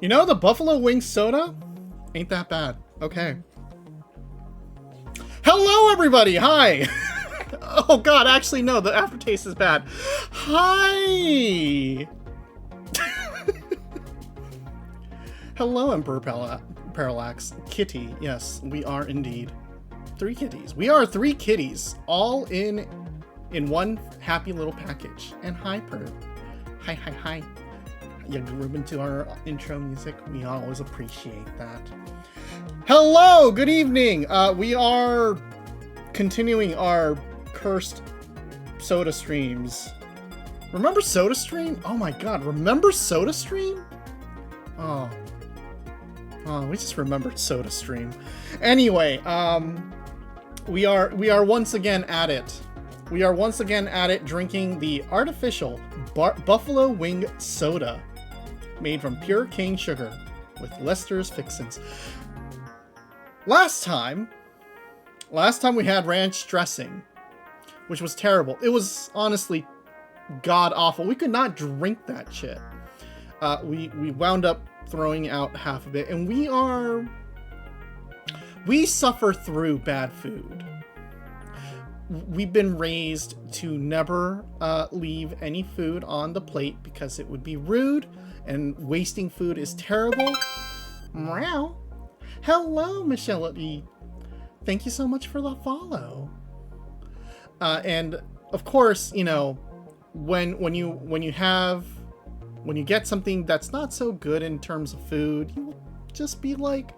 You know, the buffalo wing soda ain't that bad. Okay. Hello, everybody. Hi. Oh, God. Actually, no. The aftertaste is bad. Hi. Hello, Emperor Parallax. Kitty. Yes, we are indeed 3 kitties. We are 3 kitties, all in one happy little package. And hi, Perp. Hi, hi, hi. You grew into our intro music. We always appreciate that. Hello, good evening. We are continuing our cursed soda streams. Remember Soda Stream? Oh my God, remember Soda Stream? Oh, we just remembered Soda Stream. Anyway, we are once again at it. We are once again at it, drinking the artificial buffalo wing soda, made from pure cane sugar with Lester's fixins. Last time we had ranch dressing, which was terrible. It was honestly god awful. We could not drink that shit. We wound up throwing out half of it, and we suffer through bad food. We've been raised to never leave any food on the plate because it would be rude, and wasting food is terrible. Meow. Hello, Michelle E. Thank you so much for the follow. And of course, you know, when you get something that's not so good in terms of food, you just be like,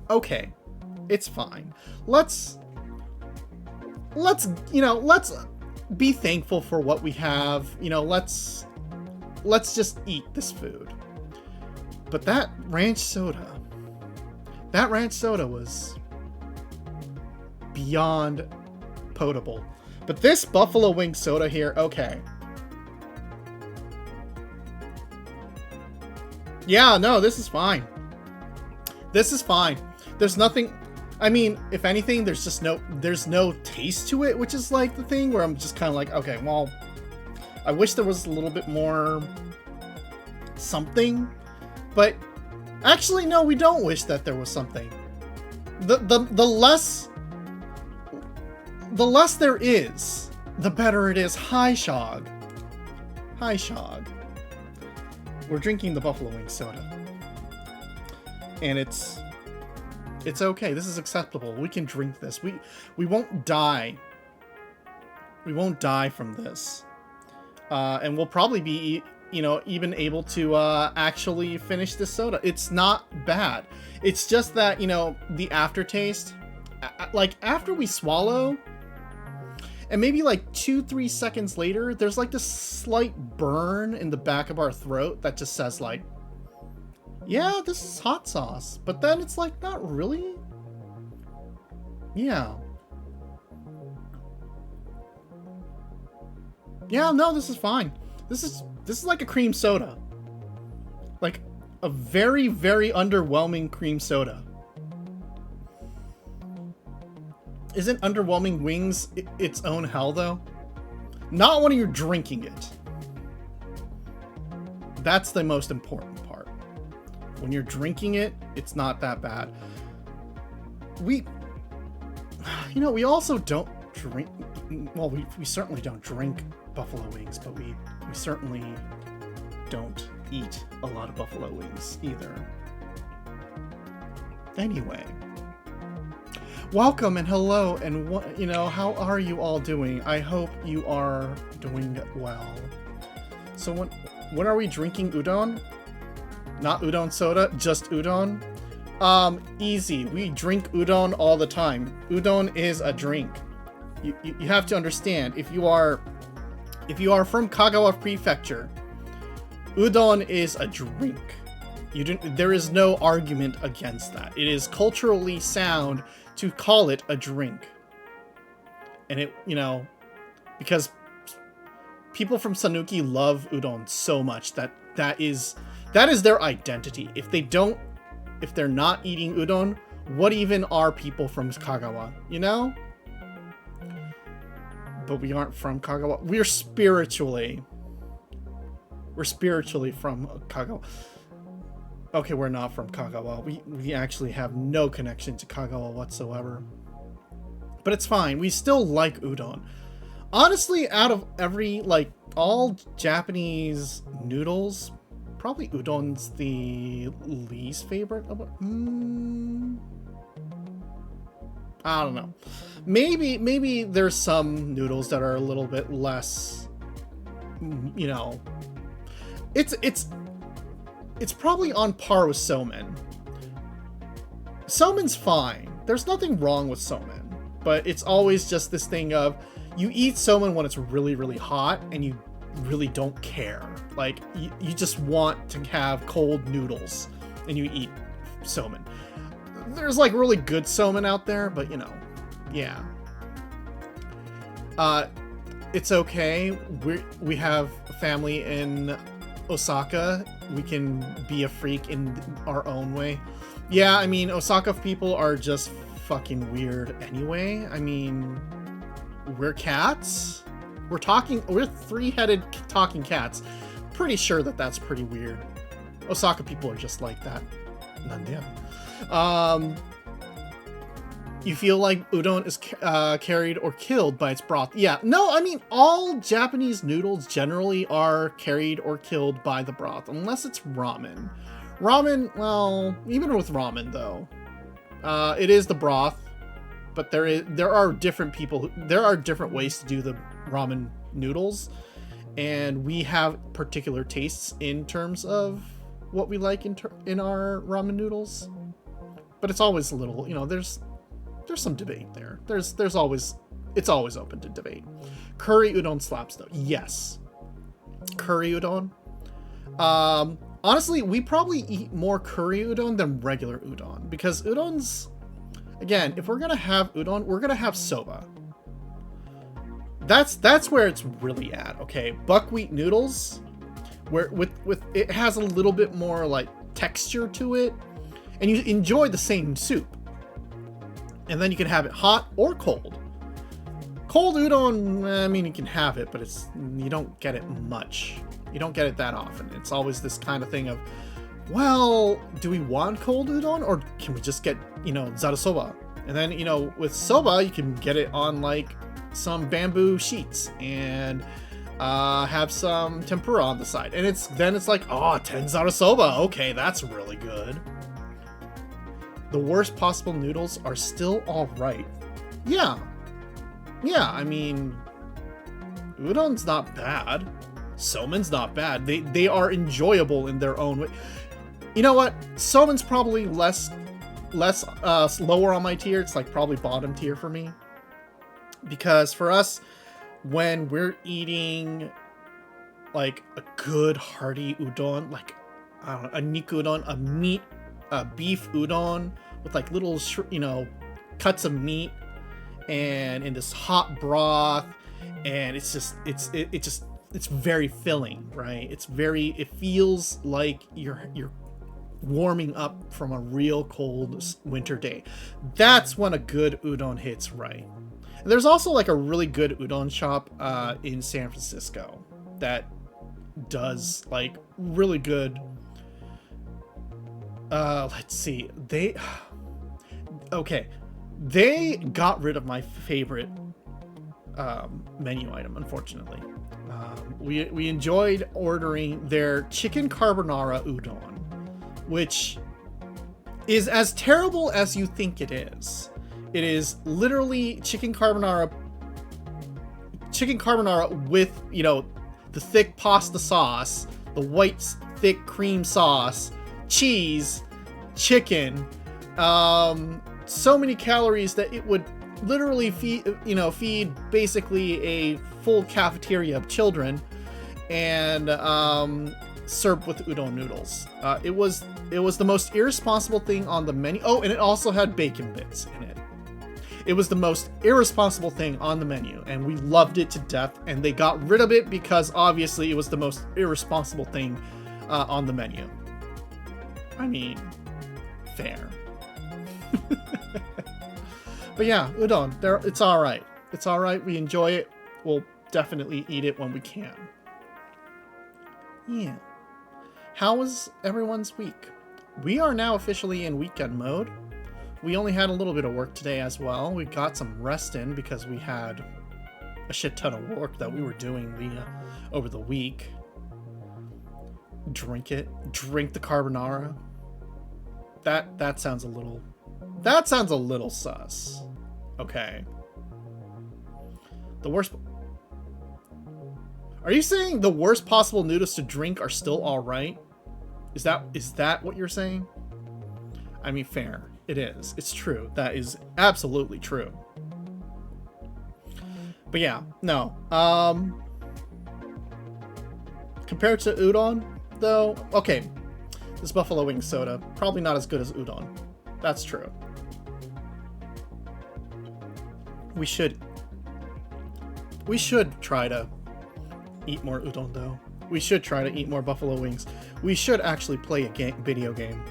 okay, it's fine. Let's be thankful for what we have. You know, let's just eat this food. But that ranch soda was beyond potable. But this buffalo wing soda here, okay. Yeah, no, this is fine. This is fine. There's nothing, I mean, if anything, there's no taste to it, which is like the thing where I'm just kind of like, okay, well, I wish there was a little bit more something, but actually, no, we don't wish that there was something. The less there is, the better it is. Hi, Shog. Hi, Shog. We're drinking the buffalo wing soda, and it's okay. This is acceptable. We can drink this. We won't die. We won't die from this, and we'll probably be, you know, even able to actually finish this soda. It's not bad. It's just that, you know, the aftertaste, like after we swallow, and maybe like 2-3 seconds later, there's like this slight burn in the back of our throat that just says like, yeah, this is hot sauce. But then it's like, not really. Yeah. Yeah, no, this is fine. This is like a cream soda. Like a very, very underwhelming cream soda. Isn't underwhelming wings its own hell, though? Not when you're drinking it. That's the most important part. When you're drinking it, it's not that bad. We also don't drink... Well, we certainly don't drink buffalo wings, but we certainly don't eat a lot of buffalo wings either. Anyway... Welcome and hello, and how are you all doing? I hope you are doing well. So when are we drinking udon? Not udon soda, just udon? Easy. We drink udon all the time. Udon is a drink. You have to understand, if you are from Kagawa Prefecture, udon is a drink. There is no argument against that. It is culturally sound to call it a drink. And it, because people from Sanuki love udon so much that is their identity. If they're not eating udon, what even are people from Kagawa, But we aren't from Kagawa. We're spiritually from Kagawa. Okay, we're not from Kagawa. We actually have no connection to Kagawa whatsoever. But it's fine. We still like udon. Honestly, out of every, like, all Japanese noodles, probably udon's the least favorite. I don't know. Maybe there's some noodles that are a little bit less, you know. It's probably on par with somen. Somen's fine. There's nothing wrong with somen, but it's always just this thing of you eat somen when it's really, really hot and you really don't care. Like, you just want to have cold noodles and you eat somen. There's like really good somen out there, but you know, yeah. It's okay. We have a family in Osaka. We can be a freak in our own way. Yeah, I mean, Osaka people are just fucking weird anyway. I mean, we're cats. We're three-headed talking cats. Pretty sure that that's pretty weird. Osaka people are just like that. Nandeya. You feel like udon is carried or killed by its broth. Yeah, no, I mean, all Japanese noodles generally are carried or killed by the broth, unless it's ramen. Ramen, well, even with ramen, though, it is the broth, but there are different ways to do the ramen noodles, and we have particular tastes in terms of what we like in our ramen noodles. But it's always a little, you know, there's some debate there. It's always open to debate. Curry udon slaps though. Yes. Curry udon. Honestly, we probably eat more curry udon than regular udon because udon's, again, if we're going to have udon, we're going to have soba. That's where it's really at. Okay. Buckwheat noodles where with it has a little bit more like texture to it and you enjoy the same soup. And then you can have it hot or cold. Cold udon, I mean, you can have it, but you don't get it much. You don't get it that often. It's always this kind of thing of, well, do we want cold udon or can we just get, you know, zaru soba? And then, you know, with soba, you can get it on like some bamboo sheets and have some tempura on the side. And it's like, oh, 10 zaru soba. Okay, that's really good. The worst possible noodles are still all right. Yeah, I mean, udon's not bad. Somen's not bad. They are enjoyable in their own way. You know what? Somen's probably less lower on my tier. It's like probably bottom tier for me. Because for us, when we're eating like a good hearty udon, like I don't know, a niku udon, a beef udon with like little, you know, cuts of meat and in this hot broth, and it's very filling, right? It feels like you're warming up from a real cold winter day. That's when a good udon hits right. And there's also like a really good udon shop in San Francisco that does like really good. Let's see. They got rid of my favorite menu item, unfortunately. We enjoyed ordering their chicken carbonara udon, which is as terrible as you think it is. It is literally chicken carbonara with, you know, the thick pasta sauce, the white thick cream sauce, cheese, chicken, so many calories that it would literally feed basically a full cafeteria of children, and served with udon noodles. It was the most irresponsible thing on the menu. Oh, and it also had bacon bits in it. It was the most irresponsible thing on the menu, and we loved it to death, and they got rid of it because obviously it was the most irresponsible thing on the menu. I mean, fair. But yeah, udon, it's alright. It's alright, we enjoy it. We'll definitely eat it when we can. Yeah. How was everyone's week? We are now officially in weekend mode. We only had a little bit of work today as well. We got some rest in because we had a shit ton of work that we were doing over the week. Drink the carbonara. That sounds a little sus. Okay. The worst. Are you saying the worst possible noodles to drink are still all right? Is that what you're saying? I mean, fair. It is. It's true. That is absolutely true. But yeah, no. Compared to udon, though, okay. This buffalo wing soda, probably not as good as udon. That's true. We should try to eat more udon, though. We should try to eat more buffalo wings. We should actually play a video game.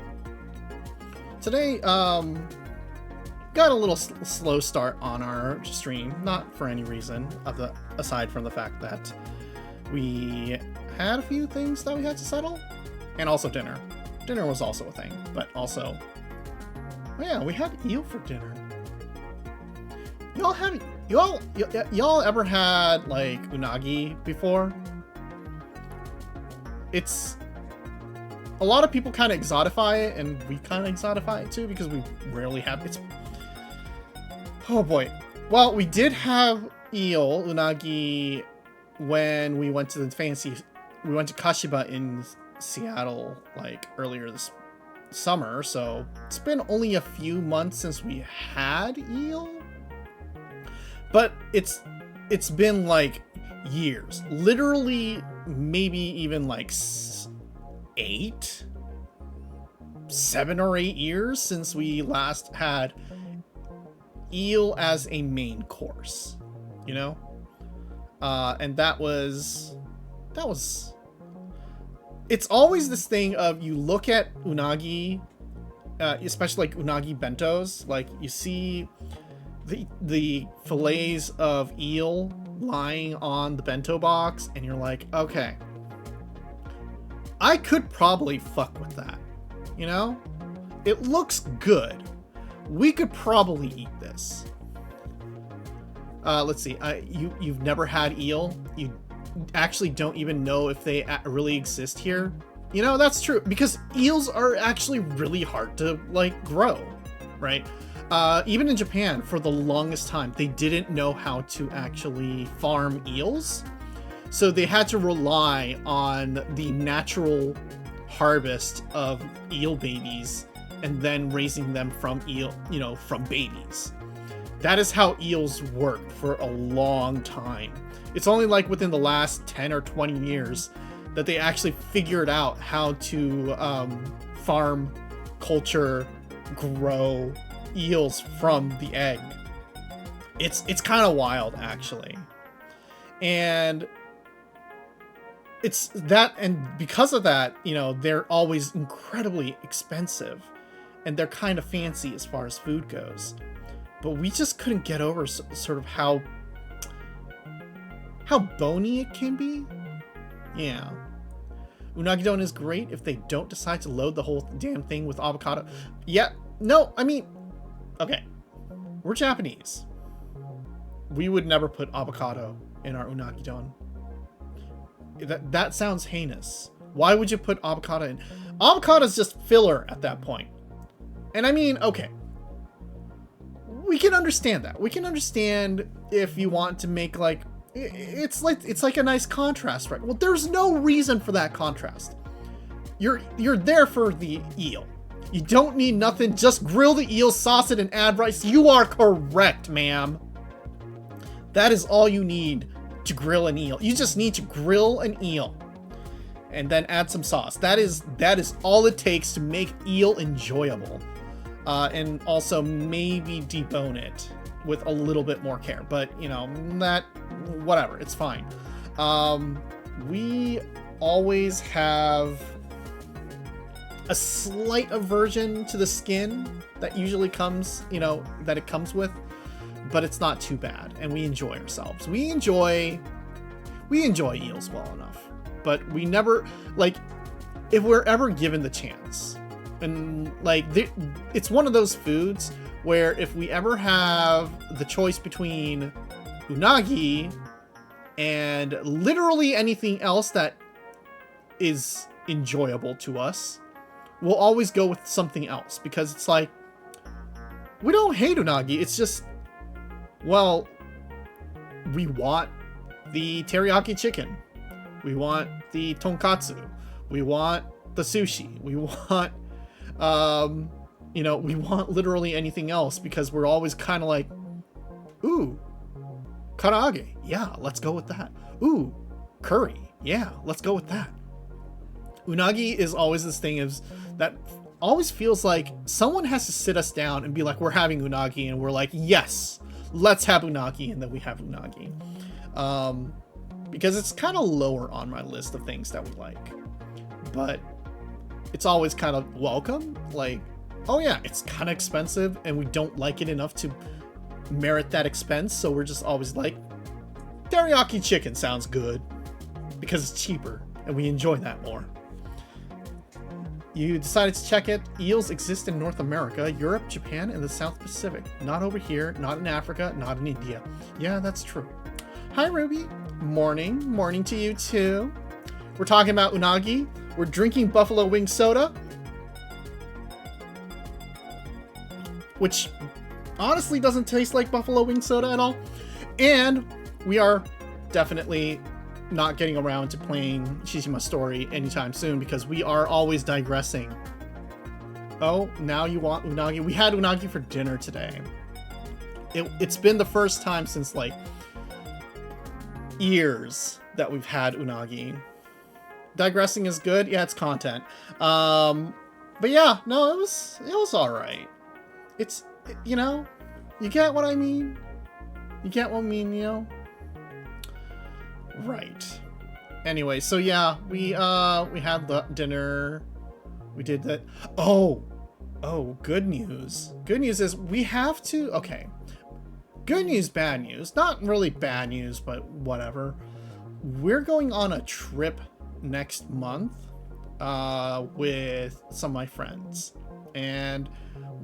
Today, got a little slow start on our stream, not for any reason aside from the fact that we had a few things that we had to settle, and also dinner. Dinner was also a thing, but also, oh yeah, we had eel for dinner. Y'all ever had like unagi before? It's a lot of people kind of exotify it, and we kind of exotify it too because we rarely have it. Oh boy. Well, we did have eel unagi when we went to we went to Kashiba in Seattle like earlier this summer, so it's been only a few months since we had eel, but it's been like years, literally maybe even like 7 or 8 years since we last had eel as a main course, you know. And that was it's always this thing of, you look at unagi, especially like unagi bentos, like you see the fillets of eel lying on the bento box, and you're like, okay, I could probably fuck with that, you know? It looks good. We could probably eat this. Let's see. You've never had eel? You actually don't even know if they really exist here? You know, that's true, because eels are actually really hard to like grow, right? Even in Japan, for the longest time, they didn't know how to actually farm eels. So they had to rely on the natural harvest of eel babies and then raising them from from babies. That is how eels worked for a long time. It's only like within the last 10 or 20 years that they actually figured out how to farm, culture, grow eels from the egg. It's kind of wild, actually. And it's that, and because of that, you know, they're always incredibly expensive, and they're kind of fancy as far as food goes. But we just couldn't get over sort of how bony it can be. Yeah. Unagi-don is great if they don't decide to load the whole damn thing with avocado. Yeah, no, I mean, okay, we're Japanese. We would never put avocado in our unagi-don. That sounds heinous. Why would you put avocado in? Avocado is just filler at that point. And I mean, okay, we can understand that. We can understand if you want to make like, it's like a nice contrast, right? Well, there's no reason for that contrast. You're there for the eel. You don't need nothing. Just grill the eel, sauce it, and add rice. You are correct, ma'am. That is all you need to grill an eel. You just need to grill an eel and then add some sauce. That is all it takes to make eel enjoyable. And also maybe debone it with a little bit more care, but you know, that, whatever, it's fine. We always have a slight aversion to the skin that usually comes, you know, that it comes with, but it's not too bad, and we enjoy ourselves. We enjoy eels well enough, but we never, like, if we're ever given the chance, And like, it's one of those foods where if we ever have the choice between unagi and literally anything else that is enjoyable to us, we'll always go with something else, because it's like, we don't hate unagi. It's just, well, we want the teriyaki chicken. We want the tonkatsu. We want the sushi. We want, we want literally anything else, because we're always kind of like, ooh, karaage. Yeah, let's go with that. Ooh, curry. Yeah, let's go with that. Unagi is always this thing that always feels like someone has to sit us down and be like, we're having unagi, and we're like, yes, let's have unagi, and then we have unagi. Because it's kind of lower on my list of things that we like, but it's always kind of welcome. Like, oh yeah, it's kind of expensive and we don't like it enough to merit that expense, so we're just always like, teriyaki chicken sounds good because it's cheaper and we enjoy that more. You decided to check it. Eels exist in North America, Europe, Japan, and the South Pacific. Not over here, not in Africa, not in India. Yeah, that's true. Hi, Ruby. Morning to you too. We're talking about unagi. We're drinking buffalo wing soda, which honestly doesn't taste like buffalo wing soda at all. And we are definitely not getting around to playing Shishima Story anytime soon, because we are always digressing. Oh, now you want unagi? We had unagi for dinner today. It's been the first time since like years that we've had unagi. Digressing is good. Yeah, it's content. But yeah, no, it was all right. It's, you get what I mean? You get what I mean, Right. Anyway, so yeah, we had the dinner. We did that. Oh, good news. Good news is we have to, okay. Good news, bad news. Not really bad news, but whatever. We're going on a trip next month with some of my friends. And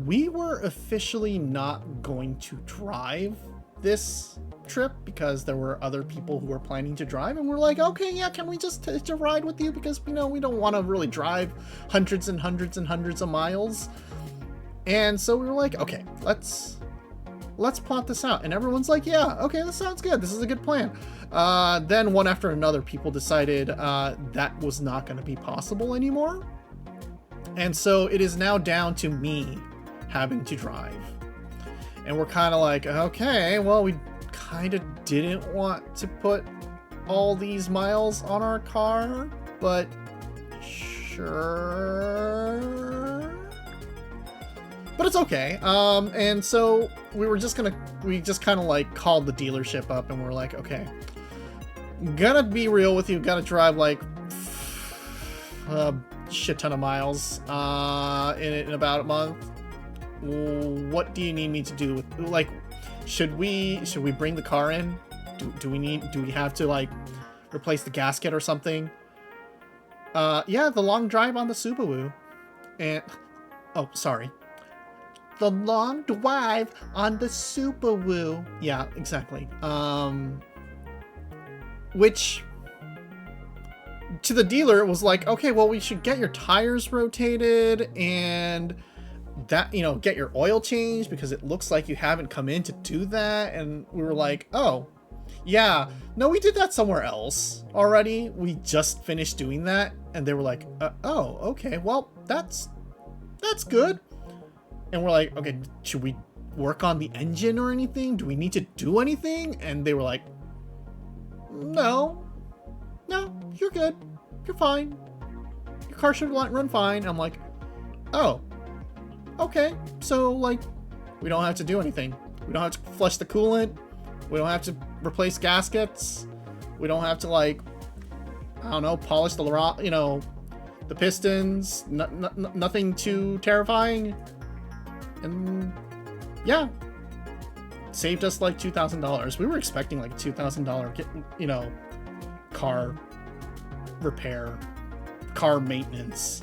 we were officially not going to drive this trip because there were other people who were planning to drive, and we're like, okay, yeah, can we just hitch a ride with you, because we don't want to really drive hundreds and hundreds and hundreds of miles. And so we were like, okay, let's plot this out. And everyone's like, yeah, okay, this sounds good, this is a good plan. Then one after another, people decided that was not going to be possible anymore, and so it is now down to me having to drive. And we're kind of like, okay, well, we kind of didn't want to put all these miles on our car, but sure. But it's okay. And so we just kind of like called the dealership up, and we're like, okay, gonna be real with you, gotta drive like a shit ton of miles in about a month. What do you need me to do? Like, should we bring the car in? Do we have to like replace the gasket or something? Yeah, the long drive on the Subaru. And oh, sorry. The long drive on the Subaru. Yeah, exactly. Which to the dealer it was like, okay, well, we should get your tires rotated and that, get your oil changed, because it looks like you haven't come in to do that. And we were like, oh yeah, no, we did that somewhere else already. We just finished doing that. And they were like, oh, okay, well, that's good. And we're like, okay, should we work on the engine or anything? Do we need to do anything? And they were like, no, you're good, you're fine, your car should run fine. I'm like, oh, okay, so like, we don't have to do anything. We don't have to flush the coolant. We don't have to replace gaskets. We don't have to, like, I don't know, polish the the pistons. Nothing too terrifying. And yeah, saved us like $2,000. We were expecting like a $2,000, car repair, car maintenance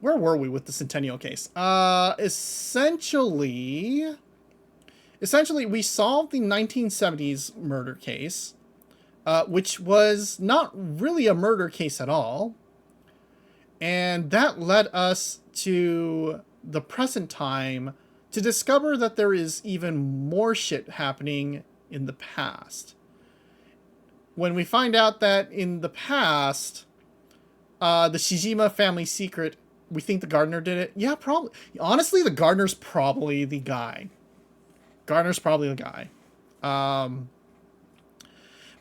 where were we with the Centennial case? Essentially, we solved the 1970s murder case, which was not really a murder case at all. And that led us to the present time to discover that there is even more shit happening in the past. When we find out that in the past, the Shijima family secret, we think the gardener did it. Yeah, probably. Honestly, the gardener's probably the guy. But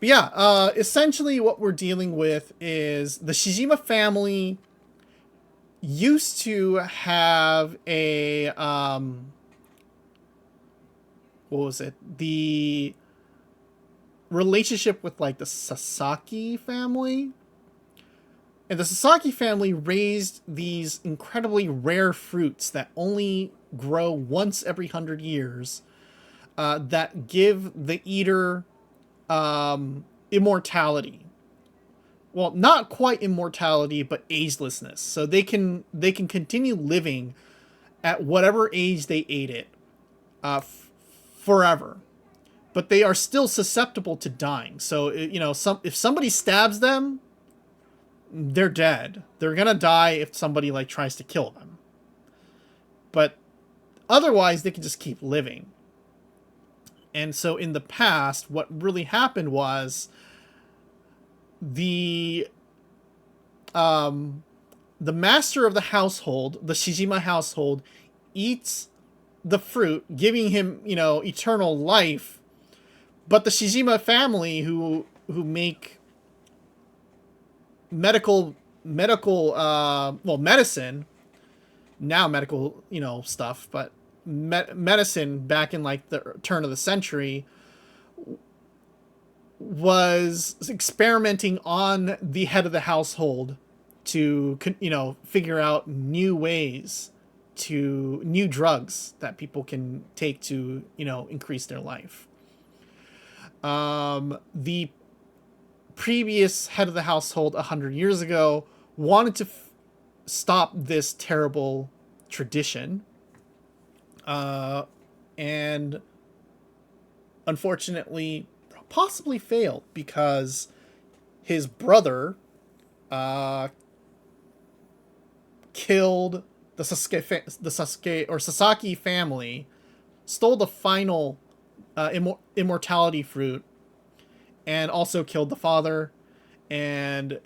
yeah, essentially what we're dealing with is the Shijima family used to have a, what was it? The relationship with like the Sasaki family. And the Sasaki family raised these incredibly rare fruits that only grow once every 100 years, that give the eater immortality. Well, not quite immortality, but agelessness. So they can continue living at whatever age they ate it, forever. But they are still susceptible to dying. So, you know, if somebody stabs them, they're dead. They're gonna die if somebody like tries to kill them. But otherwise, they can just keep living. And so in the past, what really happened was the master of the household, the Shijima household, eats the fruit, giving him, you know, eternal life. But the Shijima family, who make medicine, now medical, you know, stuff, but medicine back in like the turn of the century, was experimenting on the head of the household to, you know, figure out new drugs that people can take to, you know, increase their life. The previous head of the household 100 years ago wanted to stop this terrible tradition, and unfortunately possibly failed because his brother killed the Sasaki family, stole the final immortality fruit, and also killed the father. And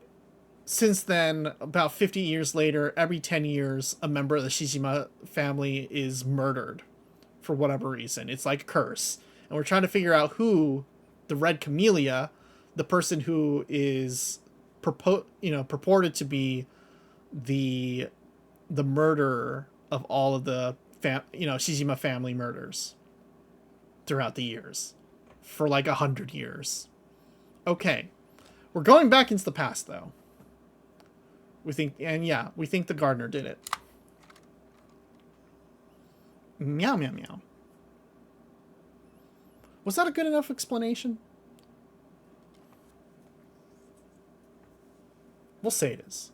since then, about 50 years later, every 10 years, a member of the Shijima family is murdered for whatever reason. It's like a curse. And we're trying to figure out who the Red Camillia, the person who is purported to be the murderer of all of the Shijima family murders throughout the years for like 100 years. Okay, we're going back into the past though. We think the gardener did it. Meow meow meow. Was that a good enough explanation? We'll say it is.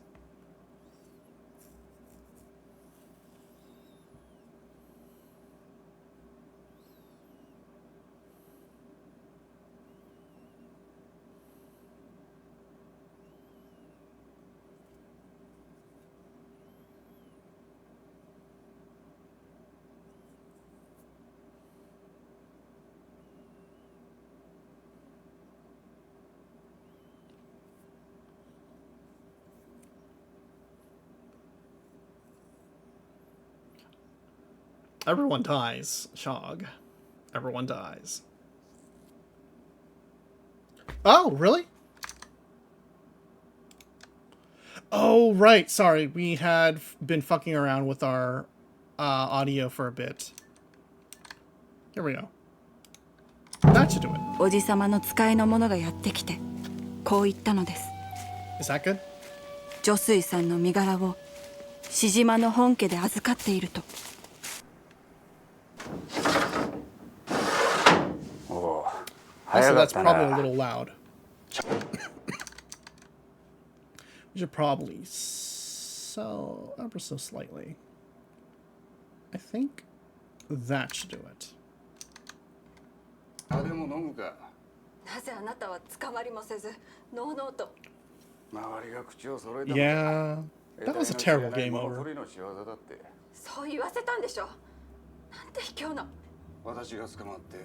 Everyone dies, Shog. Everyone dies. Oh, really? Oh, right. Sorry, we had been fucking around with our audio for a bit. Here we go. That should do it. おじさまの使いの者がやってきて、こう言ったのです。Is that good? 女水さんの身柄をしじまの本家で預かっていると。Also, that's probably a little loud. We should probably ever so slightly. I think that should do it. あでも飲むか。なぜあなたは捕まりもせず、のうのうと。周りが口を揃えた。Yeah, that was a terrible game over. そう言わせたんでしょ。なんて卑怯な。私が捕まって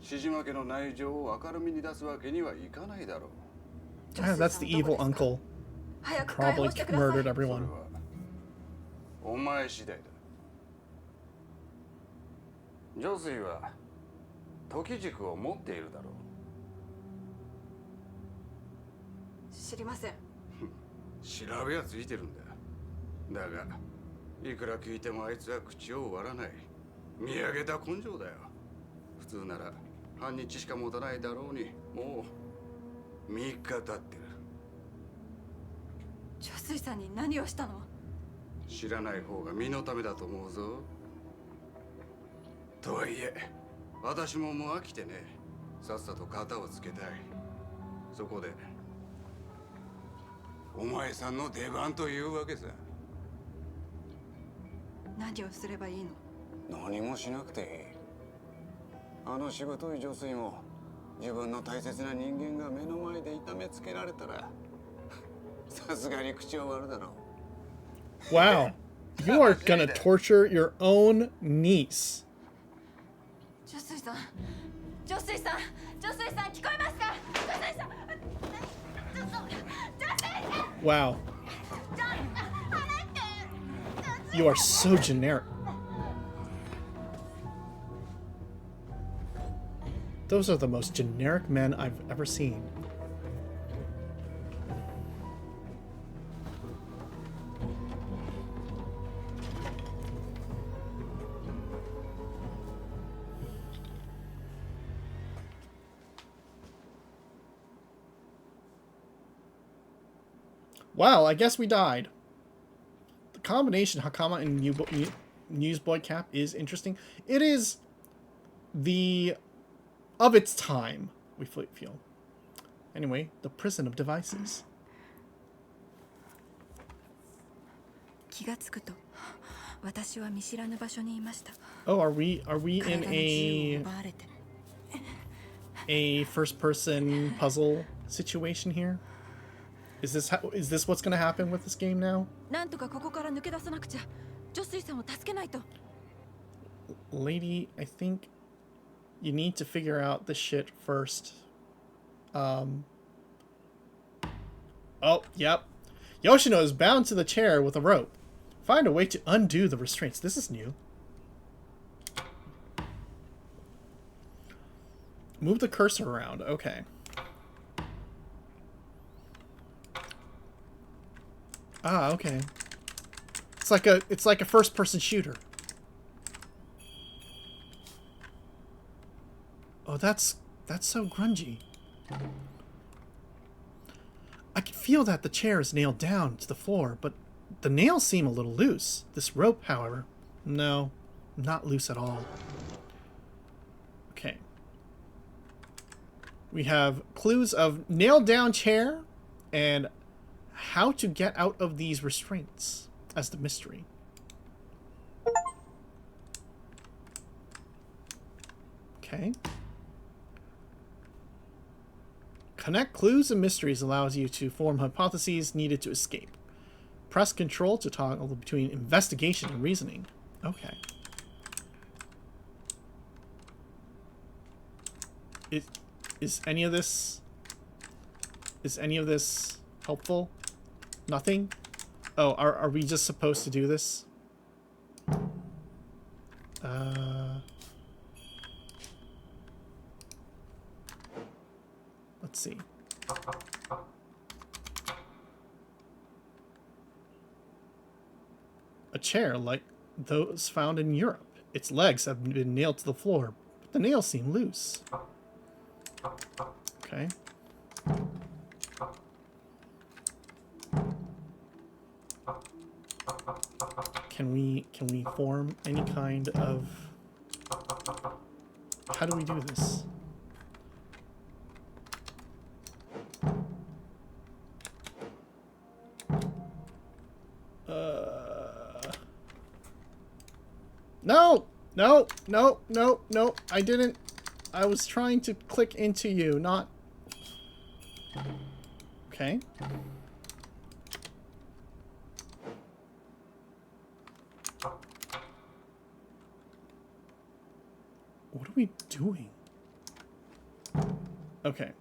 志島家の内情を明るみに出すわけにはいかないだろう。Ah, that's the evil uncle. Probably murdered everyone. お前次第だ。女水は時軸を持っているだろう。知りません。調べはついてるんだ。だがいくら聞いてもあいつは口を割らない。見上げた根性だよ。普通なら半日しか持たないだろうに、もう3日経ってる。女水さんに何をしたの？知らない方が身のためだと思うぞ。とはいえ私ももう飽きてね。さっさと片をつけたい。そこでお前さんの出番というわけさ。何をすればいいの？何もしなくていい。あのしぶとい女性も自分の大切な人間が目の前で痛めつけられたらさすがに口を割るだろう。 Wow, you are gonna torture your own niece. 女水さん、女水さん、女水さん聞こえますか？女水さん、女水さん。Wow. You are so generic. Those are the most generic men I've ever seen. Wow, I guess we died. The combination Hakama and Newsboy Cap is interesting. It is the of its time, we feel. Anyway, the prison of devices. 気がつくと、私は見知らぬ場所にいました。 Oh, are we in a first-person puzzle situation here? Is this what's gonna happen with this game now? なんとかここから抜け出さなくちゃ。女水さんを助けないと。 Lady, I think you need to figure out this shit first. Oh, yep. Yoshino is bound to the chair with a rope. Find a way to undo the restraints. This is new. Move the cursor around. Okay. Ah, okay. It's like a first-person shooter. Oh, that's so grungy. I can feel that the chair is nailed down to the floor, but the nails seem a little loose. This rope, however, no, not loose at all. Okay. We have clues of nailed down chair and how to get out of these restraints as the mystery. Okay. Connect clues and mysteries allows you to form hypotheses needed to escape. Press Control to toggle between investigation and reasoning. Okay. Is any of this helpful? Nothing? Oh, are we just supposed to do this? Let's see. A chair like those found in Europe. Its legs have been nailed to the floor, but the nails seem loose. Okay. Can we form any kind of... How do we do this? No! No! No! No! No! I didn't. I was trying to click into you, not... Okay. What are we doing? Okay.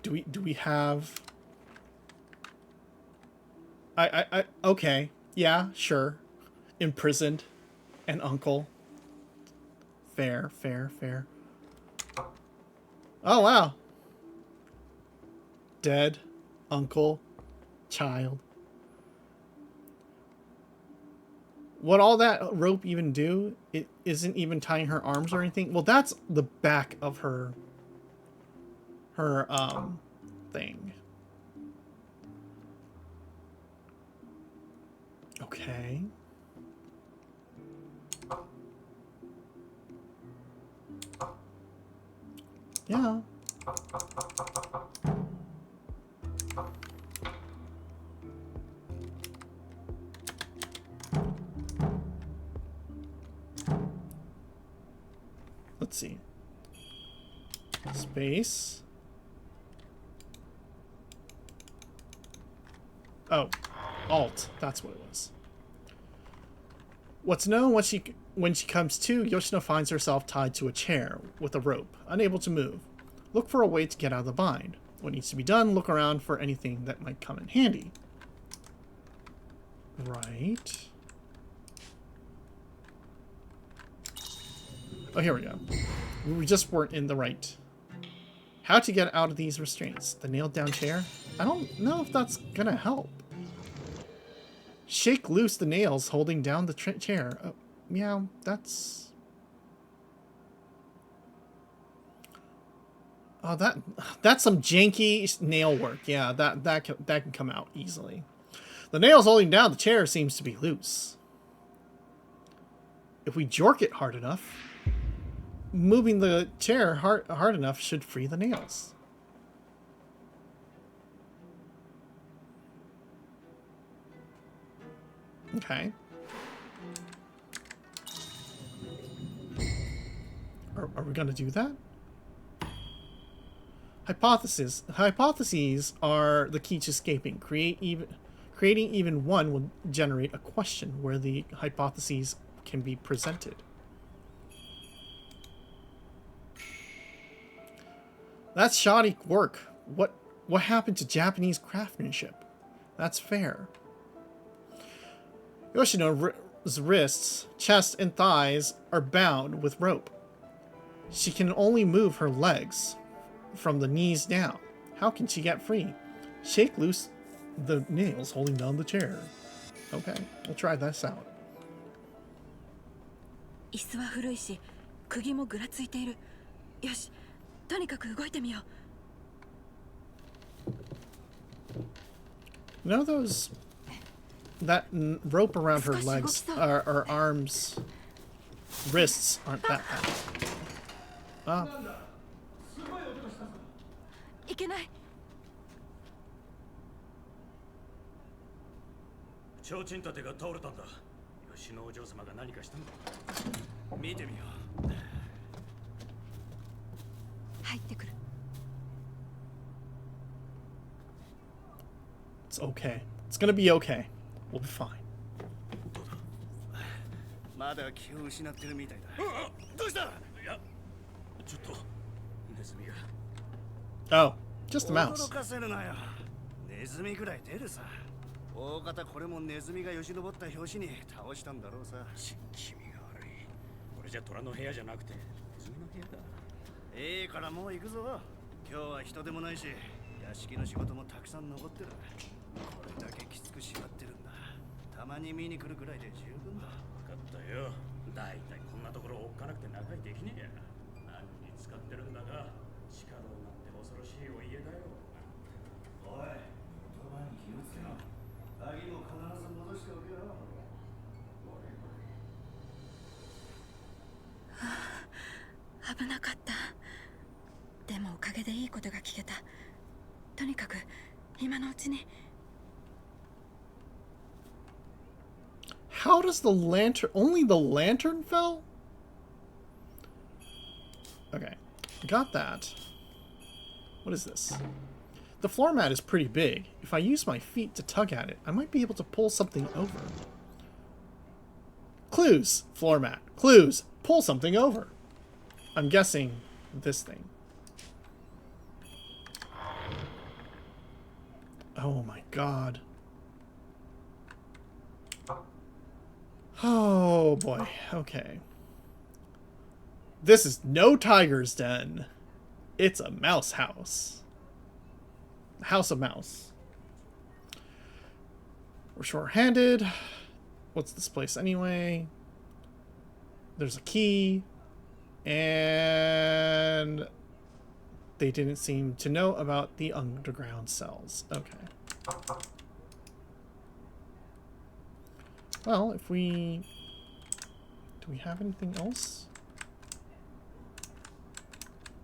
Do we have... okay. Yeah, sure. Imprisoned. An uncle. Fair, fair, fair. Oh, wow. Dead. Uncle. Child. What all that rope even do? It isn't even tying her arms or anything. Well, that's the back of her thing. Okay. Yeah. Let's see. Space. Oh, Alt. That's what it was. What's known when she comes to, Yoshino finds herself tied to a chair with a rope, unable to move. Look for a way to get out of the bind. What needs to be done, look around for anything that might come in handy. Right. Oh, here we go. We just weren't in the right. How to get out of these restraints? The nailed down chair? I don't know if that's gonna help. Shake loose the nails holding down the chair. Oh, yeah, that's... Oh, that's some janky nail work. Yeah, that can come out easily. The nails holding down the chair seems to be loose. If we jork it hard enough, moving the chair hard enough should free the nails. Okay. Are we gonna do that? Hypotheses are the key to escaping. Creating even one will generate a question where the hypotheses can be presented. That's shoddy work. What happened to Japanese craftsmanship? That's fair. Yoshino's wrists, chest, and thighs are bound with rope. She can only move her legs from the knees down. How can she get free? Shake loose the nails holding down the chair. Okay, we'll try this out. 椅子は古いし、釘もぐらついている。よし、とにかく動いてみよう。 You know that rope around her legs, or arms, wrists aren't that bad. Ah. いけない。提灯立てが倒れたんだ。吉野お嬢様が何かしたんだ。見てみよう。入ってくる。 It's okay. It's gonna be okay. We'll be fine. まだ気を失ってるみたいだ。どうした？いや、ちょっとネズミが。Oh, just a mouse. 驚かせるなよ。ネズミぐらい出るさ。大方これもネズミがよじ登った拍子に倒したんだろうさ。気味が悪い。これじゃ虎の部屋じゃなくてネズミの部屋だ。いいからもう行くぞ。今日は人でもないし、屋敷の仕事もたくさん残ってる。これだけきつく縛ってるんだ。たまに見に来るくらいで十分だ。分かったよ。だいたいこんなところを追っかなくて仲居できねえや。何に使ってるんだが、地下道なんて恐ろしいお家だよ。おい、言葉に気をつけろ。鍵も必ず戻しておけよ。危なかった。でもおかげでいいことが聞けた。とにかく今のうちに。How does the lantern... Only the lantern fell? Okay. Got that. What is this? The floor mat is pretty big. If I use my feet to tug at it, I might be able to pull something over. Clues! Floor mat. Clues! Pull something over. I'm guessing this thing. Oh my god. Oh boy. Okay. This is no tiger's den. It's a mouse house. House of mouse. We're short-handed. What's this place anyway? There's a key. And they didn't seem to know about the underground cells. Okay. Well, if we... Do we have anything else?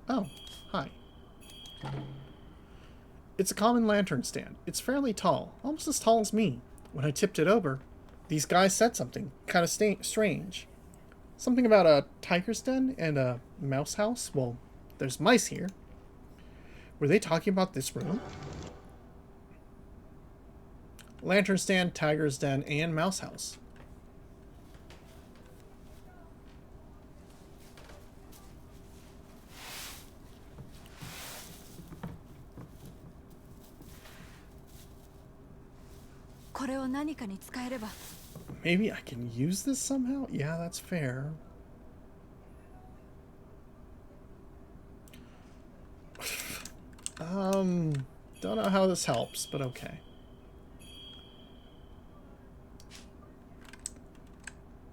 Oh, hi. It's a common lantern stand. It's fairly tall, almost as tall as me. When I tipped it over, these guys said something kind of strange. Something about a tiger's den and a mouse house. Well, there's mice here. Were they talking about this room? Lantern stand, tiger's den, and mouse house. Maybe I can use this somehow? Yeah, that's fair. Don't know how this helps, but okay.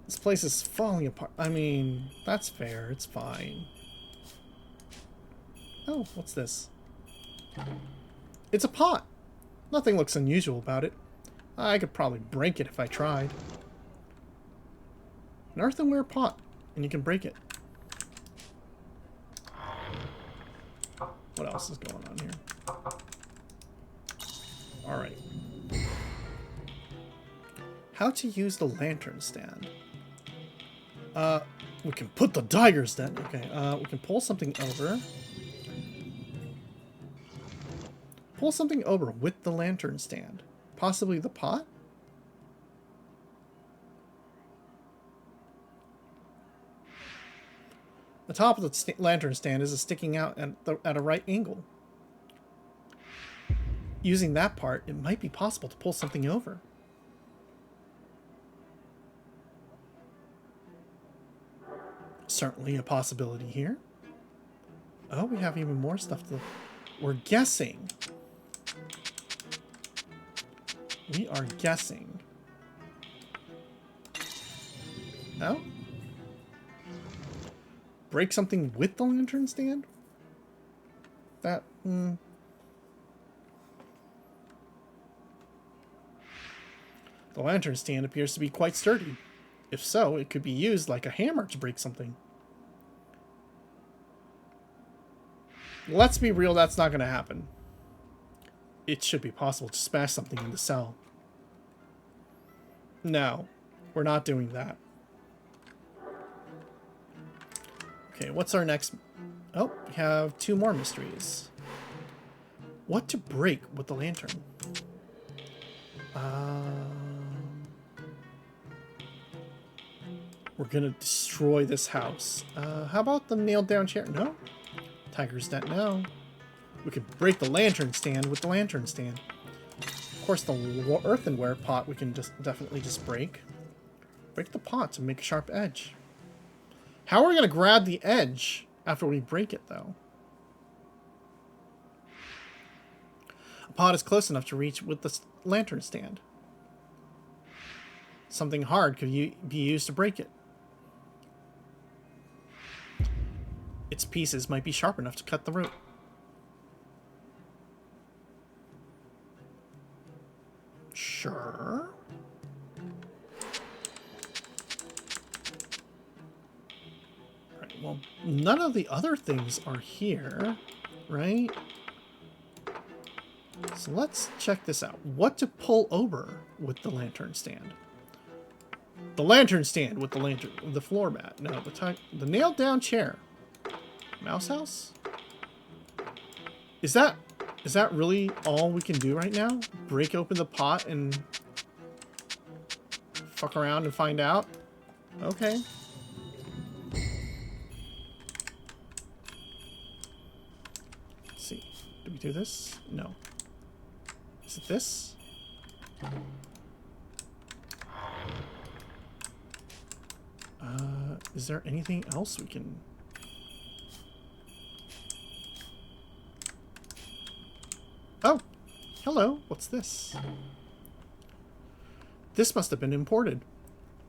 This place is falling apart. I mean, that's fair. It's fine. Oh, what's this? It's a pot. Nothing looks unusual about it. I could probably break it if I tried. An earthenware pot, and you can break it. What else is going on here? Alright. How to use the lantern stand. We can put the daggers then. Okay, we can pull something over. Pull something over with the lantern stand. Possibly the pot? The top of the lantern stand is sticking out at a right angle. Using that part, it might be possible to pull something over. Certainly a possibility here. Oh, we have even more stuff to... We're guessing. We are guessing. Oh? Break something with the lantern stand? That... The lantern stand appears to be quite sturdy. If so, it could be used like a hammer to break something. Let's be real, that's not going to happen. It should be possible to smash something in the cell. No, we're not doing that. Okay, what's our next... Oh, we have 2 more mysteries. What to break with the lantern? We're gonna destroy this house. How about the nailed down chair? No. Tiger's den, no. We could break the lantern stand with the lantern stand. Of course, the earthenware pot we can definitely just break. Break the pot to make a sharp edge. How are we gonna grab the edge after we break it, though? A pot is close enough to reach with the lantern stand. Something hard could be used to break it. Its pieces might be sharp enough to cut the rope. Sure. Right, well, none of the other things are here, right? So let's check this out. What to pull over with the lantern stand? The lantern stand with the lantern, the floor mat. No, the nailed down chair. Mouse house? Is that really all we can do right now? Break open the pot and fuck around and find out? Okay. Let's see. Do we do this? No. Is it this? Is there anything else we can... Oh! Hello, what's this? This must have been imported.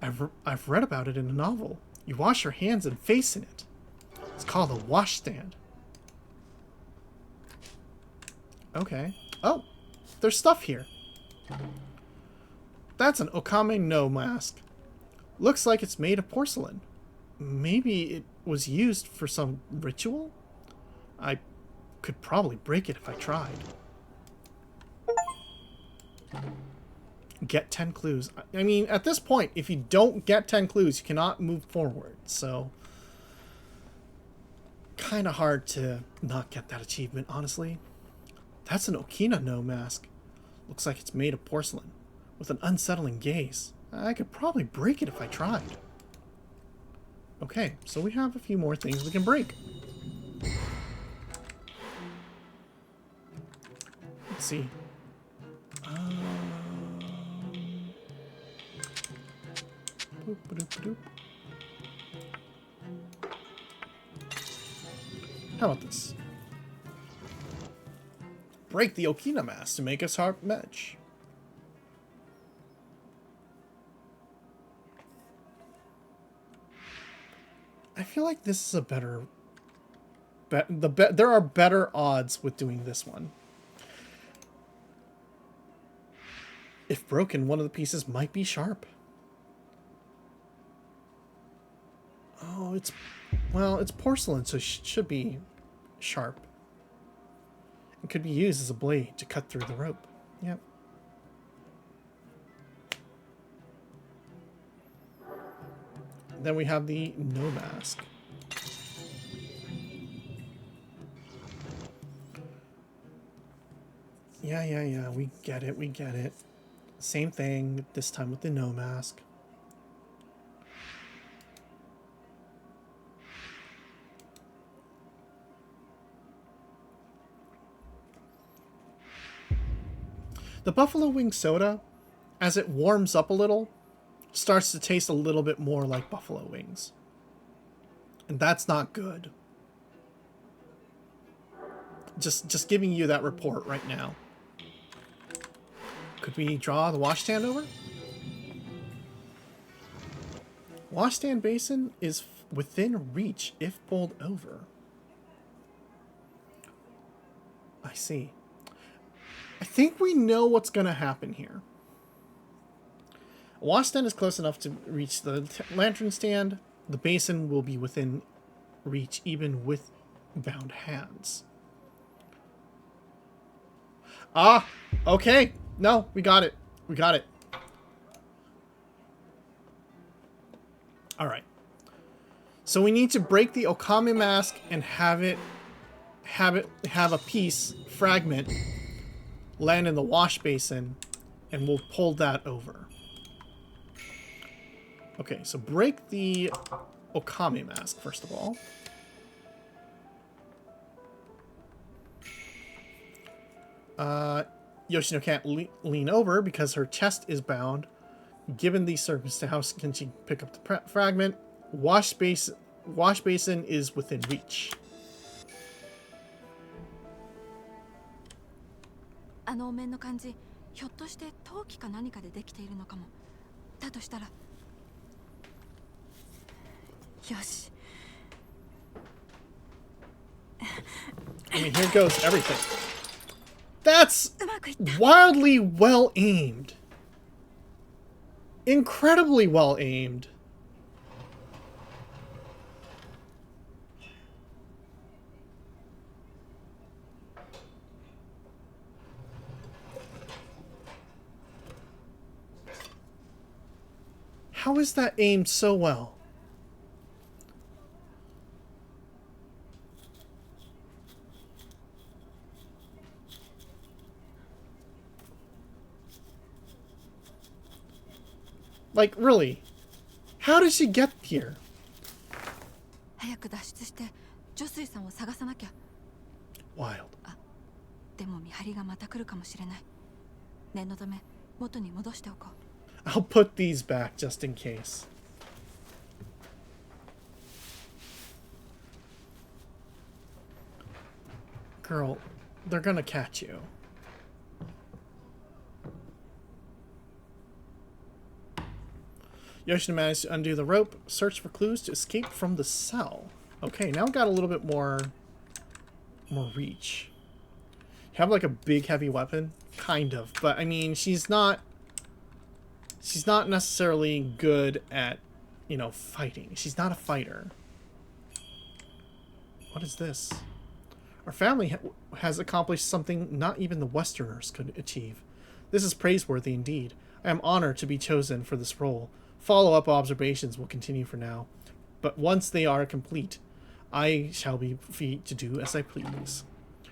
I've read about it in a novel. You wash your hands and face in it. It's called a washstand. Okay. Oh! There's stuff here. That's an Okame no mask. Looks like it's made of porcelain. Maybe it was used for some ritual? I could probably break it if I tried. Get 10 clues. I mean, at this point, if you don't get 10 clues, you cannot move forward. So, kind of hard to not get that achievement, honestly. That's an Okina no mask. Looks like it's made of porcelain, with an unsettling gaze. I could probably break it if I tried. Okay, so we have a few more things we can break. Let's see. Boop, ba-doop, ba-doop. How about this? Break the Okina mask to make us sharp edge. I feel like this is a better... there are better odds with doing this one. If broken, one of the pieces might be sharp. Oh, it's... well, it's porcelain, so it should be sharp. It could be used as a blade to cut through the rope. Yep. Then we have the no mask. Yeah, we get it, we get it. Same thing, this time with the no mask. The buffalo wing soda, as it warms up a little, starts to taste a little bit more like buffalo wings. And that's not good. Just giving you that report right now. Could we draw the washstand over? Washstand basin is within reach if pulled over. I see. I think we know what's going to happen here. A washstand is close enough to reach the lantern stand. The basin will be within reach even with bound hands. Ah, okay. No, we got it. We got it. All right. So we need to break the Okame mask and have a piece fragment land in the wash basin, and we'll pull that over. Okay, so break the Okame mask first of all. Yoshino can't lean over because her chest is bound. Given these circumstances, how can she pick up the fragment? Wash basin is within reach. あのお面の感じ、ひょっとして陶器か何かでできているのかも。だとしたら、よし。I mean, here goes everything. That's wildly well aimed. Incredibly well aimed. How is that aimed so well? Like, really? How did she get here? 早く脱出して女水さんを探さなきゃ。 Wild. でも見張りがまた来るかもしれない。念のため元に戻しておこう。 I'll put these back just in case. Girl, they're gonna catch you. Yoshino managed to undo the rope, search for clues to escape from the cell. Okay, now we got a little bit more reach. Have like a big heavy weapon? Kind of, but I mean, she's not necessarily good at, you know, fighting. She's not a fighter. What is this? Our family has accomplished something not even the Westerners could achieve. This is praiseworthy indeed. I am honored to be chosen for this role. Follow-up observations will continue for now, but once they are complete, I shall be free to do as I please.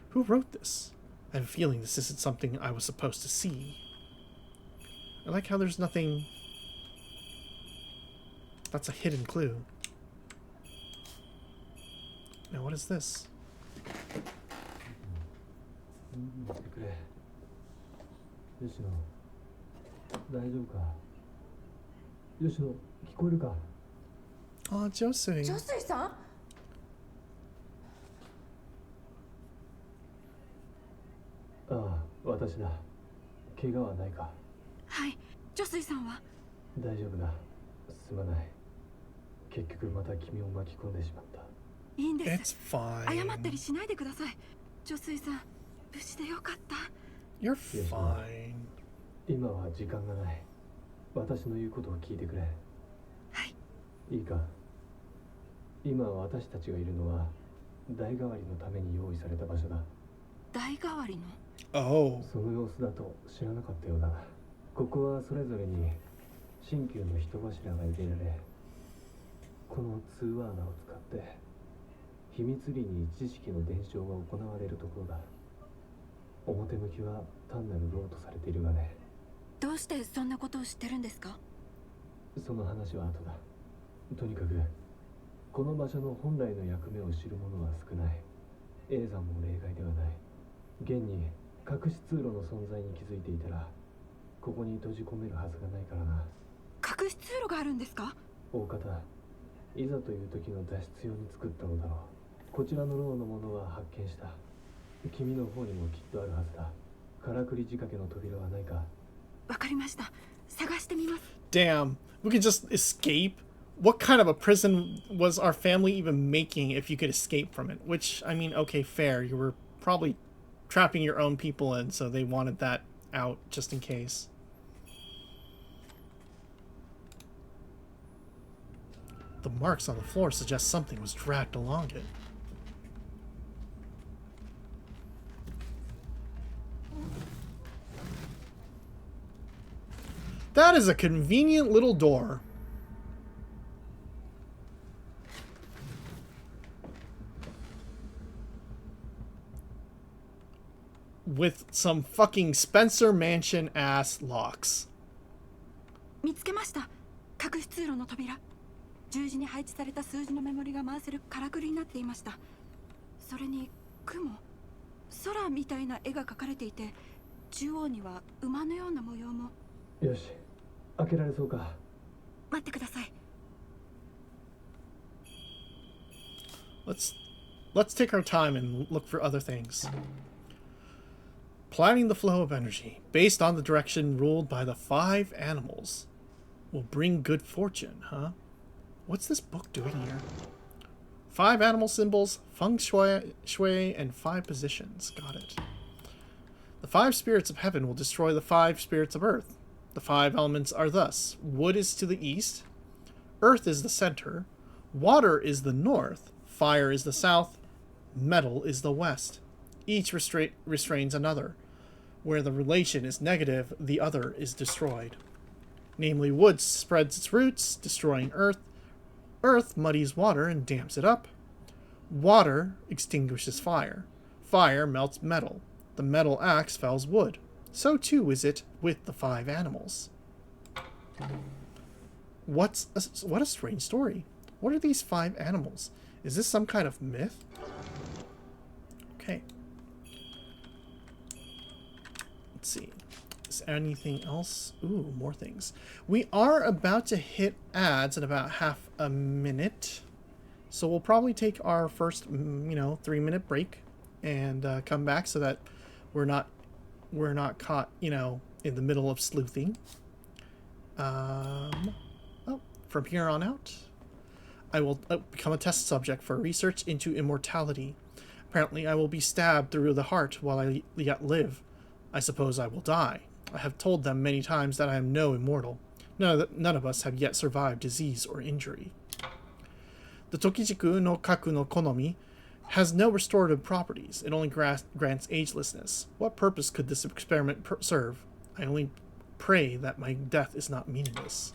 Who wrote this? I have a feeling this isn't something I was supposed to see. I like how there's nothing... That's a hidden clue. Now what is this? 待ってくれ。吉野、大丈夫か。吉野、聞こえるか。あ、女性。女水さん？ああ、私だ。怪我はないか。はい、女水さんは？大丈夫だ。すまない。結局また君を巻き込んでしまった。いいんです。 It's fine. 謝ったりしないでください。女水さん、無事でよかった。 You're fine. 今は時間がない。私の言うことを聞いてくれ。はい。いいか。今私たちがいるのは代替わりのために用意された場所だ。代替わりの？ Oh. その様子だと知らなかったようだ。ここはそれぞれに新旧の人柱が入れられ、この通話穴を使って秘密裏に知識の伝承が行われるところだ。表向きは単なるローとされているがね。どうしてそんなことを知ってるんですか？その話は後だ。とにかくこの場所の本来の役目を知る者は少ない。永山も例外ではない。現に隠し通路の存在に気づいていたらここに閉じ込めるはずがないからな。隠し通路があるんですか？大方いざという時の脱出用に作ったのだろう。こちらの牢の者は発見した。君の方にもきっとあるはずだ。からくり仕掛けの扉はないか？わかりました。探してみます。 Damn. We could just escape? What kind of a prison was our family even making if you could escape from it? Which, I mean, okay, fair. You were probably trapping your own people in, so they wanted that out just in case. The marks on the floor suggest something was dragged along it. That is a convenient little door. With some fucking Spencer Mansion ass locks. 見つけました。隠し通路の扉。十字に配置された数字のメモリが回せるからくりになっていました。それに雲、空みたいな絵が描かれていて、中央には馬のような模様も。よし、開けられそうか。待ってください。Let's take our time and look for other things. Planning the flow of energy based on the direction ruled by the 5 animals will bring good fortune, huh? What's this book doing here? 5 animal symbols, feng shui, and 5 positions. Got it. The 5 spirits of heaven will destroy the 5 spirits of earth. The 5 elements are thus: wood is to the east, earth is the center, water is the north, fire is the south, metal is the west. Each restrains another. Where the relation is negative, the other is destroyed. Namely, wood spreads its roots, destroying earth. Earth muddies water and damps it up. Water extinguishes fire. Fire melts metal. The metal axe fells wood. So too is it with the 5 animals. What a strange story. What are these 5 animals? Is this some kind of myth? Okay. Let's see. Is there anything else? Ooh, more things. We are about to hit ads in about half a minute. So we'll probably take our first, 3-minute break and come back so that we're not caught, in the middle of sleuthing. From here on out, I will become a test subject for research into immortality. Apparently, I will be stabbed through the heart while I yet live. I suppose I will die. I have told them many times that I am no immortal. None of us have yet survived disease or injury. The Tokijiku no Kaku no Konomi has no restorative properties. It only grants agelessness. What purpose could this experiment serve? I only pray that my death is not meaningless.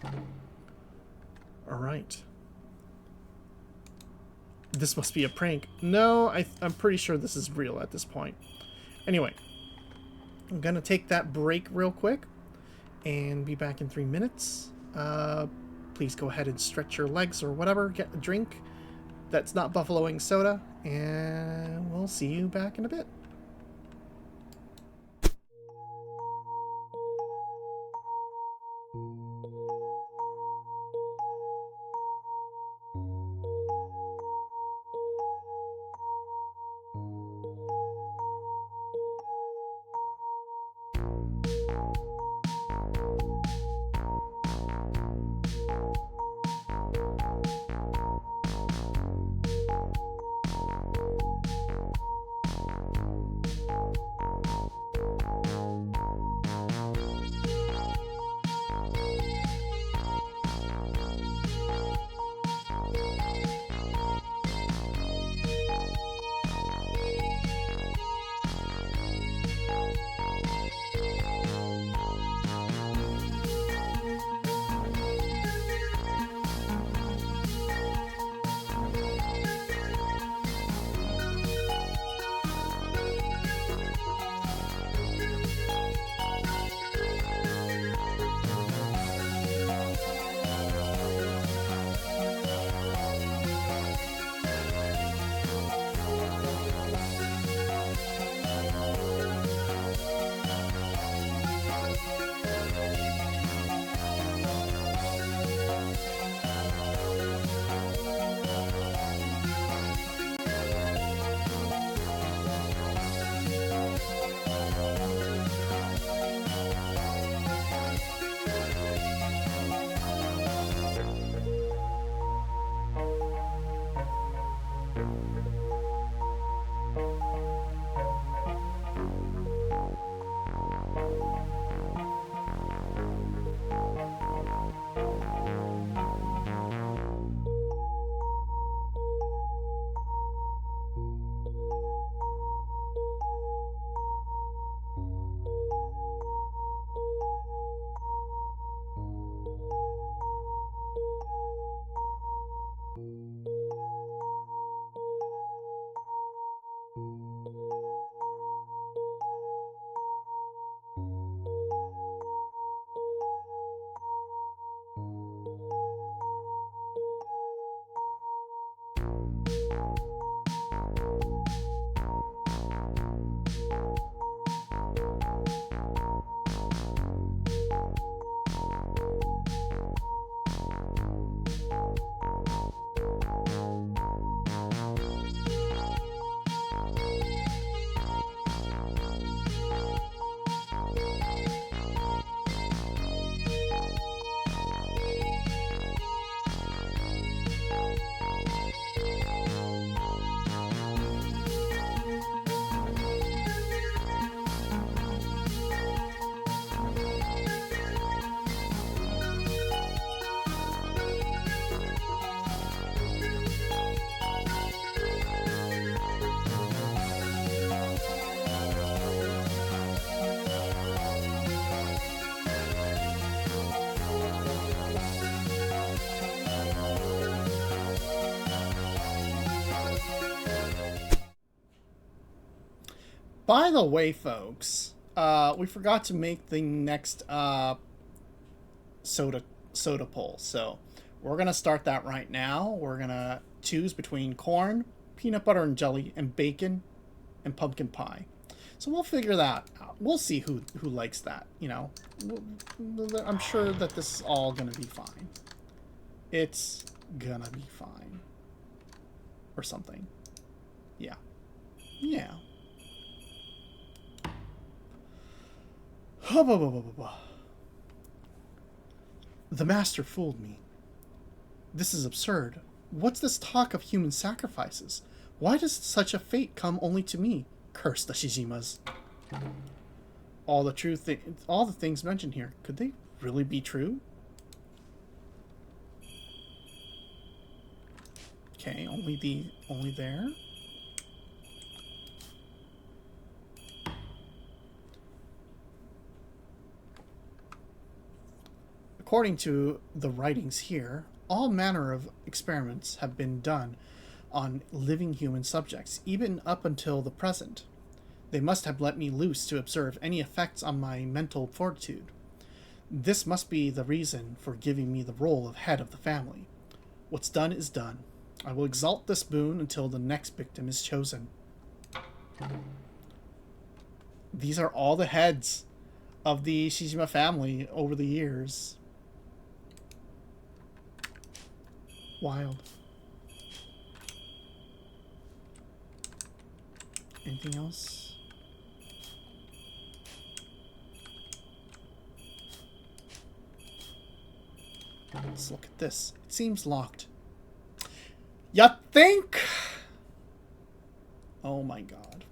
Alright. This must be a prank. No, I'm pretty sure this is real at this point. Anyway, I'm gonna take that break real quick and be back in 3 minutes. Please go ahead and stretch your legs or whatever, get a drink that's not Buffalo Wing soda, and we'll see you back in a bit. By the way, folks, we forgot to make the next soda poll. So we're gonna start that right now. We're gonna choose between corn, peanut butter and jelly, and bacon, and pumpkin pie. So we'll figure that out. We'll see who likes that. You know, I'm sure that this is all gonna be fine. It's gonna be fine, or something. Yeah. Yeah. The master fooled me. This is absurd. What's this talk of human sacrifices? Why does such a fate come only to me? Curse the Shijimas. All the things mentioned here, could they really be true? Okay, only there. According to the writings here, all manner of experiments have been done on living human subjects, even up until the present. They must have let me loose to observe any effects on my mental fortitude. This must be the reason for giving me the role of head of the family. What's done is done. I will exalt this boon until the next victim is chosen. These are all the heads of the Shijima family over the years. Wild. Anything else? Let's look at this. It seems locked. You think? Oh my god.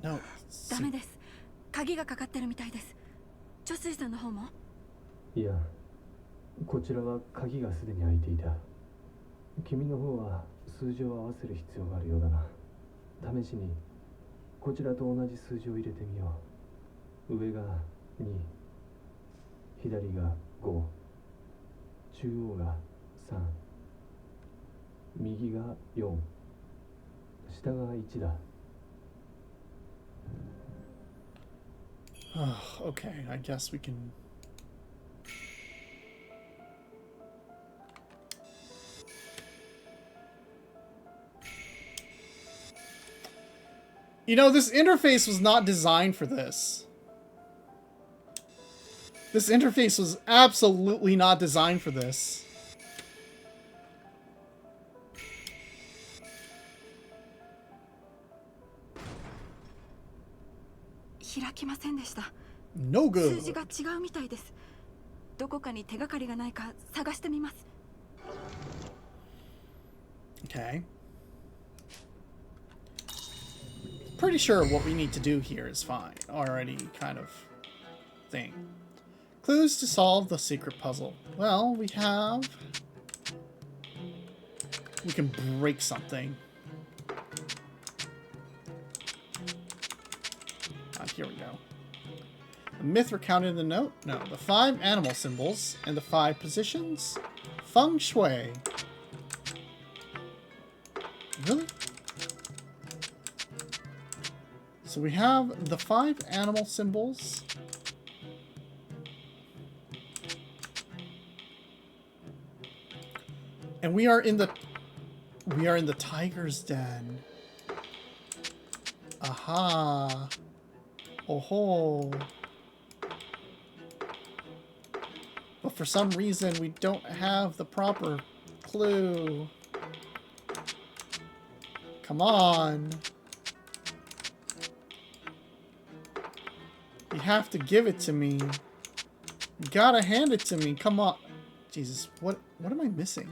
No. ダメです。鍵がかかってるみたいです。貯水さんの方も？いや、こちらは鍵がすでに開いていた。君の方は数字を合わせる必要があるようだな。試しにこちらと同じ数字を入れてみよう。上が2、左が5、中央が3、右が4、下が1だ。Okay, I guess we can... You know, this interface was not designed for this. This interface was absolutely not designed for this. No good. 数字が違うみたいです。どこかに手がかりがないか探してみます。Okay. Pretty sure what we need to do here is fine. Already kind of thing. Clues to solve the secret puzzle. Well, we have... We can break something. Here we go. The myth recounted in the note? No. The 5 animal symbols and the 5 positions? Feng Shui. Really? So we have the 5 animal symbols. And we are in the tiger's den. Aha. Oh-ho. But for some reason, we don't have the proper clue. Come on. You have to give it to me. You gotta hand it to me. Come on. Jesus, what am I missing?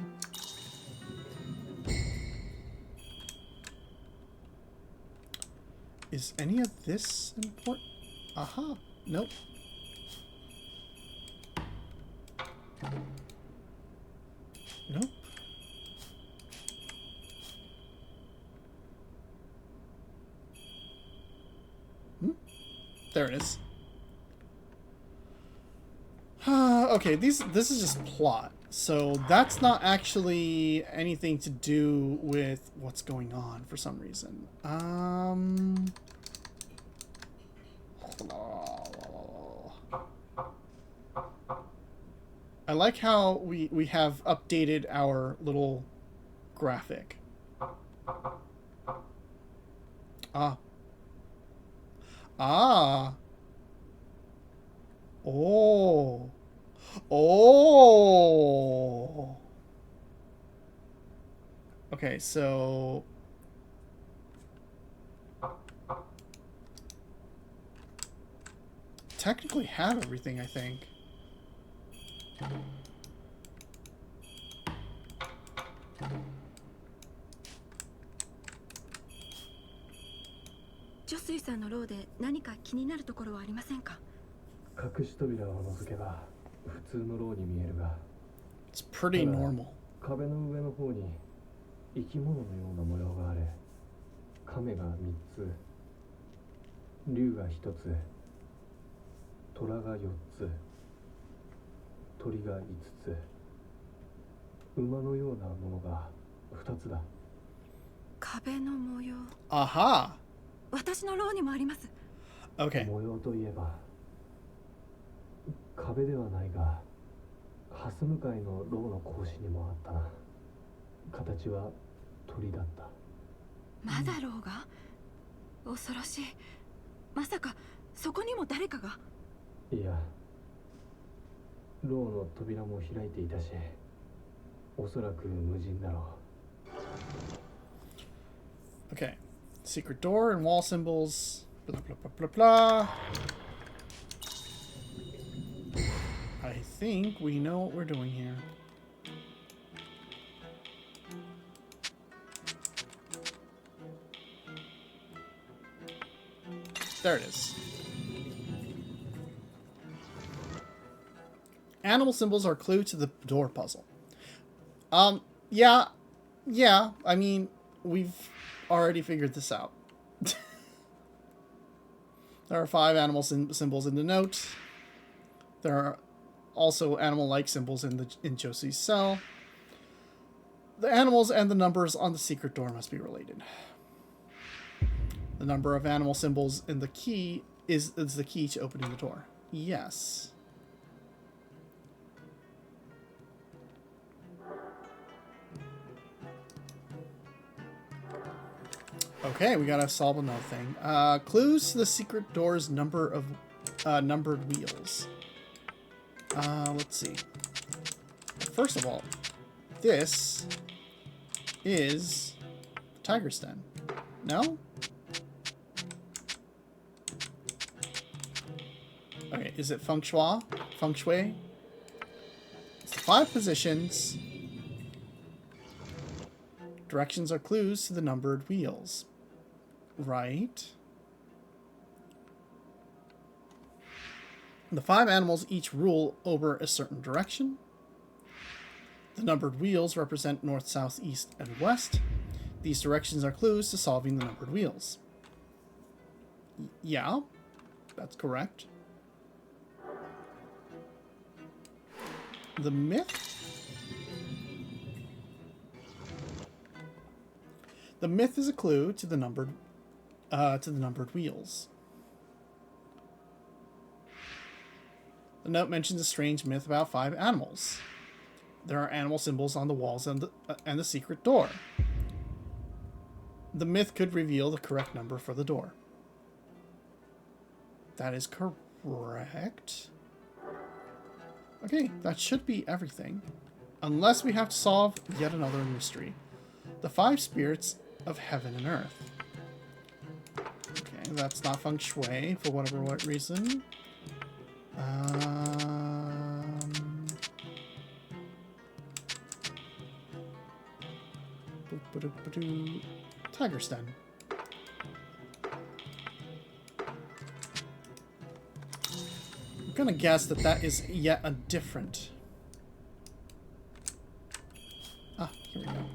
Is any of this important? Aha. Nope. Nope. There it is. Okay, this is just plot. So that's not actually anything to do with what's going on for some reason. I like how we have updated our little graphic. Ah. Ah. Oh. Oh. Okay, so technically have everything, I think. ジョスイさんのローで何か気になるところはありませんか？隠し扉を覗けば普通の牢に見えるが、 It's pretty normal. 壁の上の方に生き物のような模様がある。亀が3つ、竜が1つ、虎が4つ、鳥が5つ、馬のようなものが2つだ。壁の模様。 Aha. 私の牢にもあります。 Okay. 模様といえば壁ではないが、ハス向かいの牢の格子にもあったな。形は鳥だった。まだ牢が？恐ろしい。まさかそこにも誰かが？いや、牢の扉も開いていたし、おそらく無人だろう。 Okay. Secret door and wall symbols. Blah, blah, blah, blah, blah. I think we know what we're doing here. There it is. Animal symbols are a clue to the door puzzle. Yeah, I mean, we've already figured this out. There are 5 animal symbols in the note. There are also animal-like symbols in Josie's cell. The animals and the numbers on the secret door must be related. The number of animal symbols in the key is the key to opening the door. Yes. Okay, we gotta solve another thing. Clues to the secret door's number of numbered wheels. Let's see. First of all, this is Tiger's Den. No? Okay, is it feng shui? Feng shui? It's the 5 positions. Directions are clues to the numbered wheels. Right. The 5 animals each rule over a certain direction. The numbered wheels represent north, south, east, and west. These directions are clues to solving the numbered wheels. Yeah, that's correct. The myth? The myth is a clue to the numbered wheels. The note mentions a strange myth about 5 animals. There are animal symbols on the walls and the secret door. The myth could reveal the correct number for the door. That is correct. Okay, that should be everything. Unless we have to solve yet another mystery. The 5 spirits of heaven and earth. Okay, that's not feng shui for whatever reason. Tiger's Den. I'm gonna guess that that is yet a different. Ah, here we go.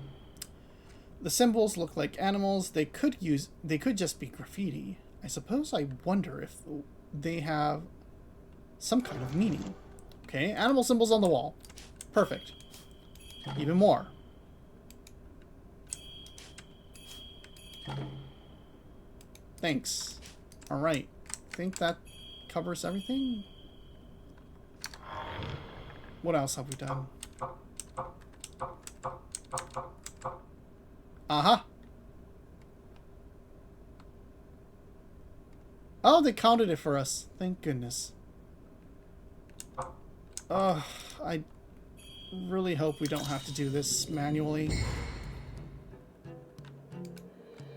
The symbols look like animals. They could just be graffiti. I suppose I wonder if they have some kind of meaning. Okay, animal symbols on the wall. Perfect. Even more. Thanks. Alright. I think that covers everything. What else have we done? Uh-huh. Oh, they counted it for us. Thank goodness. I really hope we don't have to do this manually.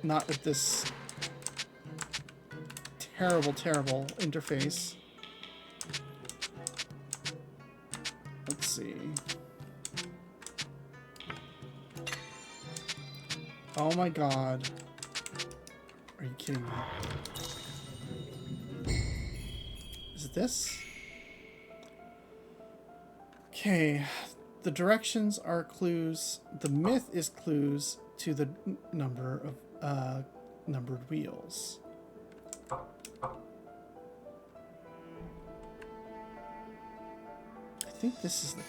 Not with this terrible, terrible interface. Let's see. Oh my god. Are you kidding me? Is it this? Okay. The directions are clues. The myth is clues to the number of numbered wheels. I think this is the...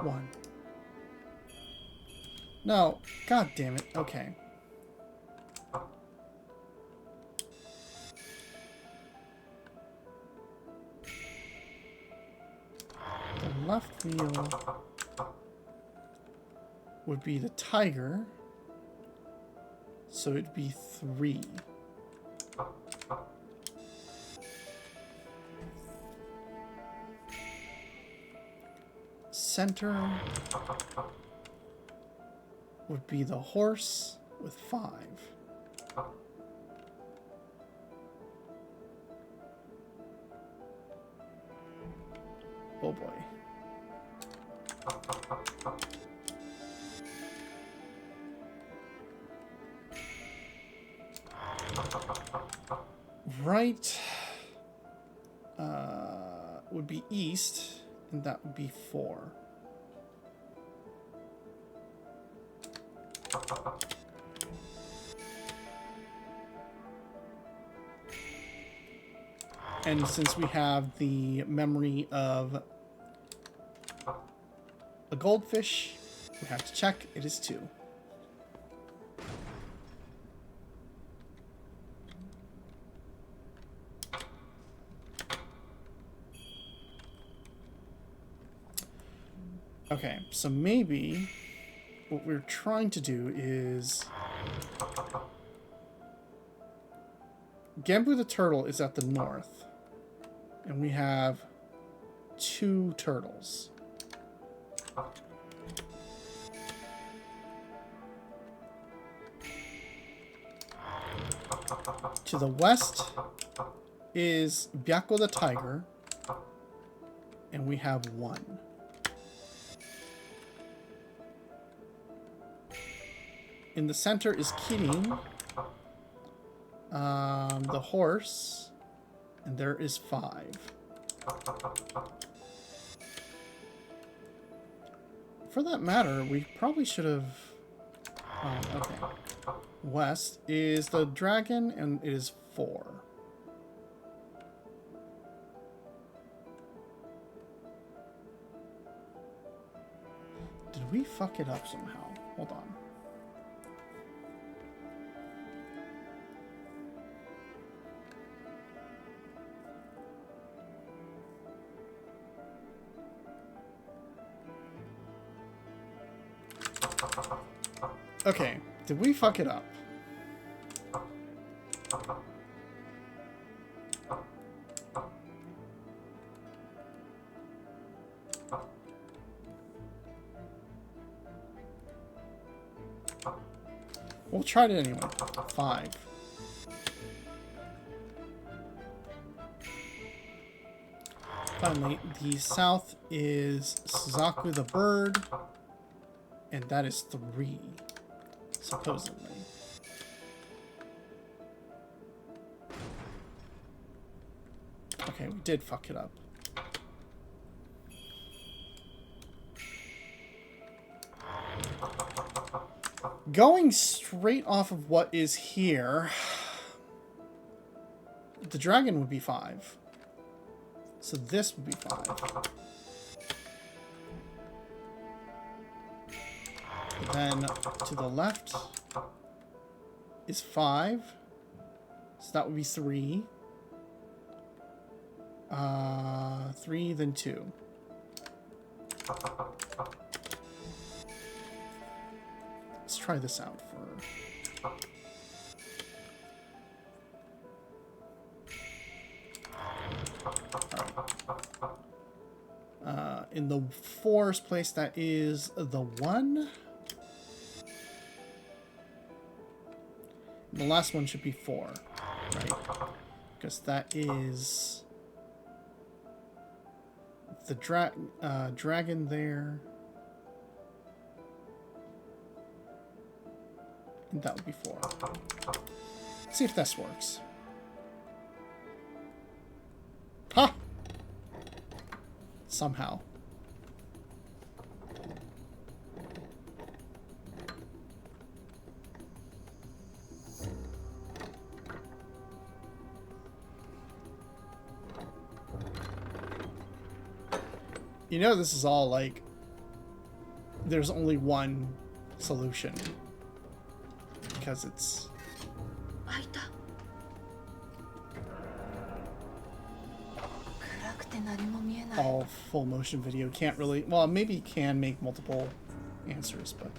One. No. God damn it. Okay. The left wheel would be the tiger. So it'd be 3. Center would be the horse with 5. Oh boy. Right would be east, and that would be 4. And since we have the memory of a goldfish, we have to check. It is 2. Okay, so maybe what we're trying to do is... Genbu the turtle is at the north. And we have 2 turtles. To the west is Byakko the tiger. And we have 1. In the center is Kirin, the horse, and there is 5. For that matter, we probably should have... okay. West is the dragon, and it is 4. Did we fuck it up somehow? Hold on. Okay, did we fuck it up? We'll try it anyway. 5. Finally, the south is Suzaku the bird, and that is 3. Supposedly. Okay, we did fuck it up. Going straight off of what is here, the dragon would be 5. So this would be 5. Then to the left is 5. So that would be 3. 3, then 2. Let's try this out for... in the 4's place, that is the 1. The last one should be 4, right? Because that is the dragon there. And that would be 4. Let's see if this works. Ha! Somehow. You know, this is all like, there's only one solution. Because it's all full motion video. Can't really, well, maybe you can make multiple answers, but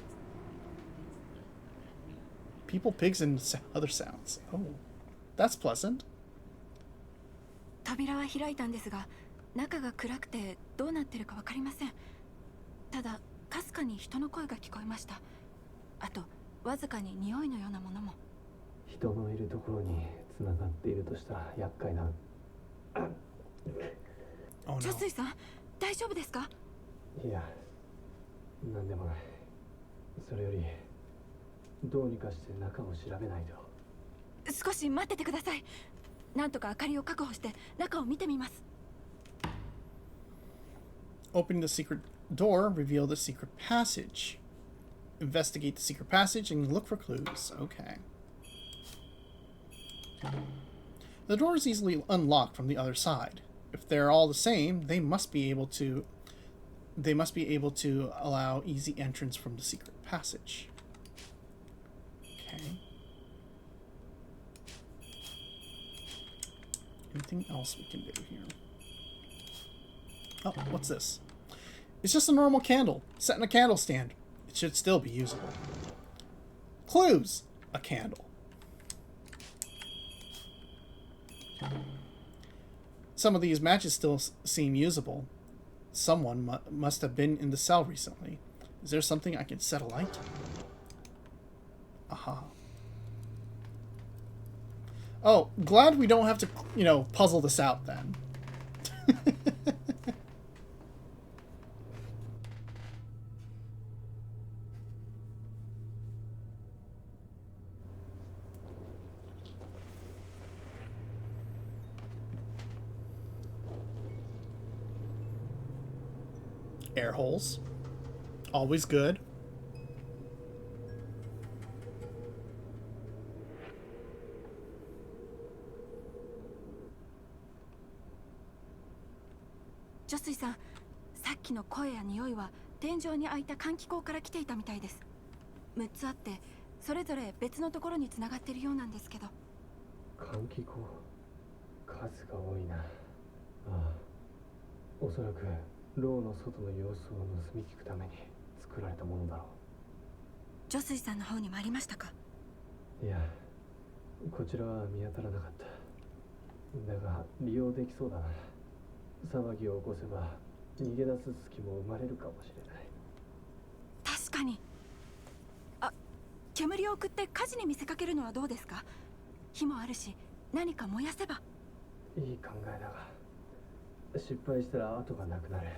people, pigs, and other sounds. Oh, that's pleasant. 扉は開いたんですが、中が暗くてどうなってるかわかりません。ただ、かすかに人の声が聞こえました。あと、わずかに匂いのようなものも。人のいるところに繋がっているとしたら厄介な。Oh, no. ジョスイさん、大丈夫ですか？いや、なんでもない。それより、どうにかして中を調べないと。少し待っててください。なんとか明かりを確保して中を見てみます。Opening the secret door, reveal the secret passage. Investigate the secret passage and look for clues. Okay. The door is easily unlocked from the other side. If they're all the same, they must be able to allow easy entrance from the secret passage. Okay. Anything else we can do here? Oh, what's this? It's just a normal candle set in a candle stand. It should still be usable. Clues! A candle. Some of these matches still seem usable. Someone must have been in the cell recently. Is there something I can set alight? Aha. Oh, glad we don't have to, you know, puzzle this out then. Air holes. Always good. Josuiさん、さっきの声や匂いは天井に開いた換気口から来ていたみたいです。6つあって、それぞれ別のところに繋がってるようなんですけど。換気口、数が多いな。ああ、おそらく牢の外の様子を盗み聞くために作られたものだろう。ジョスイさんの方にもありましたか？いや、こちらは見当たらなかった。だが利用できそうだな。騒ぎを起こせば逃げ出す隙も生まれるかもしれない。確かに。あ、煙を送って火事に見せかけるのはどうですか？火もあるし、何か燃やせば。いい考えだが、失敗したら後がなくなる。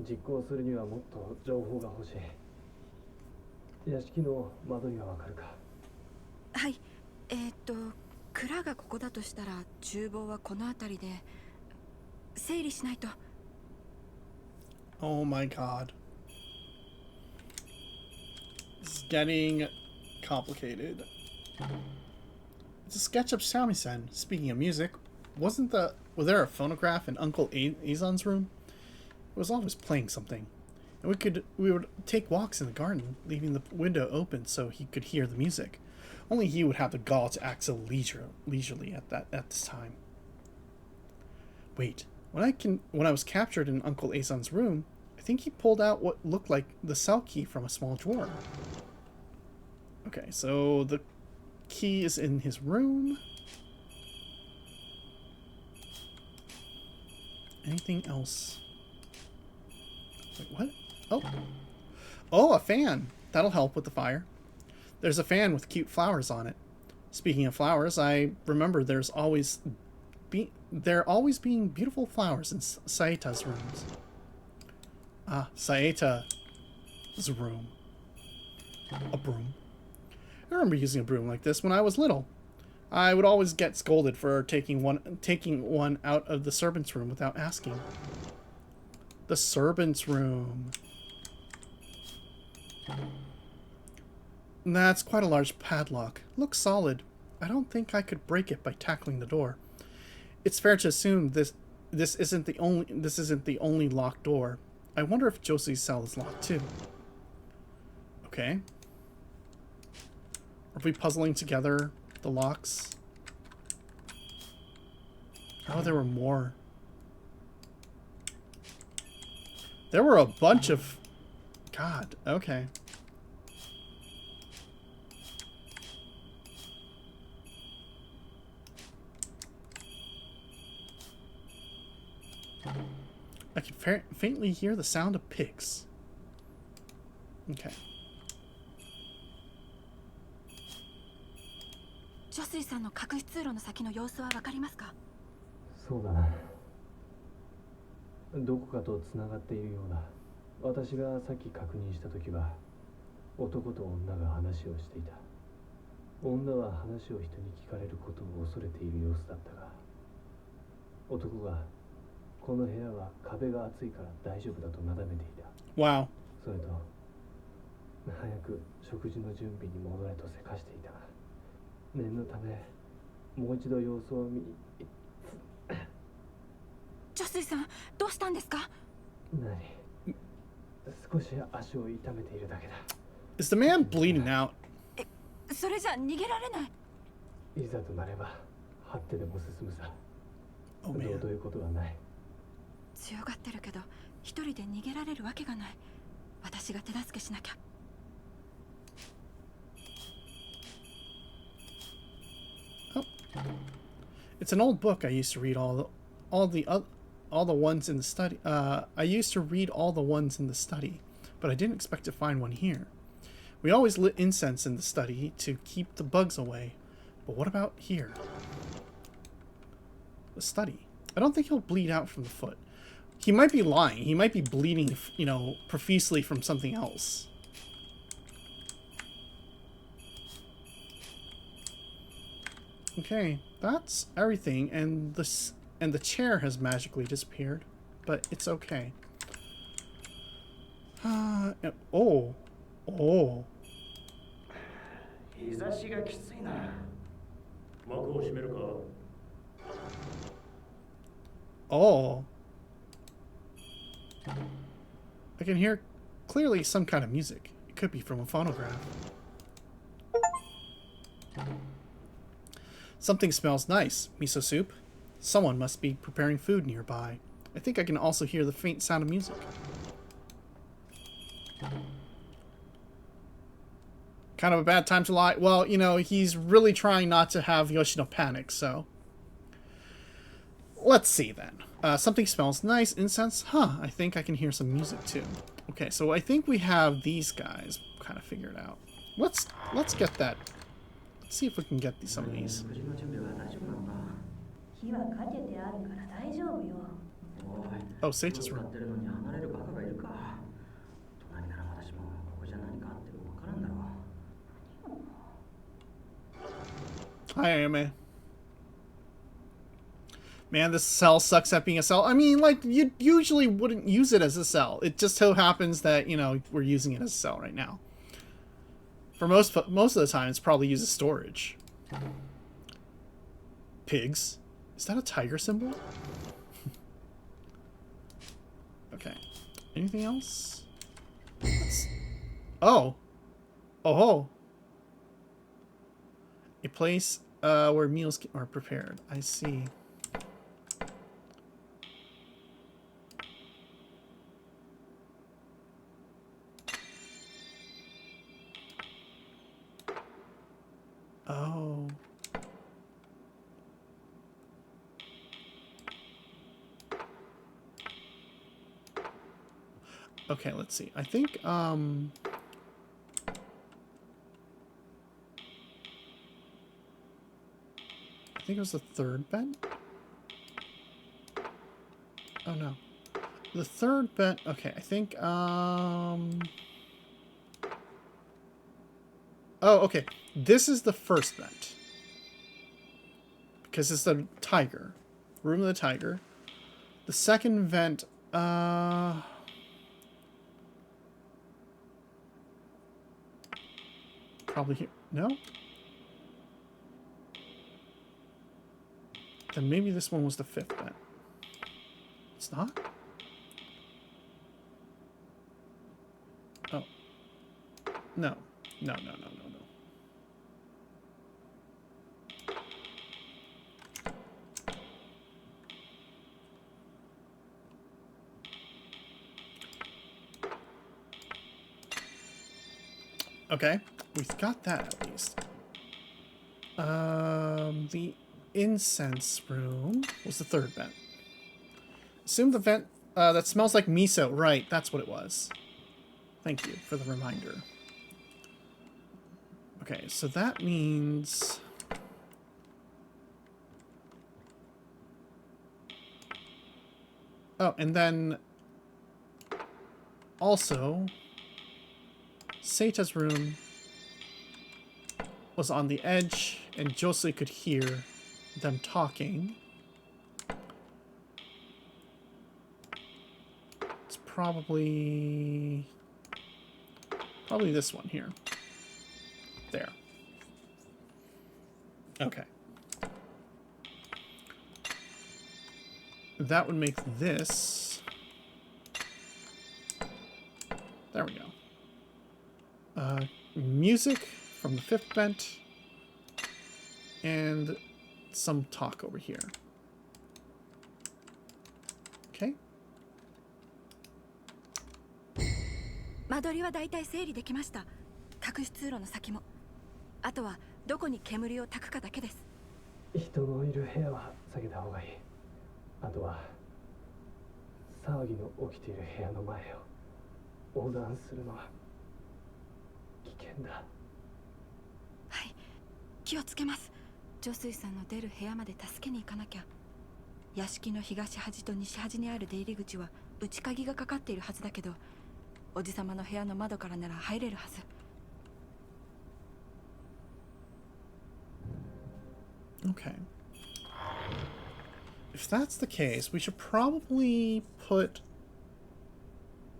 実行するにはもっと情報が欲しい。屋敷の間取りはわかるか？はい。蔵がここだとしたら厨房はこの辺りで整理しないと。 Oh my god. It's getting complicated. It's a sketch of shamisen. Speaking of music, was there a phonograph in Uncle Azon's room? It was always playing something. And we would take walks in the garden, leaving the window open so he could hear the music. Only he would have the gall to act so leisurely at this time. Wait, when I was captured in Uncle Azon's room, I think he pulled out what looked like the cell key from a small drawer. Okay, so the key is in his room. Anything else? Wait, what? Oh, a fan. That'll help with the fire. There's a fan with cute flowers on it. Speaking of flowers, I remember there always being beautiful flowers in Saeta's rooms. Ah, Saeta's room. A broom. I remember using a broom like this when I was little. I would always get scolded for taking one out of the servant's room without asking. The servant's room. That's quite a large padlock. Looks solid. I don't think I could break it by tackling the door. It's fair to assume this isn't the only locked door. I wonder if Josie's cell is locked too. Okay. Are we puzzling together the locks? Oh, there were more. There were a bunch of... God, okay. I can faintly hear the sound of pigs. Okay. ジョスリさんの隠し通路の先の様子はわかりますか？そうだな。どこかとつながっているようだ。私がさっき確認したときは、男と女が話をしていた。女は話を人に聞かれることを恐れている様子だったが、男がこの部屋は壁が厚いから大丈夫だとなだめていた。Wow. それと、早く食事の準備に戻れとせかしていた。念のため、もう一度様子を見。ジョスリさん、どうしたんですか？何？少し足を痛めているだけだ。Is the man bleeding out? それじゃ逃げられない。いざとなれば、張ってでも進むさ。Oh ど man. ういうことはない。強がってるけど、一人で逃げられるわけがない。私が手助けしなきゃ。It's an old book I used to read all the ones in the study. I used to read all the ones in the study, but I didn't expect to find one here. We always lit incense in the study to keep the bugs away. But what about here? The study. I don't think he'll bleed out from the foot. He might be lying. He might be bleeding, profusely from something else. Okay, that's everything, and the chair has magically disappeared, but it's okay. Oh. 日差しがきついな。幕を閉めるか。Oh. I can hear clearly some kind of music. It could be from a phonograph. Something smells nice. Miso soup. Someone must be preparing food nearby. I think I can also hear the faint sound of music. Kind of a bad time to lie. Well, he's really trying not to have Yoshino panic, so... Let's see then. Something smells nice. Incense? Huh, I think I can hear some music too. Okay, so I think we have these guys kind of figured out. Let's get that. Let's see if we can get some of these. 火はかけてあるから大丈夫よ。 Oh, Seita's room. ってるのに離れるバカがいるか。隣なら私もここじゃ何かあってもわからんだろう。 Hi, Ayame. Man, this cell sucks at being a cell. I mean, like, you usually wouldn't use it as a cell. It just so happens that, you know, we're using it as a cell right now. For most of the time, it's probably used as storage. Pigs. Is that a tiger symbol? Okay. Anything else? Oh. Oh. A place where meals are prepared. I see. Oh. Okay, let's see. I think it was the third bed. Oh no. The third bed. Okay, I think oh, okay. This is the first vent. Because it's the tiger. Room of the tiger. The second vent, probably here. No? Then maybe this one was the fifth vent. It's not? Oh. No. No. Okay, we've got that at least. The incense room was the third vent. Assume the vent that smells like miso. Right, that's what it was. Thank you for the reminder. Okay, so that means... Oh, and then... Also... Seita's room was on the edge, and Josui could hear them talking. It's probably this one here. There. Okay. That would make this... There we go. Music from the fifth vent, and some talk over here. Okay. 間取りはだいたい整理できました。隠し通路の先も。あとはどこに煙を焚くかだけです。人のいる部屋は避けた方がいい。あとは騒ぎの起きている部屋の前を横断するのは危険だ。はい、気をつけます。女水さんの出る部屋まで助けに行かなきゃ。屋敷の東端と西端にある出入り口は内鍵がかかっているはずだけど、おじさまの部屋の窓からなら入れるはず。Okay. If that's the case, we should probably put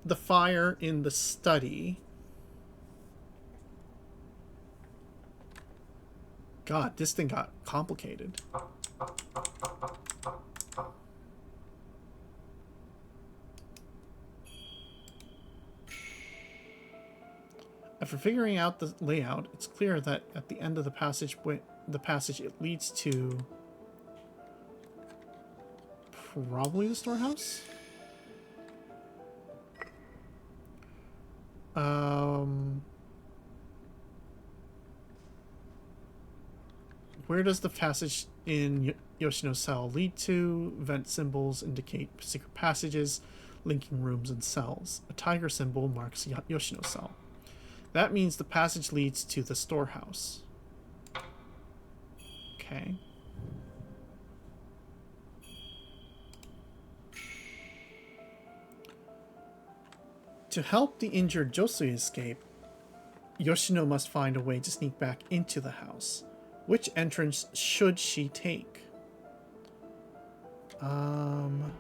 the fire in the study. God, this thing got complicated. After figuring out the layout, it's clear that at the end of the passage it leads to probably the storehouse. Where does the passage in Yoshino's cell lead to? Vent symbols indicate secret passages linking rooms and cells. A tiger symbol marks Yoshino's cell. That means the passage leads to the storehouse. Okay. To help the injured Josui escape, Yoshino must find a way to sneak back into the house. Which entrance should she take? Um...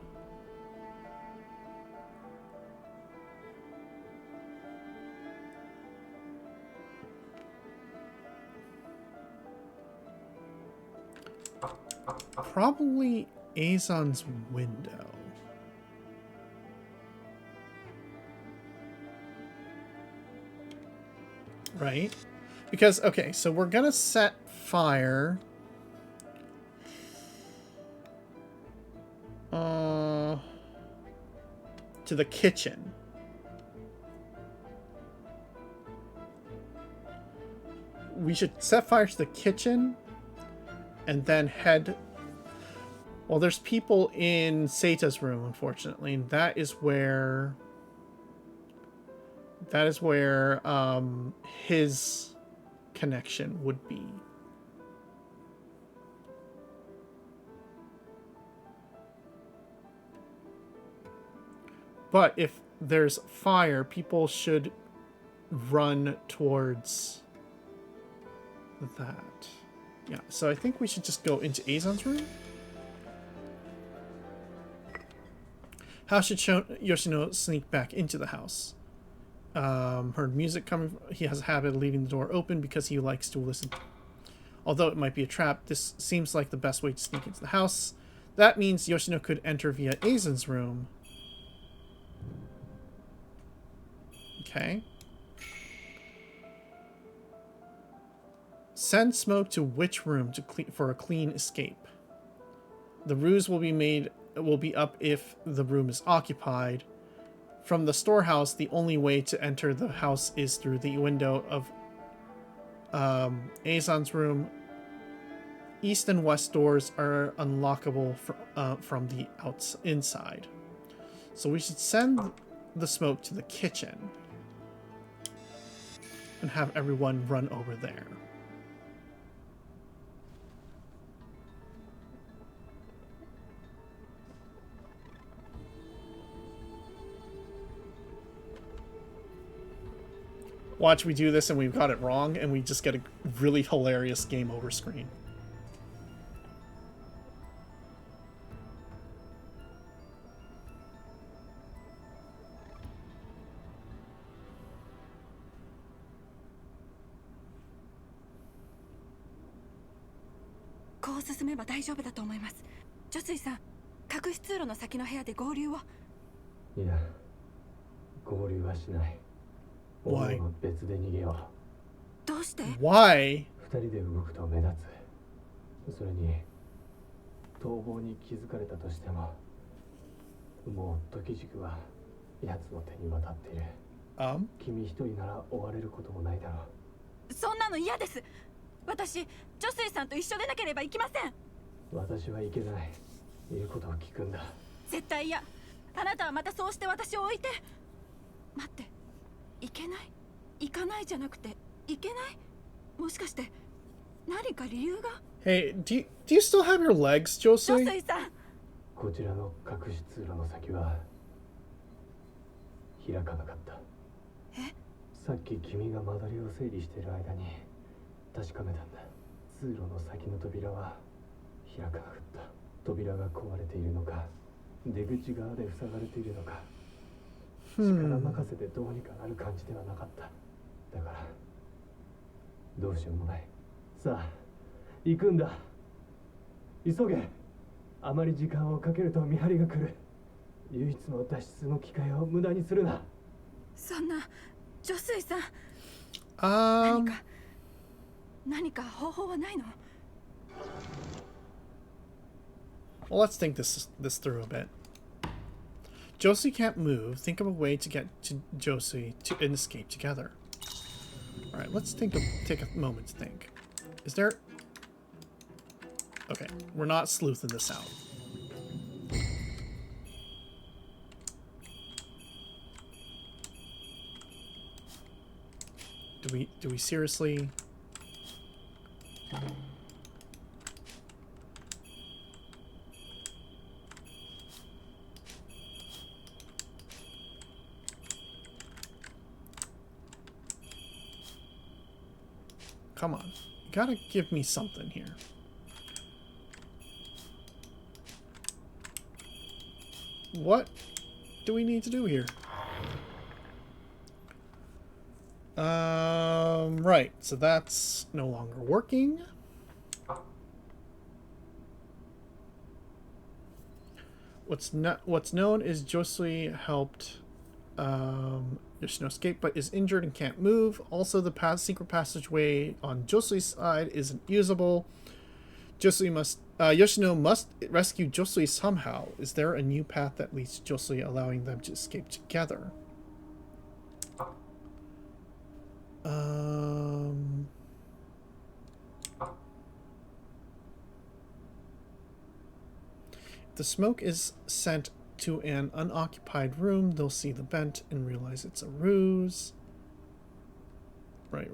Probably Azon's window. Right? Because, okay, so we're gonna set fire. To the kitchen. We should set fire to the kitchen and then head. Well, there's people in Seita's room, unfortunately, and that is where his connection would be. But if there's fire, people should run towards that. Yeah, so I think we should just go into Azon's room. How should Yoshino sneak back into the house? Heard music coming. He has a habit of leaving the door open because he likes to listen. Although it might be a trap, this seems like the best way to sneak into the house. That means Yoshino could enter via Azon's room. Okay. Send smoke to which room for a clean escape? The ruse will be up if the room is occupied. From the storehouse, the only way to enter the house is through the window of Azon's room. East and west doors are unlockable from the inside. So we should send the smoke to the kitchen and have everyone run over there. Watch, we do this and we've got it wrong and we just get a really hilarious game over screen.こう進めば大丈夫だと思います。女水さん、隠し通路の先の部屋で合流を。いや、合流はしない。Why? 別で逃げよう。どうして？ Why? 二人で動くと目立つ。それに逃亡に気づかれたとしても、もう時軸は奴の手に渡っている。君一人なら追われることもないだろう。そんなの嫌です。私、女水さんと一緒でなければいけません。私はいけない。言うことを聞くんだ。絶対嫌。あなたはまたそうして私を置いて。待って。いけない。行かないじゃなくていけない。もしかして何か理由が。Hey, do you still have your legs, Josei? 女水さん。こちらの隠し通路の先は開かなかった。え？さっき君が間取りを整理している間に確かめたんだ。通路の先の扉は開かなかった。扉が壊れているのか、出口側で塞がれているのか、力任せでどうにかなる感じではなかった。だからどうしようもない。さあ行くんだ。急げ。あまり時間をかけると見張りが来る。唯一の脱出の機会を無駄にするな。そんな女水さん。何か方法はないの？ Well, let's think this through a bit. Josie can't move. Think of a way to get to Josie and escape together. All right, let's take a moment to think. Is there? Okay, we're not sleuthing this out. Do we seriously? Come on, you gotta give me something here. What do we need to do here? Right. So that's no longer working. What's known is Josui helped Yoshino escape, but is injured and can't move. Also, the secret passageway on Josui's side isn't usable. Yoshino must rescue Josui somehow. Is there a new path that leads to Josui, allowing them to escape together? The smoke is sent to an unoccupied room. They'll see the vent and realize it's a ruse. Right.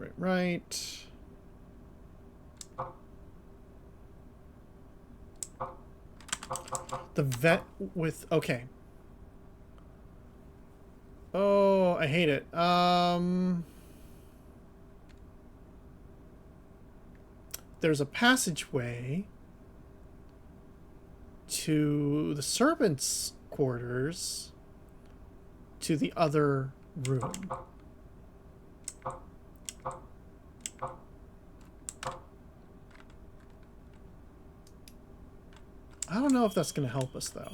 The vent with... Okay. Oh, I hate it. There's a passageway to the servants' quarters to the other room. I don't know if that's going to help us, though.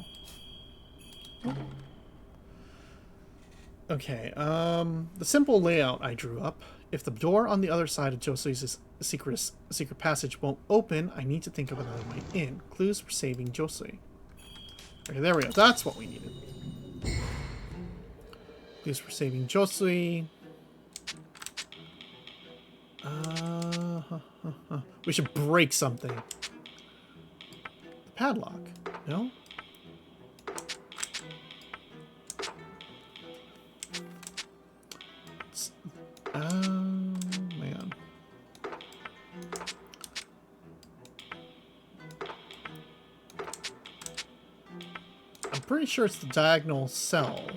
Okay, the simple layout I drew up. If the door on the other side of Josui's secret passage won't open, I need to think of another way in. Clues for saving Josui. Okay, there we go. That's what we needed. Clues for saving Josui. We should break something. The padlock. No? Man. I'm pretty sure it's the diagonal cell.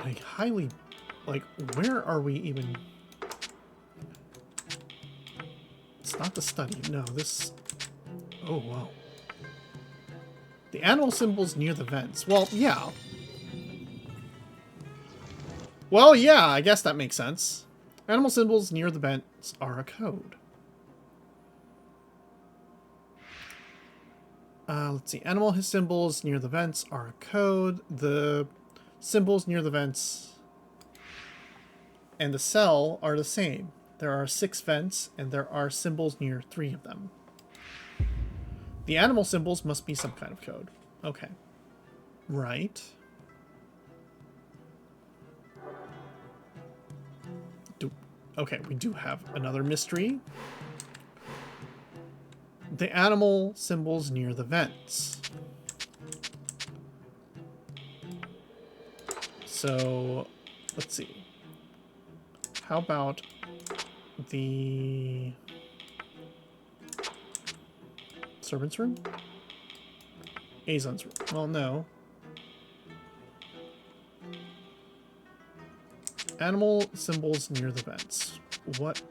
Like, highly... Like, where are we even... It's not the study. No, this... Oh, wow. The animal symbol's near the vents. Well, yeah. Well, yeah, I guess that makes sense. Animal symbols near the vents are a code. Let's see. Animal symbols near the vents are a code. The symbols near the vents and the cell are the same. There are 6 vents, and there are symbols near 3 of them. The animal symbols must be some kind of code. Okay. Right. Okay, we do have another mystery. The animal symbols near the vents. So, let's see. How about the servant's room? Azon's room. Well, no. Animal symbols near the vents. What?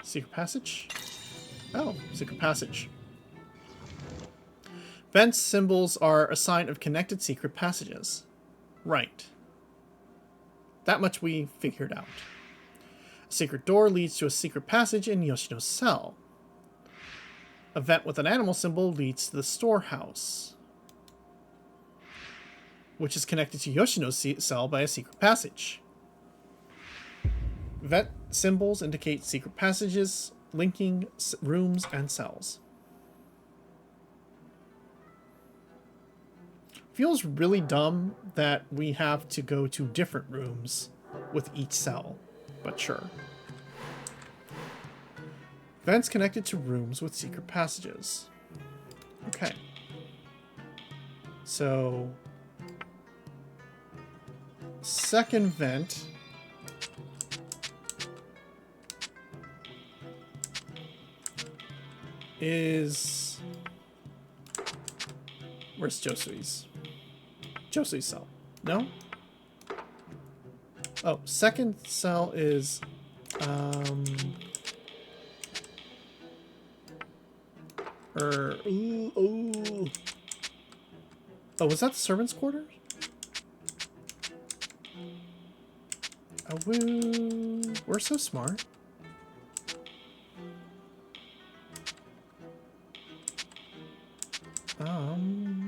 Secret passage? Oh, secret passage. Vents symbols are a sign of connected secret passages. Right. That much we figured out. A secret door leads to a secret passage in Yoshino's cell. A vent with an animal symbol leads to the storehouse, which is connected to Yoshino's cell by a secret passage. Vent symbols indicate secret passages, linking rooms and cells. Feels really dumb that we have to go to different rooms with each cell, but sure. Vents connected to rooms with secret passages. Okay. So, second vent is... Where's Josui's? Josui's cell. No? Oh, second cell is... Ooh. Oh, was that the servants' quarters? Oh, woo. We're so smart.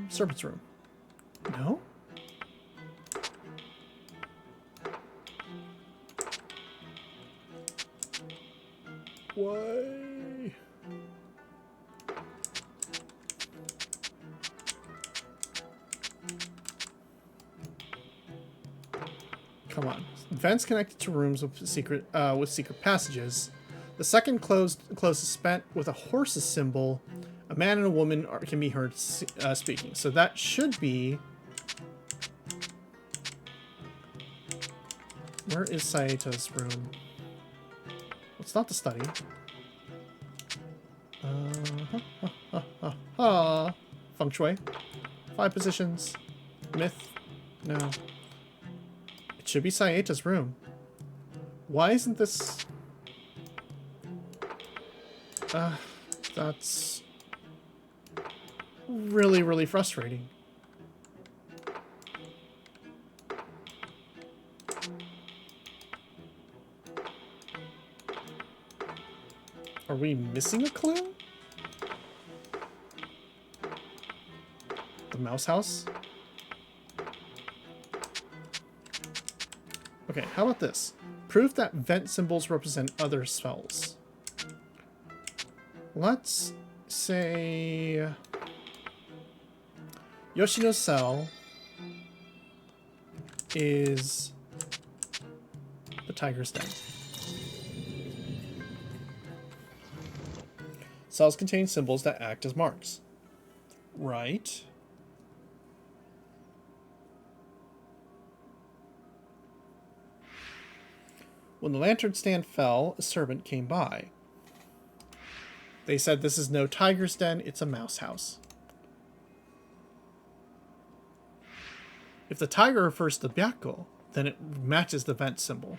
Servants' room. No? Why? Come on. Vents connected to rooms with secret passages. The second closest spent with a horse's symbol. A man and a woman can be heard speaking. So that should be... Where is Saeta's room? It's not the study. Feng Shui. 5 positions. Myth. No. It should be Saeta's room. Why isn't this... That's... really, really frustrating. Are we missing a clue? The mouse house? Okay, how about this? Proof that vent symbols represent other spells. Let's say... Yoshino's cell is the tiger's den. Cells contain symbols that act as marks. Right. When the lantern stand fell, a servant came by. They said this is no tiger's den, it's a mouse house. If the tiger refers to Byakko, then it matches the vent symbol.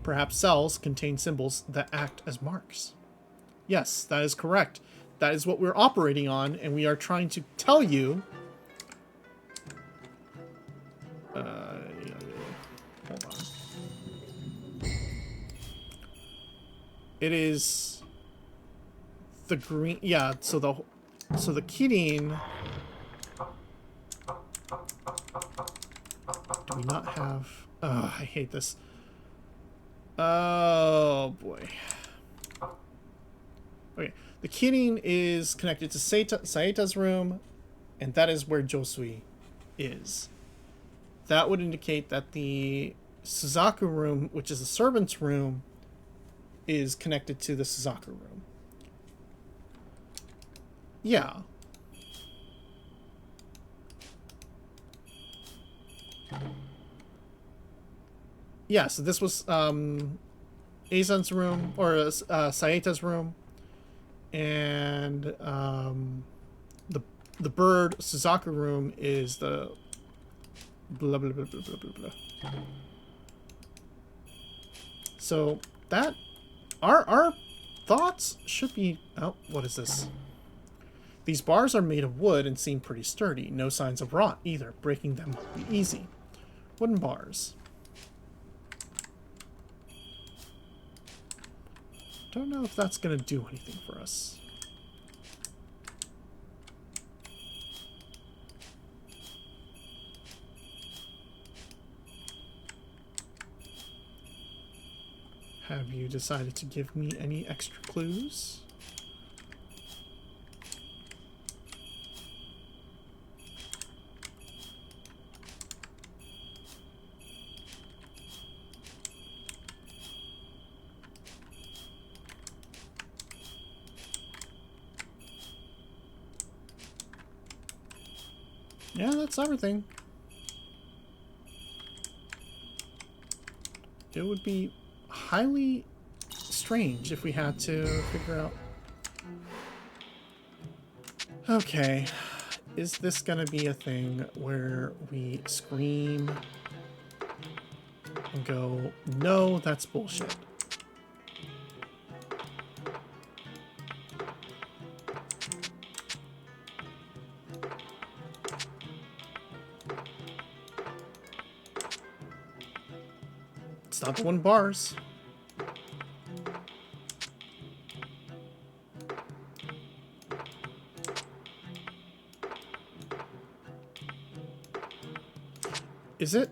Perhaps cells contain symbols that act as marks. Yes, that is correct. That is what we're operating on, and we are trying to tell you... hold on. It is... the green... Yeah, so the Kirin... Do we not have... Oh, I hate this. Oh, boy. Okay, the Kirin is connected to Saeta's room, and that is where Josui is. That would indicate that the Suzaku room, which is the servant's room, is connected to the Suzaku room. Yeah. Yeah, so this was Eizan's room, or Saeta's room. And the bird Suzaku room is the blah blah blah blah blah blah blah. So that our thoughts should be... Oh, what is this? These bars are made of wood and seem pretty sturdy. No signs of rot either. Breaking them would be easy. Wooden bars. Don't know if that's gonna do anything for us. Have you decided to give me any extra clues? Yeah, that's everything. It would be highly strange if we had to figure out... Okay, is this gonna be a thing where we scream and go, no, that's bullshit? not the one bars. Is it?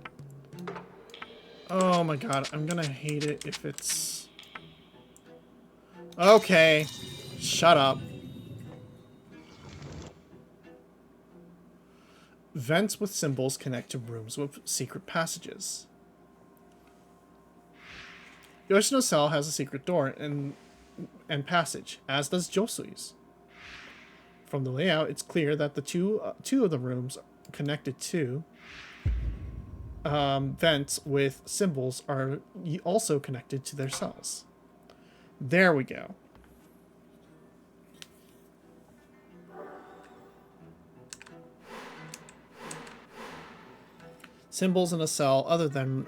Oh my god, I'm gonna hate it if it's... Okay. Shut up. Vents with symbols connect to rooms with secret passages. Yoshino's cell has a secret door and passage, as does Josui's. From the layout, it's clear that the two of the rooms connected to vents with symbols are also connected to their cells. There we go. Symbols in a cell other than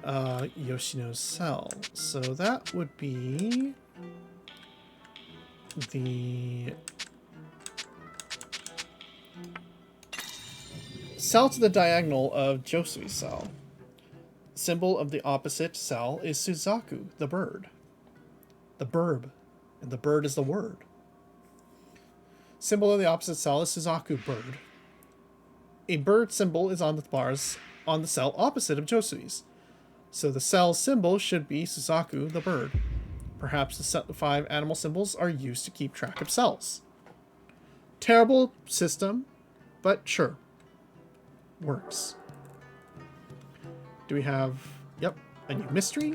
Yoshino's cell. So that would be the cell to the diagonal of Josui's cell. Symbol of the opposite cell is Suzaku, the bird. The burb. And the bird is the word. Symbol of the opposite cell is Suzaku, bird. A bird symbol is on the bars on the cell opposite of Josui's. So the cell's symbol should be Suzaku, the bird. Perhaps the 5 animal symbols are used to keep track of cells. Terrible system, but sure. Works. Do we have... Yep, a new mystery.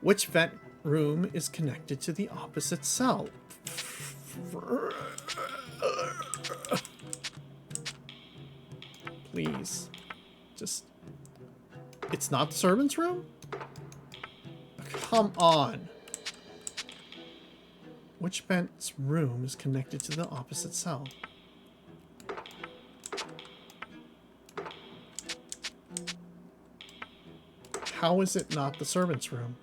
Which vent room is connected to the opposite cell? Please. Just... It's not the servant's room? Come on. Which vent's room is connected to the opposite cell? How is it not the servant's room?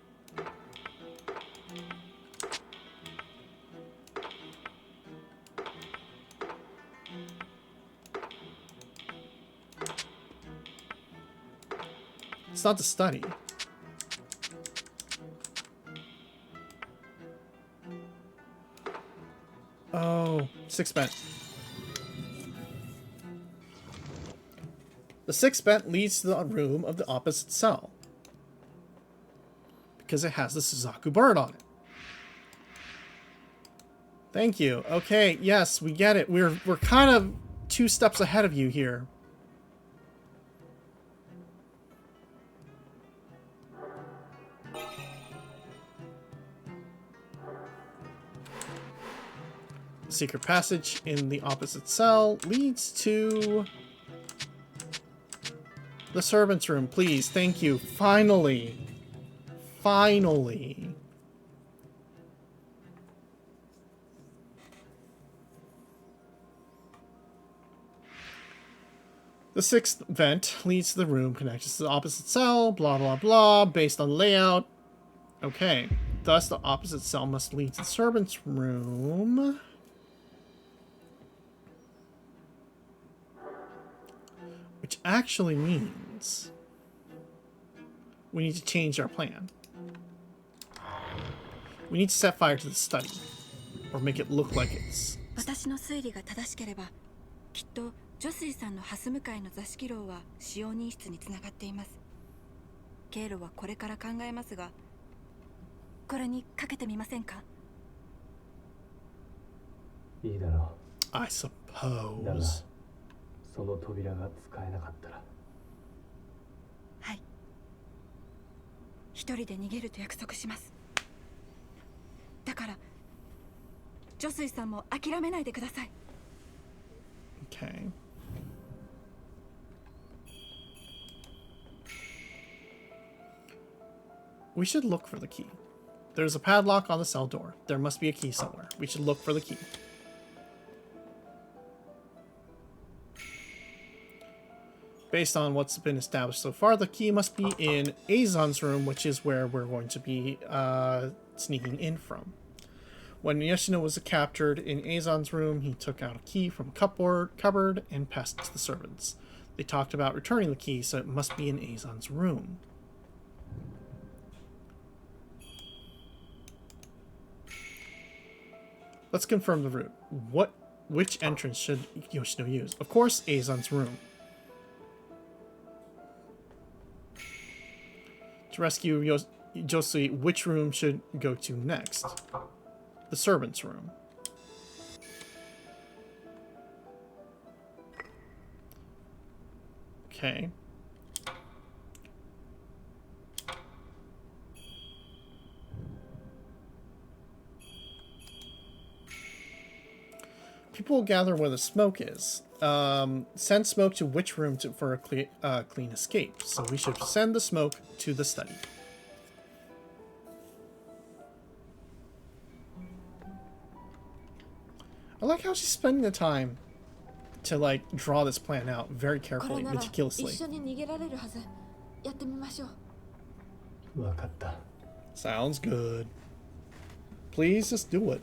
It's not the study. Oh, 6 vent. The 6th vent leads to the room of the opposite cell. Because it has the Suzaku bird on it. Thank you. Okay, yes, we get it. We're kind of 2 steps ahead of you here. Secret passage in the opposite cell leads to the servant's room. Please, thank you. Finally. Finally. The 6th vent leads to the room connected to the opposite cell, blah blah blah, based on layout. Okay, thus the opposite cell must lead to the servant's room. Which actually means we need to change our plan. We need to set fire to the study, or make it look like it's... 私の推理が正しければ、きっとジョスイさんのハス向かいの座敷牢は使用人室につながっています。経路はこれから考えますが、これにかけてみませんか？いいだろう。 I だが suppose. その扉が使えなかったら。はい。一人で逃げると約束します。だから、ジョスイさんも諦めないでください。Okay. We should look for the key. There's a padlock on the cell door. There must be a key somewhere. We should look for the key. Based on what's been established so far, the key must be in Azon's room, which is where we're going to be sneaking in from. When Yoshino was captured in Azon's room, he took out a key from a cupboard and passed it to the servants. They talked about returning the key, so it must be in Azon's room. Let's confirm the route. Which entrance should Yoshino use? Of course, Azon's room. To rescue Josui, which room should go to next? The servant's room. Okay. People will gather where the smoke is. Send smoke to which room for a clean escape. So we should send the smoke to the study. I like how she's spending the time to like draw this plan out very carefully, meticulously. 一緒に逃げられるはず。やってみましょう。わかった。 Sounds good. Please just do it.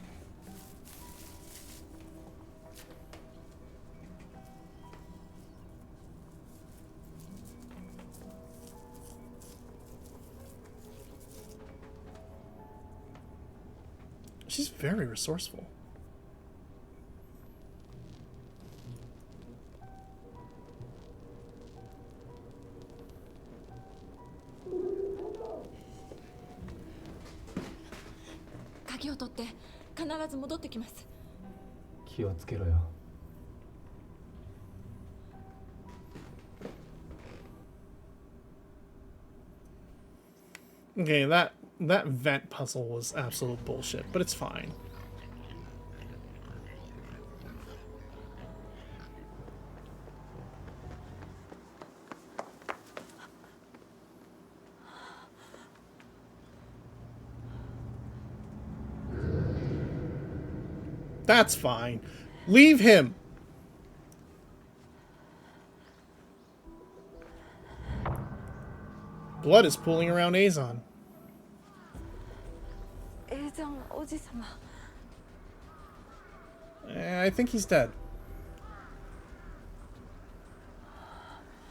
She's very resourceful. Okay, that vent puzzle was absolute bullshit, but it's fine. That's fine. Leave him. Blood is pooling around Azon. I think he's dead.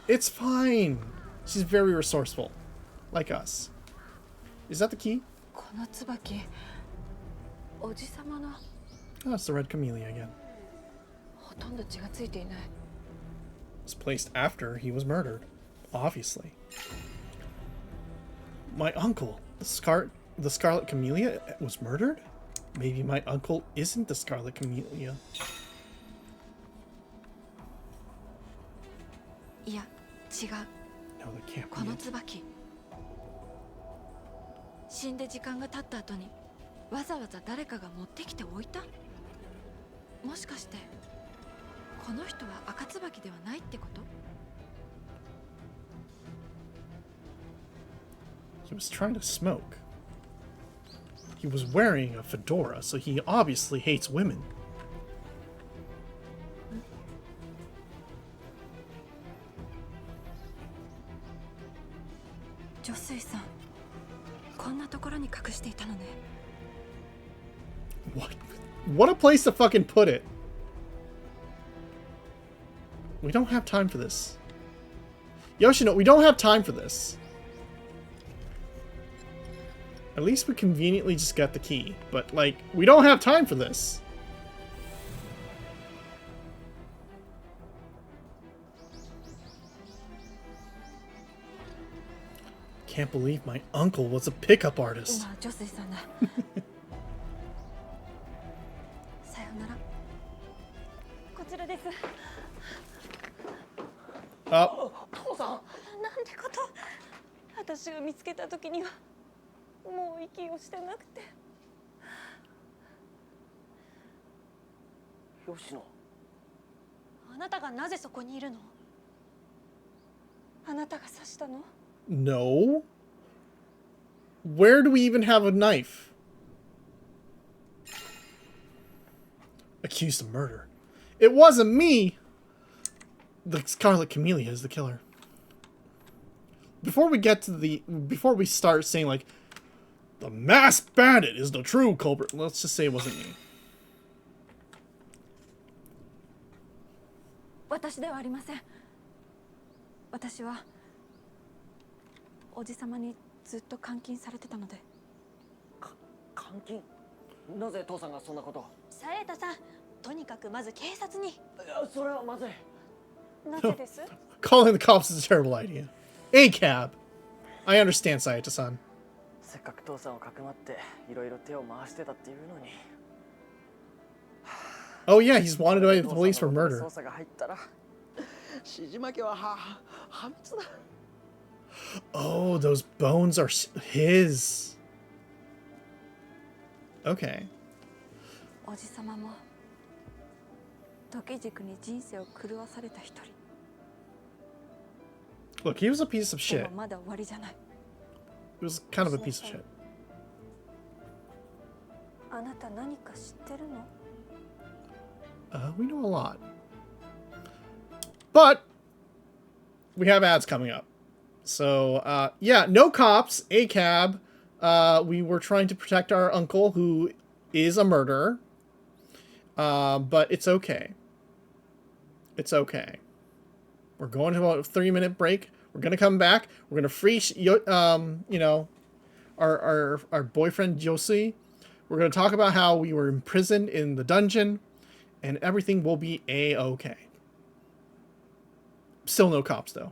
It's fine. She's very resourceful. Like us. Is that the key? Oh, it's the red Camillia again. It's placed after he was murdered. Obviously. My uncle, the Scarlet Camillia, was murdered? Maybe my uncle isn't the Scarlet Camillia. No, that can't be it. 死んで時間が経った後にわざわざ誰かが持ってきておいた？もしかしてこの人は赤椿ではないってこと？ He was trying to smoke. He was wearing a fedora, so he obviously hates women. Josui-san, こんなところに隠していたのね。 What a place to fucking put it. We don't have time for this. Yoshino, we don't have time for this. At least we conveniently just got the key. But, like, we don't have time for this. Can't believe my uncle was a pickup artist. Oh. なんてこと。私が見つけた時にはもう息をしてなくて。吉野。あなたがなぜそこにいるの？あなたが刺したの？ No. Where do we even have a knife? Accused of murder. It wasn't me! The Scarlet Camillia is the killer. Before we start saying like, the masked bandit is the true culprit, let's just say it wasn't me. 私ではありません。私はおじさまにずっと監禁されてたので。監禁？なぜ父さんがそんなことを？サエタさん、とにかくまず警察に。いや、それはまずい。なぜです？ Calling the cops is a terrible idea. A cab. I understand, Sayata-san. せっかく父さんをかくまっていろいろ手を回してたっていうのに。 Oh yeah, he's wanted by the police for murder. 捜査が入ったらシジマ家は破滅だ。 Oh, those bones are his. Okay. おじさまも時軸に人生を狂わされた一人。 Look, he was a piece of で shit. もまだ終わりじゃない。 He was kind of a piece of shit. あなた何か知ってるの？ We know a lot. But we have ads coming up. So, yeah, no cops, a cab. We were trying to protect our uncle who is a murderer. But it's okay. It's okay. We're going to about a 3-minute break. We're going to come back. We're going to free, you know, our boyfriend Josie. We're going to talk about how we were imprisoned in the dungeon. And everything will be a-okay. Still no cops, though.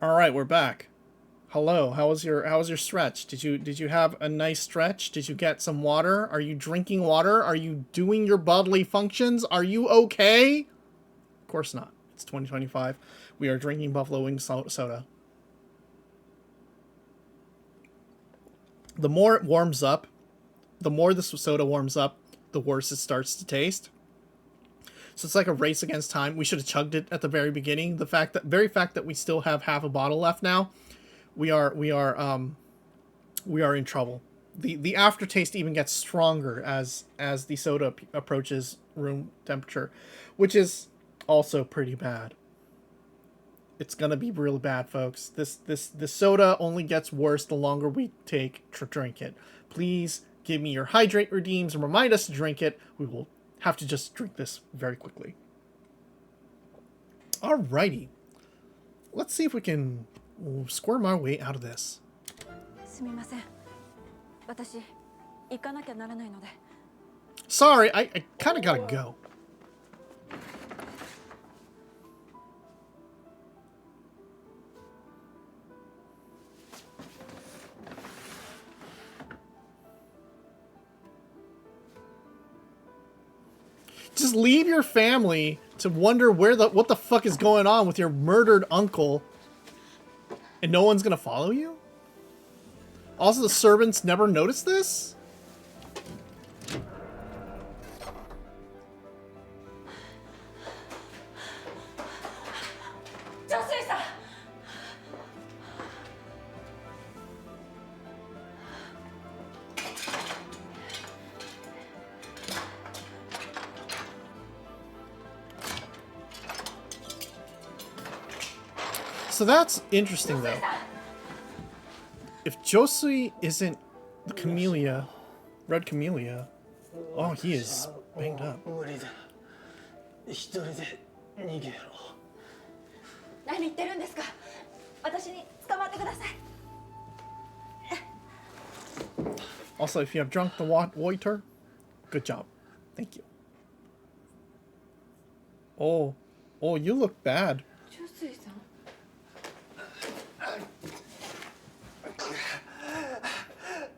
All right, we're back. Hello. How was your stretch? Did you have a nice stretch? Did you get some water? Are you drinking water? Are you doing your bodily functions? Are you okay? Of course not. It's 2025. We are drinking Buffalo Wings soda. The more it warms up, the more the soda warms up, the worse it starts to taste. So it's like a race against time. We should have chugged it at the very beginning. The very fact that we still have half a bottle left now, we are in trouble. The aftertaste even gets stronger as the soda approaches room temperature, which is also pretty bad. It's gonna be real bad, folks. This soda only gets worse the longer we take to drink it. Please give me your hydrate redeems and remind us to drink it. We will have to just drink this very quickly. Alrighty. Let's see if we can squirm our way out of this. すみません。私行かなきゃならないので。 Sorry, I kind of gotta go. Just leave your family to wonder what the fuck is going on with your murdered uncle, and no one's gonna follow you? Also, the servants never noticed this? So that's interesting, though. If Josui isn't the Camillia, Red Camillia, oh, he is banged up. 一人で逃げろ。何言ってるんですか。私に捕まってください。 Also, if you have drunk the waiter, good job. Thank you. Oh, you look bad. ジョスイさん。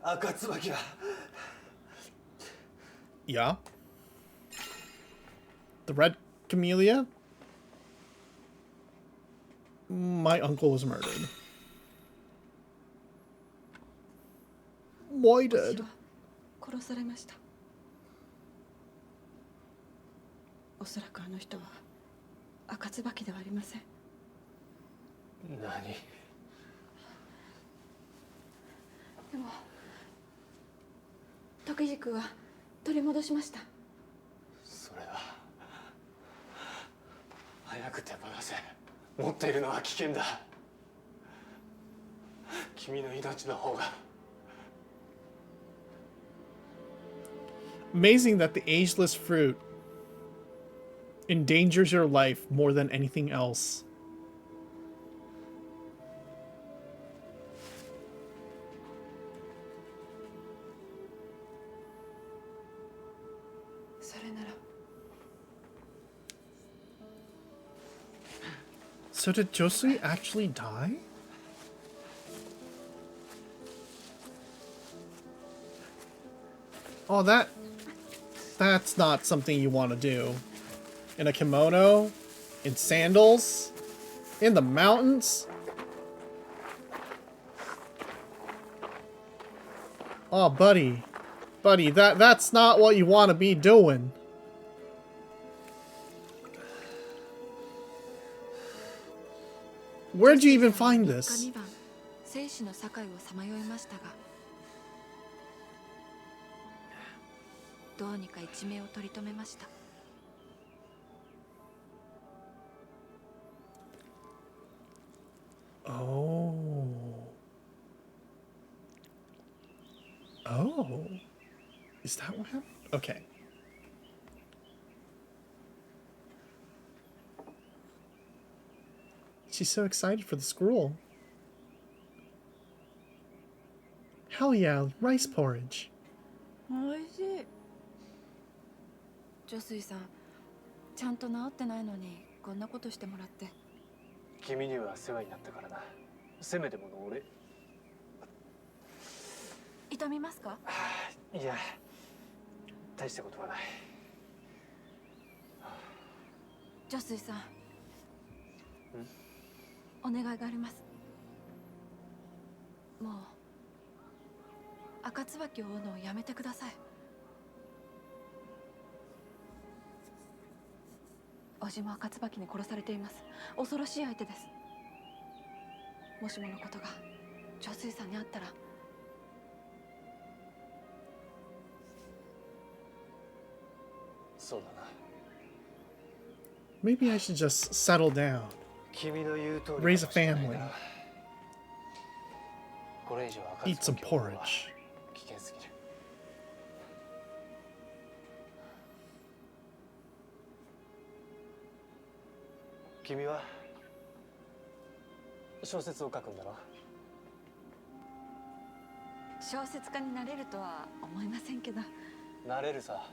赤椿は Yeah. The Red Camillia? My uncle was murdered. Why did? 殺されました。おそらくあの人は赤椿ではありません。何？でも時軸は取り戻しました。それは早く手放せ。持っているのは危険だ。君の命の方が。 Amazing that the ageless fruit endangers your life more than anything else. So did Josui actually die? Oh, that's not something you want to do. In a kimono? In sandals? In the mountains? Oh, buddy. Buddy, that's not what you want to be doing. Where'd you even find this? 生死の境をさまよいましたが、どうにか一命を取り留めました。Oh. Oh. Is that what happened? Okay. She's so excited for the scroll. Hell yeah, rice porridge. おいしい。ジョスイさん、ちゃんと治ってないのにこんなことしてもらって。君には世話になったからな。せめてもの俺。痛みますか？いや、大したことはない。ジョスイさん。お願いがあります。もう赤椿を追うのをやめてください。叔父も赤椿に殺されています。恐ろしい相手です。もしものことが女水さんにあったら。そうだな。 Maybe I should just settle down. 君の言う通り Raise a family. これ以上 Eat some 赤塚 porridge. 危険すぎる。君は小説を書くんだろ。小説家になれるとは思いませんけど。なれるさ。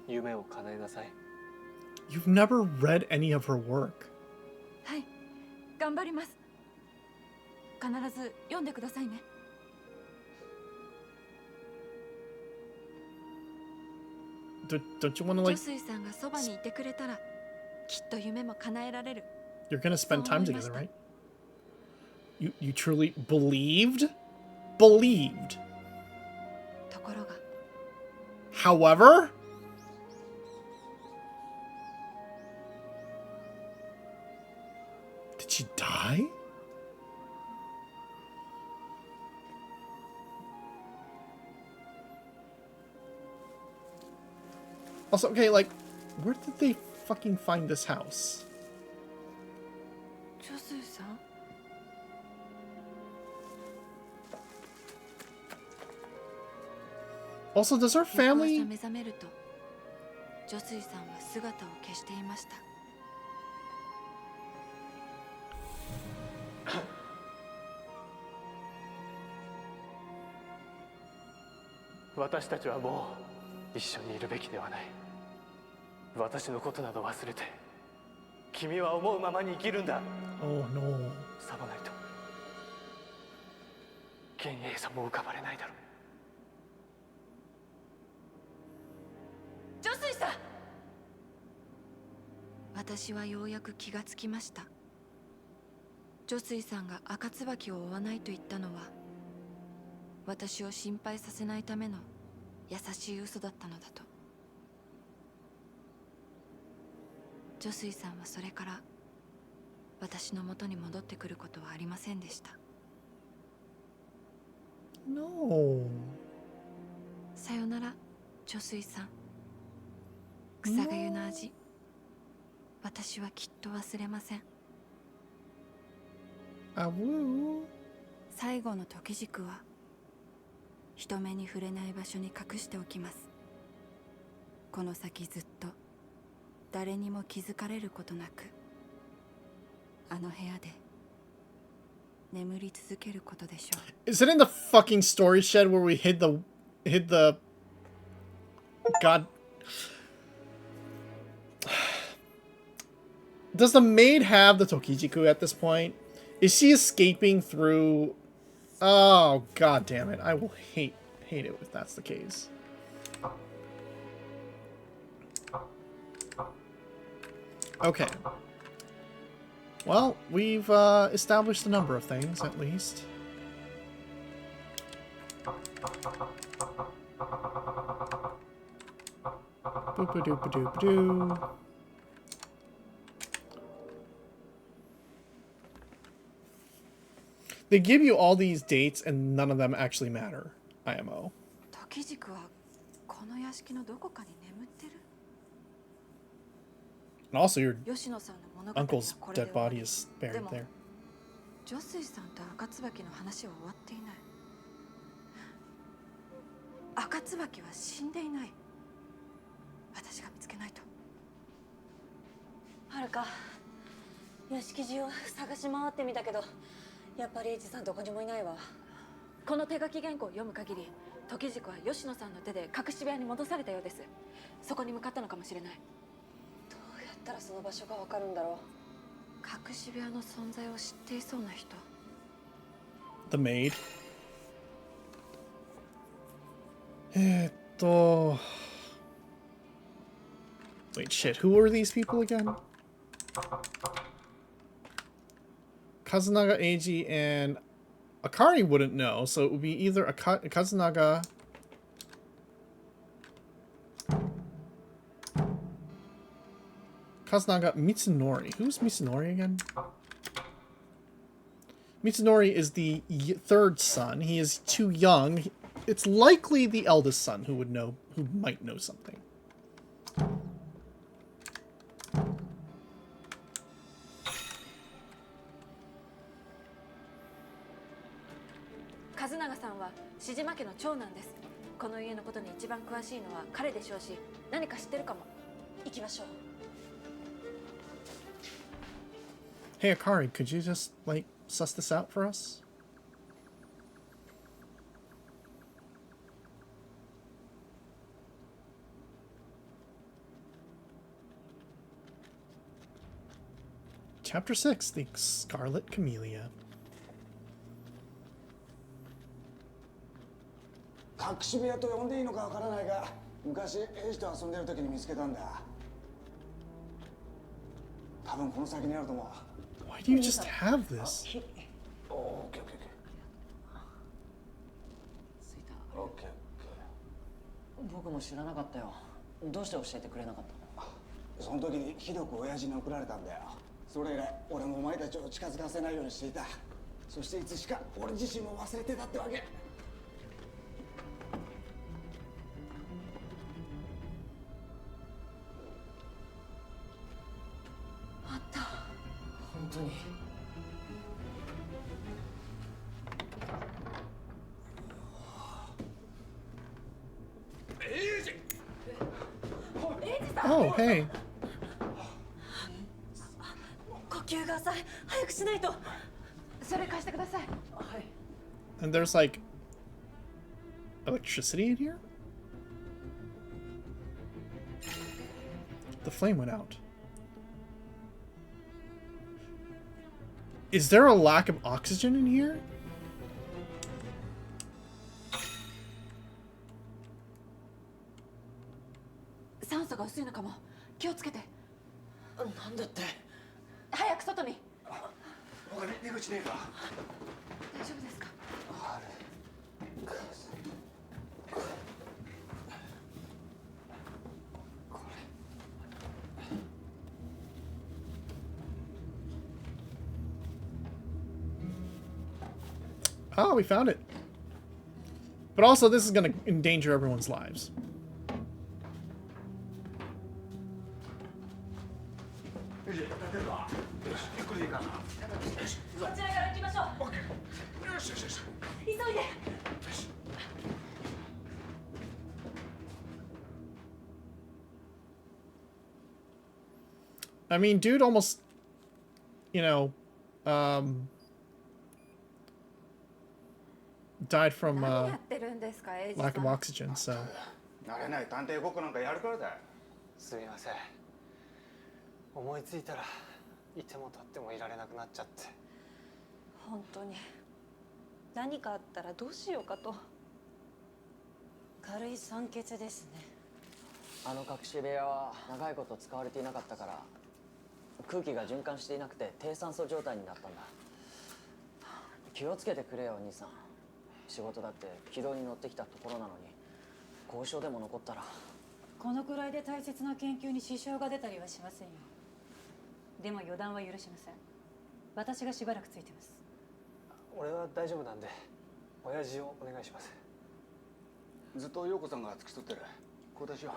夢を叶えなさい。 You've never read any of her work. はい、頑張ります。必ず読んでくださいね。Don't you want to 女 like? 水さんがそばにいてくれたら、きっと夢も叶えられる。 You're gonna spend time together, そう思いました。 right? You truly believed? Believed. ところが、 However, did she die? Also, okay, like, where did they fucking find this house? 女水さん。 Also, does her 翌朝 family? 目覚めると、女水さんは姿を消していました。私たちはもう一緒にいるべきではない。私のことなど忘れて、君は思うままに生きるんだ。 Oh no. さもないと剣英さんも浮かばれないだろう。女水さん。私はようやく気がつきました。女水さんが赤椿を追わないと言ったのは、私を心配させないための優しい嘘だったのだと。女水さんはそれから私の元に戻ってくることはありませんでした。 No. さよなら、女水さん。草がゆの味、私はきっと忘れません。 Awoo. 最後の時軸は人目に触れない場所に隠しておきます。この先ずっと誰にも気づかれることなく、あの部屋で眠り続けることでしょう。 Is it in the fucking storage shed where we hid the God? Does the maid have the Tokijiku at this point? Is she escaping through? Oh, god damn it. I will hate it if that's the case. Okay. Well, we've established a number of things, at least. Boop-a-doop-a-doop-a-doo. They give you all these dates and none of them actually matter, IMO. 時軸はこの屋敷のどこかに眠ってる。 And also, your 吉野さんの物語は uncle's これで dead 終わり。 body is buried でも there. 女水さんと赤椿の話は終わっていない。赤椿は死んでいない。私が見つけないと。はるか、屋敷中を探し回ってみたけど、やっぱりエイジさんどこにもいないわ。この手書き原稿を読む限り、時軸は吉野さんの手で隠し部屋に戻されたようです。そこに向かったのかもしれない。どうやったらその場所がわかるんだろ隠し部屋の存在を知っていそうな人。 The maid. Wait, shit. Who were these people again? Kazunaga, Eiji, and Akari wouldn't know, so it would be either Kazunaga... Kazunaga Mitsunori. Who's Mitsunori again? Mitsunori is the third son. He is too young. It's likely the eldest son who would know, who might know something. Kazunaga さんは志島家の長男です。この家のことに一番詳しいのは彼でしょうし、何か知ってるかも。行きましょう。 Hey Akari, could you just, like, suss this out for us? Chapter 6, The Scarlet Camillia. 隠し部屋と呼んでいいのかわからないが、昔エイジと遊んでる時に見つけたんだ。多分この先にあると思う。 Why do you just have this? オッケーオッケーオッケー。着いた。オッケーオッケ僕も知らなかったよ。どうして教えてくれなかったの？ー。その時にひどく親父に怒られたんだよ。それ以来俺もお前たちを近づかせないようにしていた。そしていつしか俺自身も忘れてたってわけ。本当に。Oh, hey. 呼吸が浅い。早くしないと。それ貸してください。はい。 And there's, like, electricity in here? The flame went out. Is there a lack of oxygen in here?酸素が薄いのかも。気をつけて。なんだって。早く外に。他に出口ねえか。大丈夫ですか。 Oh, we found it. But also, this is going to endanger everyone's lives. よし、立てるか。よし、ゆっくりでいいかな。よし、こちらから行きましょう。オッケー。よしよしよし。急いで。 I mean, dude almost, you know, died from 何やってるんですか、エイジさん。 lack of oxygen, so. 慣れない探偵ごっこなんかやるからだよ。すみません。思いついたらいても立ってもいられなくなっちゃって。本当に何かあったらどうしようかと。軽い酸欠ですね。あの隠し部屋は長いこと使われていなかったから空気が循環していなくて低酸素状態になったんだ。気をつけてくれよお兄さん。仕事だって軌道に乗ってきたところなのに後遺症でも残ったら。このくらいで大切な研究に支障が出たりはしませんよ。でも予断は許しません。私がしばらくついてます。俺は大丈夫なんで親父をお願いします。ずっと陽子さんが付き添ってる。交代しよう。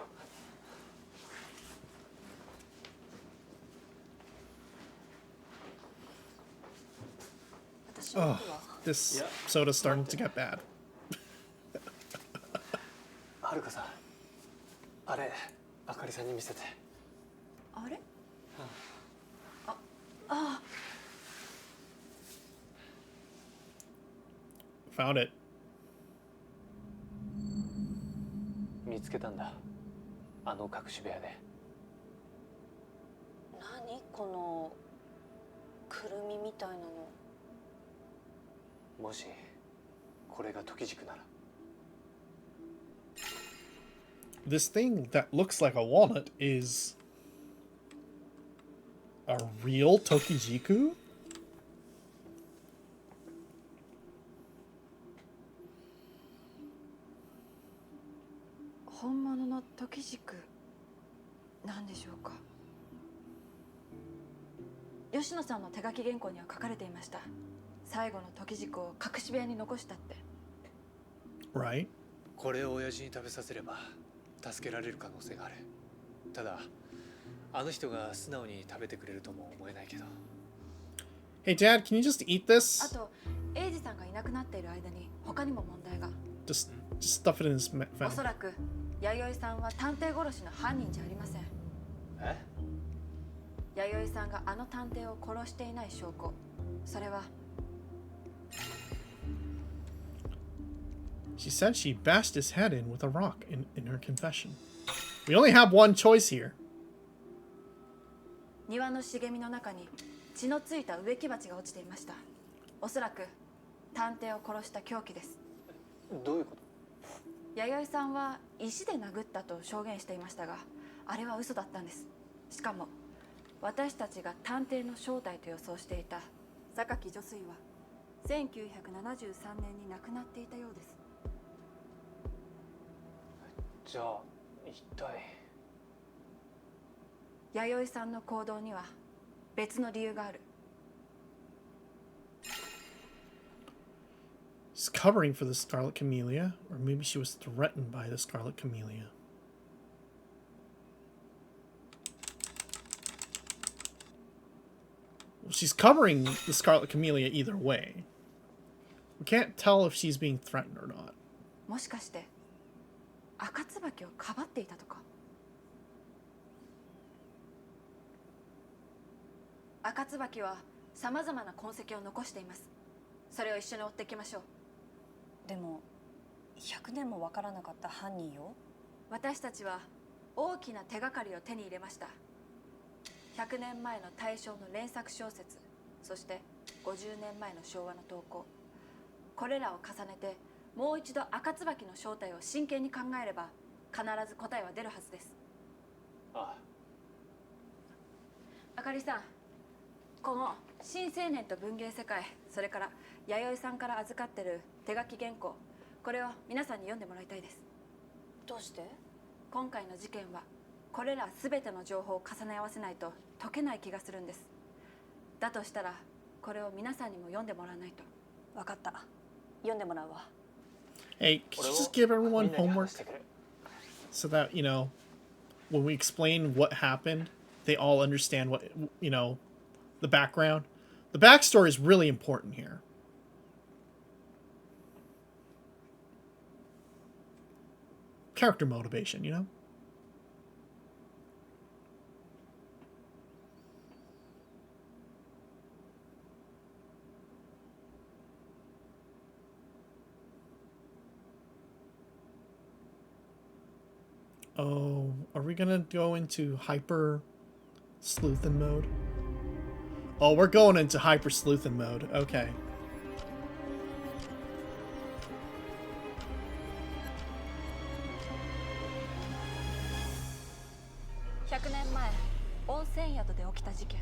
Oh, this soda's starting to get bad. はるかさん、あれ、あかりさんに見せて。あれ？ああ。 Found it. 見つけたんだ。あの隠し部屋で。何このくるみみたいなの。 もしこれが時軸なら。 This thing that looks like a walnut is a real Tokijiku? 本物の時軸なんでしょうか。吉野さんの手書き原稿には書かれていました。最後の時軸を隠し部屋に残したって。 Right? これを親父に食べさせれば助けられる可能性がある。ただあの人が素直に食べてくれるとも思えないけど。 Hey Dad, can you just eat あ this? とエイジさんがいなくなっている間に他にも問題が。 Just stuff it in his mouth. おそらく弥生さんは探偵殺しの犯人じゃありません。え？弥生さんがあの探偵を殺していない証拠、それは She said she bashed his head in with a rock in her confession. We only have one choice here. 庭の茂みの中に血のついた植木鉢が落ちていました。おそらく探偵を殺した凶器です。どういうこと？弥生さんは石で殴ったと証言していましたが、あれは嘘だったんです。しかも私たちが探偵の正体と予想していた榊女水は1973年に亡くなっていたようです。じゃあ一体。弥生さんの行動には別の理由がある。 She's covering for the Scarlet Camillia, or maybe she was threatened by the Scarlet Camillia. Well, she's covering the Scarlet Camillia either way. We can't tell if she's being threatened or not. もしかして赤椿をかばっていたとか。赤椿はさまざまな痕跡を残しています。それを一緒に追っていきましょう。でも100年もわからなかった犯人よ。私たちは大きな手がかりを手に入れました。100年前の大正の連作小説、そして50年前の昭和の投稿、これらを重ねてもう一度赤椿の正体を真剣に考えれば必ず答えは出るはずです。ああ。あかりさん、この新青年と文芸世界、それから弥生さんから預かってる手書き原稿、これを皆さんに読んでもらいたいです。どうして？今回の事件はこれら全ての情報を重ね合わせないと解けない気がするんです。だとしたらこれを皆さんにも読んでもらわないと。わかった。読んでもらうわ。 Hey, can you just give everyone homework? So that, you know, when we explain what happened, they all understand what, you know, the background. The backstory is really important here. Character motivation, you know? Oh, are we gonna go into hyper sleuthin mode? Oh, we're going into hyper sleuthin mode. Okay.100年前、温泉宿で起きた事件。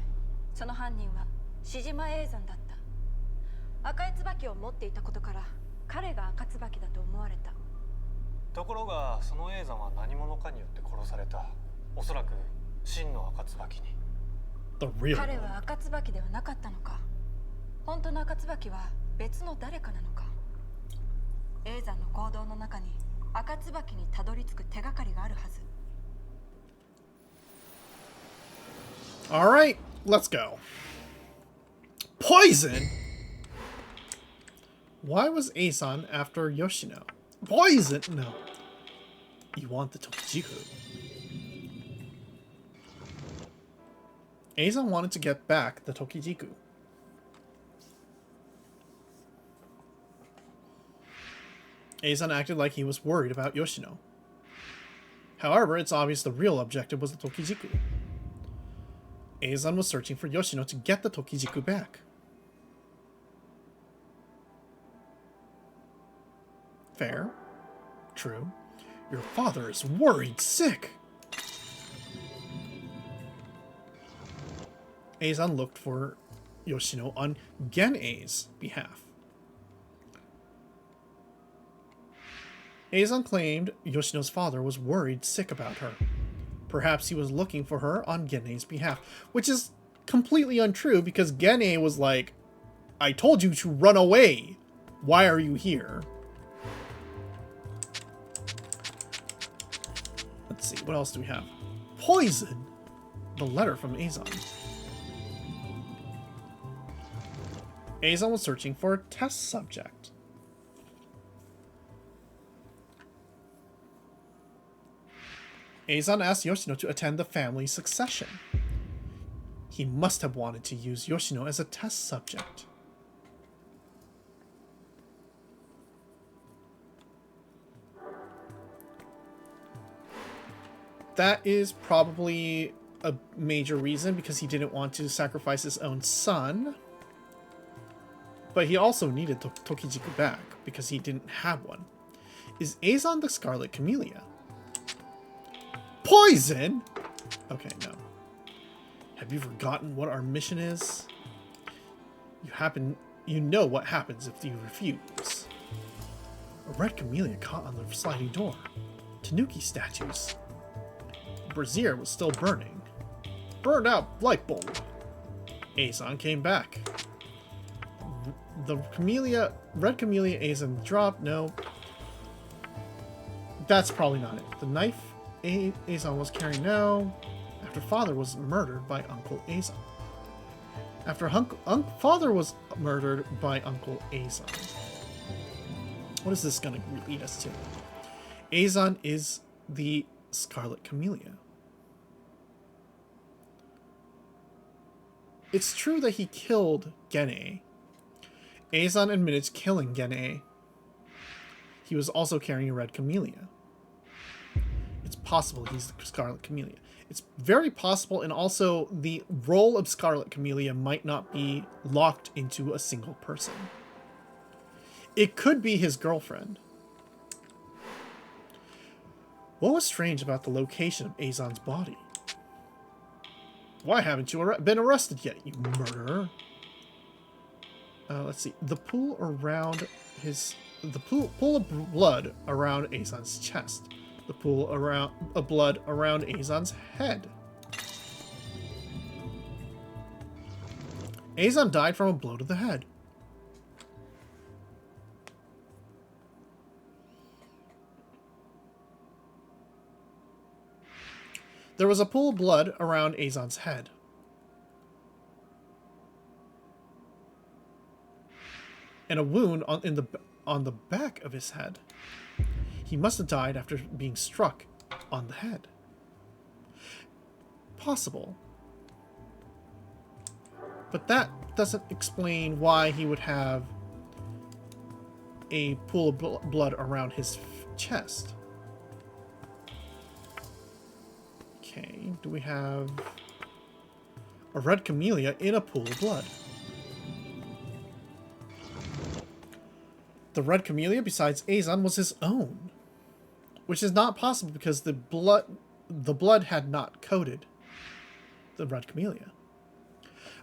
その犯人は志島永山だった。赤い椿を持っていたことから彼が赤椿だと思われた。ところがその永山は何者かによって殺された。おそらく真の赤椿に。The real 彼 one. は赤椿ではなかったのか。本当の赤椿は別の誰かなのか。永山の行動の中に赤椿にたどり着く手がかりがあるはず。All right, let's go. Poison? Why was Asan after Yoshino? Poison? No. You want the Tokijiku. Asan wanted to get back the Tokijiku. Asan acted like he was worried about Yoshino. However, it's obvious the real objective was the Tokijiku. Asan was searching for Yoshino to get the Tokijiku back. Fair. True. Your father is worried sick. Asan looked for Yoshino on Gen-A's behalf. Eizan claimed Yoshino's father was worried sick about her. Perhaps he was looking for her on Gene's behalf, which is completely untrue because Gene was like, I told you to run away. Why are you here? Let's see, what else do we have? Poison! The letter from Eizan. Eizan was searching for a test subject. Eizan asked Yoshino to attend the family succession. He must have wanted to use Yoshino as a test subject. That is probably a major reason because he didn't want to sacrifice his own son. But he also needed Tokijiku back because he didn't have one. Is Eizan the Scarlet Camillia? Poison? Okay, no. Have you forgotten what our mission is? You know what happens if you refuse. A red camellia caught on the sliding door. Tanuki statues. The brazier was still burning. Burned out light bulb. Eizan came back. The red camellia Eizan dropped. No. That's probably not it. The knife Eizan was carrying now. After father was murdered by Uncle Eizan. After father was murdered by Uncle Eizan. What is this going to lead us to? Eizan is the Scarlet Camillia. It's true that he killed Gene. Eizan admitted to killing Gene. He was also carrying a red camellia. It's possible he's the Scarlet Camillia. It's very possible, and also the role of Scarlet Camillia might not be locked into a single person. It could be his girlfriend. What was strange about the location of Eizan's body? Why haven't you been arrested yet, you murderer? Let's see. The pool of blood around Eizan's chest. The pool of blood around Eizan's head. Eizan died from a blow to the head. There was a pool of blood around Eizan's head. And a wound on the back of his head. He must have died after being struck on the head. Possible. But that doesn't explain why he would have a pool of blood around his chest. Okay, do we have a red camellia in a pool of blood? The red camellia, besides Eizan, was his own. Which is not possible because the blood had not coated the red camellia.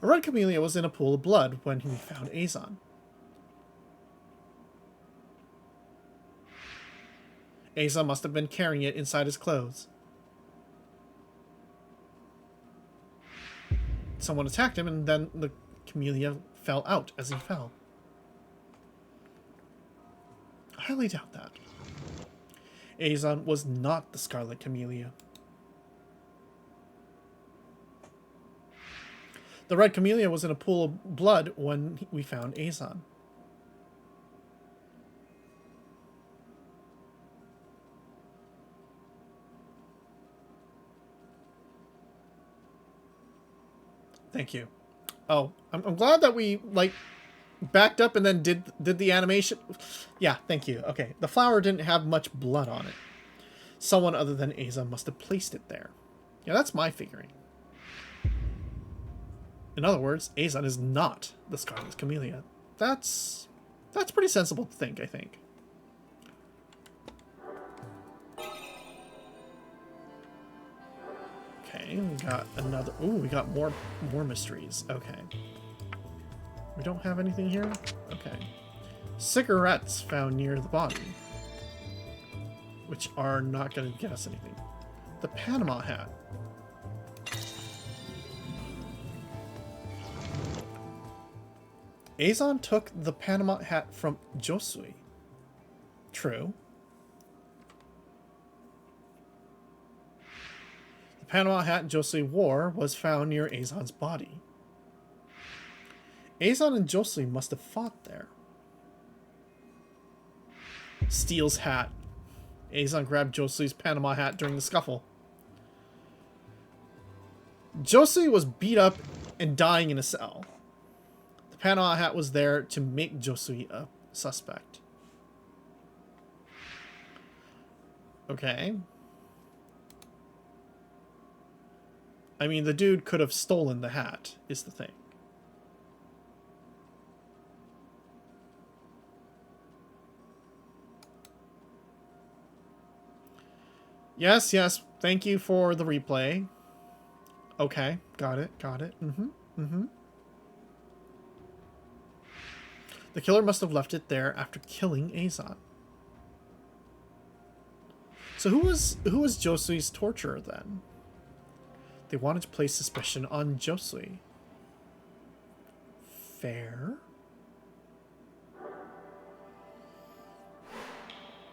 A red camellia was in a pool of blood when he found Eizan. Eizan must have been carrying it inside his clothes. Someone attacked him and then the camellia fell out as he fell. I highly doubt that. Eizan was not the Scarlet Camillia. The red camellia was in a pool of blood when we found Eizan. Thank you. Oh, I'm glad that we, like, backed up and then did the animation. Yeah, thank you. Okay, the flower didn't have much blood on it. Someone other than Eizan must have placed it there. Yeah, that's my figuring. In other words, Eizan is not the Scarlet Camillia. That's pretty sensible to think, I think. Okay, we got another. Ooh, we got more mysteries. Okay. We don't have anything here? Okay. Cigarettes found near the body. which are not going to get us anything. The Panama hat. Azon took the Panama hat from Josui. True. The Panama hat Josui wore was found near Azon's body. Azon and Josui must have fought there. Steals hat. Azon grabbed Josui's Panama hat during the scuffle. Josui was beat up and dying in a cell. The Panama hat was there to make Josui a suspect. Okay. I mean, the dude could have stolen the hat, is the thing. Yes, yes, thank you for the replay. Okay, got it, got it. The killer must have left it there after killing Azon. So who was Josui's torturer then? They wanted to place suspicion on Josui. Fair.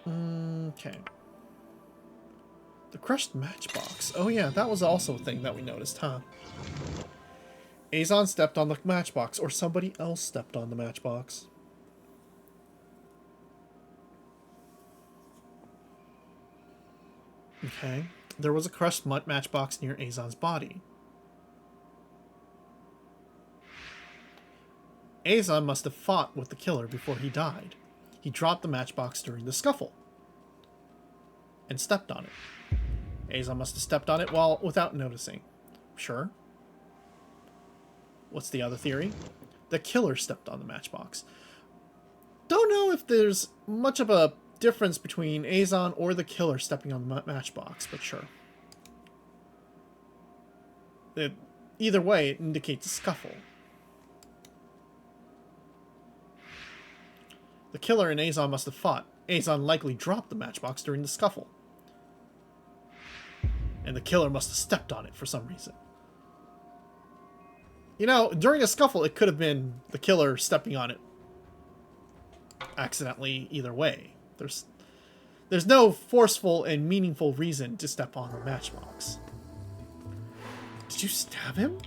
Okay. The crushed matchbox. Oh yeah, that was also a thing that we noticed, huh? Azon stepped on the matchbox, or somebody else stepped on the matchbox. Okay. There was a crushed matchbox near Azon's body. Azon must have fought with the killer before he died. He dropped the matchbox during the scuffle and stepped on it. Azon must have stepped on it without noticing. Sure. What's the other theory? The killer stepped on the matchbox. Don't know if there's much of a difference between Azon or the killer stepping on the matchbox, but sure. Either way, it indicates a scuffle. The killer and Azon must have fought. Azon likely dropped the matchbox during the scuffle. And the killer must have stepped on it for some reason. You know, during a scuffle, it could have been the killer stepping on it accidentally either way. There's no forceful and meaningful reason to step on the matchbox. Did you stab him?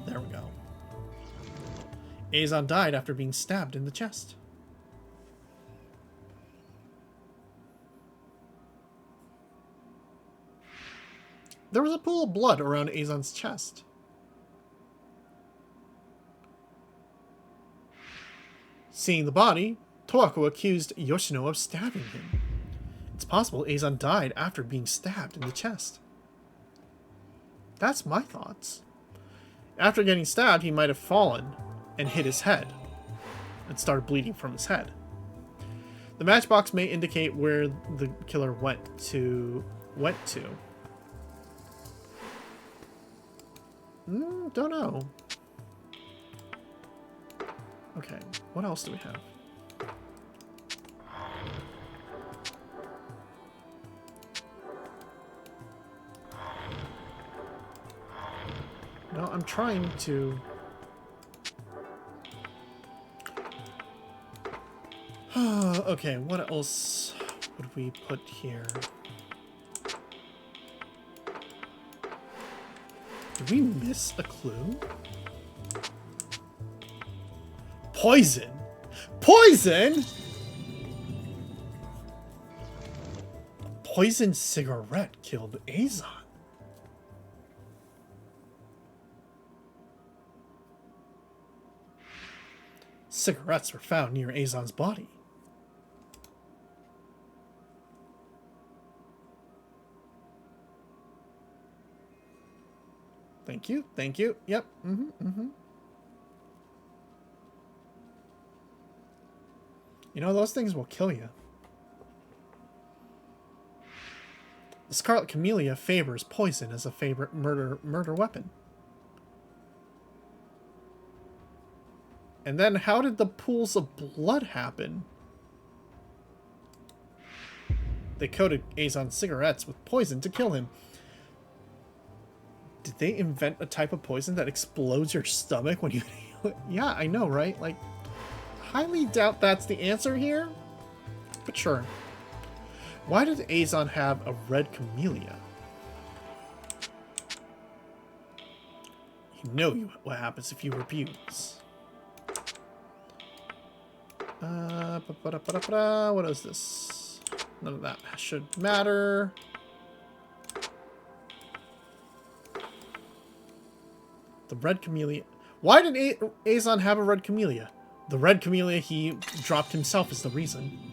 There we go. Azon died after being stabbed in the chest. There was a pool of blood around Azon's chest. Seeing the body, Towaku accused Yoshino of stabbing him. It's possible Azon died after being stabbed in the chest. That's my thoughts. After getting stabbed, he might have fallen and hit his head and started bleeding from his head. The matchbox may indicate where the killer went to. Don't know. Okay, what else do we have? No, I'm trying to... Okay, what else would we put here? Did we miss a clue? Poison! Poison?! A poisoned cigarette killed Azon. Cigarettes were found near Azon's body. Thank you, thank you. Yep, You know, those things will kill you. The Scarlet Camillia favors poison as a favorite murder weapon. And then how did the pools of blood happen? They coated Azon's cigarettes with poison to kill him. Did they invent a type of poison that explodes your stomach when you... Yeah, I know, right? Like, highly doubt that's the answer here. But sure. Why did Azon have a red camellia? You know what happens if you refuse. What is this? None of that should matter. The red camellia. Why did Azon have a red camellia? The red camellia he dropped himself is the reason.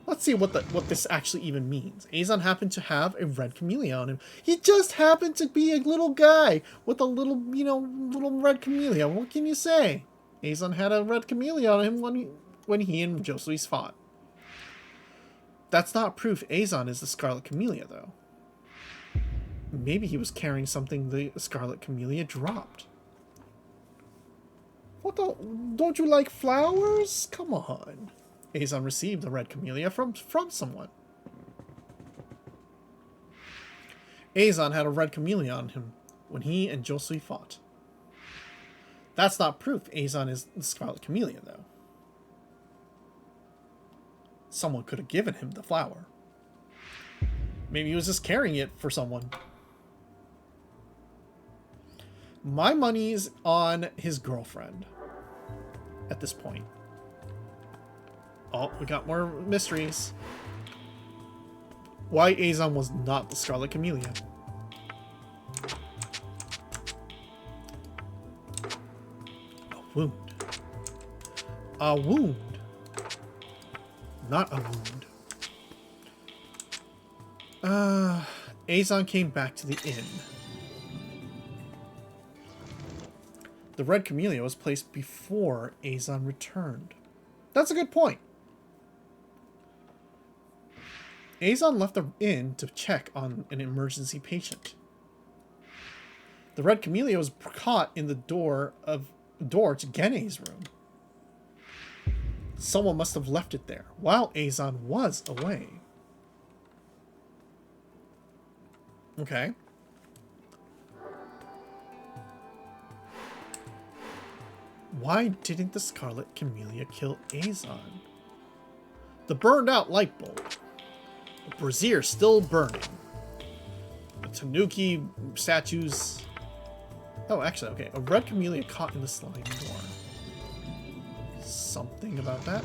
Let's see what this actually even means. Azon happened to have a red camellia on him. He just happened to be a little guy with a little, you know, little red camellia. What can you say? Azon had a red camellia on him when he and Josuis fought. That's not proof Azon is the Scarlet Camellia, though. Maybe he was carrying something the Scarlet Camellia dropped. What the? Don't you like flowers? Come on. Azon received the red camellia from someone. Azon had a red camellia on him when he and Josui fought. That's not proof Azon is the Scarlet Camellia, though. Someone could have given him the flower. Maybe he was just carrying it for someone. My money's on his girlfriend at this point. Oh, we got more mysteries. Why Azon was not the Scarlet Camellia. A wound. A wound. Not a wound. Azon came back to the inn. The red camellia was placed before Azon returned. That's a good point. Azon left the inn to check on an emergency patient. The red camellia was caught in the door to Gene's room. Someone must have left it there while Azon was away. Okay. Why didn't the Scarlet Camellia kill Azon? The burned out light bulb. The brazier still burning. The Tanuki statues. Oh, actually, okay. A red camellia caught in the sliding door. Something about that.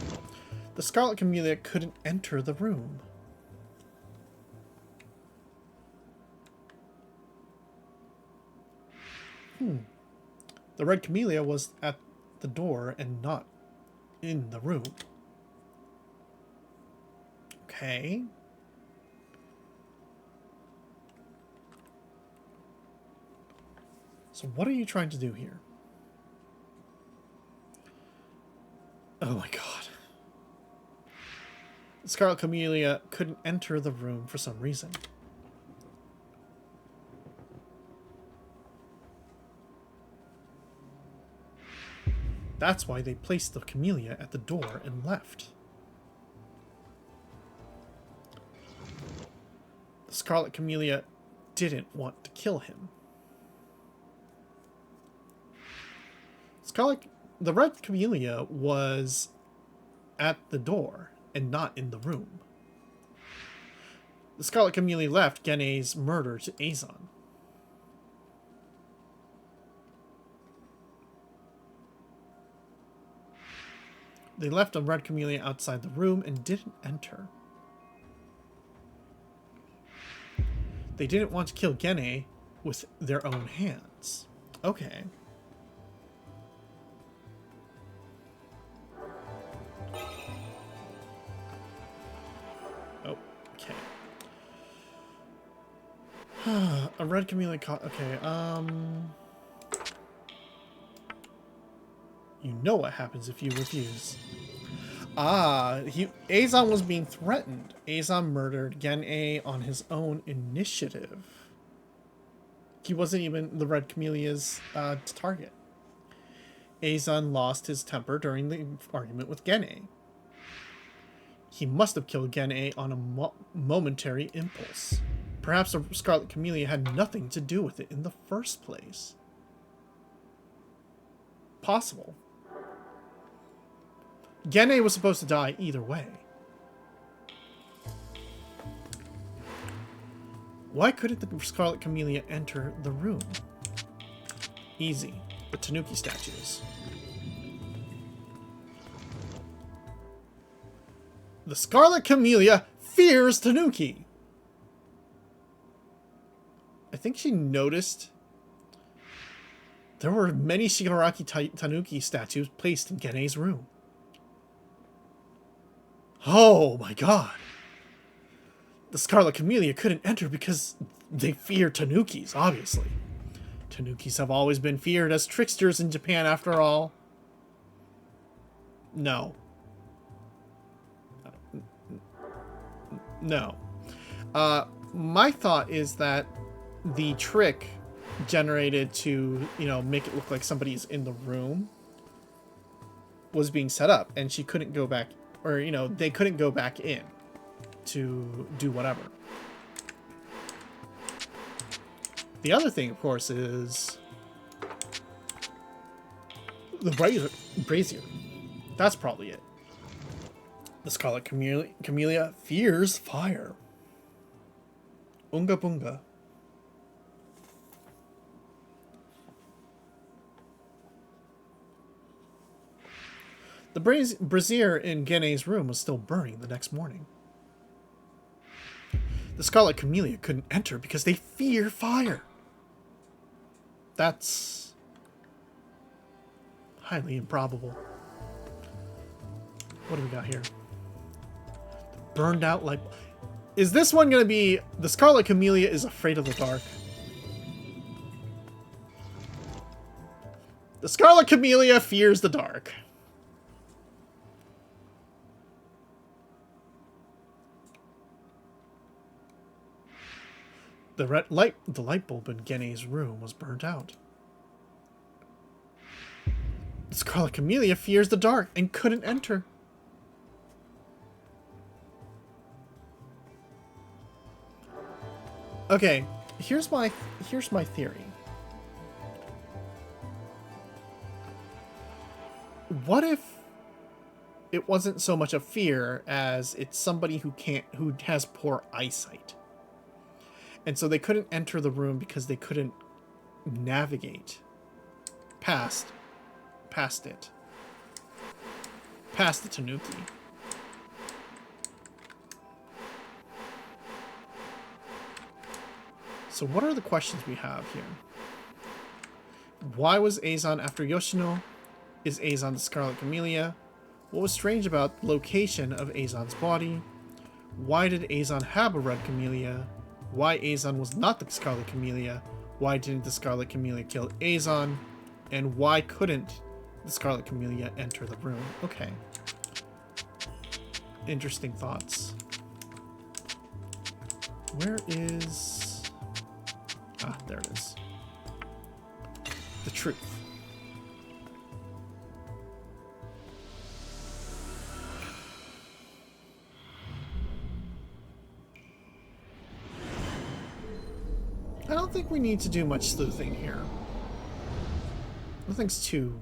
The Scarlet Camellia couldn't enter the room. The red camellia was at the door and not in the room. Okay. So what are you trying to do here? Oh my god. The Scarlet Camellia couldn't enter the room for some reason. That's why they placed the camellia at the door and left. The Scarlet Camellia didn't want to kill him. The red camellia was at the door and not in the room. The Scarlet Camellia left Gene's murder to Azon. They left a red camellia outside the room and didn't enter. They didn't want to kill Gene with their own hands. Okay. Okay. A red camellia caught. Okay, you know what happens if you refuse. Azon was being threatened. Azon murdered Gene on his own initiative. He wasn't even the red camellia's target. Azon lost his temper during the argument with Gene. He must have killed Gene on a momentary impulse. Perhaps the Scarlet Camillia had nothing to do with it in the first place. Possible. Gene was supposed to die either way. Why couldn't the Scarlet Camillia enter the room? Easy. The Tanuki statues. The Scarlet Camillia fears Tanuki. I think she noticed there were many Shigaraki Tanuki statues placed in Gene's room. Oh my god. The Scarlet Camillia couldn't enter because they fear Tanukis, obviously. Tanukis have always been feared as tricksters in Japan, after all. No. No. My thought is that the trick generated to, make it look like somebody's in the room was being set up, and she couldn't go back, or, they couldn't go back in to do whatever. The other thing, of course, is the brazier. That's probably it. The Scarlet Camillia fears fire. Unga bunga. The brazier in Gene's room was still burning the next morning. The Scarlet Camillia couldn't enter because they fear fire. That's highly improbable. What do we got here? Burned out light. Is this one going to be the Scarlet Camillia is afraid of the dark? The Scarlet Camillia fears the dark. The light bulb in Gene's room was burnt out. The Scarlet Camillia fears the dark and couldn't enter. Okay, here's my theory. What if it wasn't so much a fear as it's somebody who has poor eyesight? And so they couldn't enter the room because they couldn't navigate past it. Past the Tanuki. So what are the questions we have here? Why was Azan after Yoshino? Is Azan the Scarlet Camillia? What was strange about the location of Azan's body? Why did Azan have a red camellia? Why Azan was not the Scarlet Camillia? Why didn't the Scarlet Camillia kill Azan? And why couldn't the Scarlet Camillia enter the room? Okay. Interesting thoughts. Where is... Ah, there it is. The truth. I don't think we need to do much sleuthing here. Nothing's too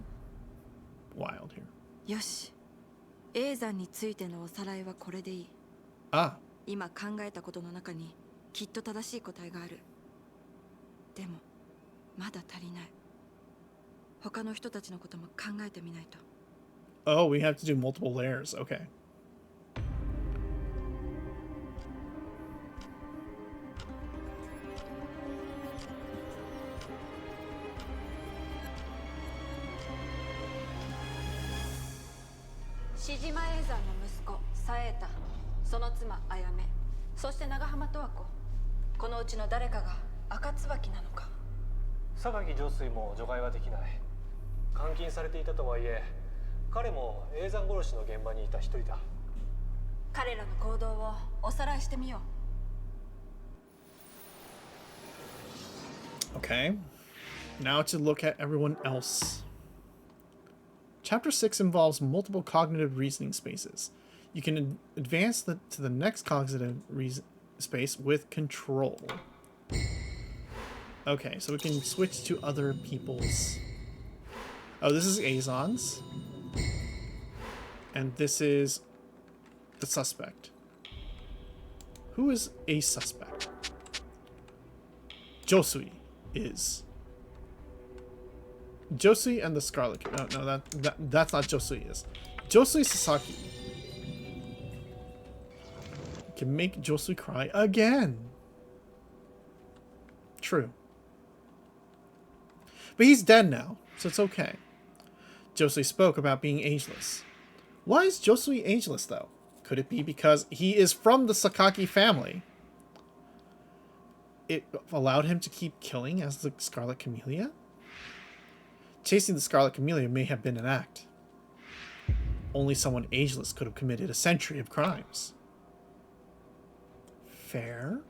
wild here. よし。A山についてのおさらいはこれでいい。Ah. 今考えたことの中にきっと正しい答えがある。でもまだ足りない。他の人たちのことも考えてみないと。Oh, we have to do multiple layers. Okay. Shijima A山の息子サエータ、その妻あやめ、そして長浜十和子。このうちの誰かが赤椿なのか。榊上水も除外はできない。監禁されていたとはいえ、彼も永山殺しの現場にいた一人だ。彼らの行動をおさらいしてみよう。Okay. Now to look at everyone else. Chapter 6 involves multiple cognitive reasoning spaces. You can advance to the next cognitive space with control. Okay, so we can switch to other people's... Oh, this is Azon's. And this is the suspect. Who is a suspect? Josui is. Josui and the Scarlet... No, that's not Josui is. Josui Sasaki can make Josui cry again. True. But he's dead now, so it's okay. Josui spoke about being ageless. Why is Josui ageless, though? Could it be because he is from the Sakaki family? It allowed him to keep killing as the Scarlet Camillia? Chasing the Scarlet Camillia may have been an act. Only someone ageless could have committed a century of crimes. Fair?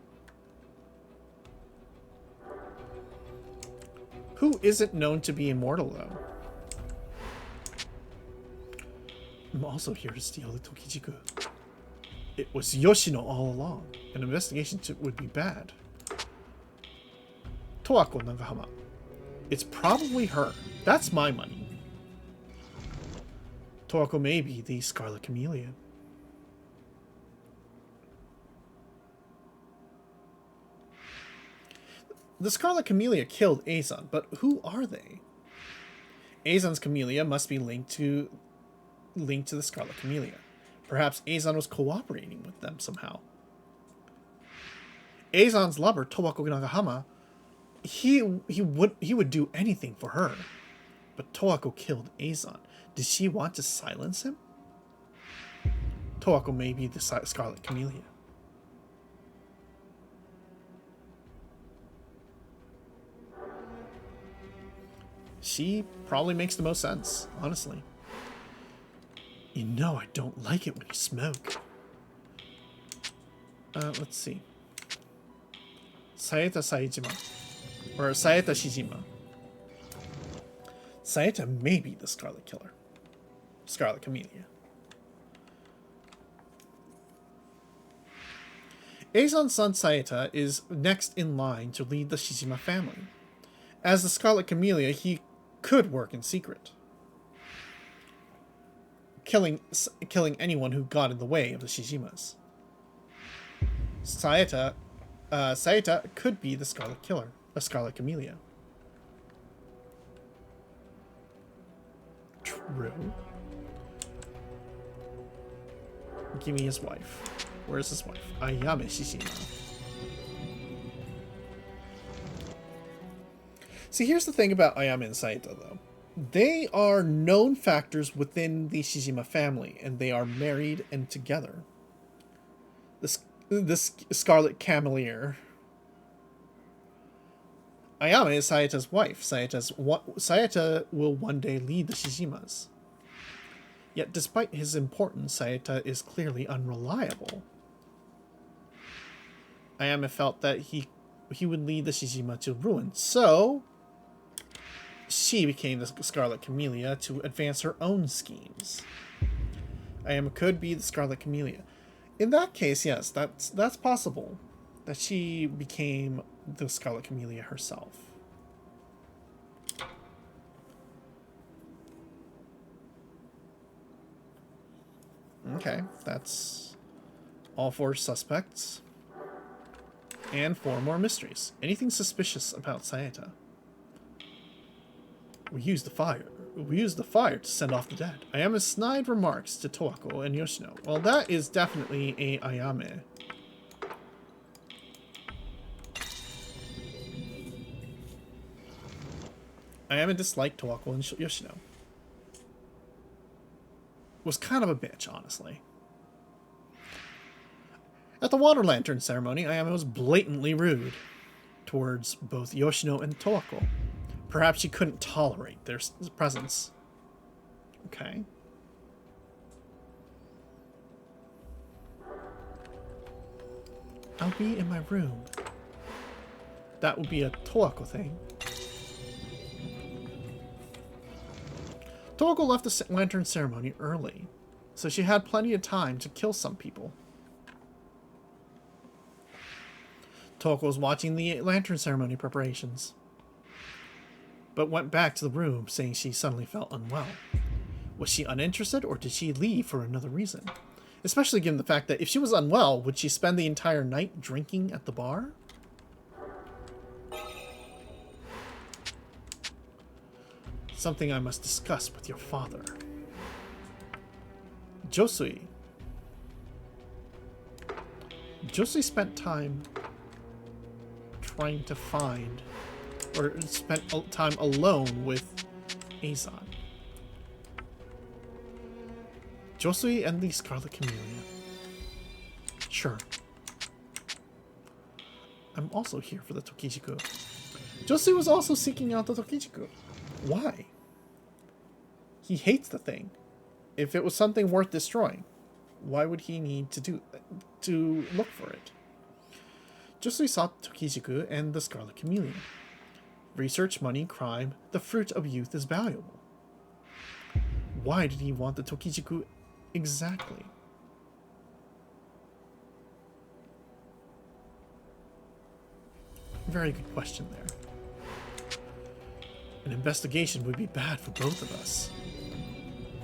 Who isn't known to be immortal, though? I'm also here to steal the Tokijiku. It was Yoshino all along. An investigation would be bad. Toako Nagahama. It's probably her. That's my money. Toako may be the Scarlet Camillia. The Scarlet Camillia killed Azon, but who are they? Azon's Camillia must be linked to the Scarlet Camillia. Perhaps Azon was cooperating with them somehow. Azon's lover, Toako Nagahama, he would do anything for her. But Toako killed Azon. Did she want to silence him? Toako may be the Scarlet Camillia. She probably makes the most sense, honestly. You know I don't like it when you smoke. Let's see. Saeta Saijima. Or Saeta Shijima. Saeta may be the Scarlet Killer. Scarlet Camillia. Azon's son Saeta is next in line to lead the Shijima family. As the Scarlet Camillia, he could work in secret, killing anyone who got in the way of the Shijimas. Saeta could be the Scarlet Killer, a Scarlet Camillia. True. Give me his wife. Where's his wife? Ayame Shishima. See, here's the thing about Ayame and Saeta, though. They are known factors within the Shijima family, and they are married and together. This Scarlet Camillia. Ayame is Saeta's wife. Saeta will one day lead the Shijimas. Yet, despite his importance, Saeta is clearly unreliable. Ayame felt that he would lead the Shijima to ruin, so she became the Scarlet Camillia to advance her own schemes. Ayame could be the Scarlet Camillia. In that case, yes, that's possible. That she became the Scarlet Camillia herself. Okay, that's all 4 suspects. And 4 more mysteries. Anything suspicious about Saeta? We used the fire. We used the fire to send off the dead. Ayame's snide remarks to Toako and Yoshino. Well, that is definitely a Ayame. Ayame disliked Toako and Yoshino. Was kind of a bitch, honestly. At the water lantern ceremony, Ayame was blatantly rude towards both Yoshino and Toako. Perhaps she couldn't tolerate their presence. Okay. I'll be in my room. That would be a Toako thing. Toako left the lantern ceremony early. So she had plenty of time to kill some people. Toko was watching the lantern ceremony preparations, but went back to the room saying she suddenly felt unwell. Was she uninterested, or did she leave for another reason? Especially given the fact that if she was unwell, would she spend the entire night drinking at the bar? Something I must discuss with your father. Josui. Josui spent time trying to find, or spent time alone with Azan. Josui and the Scarlet Camillia. Sure. I'm also here for the Tokijiku. Josui was also seeking out the Tokijiku. Why? He hates the thing. If it was something worth destroying, why would he need to look for it? Josui sought Tokijiku and the Scarlet Camillia. Research, money, crime, the fruit of youth is valuable. Why did he want the Tokijiku exactly? Very good question there. An investigation would be bad for both of us.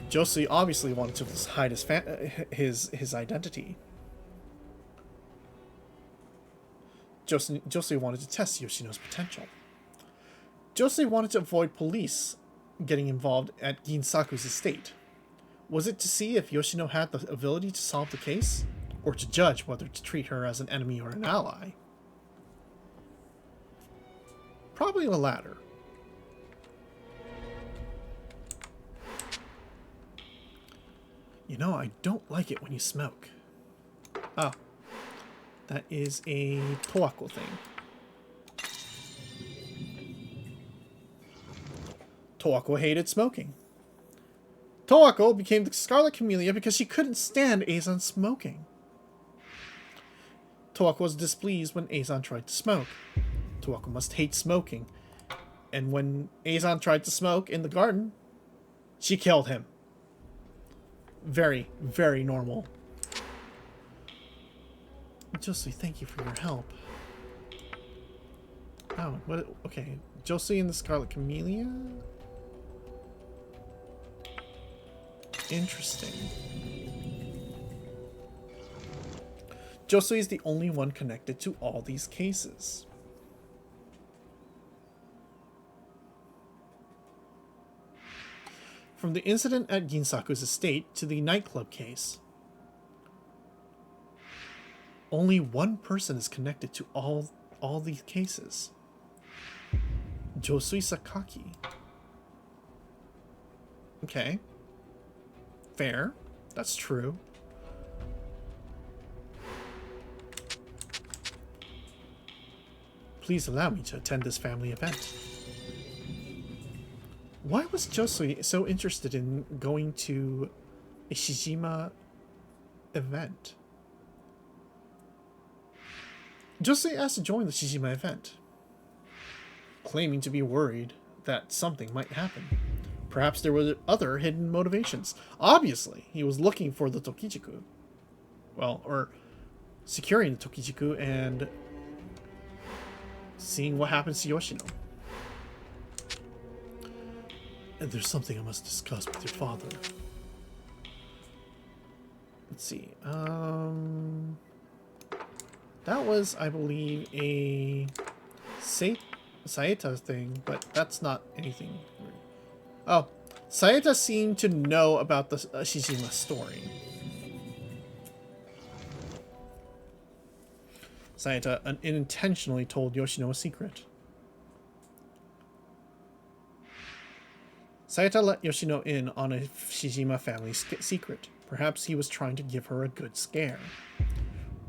Josui obviously wanted to hide his identity. Josui wanted to test Yoshino's potential. Josui wanted to avoid police getting involved at Ginsaku's estate. Was it to see if Yoshino had the ability to solve the case, or to judge whether to treat her as an enemy or an ally? Probably the latter. You know, I don't like it when you smoke. Oh. That is a Toako thing. Toako hated smoking. Toako became the Scarlet Camillia because she couldn't stand Azan smoking. Toako was displeased when Azan tried to smoke. Toako must hate smoking. And when Azan tried to smoke in the garden, she killed him. Very, very normal. Josui, thank you for your help. Oh, what? Okay. Josui and the Scarlet Camillia? Interesting. Josui is the only one connected to all these cases. From the incident at Ginsaku's estate to the nightclub case, only one person is connected to all these cases. Josui Sakaki. Okay. Fair. That's true. Please allow me to attend this family event. Why was Josui so interested in going to a Shijima event? Josui asked to join the Shijima event, claiming to be worried that something might happen. Perhaps there were other hidden motivations. Obviously, he was looking for the Tokijiku. Well, or securing the Tokijiku and seeing what happens to Yoshino. And there's something I must discuss with your father. Let's see. That was, I believe, a Saeta thing, but that's not anything. Oh, Saeta seemed to know about the Shijima story. Saeta unintentionally told Yoshino a secret. Saeta let Yoshino in on a Shijima family secret. Perhaps he was trying to give her a good scare,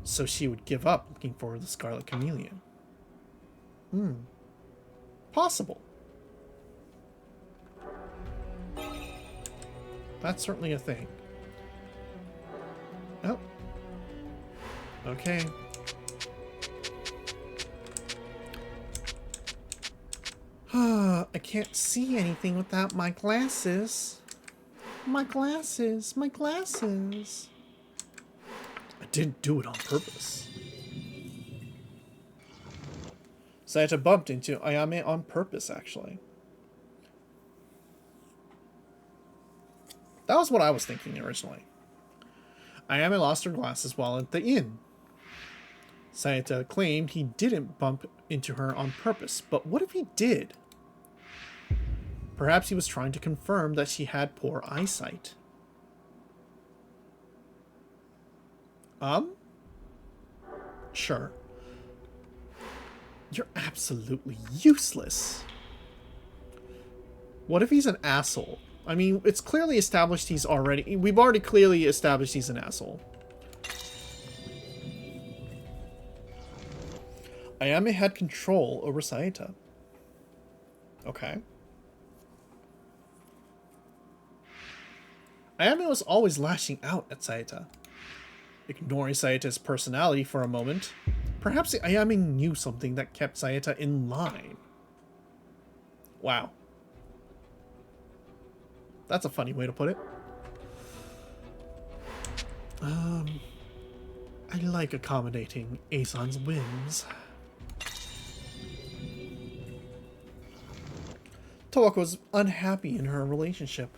so she would give up looking for the Scarlet Camillia. Possible. That's certainly a thing. Oh. Okay. I can't see anything without my glasses. My glasses, my glasses. I didn't do it on purpose. Sayata bumped into Ayame on purpose, actually. That was what I was thinking originally. Ayame lost her glasses while at the inn. Sayata claimed he didn't bump into her on purpose, but what if he did? Perhaps he was trying to confirm that she had poor eyesight. Sure. You're absolutely useless. What if he's an asshole? I mean, it's clearly established we've already clearly established he's an asshole. Ayame had control over Sayata. Okay. Ayame was always lashing out at Sayata. Ignoring Sayata's personality for a moment, perhaps Ayame knew something that kept Sayata in line. Wow. That's a funny way to put it. I like accommodating Aeson's whims. Towako was unhappy in her relationship.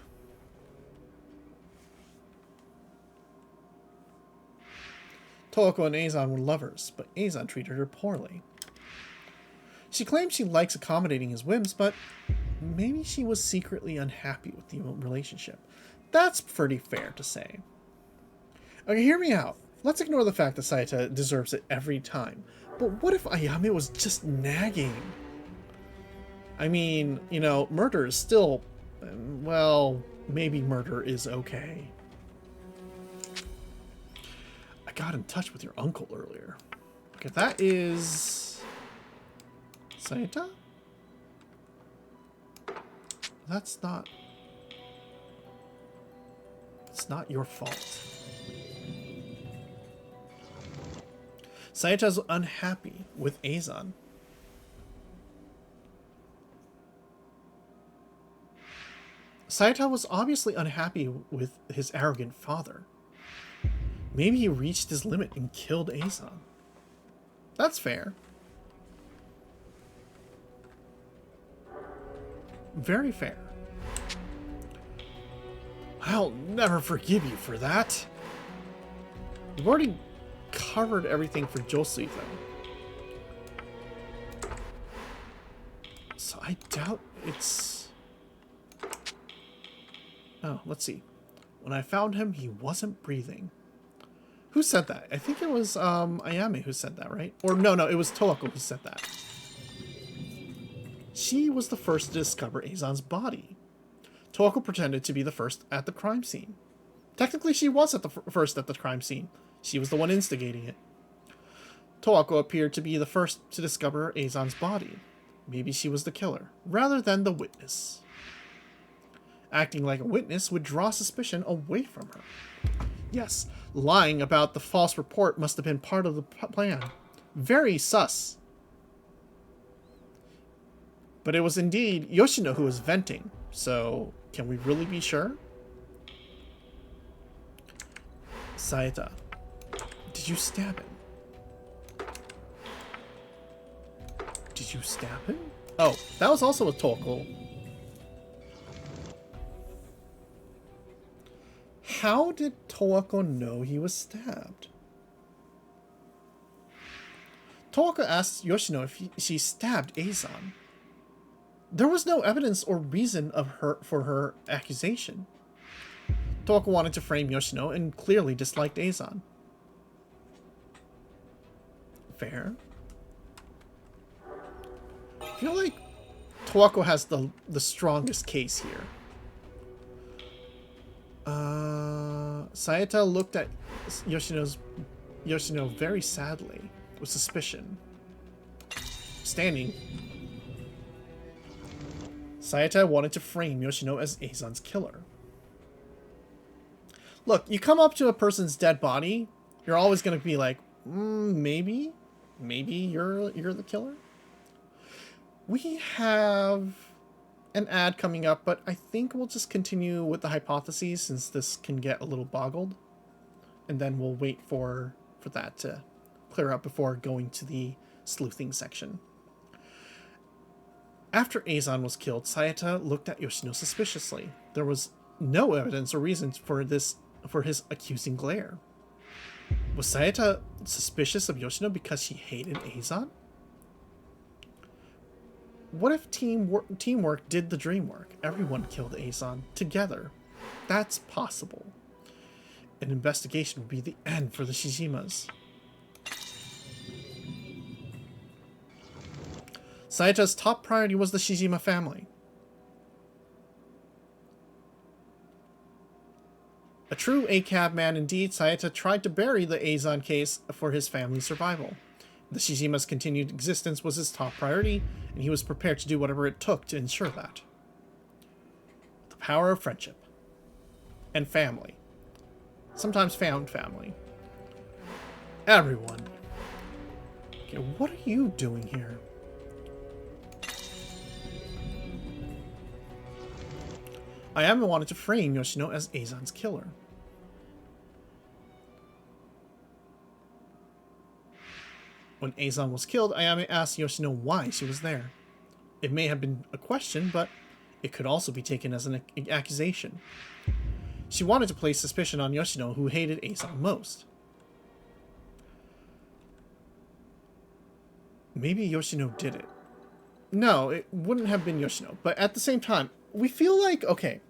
Towako and Aeson were lovers, but Aeson treated her poorly. She claimed she likes accommodating his whims, but maybe she was secretly unhappy with the relationship. That's pretty fair to say. Okay, hear me out. Let's ignore the fact that Sayata deserves it every time. But what if Ayame was just nagging? I mean, you know, murder is still... well, maybe murder is okay. I got in touch with your uncle earlier. Okay, that is... Sayata? That's not... It's not your fault. Sayata's unhappy with Aeson. Sayata was obviously unhappy with his arrogant father. Maybe he reached his limit and killed Aeson. That's fair. Very fair. I'll never forgive you for that. You've already covered everything for Joseph, though. So I doubt it's... Oh, let's see. When I found him, he wasn't breathing. Who said that? I think it was Ayame who said that, right? Or no, it was Towako who said that. She was the first to discover Aeson's body. Towako pretended to be the first at the crime scene. Technically, she was at the first at the crime scene. She was the one instigating it. Towako appeared to be the first to discover Aeson's body. Maybe she was the killer, rather than the witness. Acting like a witness would draw suspicion away from her. Yes, lying about the false report must have been part of the plan. Very sus. But it was indeed Yoshino who was venting, so can we really be sure? Sayata, did you stab him? Did you stab him? Oh, that was also a Towako. How did Towako know he was stabbed? Towako asked Yoshino if she stabbed Aeson. There was no evidence or reason for her accusation. Towako wanted to frame Yoshino and clearly disliked Aeson. Fair. I feel like Towako has the strongest case here. Sayata looked at Yoshino very sadly, with suspicion. Standing. Sayata wanted to frame Yoshino as Aeson's killer. Look, you come up to a person's dead body, you're always going to be like, maybe you're the killer. We have an ad coming up, but I think we'll just continue with the hypotheses since this can get a little boggled. And then we'll wait for that to clear up before going to the sleuthing section. After Eizan was killed, Sayata looked at Yoshino suspiciously. There was no evidence or reason for his accusing glare. Was Sayata suspicious of Yoshino because she hated Eizan? What if teamwork did the dream work? Everyone killed Eizan together. That's possible. An investigation would be the end for the Shijimas. Sayata's top priority was the Shijima family. A true ACAB man indeed, Sayata tried to bury the Eizan case for his family's survival. The Shijima's continued existence was his top priority, and he was prepared to do whatever it took to ensure that. The power of friendship. And family. Sometimes found family. Everyone. Okay, what are you doing here? Ayame wanted to frame Yoshino as Eizan's killer. When Eizan was killed, Ayame asked Yoshino why she was there. It may have been a question, but it could also be taken as an accusation. She wanted to place suspicion on Yoshino, who hated Eizan most. Maybe Yoshino did it. No, it wouldn't have been Yoshino, but at the same time, we feel like, okay,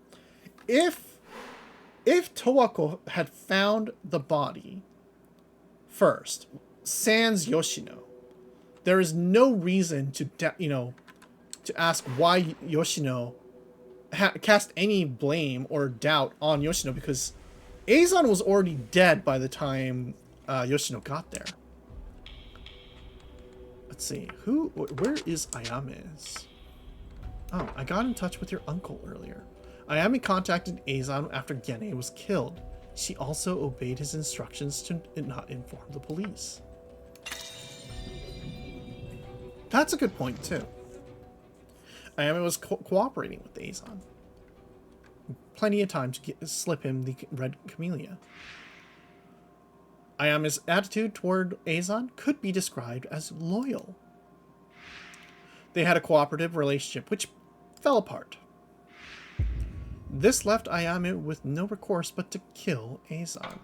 if Towako had found the body first, sans Yoshino, there is no reason to ask why Yoshino cast any blame or doubt on Yoshino, because Eizan was already dead by the time Yoshino got there. Let's see, where is Ayame's? Oh, I got in touch with your uncle earlier. Ayame contacted Eizan after Gene was killed. She also obeyed his instructions to not inform the police. That's a good point, too. Ayame was cooperating with Eizan. Plenty of time to slip him the red Camillia. Ayame's attitude toward Eizan could be described as loyal. They had a cooperative relationship, which fell apart. This left Ayame with no recourse but to kill Eizan.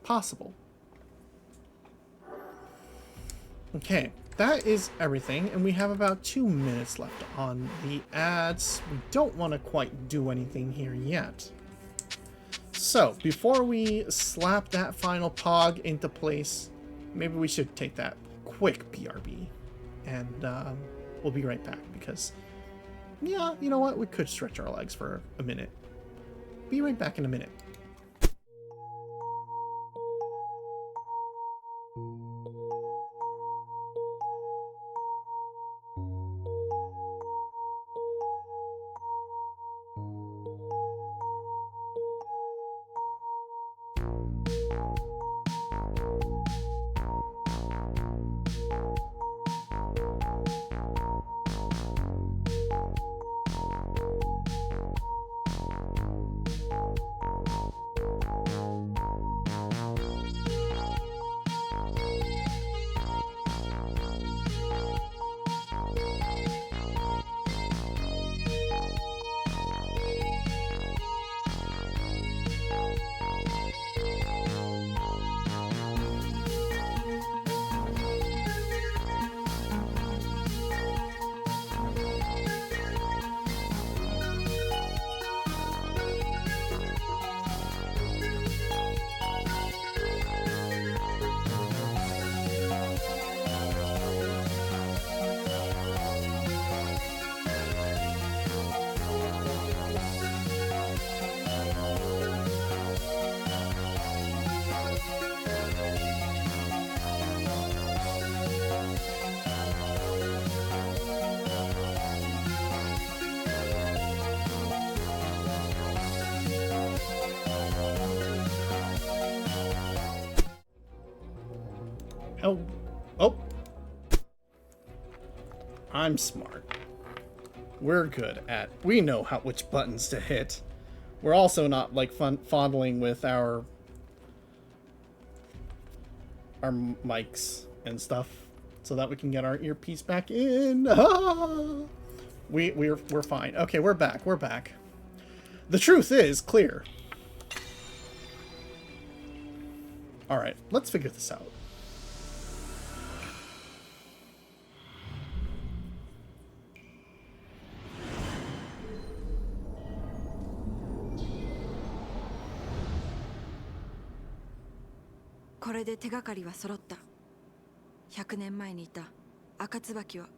Possible. Okay, that is everything, and we have about 2 minutes left on the ads. We don't want to quite do anything here yet. So, before we slap that final pog into place, maybe we should take that quick BRB. And we'll be right back, because, yeah, you know what? We could stretch our legs for a minute. Be right back in a minute. I'm smart. We're good at... We know which buttons to hit. We're also not, like, fondling with our mics and stuff so that we can get our earpiece back in. We're fine. Okay, we're back. We're back. The truth is clear. Alright, let's figure this out.これで手がかりは揃った。100年前にいた赤椿は。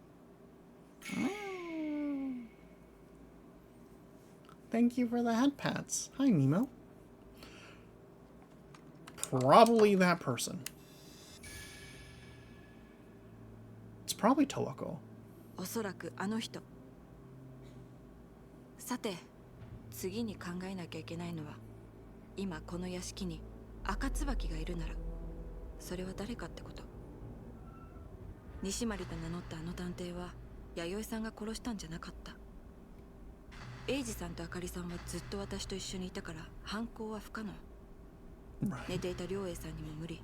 Thank you for the head pats. Hi, Nemo. Probably that person. It's probably Towako. おそらくあの人。さて、次に考えなきゃいけないのは、今この屋敷に赤椿がいるなら、それは誰かってこと。西丸と名乗ったあの探偵は弥生さんが殺したんじゃなかった。英二さんとあかりさんはずっと私と一緒にいたから犯行は不可能。寝ていた良栄さんにも無理。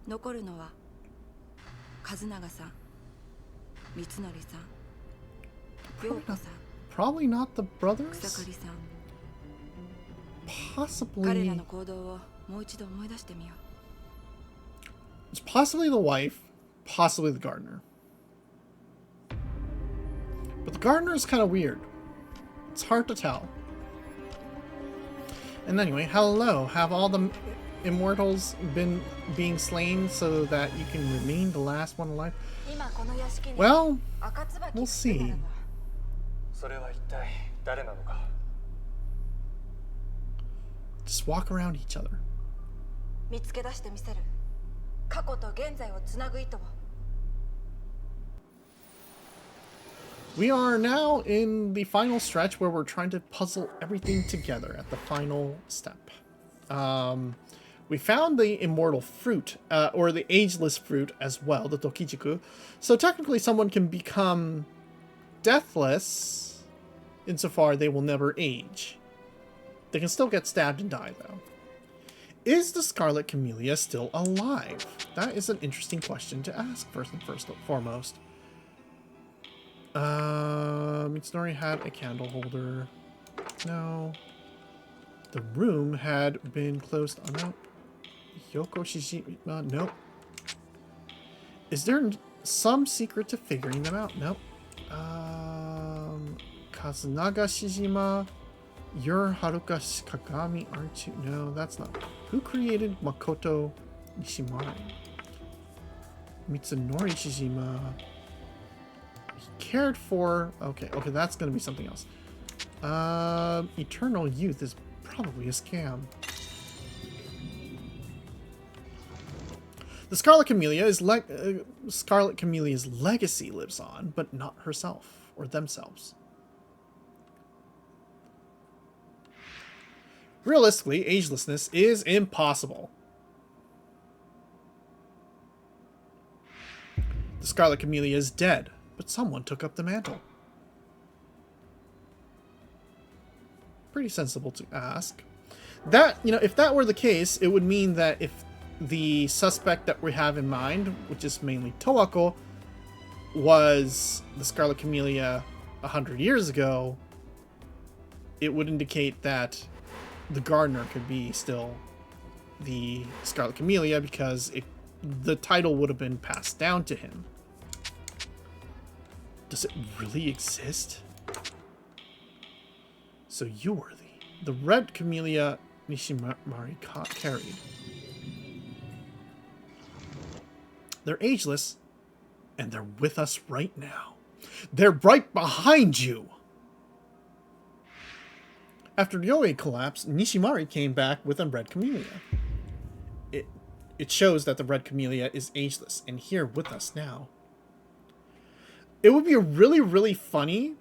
残るのは和永さん、光則さん、陽子さん、 Probably not the 草 brothers. 刈さん。 彼ら Possibly. の行動をもう一度思い出してみよう。 It's possibly the wife. Possibly the gardener. But the gardener is kind of weird. It's hard to tell. And anyway, hello. Have all the immortals been being slain so that you can remain the last one alive? Well, we'll see. それは一体誰なのか。 Just walk around each other. 見つけ出してみせる。過去と現在をつなぐ糸を。 We are now in the final stretch where we're trying to puzzle everything together at the final step. We found the immortal fruit, or the ageless fruit as well, the Tokijiku. So technically someone can become deathless insofar they will never age. They can still get stabbed and die, though. Is the Scarlet Camillia still alive? That is an interesting question to ask, first and foremost. Mitsunori had a candle holder. No. The room had been closed. Oh, no. Yoko Shishima. Nope. Is there some secret to figuring them out? Nope. Kazunaga Shijima. You're Haruka Kagami, aren't you? No, that's not. Who created Makoto Nishimari? Mitsunori Shijima. He cared for... Okay, that's gonna be something else. Eternal Youth is probably a scam. The Scarlet Camillia is Scarlet Camillia's legacy lives on, but not herself or themselves. Realistically, agelessness is impossible. The Scarlet Camillia is dead, but someone took up the mantle. Pretty sensible to ask. That, you know, if that were the case, it would mean that if the suspect that we have in mind, which is mainly Towako, was the Scarlet Camillia 100 years ago, it would indicate that the gardener could be still the Scarlet Camillia because the title would have been passed down to him. Does it really exist? So you're the red Camillia Nishimari carried. They're ageless, and they're with us right now. They're right behind you! After Ryoei collapsed, Nishimari came back with a red Camillia. It shows that the red Camillia is ageless and here with us now. It would be really, really funny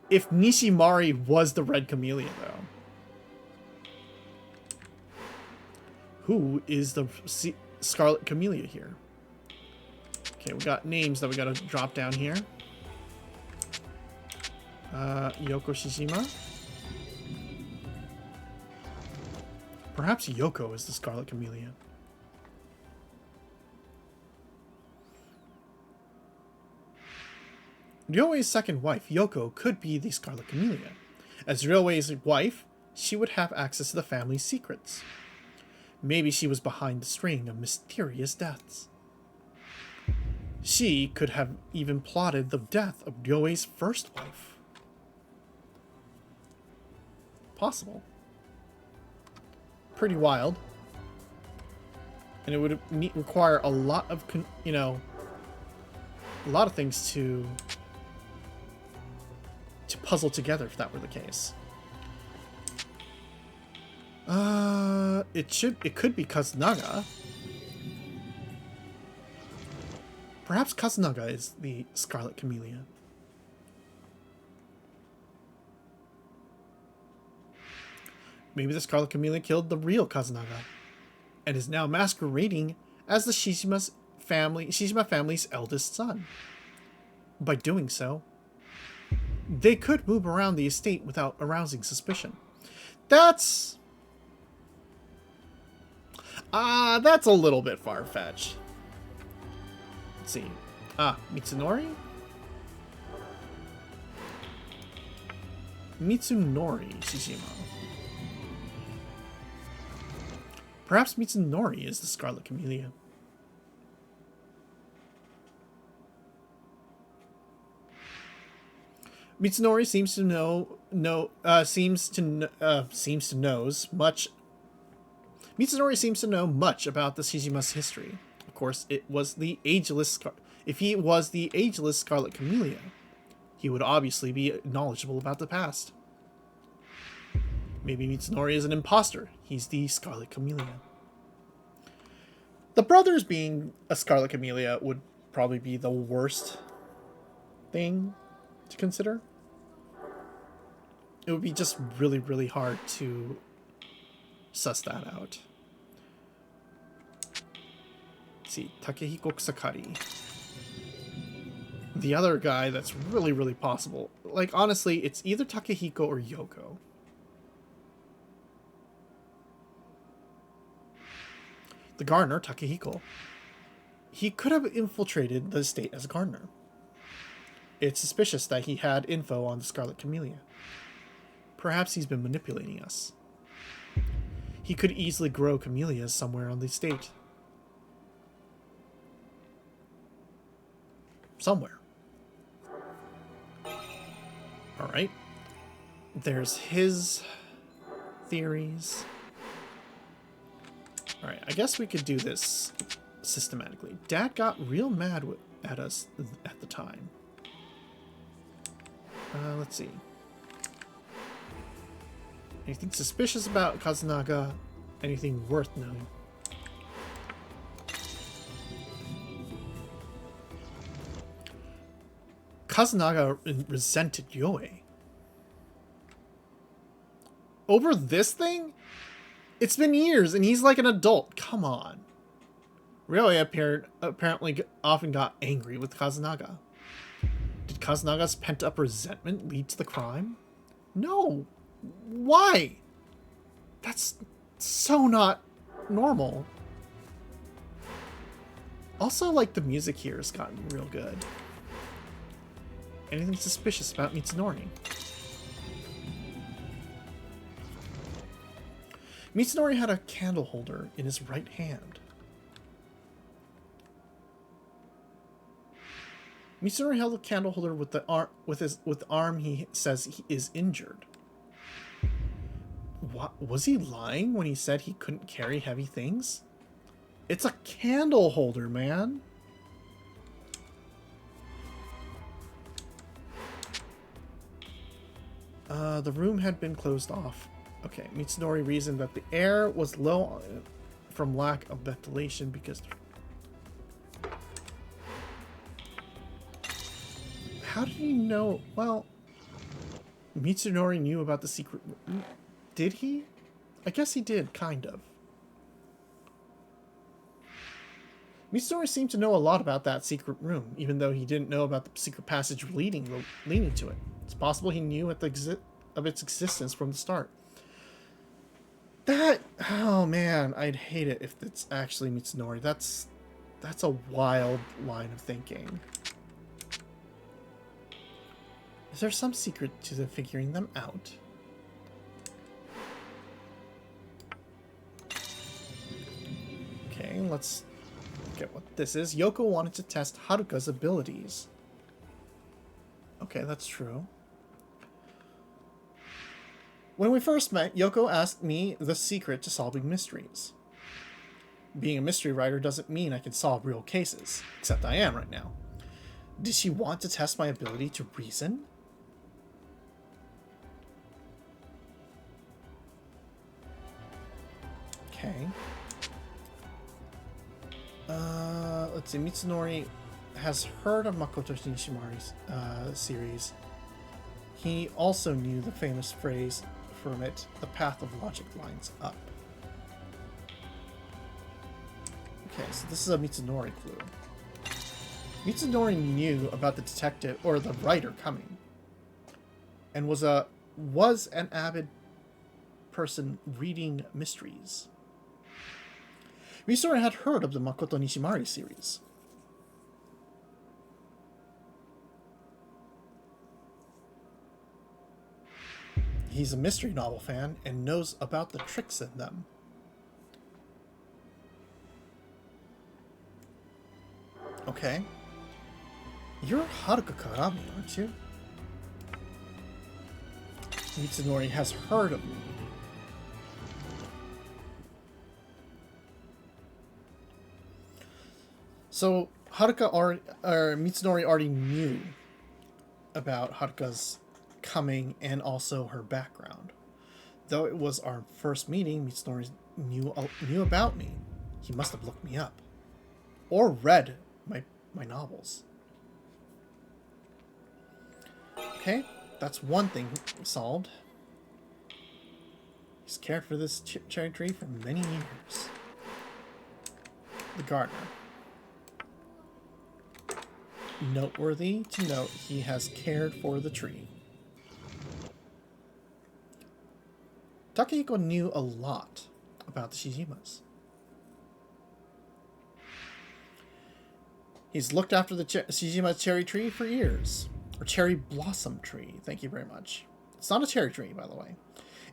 if Nishimari was the red Camillia, though. Who is the Scarlet Camillia here? Okay, we got names that we gotta drop down here. Yoko Shijima. Perhaps Yoko is the Scarlet Camillia. Ryoei's second wife, Yoko, could be the Scarlet Camillia. As Ryoei's wife, she would have access to the family's secrets. Maybe she was behind the string of mysterious deaths. She could have even plotted the death of Ryoei's first wife. Possible. Pretty wild. And it would require a lot of, you know, a lot of things to puzzle together if that were the case. It could be Kazunaga. Perhaps Kazunaga is the Scarlet Camillia. Maybe the Scarlet Camillia killed the real Kazunaga and is now masquerading as the Shishima family's eldest son. By doing so, they could move around the estate without arousing suspicion. That's a little bit far-fetched. Let's see. Mitsunori? Mitsunori Shishima. Perhaps Mitsunori is the Scarlet Camillia. Mitsunori seems to Mitsunori seems to know much about the Shijima's history. Of course, if he was the ageless Scarlet Camillia, he would obviously be knowledgeable about the past. Maybe Mitsunori is an imposter. He's the Scarlet Camillia. The brothers being a Scarlet Camillia would probably be the worst thing to consider. It would be just really, really hard to suss that out. Let's see, Takehiko Kusakari. The other guy that's really, really possible. Like, honestly, it's either Takehiko or Yoko. The gardener, Takehiko. He could have infiltrated the estate as a gardener. It's suspicious that he had info on the Scarlet Camillia. Perhaps he's been manipulating us. He could easily grow camellias somewhere on the estate. Somewhere. Alright. There's his theories. Alright, I guess we could do this systematically. Dad got real mad at us at the time. Let's see. Anything suspicious about Kazunaga? Anything worth knowing? Kazunaga resented Ryoei. Over this thing? It's been years and he's like an adult. Come on. Ryoei apparently often got angry with Kazunaga. Did Kazunaga's pent-up resentment lead to the crime? No. Why? That's so not normal. Also, like, the music here has gotten real good. Anything suspicious about Mitsunori? Mitsunori had a candle holder in his right hand. Mitsunori held a candle holder with the arm he says he is injured. What, was he lying when he said he couldn't carry heavy things? It's a candle holder, man. The room had been closed off. Okay, Mitsunori reasoned that the air was low from lack of ventilation because... How did he know? Well, Mitsunori knew about the secret... Did he? I guess he did, kind of. Mitsunori seemed to know a lot about that secret room, even though he didn't know about the secret passage leading to it. It's possible he knew of its existence from the start. Oh man, I'd hate it if it's actually Mitsunori. That's a wild line of thinking. Is there some secret to the figuring them out? Okay, let's get what this is. Yoko wanted to test Haruka's abilities. Okay, that's true. When we first met, Yoko asked me the secret to solving mysteries. Being a mystery writer doesn't mean I can solve real cases, except I am right now. Did she want to test my ability to reason? Okay. Let's see. Mitsunori has heard of Makoto Nishimari's series. He also knew the famous phrase from it, "The path of logic lines up." Okay, so this is a Mitsunori clue. Mitsunori knew about the detective or the writer coming, and was an avid person reading mysteries. Mitsunori had heard of the Makoto Nishimari series. He's a mystery novel fan and knows about the tricks in them. Okay. You're Haruka Karami, aren't you? Mitsunori has heard of you. So Mitsunori already knew about Haruka's coming and also her background. Though it was our first meeting, Mitsunori knew about me. He must have looked me up. Or read my novels. Okay, that's one thing solved. He's cared for this cherry tree for many years. The gardener. Noteworthy to note, he has cared for the tree. Takehiko knew a lot about the Shijimas. He's looked after the Shijima cherry tree for years. Or cherry blossom tree, thank you very much. It's not a cherry tree, by the way.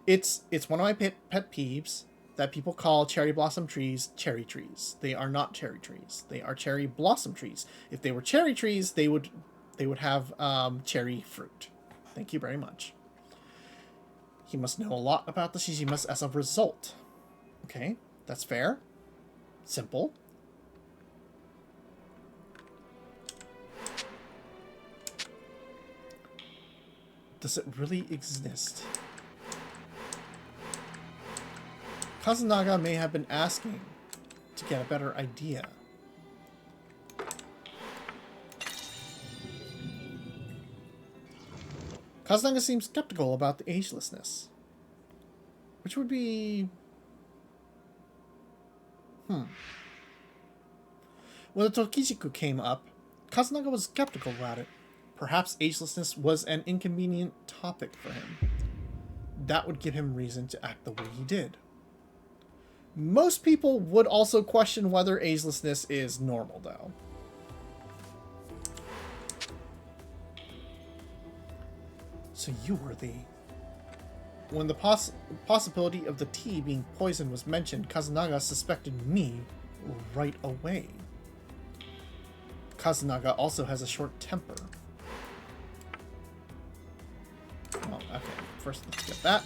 It's one of my pet peeves that people call cherry blossom trees cherry trees. They are not cherry trees. They are cherry blossom trees. If they were cherry trees, they would have cherry fruit. Thank you very much. He must know a lot about the Shijimas as a result. Okay, that's fair. Simple. Does it really exist? Kazunaga may have been asking to get a better idea. Kazunaga seems skeptical about the agelessness. Which would be... When the Tokijiku came up, Kazunaga was skeptical about it. Perhaps agelessness was an inconvenient topic for him. That would give him reason to act the way he did. Most people would also question whether agelessness is normal, though. So you were the... When the possibility of the tea being poisoned was mentioned, Kazunaga suspected me right away. Kazunaga also has a short temper. Oh, okay. First, let's get that.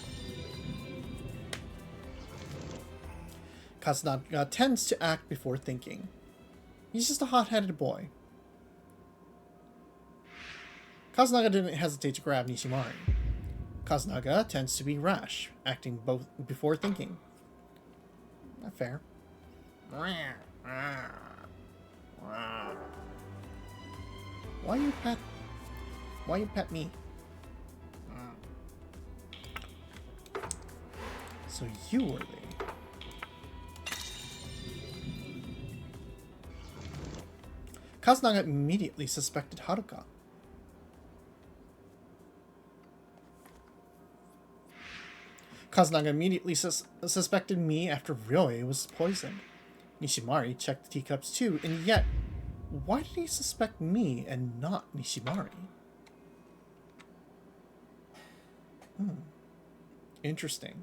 Kazunaga tends to act before thinking. He's just a hot-headed boy. Kazunaga didn't hesitate to grab Nishimari. Kazunaga tends to be rash, acting both before thinking. Not fair. Why you pet me? So you were the... Kazunaga immediately suspected Haruka. Kazunaga immediately suspected me after Ryoe was poisoned. Nishimari checked the teacups too, and yet, why did he suspect me and not Nishimari? Interesting.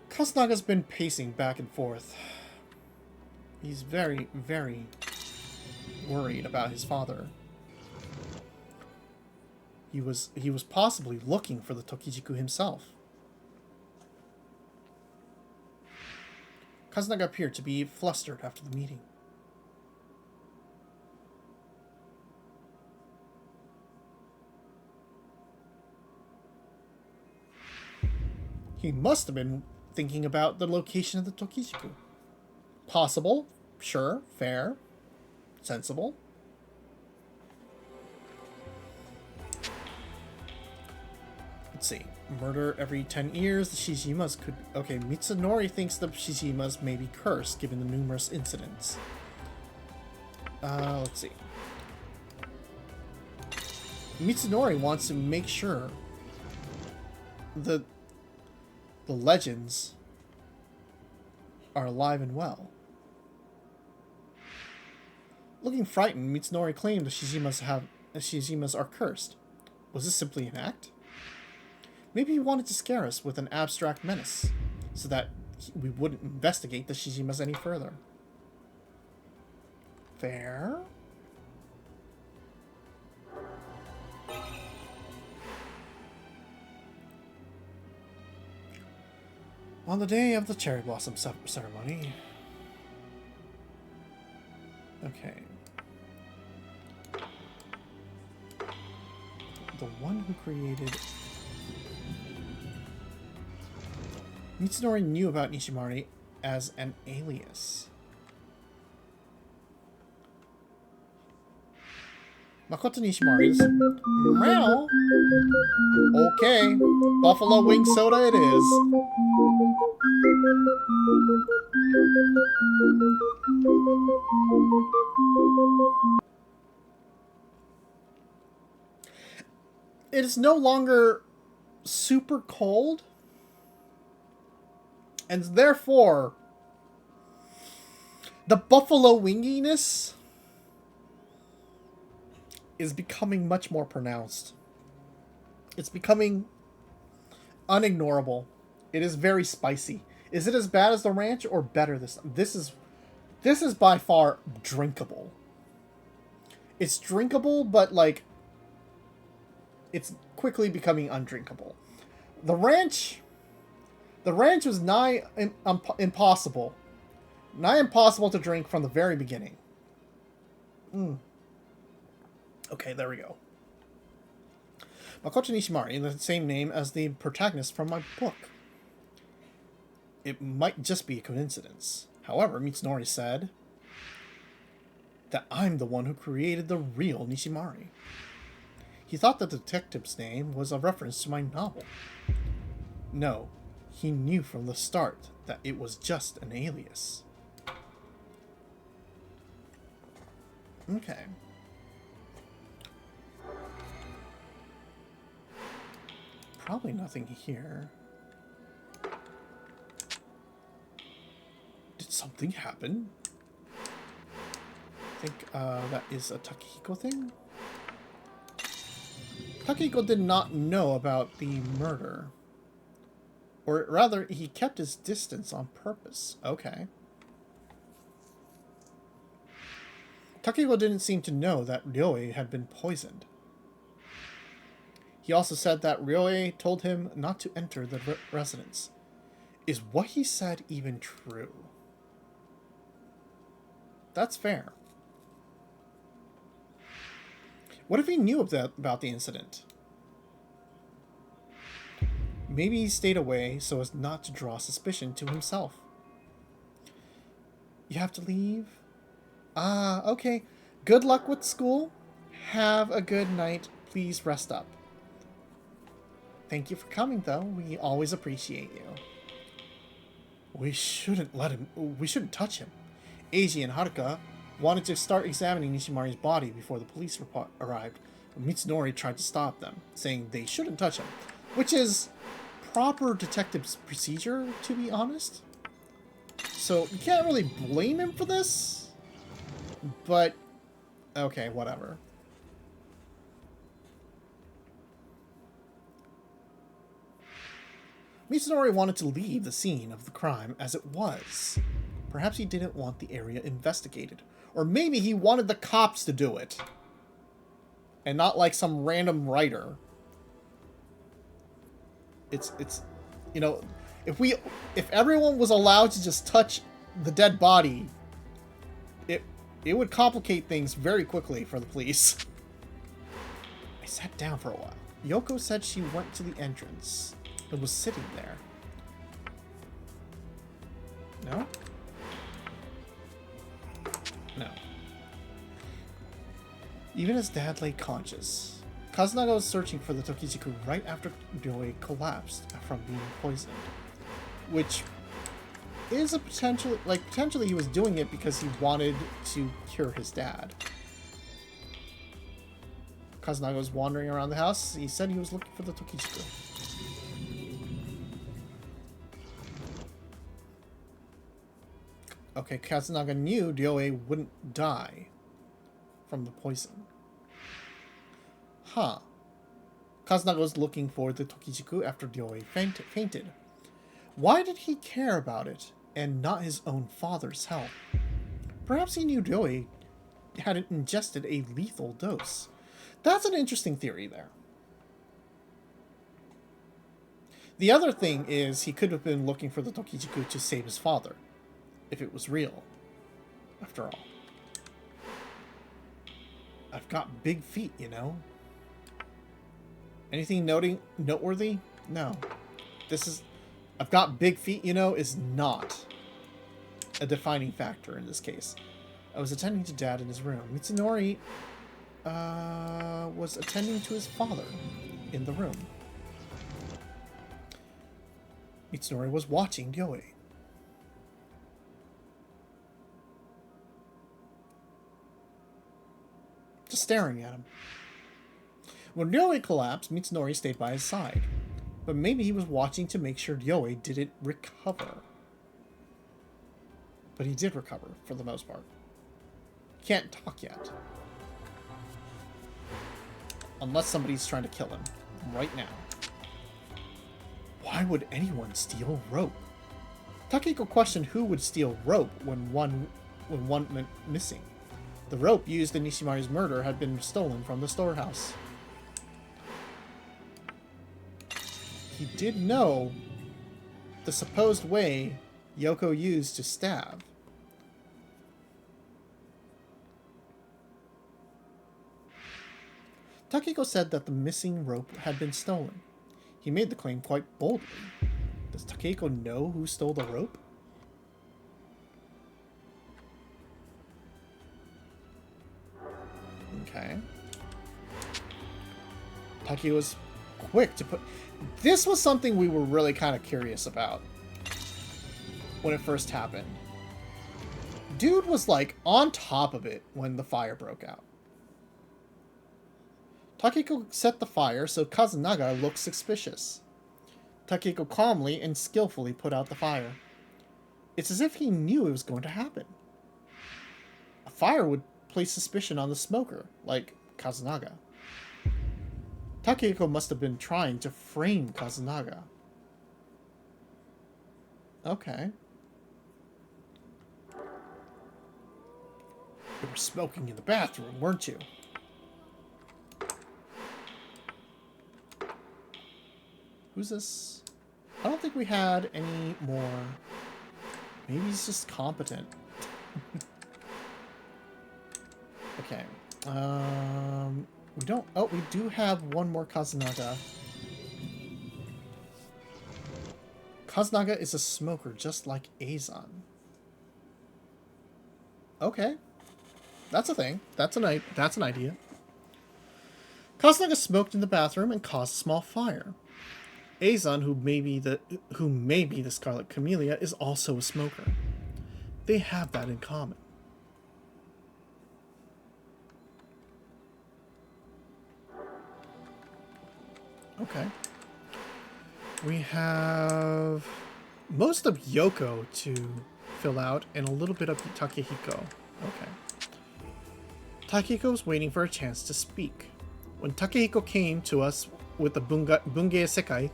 Kasunaga's been pacing back and forth. He's very, very worried about his father. He was possibly looking for the Tokijiku himself. Kazunaga appeared to be flustered after the meeting. He must have been thinking about the location of the Tokijiku. Possible, sure, fair, sensible. Let's see. Murder every 10 years, the Shijimas could... Okay, Mitsunori thinks the Shijimas may be cursed given the numerous incidents. Let's see. Mitsunori wants to make sure the legends are alive and well. Looking frightened, Mitsunori claimed the Shijimas are cursed. Was this simply an act? Maybe he wanted to scare us with an abstract menace, so that we wouldn't investigate the Shijimas any further. Fair? On the day of the cherry blossom ceremony... Okay. The one who created... Mitsunori knew about Nishimari as an alias. Makoto Nishimari's... Meow! Okay, buffalo wing soda it is. It is no longer super cold, and therefore the buffalo winginess is becoming much more pronounced. It's becoming unignorable. It is very spicy. Is it as bad as the ranch or better this time? This is by far drinkable. It's drinkable, but like it's quickly becoming undrinkable. The ranch was nigh impossible. Nigh impossible to drink from the very beginning. Okay, there we go. Makoto Nishimari, the same name as the protagonist from my book. It might just be a coincidence. However, Mitsunori said that I'm the one who created the real Nishimari. He thought the detective's name was a reference to my novel. No, he knew from the start that it was just an alias. Okay. Probably nothing here. Did something happen? I think that is a Takehiko thing. Takehiko did not know about the murder. Or rather, he kept his distance on purpose. Okay. Takehiko didn't seem to know that Ryoe had been poisoned. He also said that Ryoe told him not to enter the residence. Is what he said even true? That's fair. What if he knew about the incident? Maybe he stayed away so as not to draw suspicion to himself. You have to leave? Ah, okay. Good luck with school. Have a good night. Please rest up. Thank you for coming, though. We always appreciate you. We shouldn't touch him. Eiji and Haruka wanted to start examining Nishimari's body before the police arrived, but Mitsunori tried to stop them, saying they shouldn't touch him, which is proper detective procedure, to be honest. So you can't really blame him for this, but okay, whatever. Mitsunori wanted to leave the scene of the crime as it was. Perhaps he didn't want the area investigated. Or maybe he wanted the cops to do it. And not like some random writer. It's you know, if everyone was allowed to just touch the dead body, it would complicate things very quickly for the police. I sat down for a while. Yoko said she went to the entrance and was sitting there. No? No. Even as Dad lay conscious, Kazunaga was searching for the Tokijiku right after Ryoei collapsed from being poisoned. Which is a potential, potentially he was doing it because he wanted to cure his dad. Kazunaga was wandering around the house. He said he was looking for the Tokijiku. Okay, Kazunaga knew Ryoei wouldn't die from the poison. Huh. Kazunaga was looking for the Tokijiku after Ryoei fainted. Why did he care about it and not his own father's health? Perhaps he knew Ryoei hadn't ingested a lethal dose. That's an interesting theory there. The other thing is he could have been looking for the Tokijiku to save his father. If it was real, after all. I've got big feet, you know. Anything noteworthy? No. I've got big feet, you know, is not a defining factor in this case. I was attending to Dad in his room. Mitsunori was attending to his father in the room. Mitsunori was watching Ryoei. Just staring at him. When Ryoei collapsed, Mitsunori stayed by his side. But maybe he was watching to make sure Ryoei didn't recover. But he did recover, for the most part. Can't talk yet. Unless somebody's trying to kill him. Right now. Why would anyone steal rope? Takehiko questioned who would steal rope when one went missing. The rope used in Nishimari's murder had been stolen from the storehouse. He did know the supposed way Yoko used to stab. Takehiko said that the missing rope had been stolen. He made the claim quite boldly. Does Takehiko know who stole the rope? Okay. Taki was quick to put... This was something we were really kind of curious about when it first happened. Dude was like on top of it when the fire broke out. Takehiko set the fire so Kazunaga looked suspicious. Takehiko calmly and skillfully put out the fire. It's as if he knew it was going to happen. A fire would place suspicion on the smoker, like Kazunaga. Takehiko must have been trying to frame Kazunaga. Okay. You were smoking in the bathroom, weren't you? Who's this? I don't think we had any more. Maybe he's just competent. Okay. We don't... Oh, we do have one more Kazunaga. Kazunaga is a smoker, just like Eizan. Okay. That's a thing. That's an idea. Kazunaga smoked in the bathroom and caused a small fire. Eizan, who may be the Scarlet Camillia, is also a smoker. They have that in common. Okay. We have most of Yoko to fill out and a little bit of Takehiko. Okay. Takehiko was waiting for a chance to speak. When Takehiko came to us with the Bungei Sekai,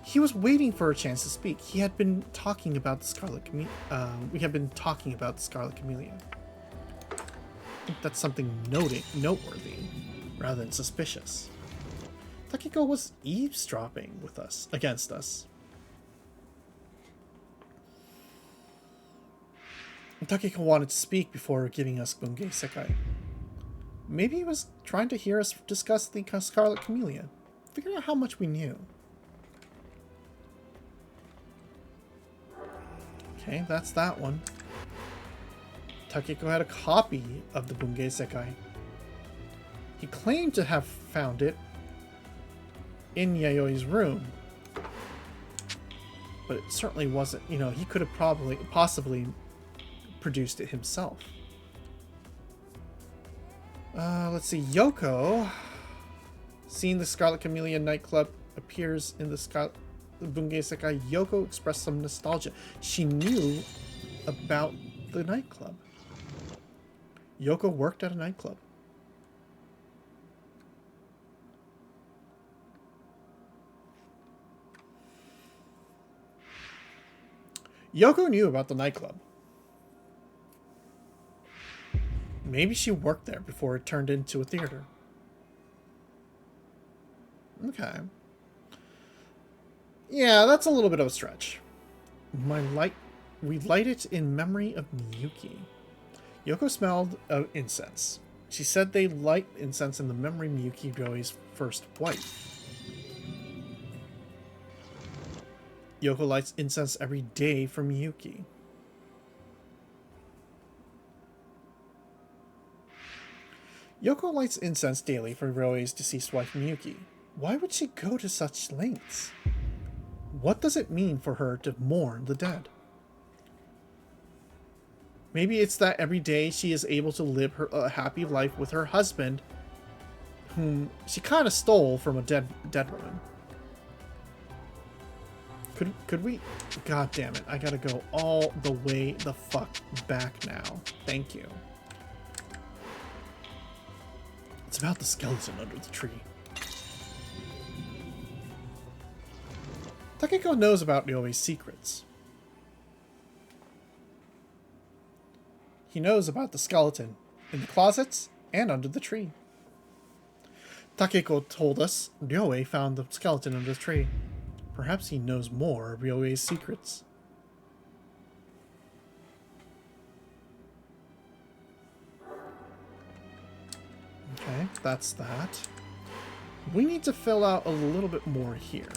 he was waiting for a chance to speak. He had been talking about the Scarlet Camellia. We had been talking about the Scarlet Camellia. I think that's something noteworthy, rather than suspicious. Takehiko was eavesdropping with us, against us. Takehiko wanted to speak before giving us Bungei Sekai. Maybe he was trying to hear us discuss the Scarlet Camellia. Figure out how much we knew. Okay, that's that one. Takehiko had a copy of the Bungei Sekai. He claimed to have found it in Yayoi's room. But it certainly wasn't, you know, he could have possibly produced it himself. Let's see, Yoko, seeing the Scarlet Camellia nightclub appears in the Bungei Sekai, Yoko expressed some nostalgia. She knew about the nightclub. Yoko worked at a nightclub. Yoko knew about the nightclub. Maybe she worked there before it turned into a theater. Okay. Yeah, that's a little bit of a stretch. We light it in memory of Miyuki. Yoko smelled of incense. She said they light incense in the memory of Miyuki, Ryoei's first wife. Yoko lights incense every day for Miyuki. Yoko lights incense daily for Ryoei's deceased wife Miyuki. Why would she go to such lengths? What does it mean for her to mourn the dead? Maybe it's that every day she is able to live a happy life with her husband, whom she kind of stole from a dead woman. Could we? God damn it! I gotta go all the way the fuck back now. Thank you. It's about the skeleton under the tree. Takehiko knows about Ryoei's secrets. He knows about the skeleton in the closets and under the tree. Takehiko told us Ryoei found the skeleton under the tree. Perhaps he knows more of Ryoei's secrets. Okay, that's that. We need to fill out a little bit more here.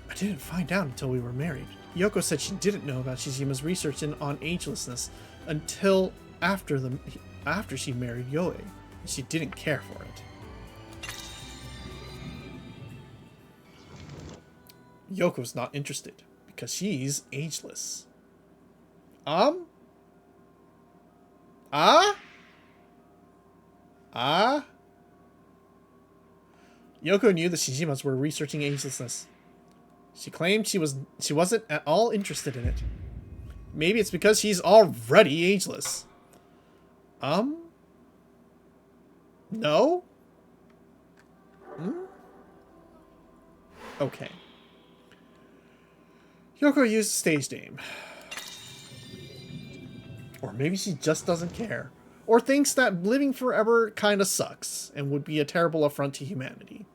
I didn't find out until we were married. Yoko said she didn't know about Shijima's research on agelessness until after she married Ryoei. She didn't care for it. Yoko's not interested because she's ageless. Yoko knew the Shijimas were researching agelessness. She claimed she wasn't at all interested in it. Maybe it's because she's already ageless. No? Okay. Yoko used a stage name. Or maybe she just doesn't care. Or thinks that living forever kinda sucks and would be a terrible affront to humanity.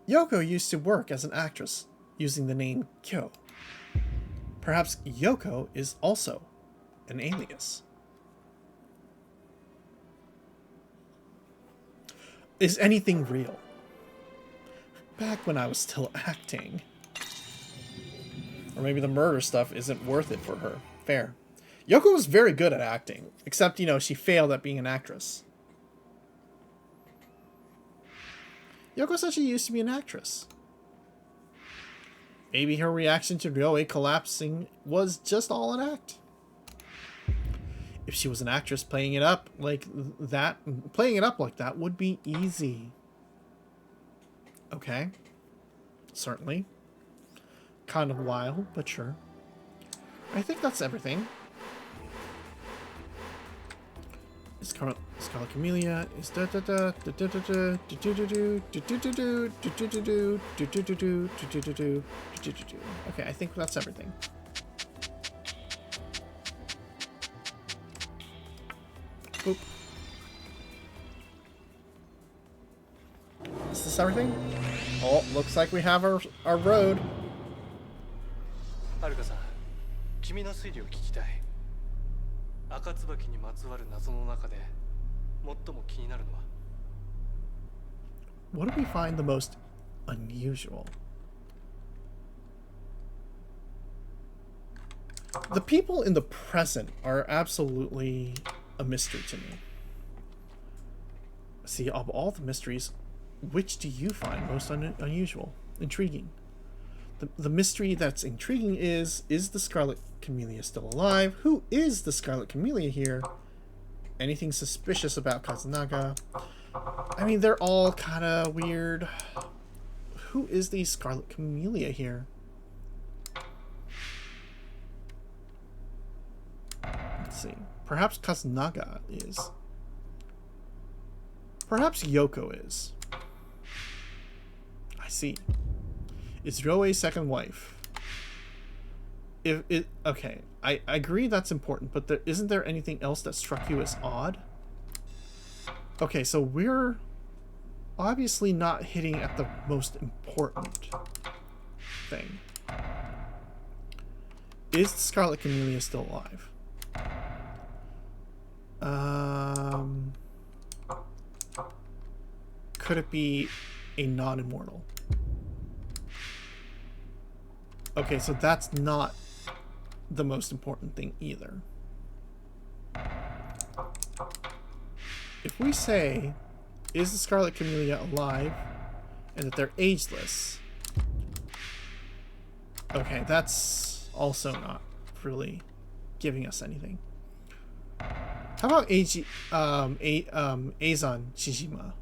Yoko used to work as an actress using the name Kyo. Perhaps Yoko is also an alias. Is anything real? Back when I was still acting. Or maybe the murder stuff isn't worth it for her. Fair. Yoko was very good at acting, except, you know, she failed at being an actress. Yoko said she used to be an actress. Maybe her reaction to Ryoe collapsing was just all an act. If she was an actress, playing it up like that would be easy. Okay. Certainly. Kind of wild, but sure. I think that's everything. Scarlet Camillia is okay, I think that's everything. Boop. Is this everything? Oh, looks like we have our road. はるかさん、君の推理を聞きたい。赤椿にまつわる謎の中で最も気になるのは What do we find the most unusual? The people in the present are absolutely a mystery to me. See, of all the mysteries, which do you find most unusual, intriguing? The mystery that's intriguing is the Scarlet Camillia still alive? Who is the Scarlet Camillia here? Anything suspicious about Kazunaga? I mean, they're all kind of weird. Who is the Scarlet Camillia here? Let's see. Perhaps Kazunaga is. Perhaps Yoko is. I see. Is Ryoe's second wife. Okay, I agree that's important, but isn't there anything else that struck you as odd? Okay, so we're obviously not hitting at the most important thing. Is Scarlet Camillia still alive? Could it be a non-immortal? Okay, so that's not the most important thing either. If we say, is the Scarlet Camillia alive, and that they're ageless, okay, that's also not really giving us anything. How about Azan Shijima?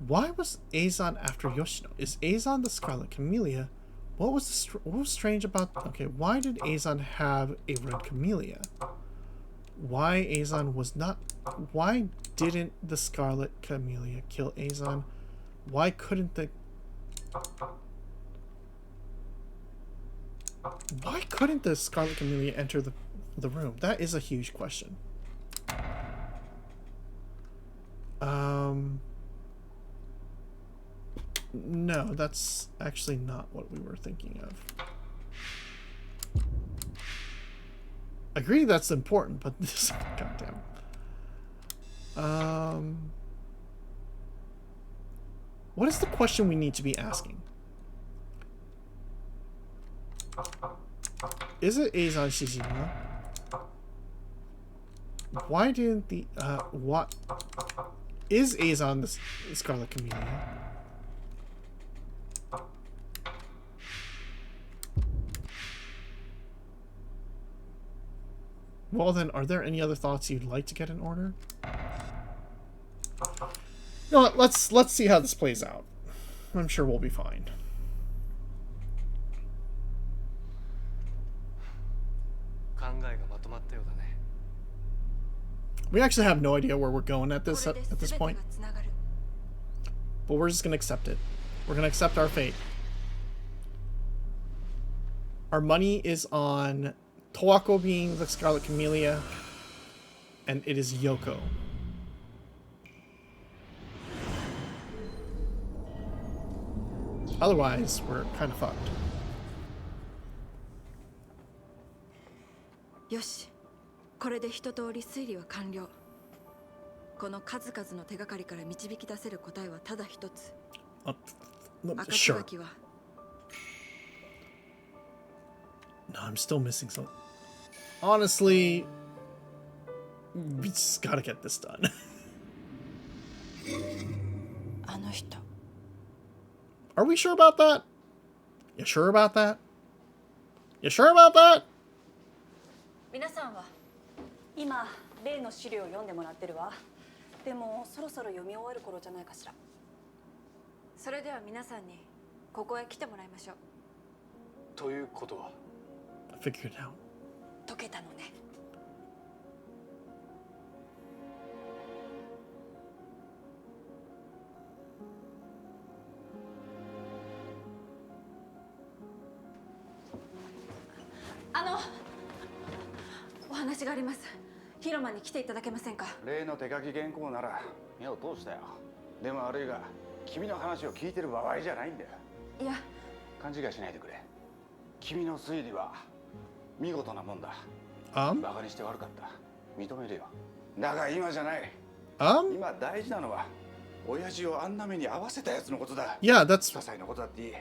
Why was Azan after Yoshino? Is Azan the Scarlet Camillia? What was strange about... Okay, why did Azan have a red camellia? Why Azan was not... Why didn't the Scarlet Camellia kill Azan? Why couldn't the... Why couldn't the Scarlet Camellia enter the room? That is a huge question. No, that's actually not what we were thinking of. I agree that's important, but this... Goddamn. What is the question we need to be asking? Is it Azan Shijima? Why didn't the... what... Is Azan the Scarlet Camellia? Well then, are there any other thoughts you'd like to get in order? You know what, let's see how this plays out. I'm sure we'll be fine. We actually have no idea where we're going at this point. But we're just gonna accept it. We're gonna accept our fate. Our money is on Towako being the Scarlet Camellia, and it is Yoko. Otherwise, we're kind of fucked. よし、これで一通り推理は完了。この数々の手がかりから導き出せる答えはただ一つ。赤椿は。No, I'm still missing something. Honestly, we just gotta get this done. あの人。 Are we sure about that? You sure about that? You sure about that? 皆さんは今例の資料を読んでもらってるわ。でもそろそろ読み終わる頃じゃないかしら。それでは皆さんにここへ来てもらいましょう。ということは I figured it out. 解けたのね。お話があります。広間に来ていただけませんか？例の手書き原稿なら目を通したよ。でも悪いが君の話を聞いてる場合じゃないんだよ。いや、勘違いしないでくれ。君の推理は見事なもんだ。バカにして悪かった。認めるよ。だが今じゃない。今大事なのは親父をあんな目に合わせたやつのことだ。Yeah, 些 that's 細なことだっていい。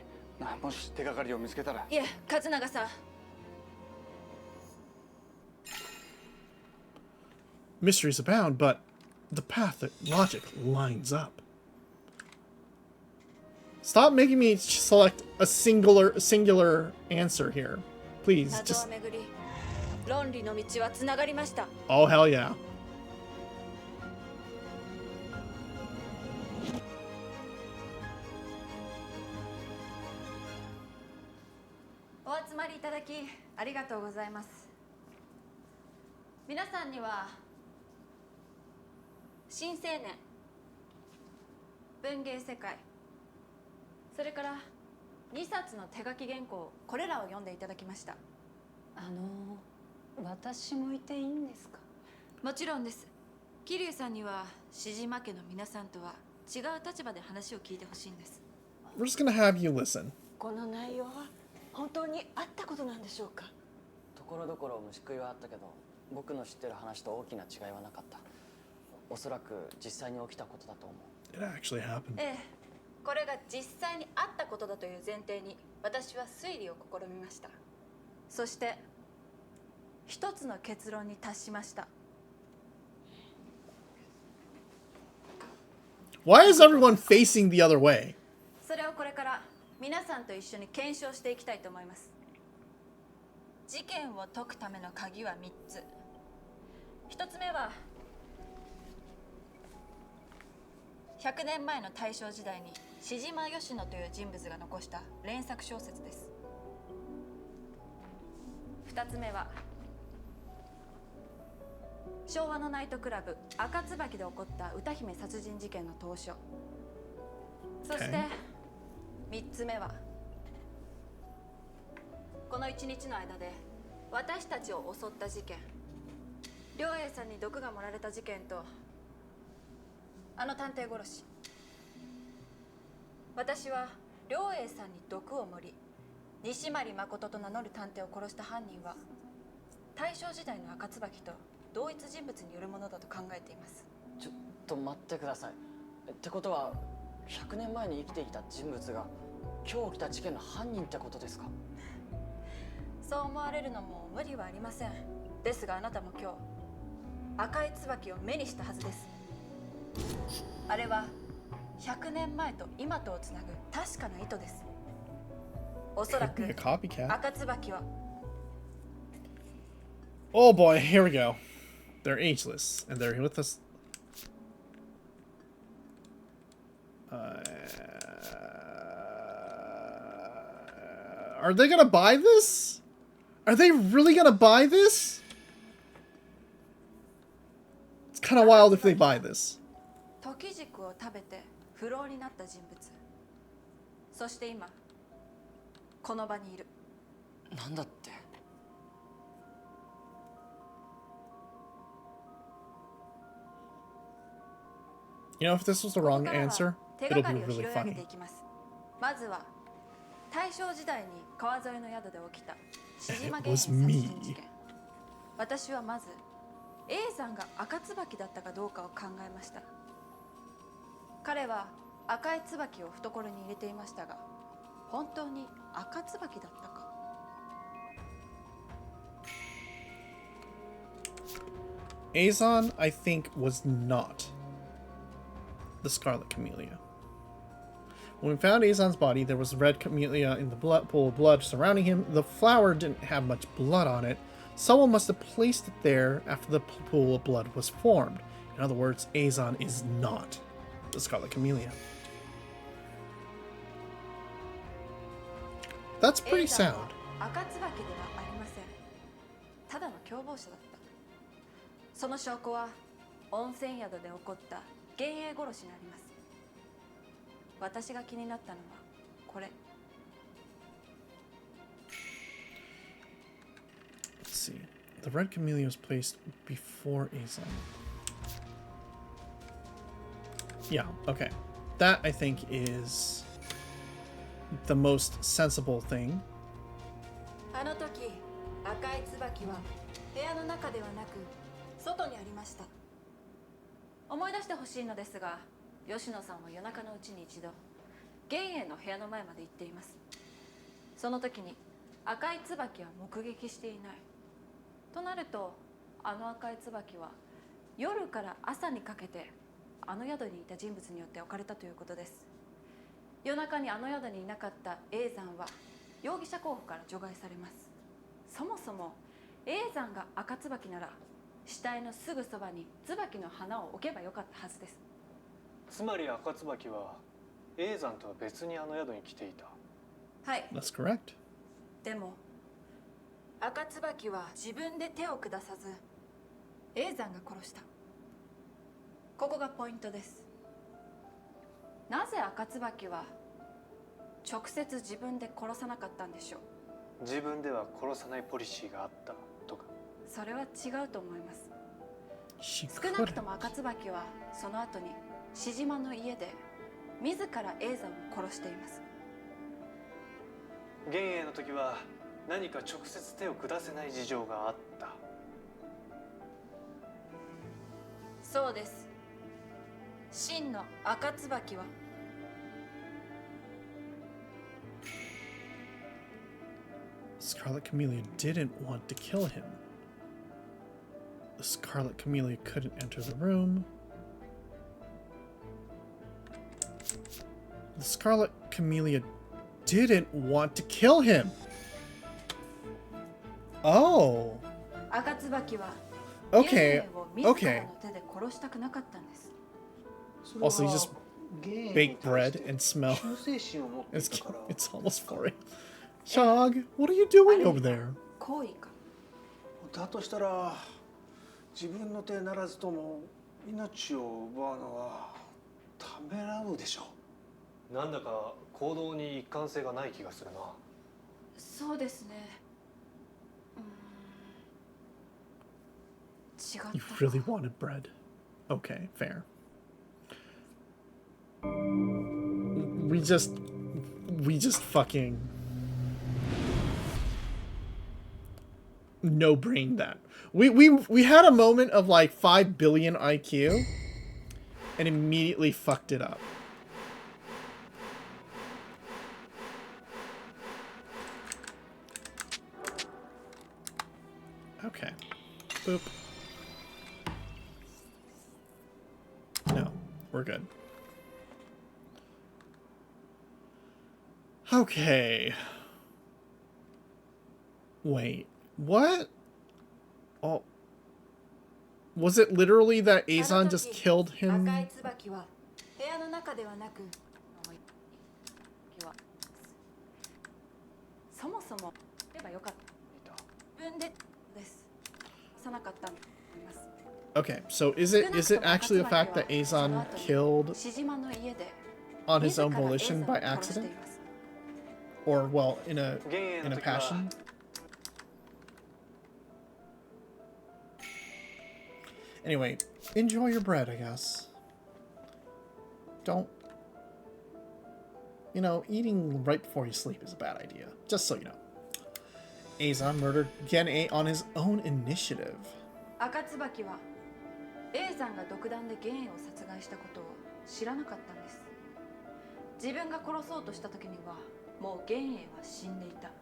もし手がかりを見つけたら。いえ、勝永さん。mysteries abound, but the path that logic lines up. Stop making me select a singular answer here. Please, 謎は just 巡り、論理の道はつながりました。 oh hell yeah. お集まりいただきありがとうございます。皆さんには新青年、文芸世界、それから2冊の手書き原稿、これらを読んでいただきました。私もいていいんですか？もちろんです。桐生さんには志島家の皆さんとは違う立場で話を聞いてほしいんです。 We're just gonna have you listen. この内容は本当にあったことなんでしょうか？ところどころ虫食いはあったけど、僕の知ってる話と大きな違いはなかった。おそらく実際に起きたことだと思う。 It actually happened. ええ、これが実際にあったことだという前提に私は推理を試みました。そして一つの結論に達しました。 Why is everyone facing the other way? それをこれから皆さんと一緒に検証していきたいと思います。事件を解くための鍵は3つ。1つ目は100年前の大正時代に志島義野という人物が残した連作小説です。2つ目は昭和のナイトクラブ赤椿で起こった歌姫殺人事件の当初。そして3つ目はこの1日の間で私たちを襲った事件、良栄さんに毒が盛られた事件とあの探偵殺し。私は良栄さんに毒を盛り西丸誠と名乗る探偵を殺した犯人は大正時代の赤椿と同一人物によるものだと考えています。ちょっと待ってください。ってことは100年前に生きていた人物が今日起きた事件の犯人ってことですか？そう思われるのも無理はありません。ですがあなたも今日赤い椿を目にしたはずです。あれは100年前と今とをつなぐ確かな糸です。おそら Could be く a copycat. 赤椿は Oh boy, here we go. They're ageless, and they're with us. Are they gonna buy this? Are they really gonna buy this? It's kind of wild if they buy this. 時軸を食べて不老になった人物。そして今この場にいる。なんだって。You know, if this was the wrong answer, 手 it'll がか be りを really 拾い上げて funny. いきます。まずは大正時代に川沿いの宿で起きた志島源 It 殺 was me. 人事件。私はまず A さんが赤椿だったかどうかを考えました。彼は赤い椿を懐に入れていましたが、本当に赤椿だったか。Azon, I think, was not the Scarlet Camillia. When we found Azon's body, there was red camellia in the pool of blood surrounding him. The flower didn't have much blood on it. Someone must have placed it there after the pool of blood was formed. In other words, Azon is not the Scarlet Camellia. That's pretty sound. 赤椿ではありません。ただの共謀者だった。その証拠は温泉宿で起こった幻影殺しにあります。私が気になったのはこれ。Let's see. The red camellia was placed before Azon. Yeah, okay. That, I think, is the most sensible thing. あの時、赤い椿は部屋の中ではなく外にありました。思い出してほしいのですが、吉野さんは夜中のうちに一度幻影の部屋の前まで行っています。その時に赤い椿は目撃していない。となると、あの赤い椿は夜から朝にかけてあの宿にいた人物によって置かれたということです。夜中にあの宿にいなかった永山は容疑者候補から除外されます。そもそも永山が赤椿なら死体のすぐそばに椿の花を置けばよかったはずです。つまり赤椿は永山とは別にあの宿に来ていた。はい。That's correct. でも赤椿は自分で手を下さず永山が殺した。ここがポイントです。なぜ赤椿は直接自分で殺さなかったんでしょう。自分では殺さないポリシーがあったとか。それは違うと思います。She 少なくとも赤椿はその後に志島の家で自ら永山を殺しています。幻影の時は何か直接手を下せない事情があった。そうです。真の赤椿はScarlet Camellia didn't want to kill him. The Scarlet Camellia couldn't enter the room. The Scarlet Camellia didn't want to kill him. Oh. 赤椿は Okay. 自ら Okay. の手で殺したくなかったんです。 Also, you just bake bread and smell. It's almost 4 Shog, what are you doing over there? 行為か。だとしたら自分の手ならずとも命を奪うのはためらうでしょう。なんだか行動に一貫性がない気がするな。そうですね。違った You really wanted bread. Okay, fair. We just fucking no brain that. We had a moment of like 5 billion IQ and immediately fucked it up. Okay. Boop. No, we're good. Okay. Wait, what? Oh. Was it literally that Azon just killed him? 赤い椿は部屋の中ではなくそもそも言えばよかった。自分でですさなかったと思います。 Okay, so is it actually the fact that Azon killed 志島の家で on his own volition by accident? Or well, in a passion? Anyway, enjoy your bread, I guess. Don't... You know, eating right before you sleep is a bad idea. Just so you know. Azon murdered Gen-A on his own initiative. 赤椿は永山が独断で幻影を殺害したことを知らなかったんです。自分が殺そうとした時にはもう幻影は死んでいた。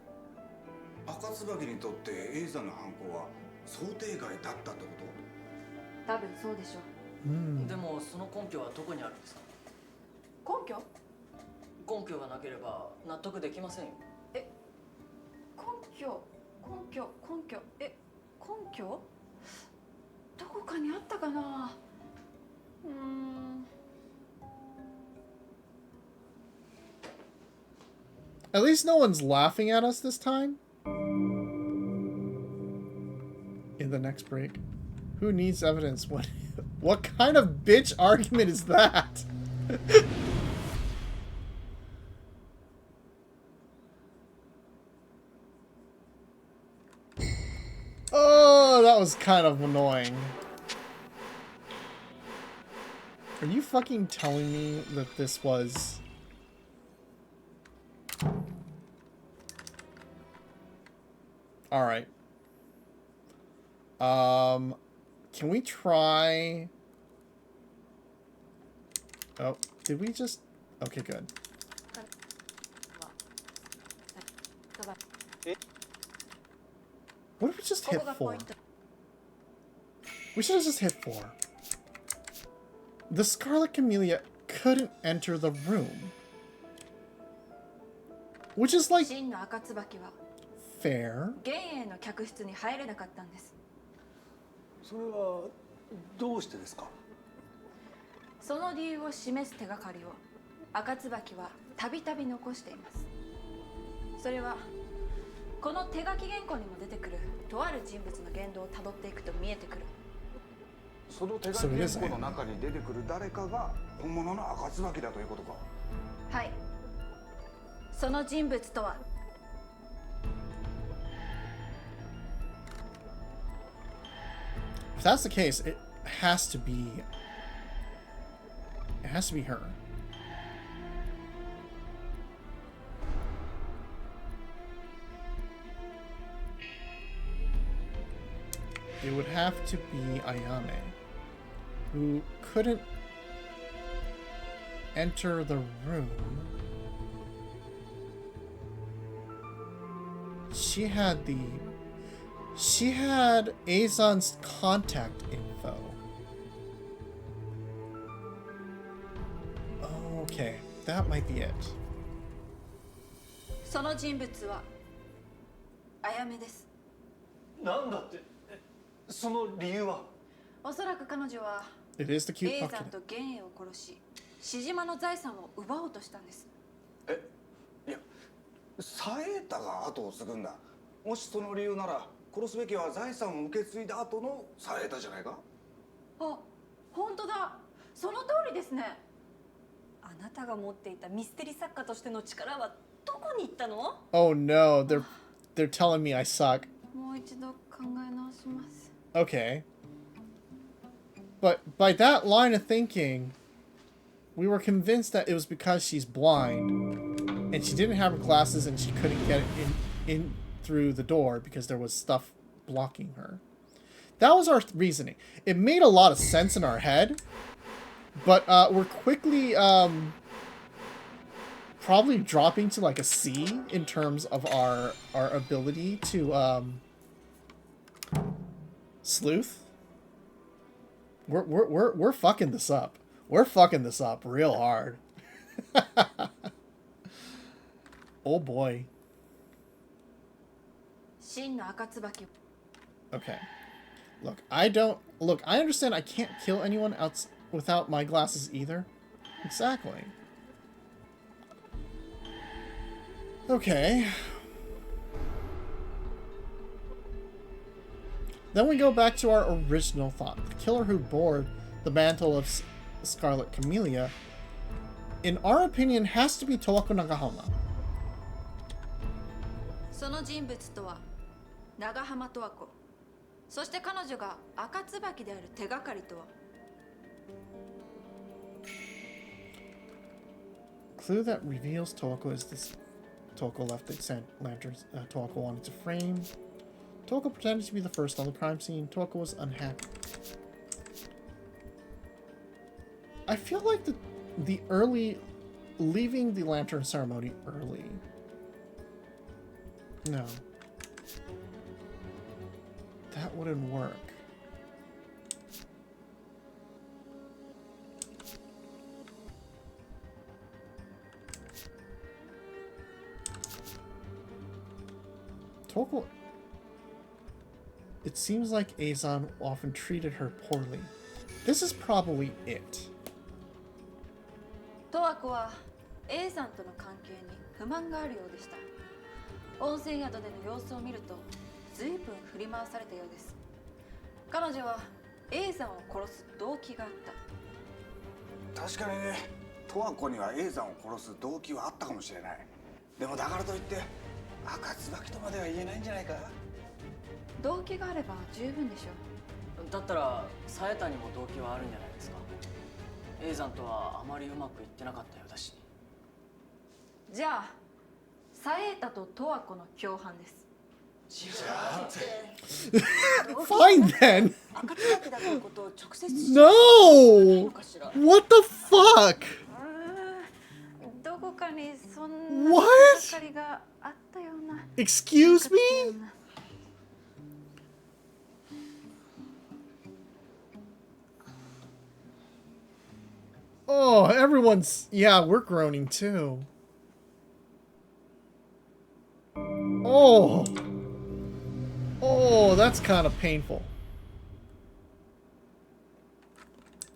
赤椿にとって永山の犯行は想定外だったってこと？多分そうでしょう。でもその根拠はどこにあるんですか？根拠？根拠がなければ納得できませんよ。根拠根拠どこかにあったかな。At least no one's laughing at us this time. In the next break. Who needs evidence? What kind of bitch argument is that? Oh, that was kind of annoying. Are you fucking telling me that this was... Alright. Can we try... Oh, did we just... Okay, good. What if we just hit 4? We should have just hit 4. The Scarlet Camillia couldn't enter the room. Which is like... 真の赤椿は fair. 幻影の客室に入れなかったんです。それはどうしてですか？その理由を示す手がかりを赤椿はたびたび残しています。それはこの手書き原稿にも出てくるとある人物の言動をたどっていくと見えてくる。その手書き原稿の中に出てくる誰かが本物の赤椿だということか。はい。その人物とはIf that's the case, it has to be her. It would have to be Ayame, who couldn't enter the room. She had Azon's contact info. Okay, that might be it. その人物はあやめです。なんだって？その理由は？おそらく彼女は It is the cute エイザン bucket. と幻影を殺し、シジマの財産を奪おうとしたんです。いや、サエータが後を継ぐんだ。もしその理由なら殺すべきは財産を受け継いだ後のサエータじゃないか。あ、本当だ。その通りですね。あなたが持っていたミステリ作家としての力はどこに行ったの？ Oh no, they're telling me I suck. もう一度考え直します。Okay. But by that line of thinking, we were convinced that it was because she's blind and she didn't have her glasses and she couldn't get in through the door because there was stuff blocking her. That was our reasoning. It made a lot of sense in our head, but we're quickly probably dropping to like a C in terms of our ability to sleuth. We're fucking this up. We're fucking this up real hard. Oh boy. Okay. Look, I understand I can't kill anyone else without my glasses either. Exactly. Okay. Then we go back to our original thought. The killer who bore the mantle of Scarlet Camillia, in our opinion, has to be Towako Nagahama. その人物とは長浜十和子。そして彼女が赤椿である手がかりとは。Clue that reveals Towako is this. Towako left the lanterns Towako wanted to frame. Towako pretended to be the first on the crime scene. Towako was unhappy. I feel like the early leaving the lantern ceremony early. No. That wouldn't work. Toko. It seems like Azan often treated her poorly. This is probably it. 十和子は A さんとの関係に不満があるようでした。温泉宿での様子を見ると随分振り回されたようです。彼女は A さんを殺す動機があった。確かにね、十和子には A さんを殺す動機はあったかもしれない。でもだからといって赤椿とまでは言えないんじゃないか。動機があれば十分でしょう。だったらサエタにも動機はあるんじゃないですか。エイザンとはあまりうまくいってなかったようだし。じゃあサエータと十和子の共犯です。 Fine then. 赤椿だということを直接知ってい No. のかしら。 What the fuck? どこかにそんな What? 手がかりがあったような。 Excuse me? Oh, everyone's... Yeah, we're groaning too. Oh. Oh, that's kind of painful.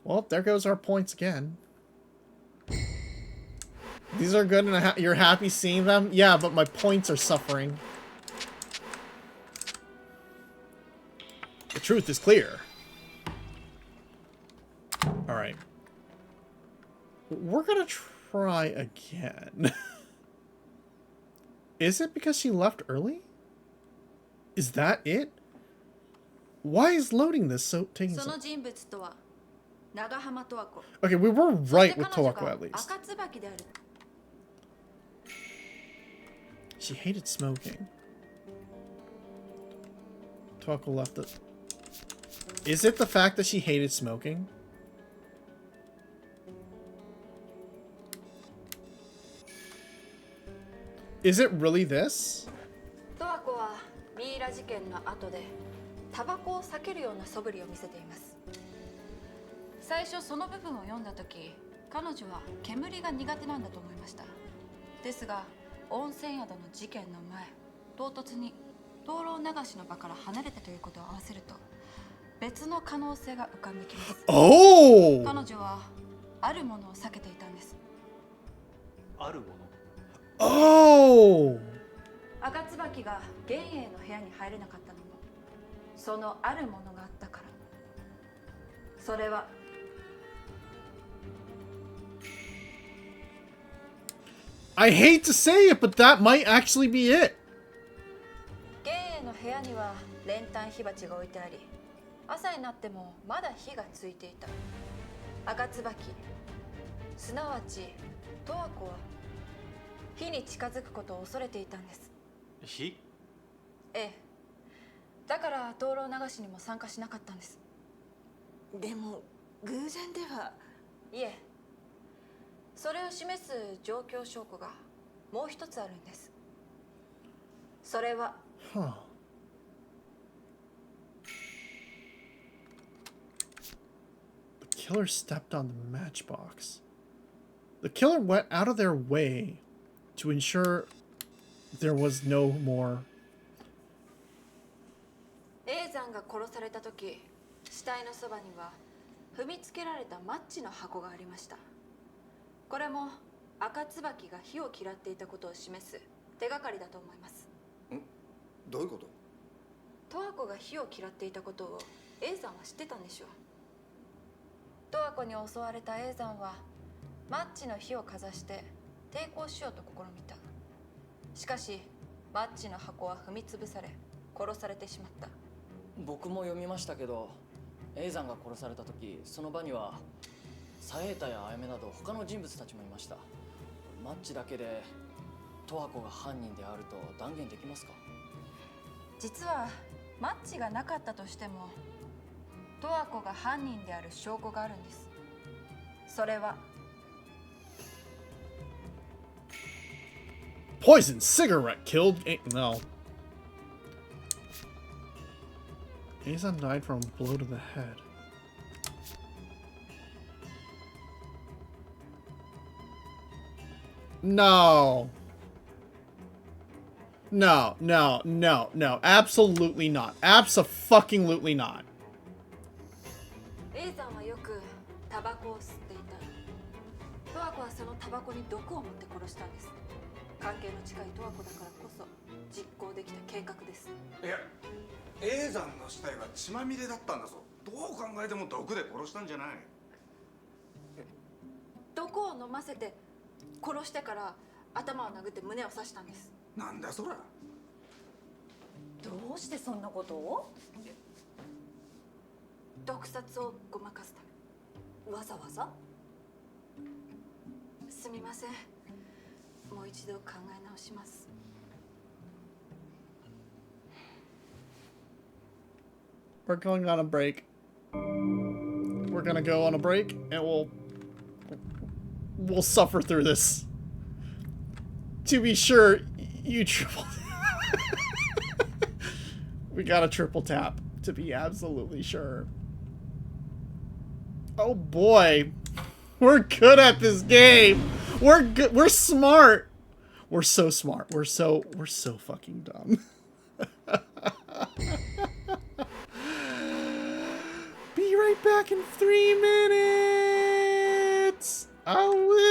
Well, there goes our points again. These are good and you're happy seeing them? Yeah, but my points are suffering. The truth is clear. Alright. We're gonna try again. Is it because she left early? Is that it? Why is loading this so taking so... Okay, we were right with Towako at least. She hated smoking. Towako left it. Is it the fact that she hated smoking? Is it really this? 十和子はミイラ事件の後でタバコを避けるような素振りを見せています。最初その部分を読んだ時、彼女は煙が苦手なんだと思いました。ですが温泉宿の事件の前、唐突に灯籠流しの場から離れたということを合わせると別の可能性が浮かんできます。Oh! 彼女はあるものを避けていたんです。あるもの Oh! 赤椿が玄英の部屋に入れなかったのもそのあるものがあったから。それは I hate to say it, but that might actually be it. 玄英の部屋には練炭火鉢が置いてあり、朝になってもまだ火がついていた。赤椿、すなわち十和子は火に近づくことを恐れていたんです。火？ええ。だから灯籠流しにも参加しなかったんです。でも偶然では。いえ。それを示す状況証拠がもう一つあるんです。それは。Huh. The killer stepped on the matchbox. The killer went out of their way to ensure there was no more. エイザンが殺された時、死体のそばには踏みつけられたマッチの箱がありました。これも赤椿が火を嫌っていたことを示す手がかりだと思います。どういうこと？十和子が火を嫌っていたことをエイザンは知ってたんでしょう。十和子に襲われたエイザンはマッチの火をかざして抵抗しようと試みた。しかしマッチの箱は踏み潰され殺されてしまった。僕も読みましたけど、エイザンが殺された時、その場にはサエータやアヤメなど他の人物たちもいました。マッチだけで十和子が犯人であると断言できますか？実はマッチがなかったとしても十和子が犯人である証拠があるんです。それは Poison cigarette killed. No. Azan died from a blow to the head. No. No, no, no, no. Absolutely not. Abso-fucking-lutely not. A さんはよくタバコを吸っていた。十和子はそのタバコに毒を持って殺したんです。関係の近い十和子だからこそ実行できた計画です。いや、A 山の死体は血まみれだったんだぞ。どう考えても毒で殺したんじゃない。毒を飲ませて殺してから頭を殴って胸を刺したんです。なんだそら。どうしてそんなことを？毒殺をごまかすため。わざわざ？すみません。もう一度考え直します。We're going on a break. We're gonna go on a break, and we'll suffer through this. To be sure, you triple. We got a triple tap to be absolutely sure. Oh boy, we're good at this game. We're good. We're smart. We're so smart. We're so fucking dumb. Be right back in 3 minutes. I will.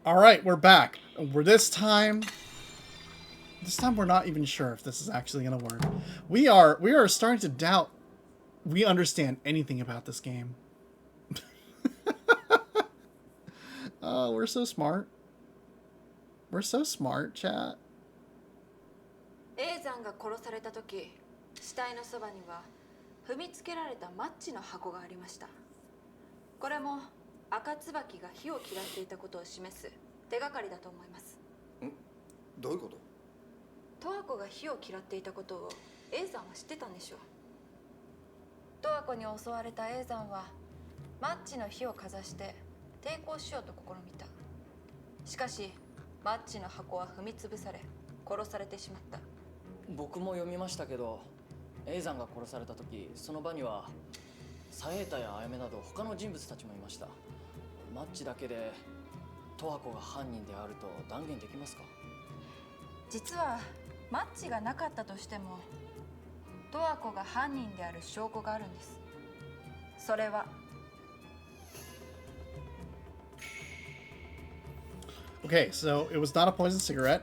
All right, we're back. This time we're not even sure if this is actually gonna work. We are starting to doubt we understand anything about this game. Oh, we're so smart. We're so smart, chat. エイザンが殺された時、死体のそばには踏みつけられたマッチの箱がありました。これも赤椿が火を嫌っていたことを示す手がかりだと思います。どういうこと？トワコが火を嫌っていたことをエイザンは知ってたんでしょう。トワコに襲われたエイザンはマッチの火をかざして抵抗しようと試みた。しかしマッチの箱は踏み潰され殺されてしまった。僕も読みましたけど、エイザンが殺された時、その場にはサエータやアヤメなど他の人物たちもいました。マッチだけでトワコが犯人であると断言できますか？実はマッチがなかったとしてもトワコが犯人である証拠があるんです。それは Okay, so it was not a poison cigarette.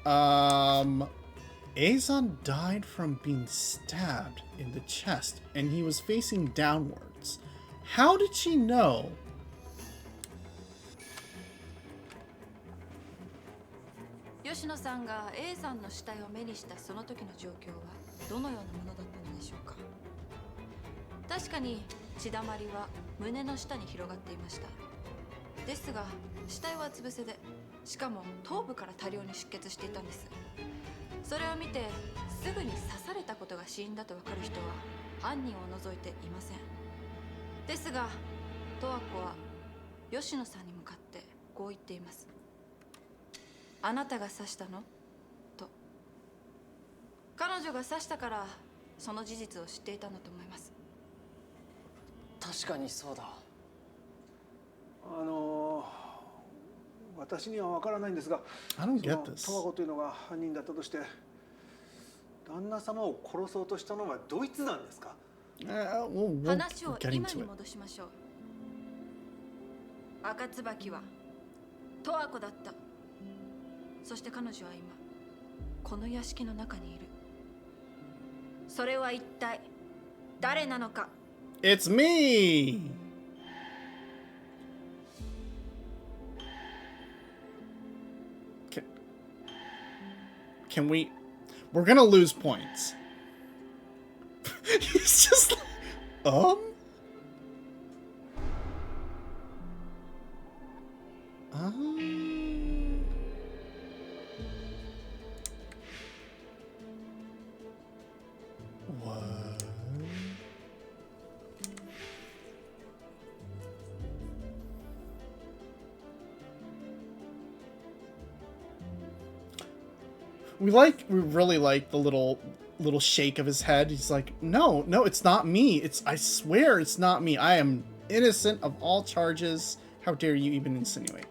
Azon died from being stabbed in the chest, and he was facing downwards. How did she know? 吉野さんが A さんの死体を目にしたその時の状況はどのようなものだったのでしょうか。確かに血だまりは胸の下に広がっていました。ですが死体はうつ伏せで、しかも頭部から多量に出血していたんです。それを見てすぐに刺されたことが死因だとわかる人は犯人を除いていません。ですがトワコは吉野さんに向かってこう言っています。あなたが刺したの？と。彼女が刺したからその事実を知っていたんだと思います。確かにそうだ。私には分からないんですが、 I don't get this. トワコというのが犯人だったとして、旦那様を殺そうとしたのはドイツなんですか？We'll 話を get 今 into に it. 戻しましょう。赤椿はトワコだった。そして彼女は今この屋敷の中にいる。それは一体誰なのか。 It's me! Can we... We're gonna lose points. He's just like... What? We really like the little shake of his head. He's like, no, it's not me. I swear it's not me. I am innocent of all charges. How dare you even insinuate?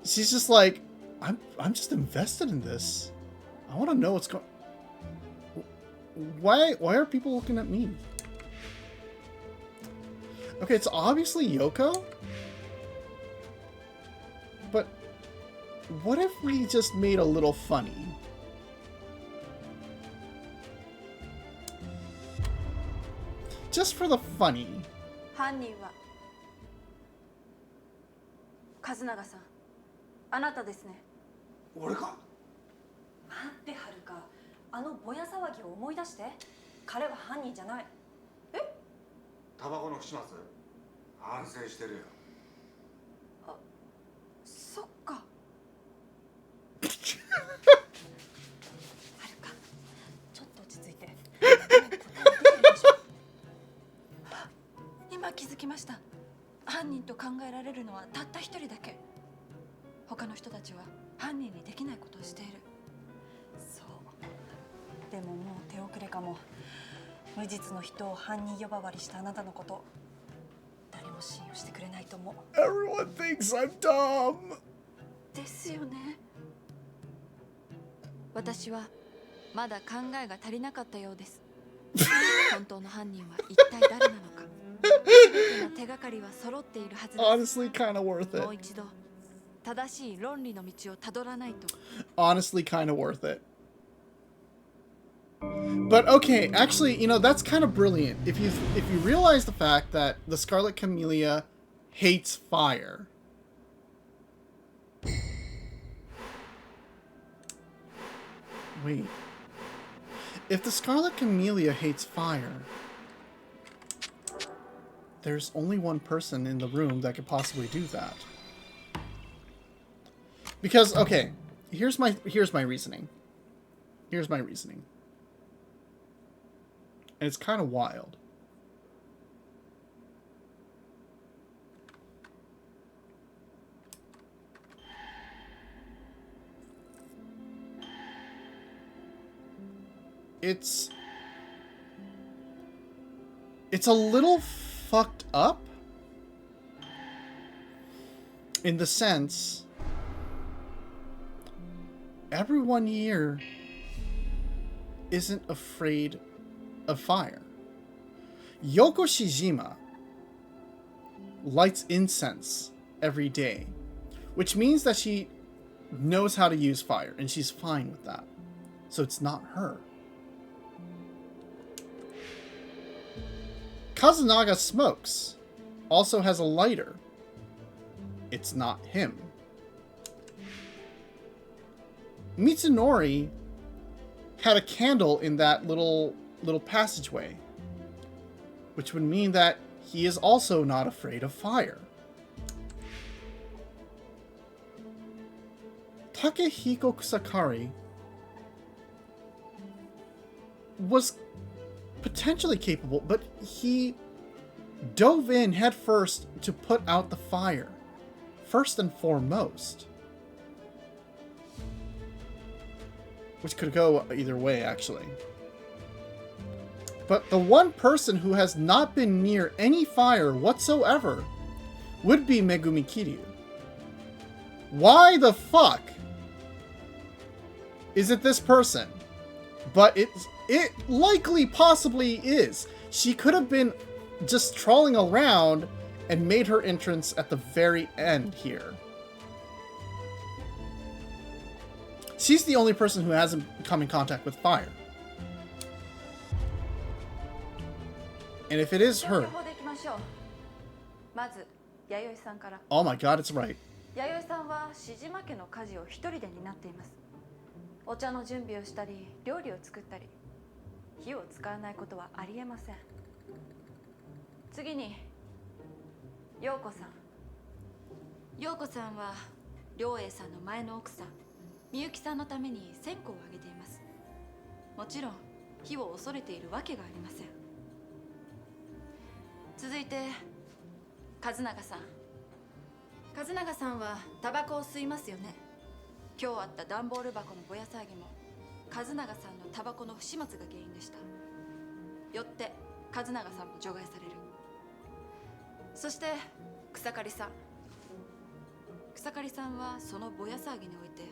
She's just like, I'm just invested in this. I want to know what's going. Why are people looking at me? Okay, it's obviously Yoko. But what if we just made a little funny? Just for the funny. 犯人は和永さん、あなたですね。俺か？待ってはるか、あのぼや騒ぎを思い出して。彼は犯人じゃない。タバコの不始末反省してるよ。そっか。はるか、ちょっと落ち着いて。今気づきました。犯人と考えられるのはたった一人だけ。他の人たちは犯人にできないことをしている。そう。でももう手遅れかも。無実の人を犯人呼ばわりしたあなたのこと、誰も信用してくれないと思う。 Everyone thinks I'm dumb. ですよね。私はまだ考えが足りなかったようです。本当の犯人は一体誰なのか。全ての手がかりは揃っているはずです。 Honestly, kind of worth もう it. 一度正しい論理の道をたどらないと。 Honestly, kind of worth it. But okay, actually, you know, that's kind of brilliant. If you realize the fact that the Scarlet Camellia hates fire. Wait. If the Scarlet Camellia hates fire, there's only one person in the room that could possibly do that. Because, okay, here's my reasoning. Here's my reasoning. And it's kind of wild. It's a little fucked up in the sense everyone here isn't afraid of fire. Yoko Shijima lights incense every day, which means that she knows how to use fire, and she's fine with that. So it's not her. Kazunaga smokes, also has a lighter. It's not him. Mitsunori had a candle in that little passageway, which would mean that he is also not afraid of fire. Takehiko Kusakari was potentially capable, but he dove in headfirst to put out the fire, first and foremost. Which could go either way, actually. But the one person who has not been near any fire whatsoever would be Megumi Kiryu. Why the fuck is it this person? But it likely possibly is. She could have been just trolling around and made her entrance at the very end here. She's the only person who hasn't come in contact with fire. And if it is her... Oh my god, it's right. 弥生さんは志島家の家事を一人で担っています。お茶の準備をしたり、料理を作ったり、火を使わないことはありえません。次に、陽子さん。陽子さんは良栄さんの前の奥さん、みゆきさんのために線香をあげています。もちろん火を恐れているわけがありません。続いて、和永さん。和永さんはタバコを吸いますよね。今日あった段ボール箱のぼや騒ぎも和永さんのタバコの不始末が原因でした。よって和永さんも除外される。そして草刈さん。草刈さんはそのぼや騒ぎにおいて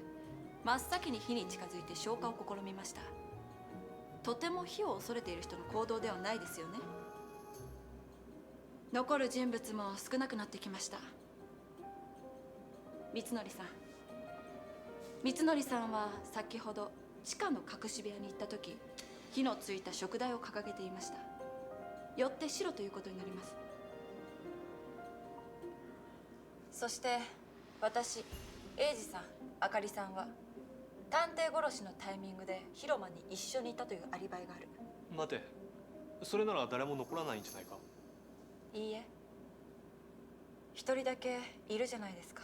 真っ先に火に近づいて消火を試みました。とても火を恐れている人の行動ではないですよね。残る人物も少なくなってきました。三成さん。三成さんは先ほど地下の隠し部屋に行った時、火のついた食台を掲げていました。よって白ということになります。そして私、英二さん、あかりさんは探偵殺しのタイミングで広間に一緒にいたというアリバイがある。待て、それなら誰も残らないんじゃないか。いいえ、一人だけいるじゃないですか。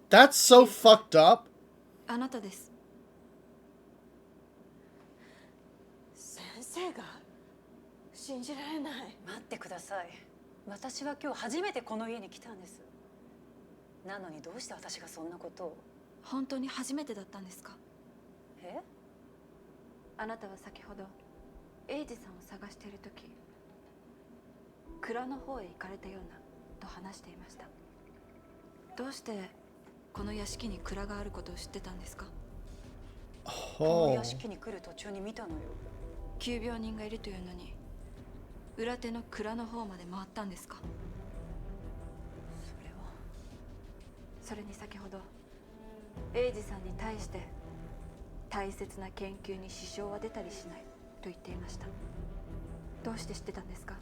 That's so fucked up. あなたです。先生が信じられない。待ってください。私は今日初めてこの家に来たんです。なのにどうして私がそんなことを。本当に初めてだったんですか？え？あなたは先ほど英二さんを探している時、蔵の方へ行かれたようなと話していました。どうしてこの屋敷に蔵があることを知ってたんですか？この屋敷に来る途中に見たのよ。急病人がいるというのに裏手の蔵の方まで回ったんですか？それに先ほど英二さんに対して大切な研究に支障は出たりしないと言っていました。どうして知ってたんですか？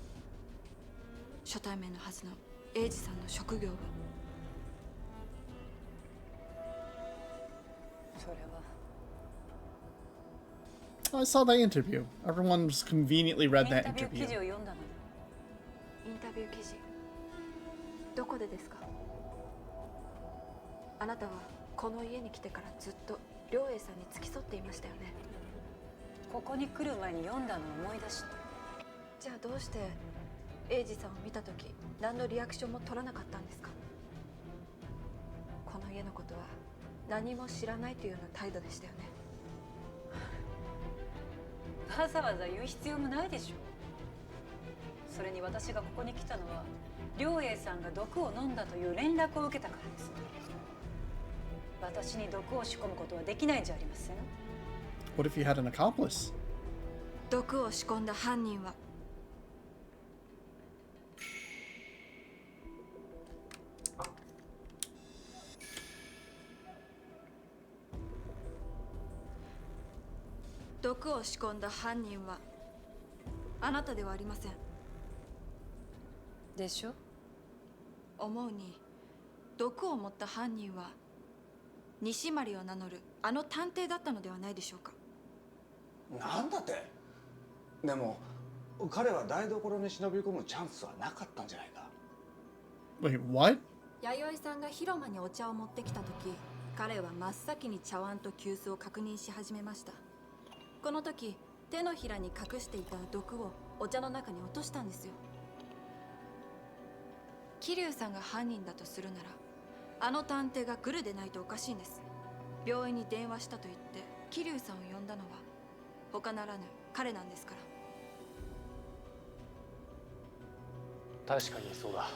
初対面のはずの英二さんの職業を。それは I saw that interview. Everyone's conveniently read イン that タビュー記 interview. 事を読んだのに。インタビュー記事、どこでですか？あなたはこの家に来てからずっと亮英さんに付き添っていましたよね。ここに来る前に読んだのを思い出して。じゃあどうして英二さんを見た時何のリアクションも取らなかったんですか？この家のことは何も知らないというような態度でしたよね。わざわざ言う必要もないでしょ。それに私がここに来たのは亮英さんが毒を飲んだという連絡を受けたからです。私に毒を仕込むことはできないんじゃありません？ What if you had an accomplice? 毒を仕込んだ犯人は毒を仕込んだ犯人はあなたではありません。でしょ？思うに毒を持った犯人は西丸を名乗るあの探偵だったのではないでしょうか。なんだって。でも彼は台所に忍び込むチャンスはなかったんじゃないか。 Wait, what? 弥生さんが広間にお茶を持ってきた時、彼は真っ先に茶碗と急須を確認し始めました。この時手のひらに隠していた毒をお茶の中に落としたんですよ。桐生さんが犯人だとするならあの探偵がグルでないとおかしいんです。病院に電話したと言って桐生さんを呼んだのは他ならぬ彼なんですから。確かにそうだ。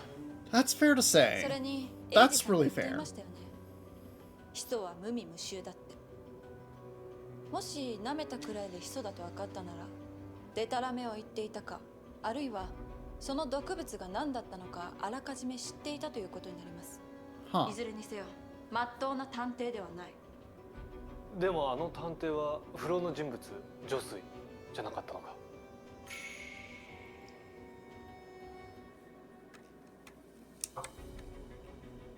That's fair to そ say. れに That's エイ really ジさんが言ってい fair. ましたよね。ヒ素は無味無臭だって。もし舐めたくらいでヒ素だと分かったならデタラメを言っていたか、あるいはその毒物が何だったのかあらかじめ知っていたということになります。 Huh. いずれにせよ真っ当な探偵ではない。でもあの探偵は不老の人物女水じゃなかったのか。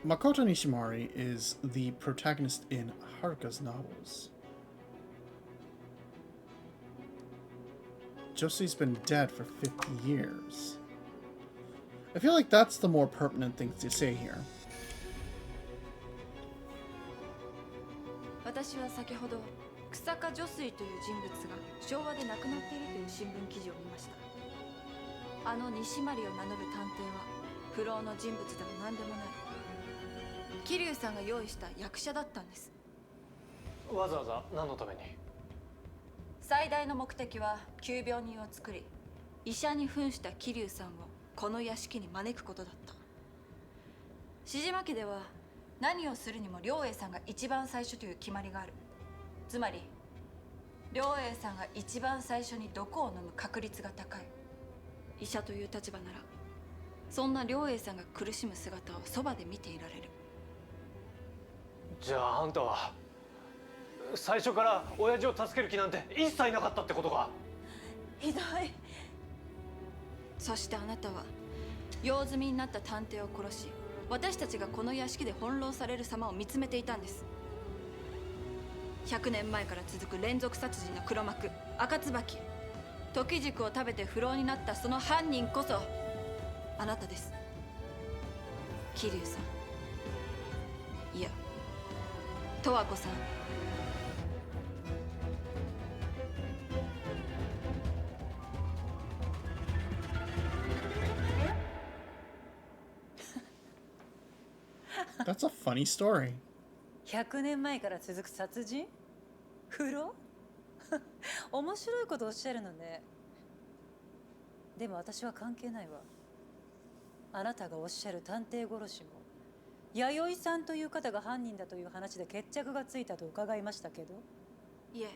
Makoto Nishimari is the protagonist in Haruka's novels. Josie's been dead for 50 years. I feel like that's the more pertinent thing to say here. 私は先ほど草加女水という人物が昭和で亡くなっているという新聞記事を見ました。あの西丸を名乗る探偵は不老の人物でも何でもない。桐生さんが用意した役者だったんです。わざわざ何のために？最大の目的は急病人を作り医者に扮した桐生さんをこの屋敷に招くことだった。志島家では何をするにも亮英さんが一番最初という決まりがある。つまり亮英さんが一番最初に毒を飲む確率が高い。医者という立場ならそんな亮英さんが苦しむ姿をそばで見ていられる。じゃああんたは最初から親父を助ける気なんて一切なかったってことか？ひどい。そしてあなたは用済みになった探偵を殺し、私たちがこの屋敷で翻弄される様を見つめていたんです。100年前から続く連続殺人の黒幕赤椿、時軸を食べて不老になったその犯人こそあなたです。桐生さん、いや十和子さん。That's a funny story. 100年前から続く殺人？不老？面白いことおっしゃるのね。でも私は関係ないわ。あなたがおっしゃる探偵殺しも弥生さんという方が犯人だという話で決着がついたと伺いましたけど。いえ、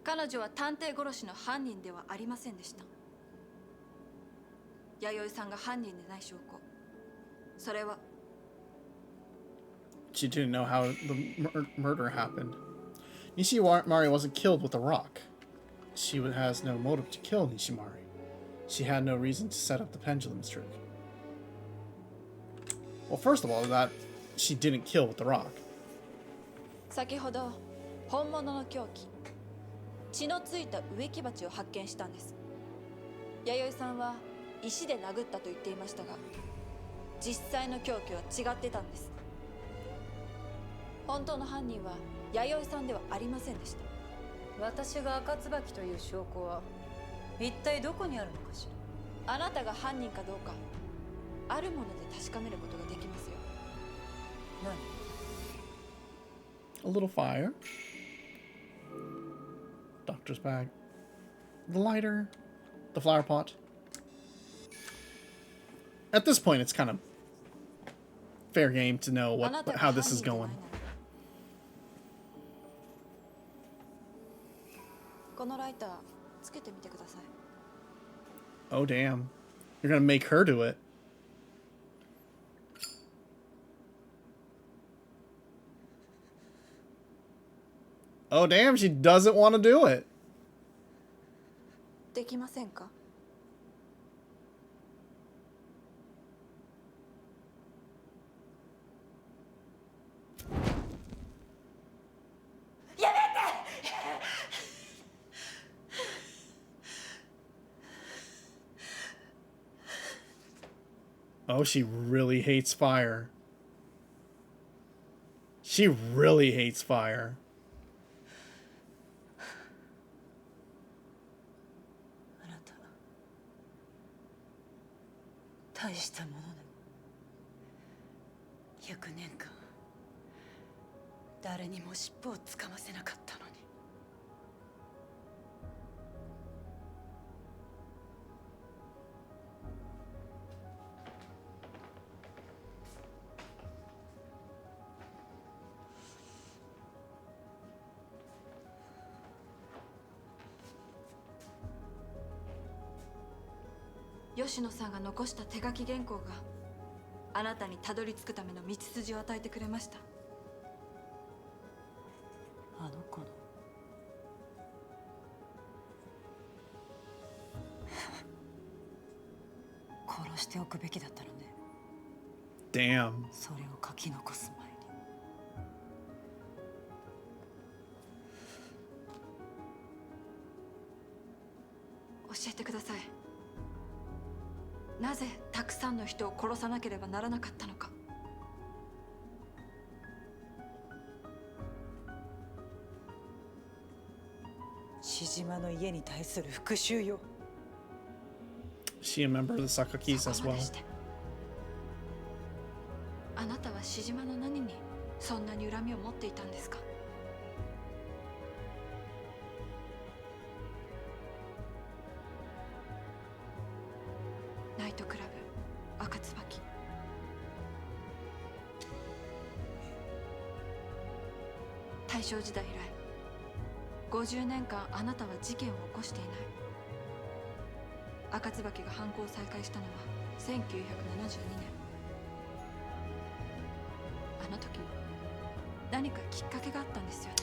彼女は探偵殺しの犯人ではありませんでした。弥生さんが犯人でない証拠、それは She didn't know how the murder happened. Nishimari wasn't killed with a rock. She has no motive to kill Nishimari. She had no reason to set up the pendulum trick. Well, first of all, that she didn't kill with the rock. 先ほど本物の凶器、血のついた植木鉢を発見したんです。弥生さんは石で殴ったと言っていましたが、実際の凶器は違ってたんです。本当の犯人は弥生さんではありませんでした。私が赤椿という証拠は一体どこにあるのかしら。あなたが犯人かどうか、あるもので確かめることができますよ。何？ A little fire. Doctor's bag. The lighter. The flower pot. At this point, it's kind of fair game to know how this is going. このライターつけてみてください。Oh damn. You're gonna make her do it. Oh damn, she doesn't want to do it. できませんか？やめて！Oh, she really hates fire. She really hates fire. 大したもので100年間誰にも尻尾をつかませなかったのに。吉野さんが残した手書き原稿があなたにたどり着くための道筋を与えてくれました。あの子の殺しておくべきだったのね。Damn. それを書き残す前に。教えてください。なぜたくさんの人を殺さなければならなかったのか。しじまの家に対する復讐よ。She a member of the Sakakis as well. あなたはしじまの何にそんなに恨みを持っていたんですか？ナイトクラブ赤椿。大正時代以来50年間あなたは事件を起こしていない。赤椿が犯行を再開したのは1972年。あの時何かきっかけがあったんですよね。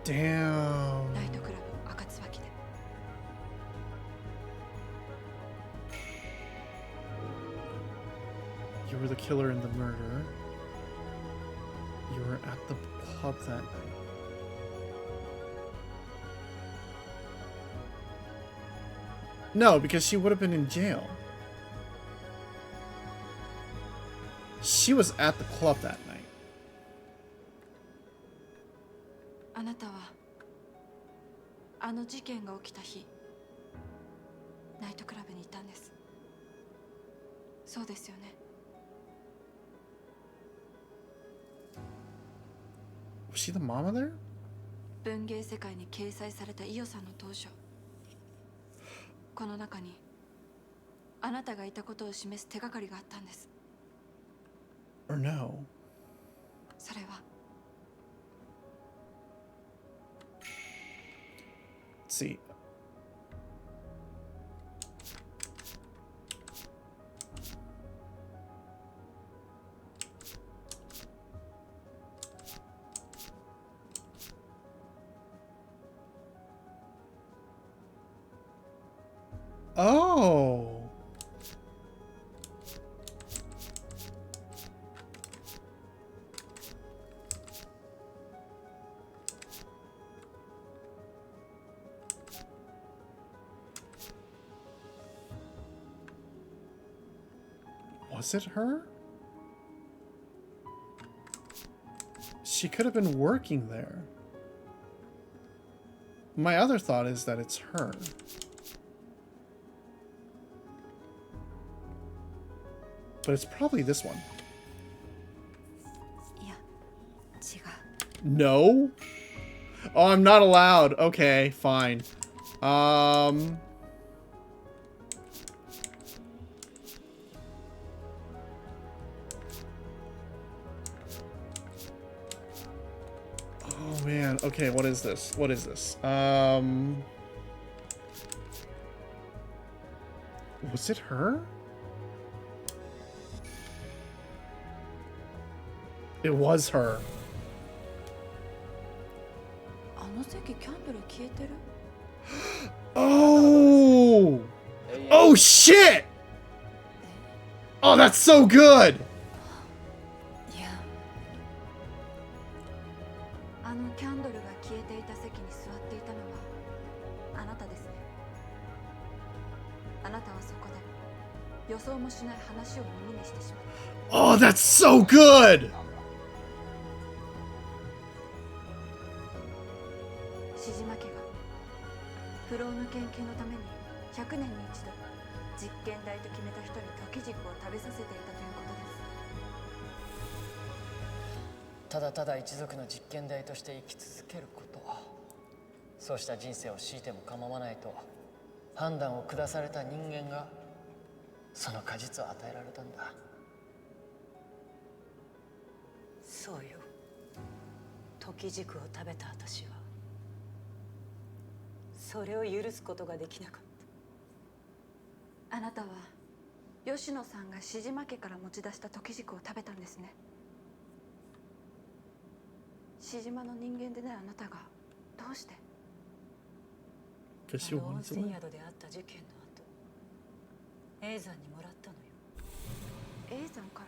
Damn. ナイトクラブ赤椿で。You were the killer in the murder. You were at the pub that night. No, because she would have been in jail. She was at the club that night. あなたはあの事件が起きた日ナイトクラブにいたんです。そうですよね。Was she the mama there? 文芸世界に掲載された伊代さんの当初、この中にあなたがいたことを示す手がかりがあったんです。 Or no? それは Let's see. Oh. Was it her? She could have been working there. My other thought is that it's her. But it's probably this one. No? Oh, I'm not allowed. Okay, fine. Oh man, okay, what is this? What is this? Was it her? It was her. Oh! Oh shit! Oh, that's so good! あのキャンドルが消えていた席に座っていたのはあなたですね。あなたはそこで予想もしない話を耳にしてしまった。 Oh, that's so good! シジマ家が不老の研究のために100年に一度実験台と決めた人に時軸を食べさせていたということです。 ただただ一族の実験台として生き続けること、そうした人生を強いても構わないと判断を下された人間がその果実を与えられたんだ。そうよ。時軸を食べた私はそれを許すことができなかった。あなたは吉野さんがシジマ家から持ち出した時軸を食べたんですね。 シジマの人間でないあなたがどうして？あの温泉宿であった事件の後、永山にもらったのよ。永山から？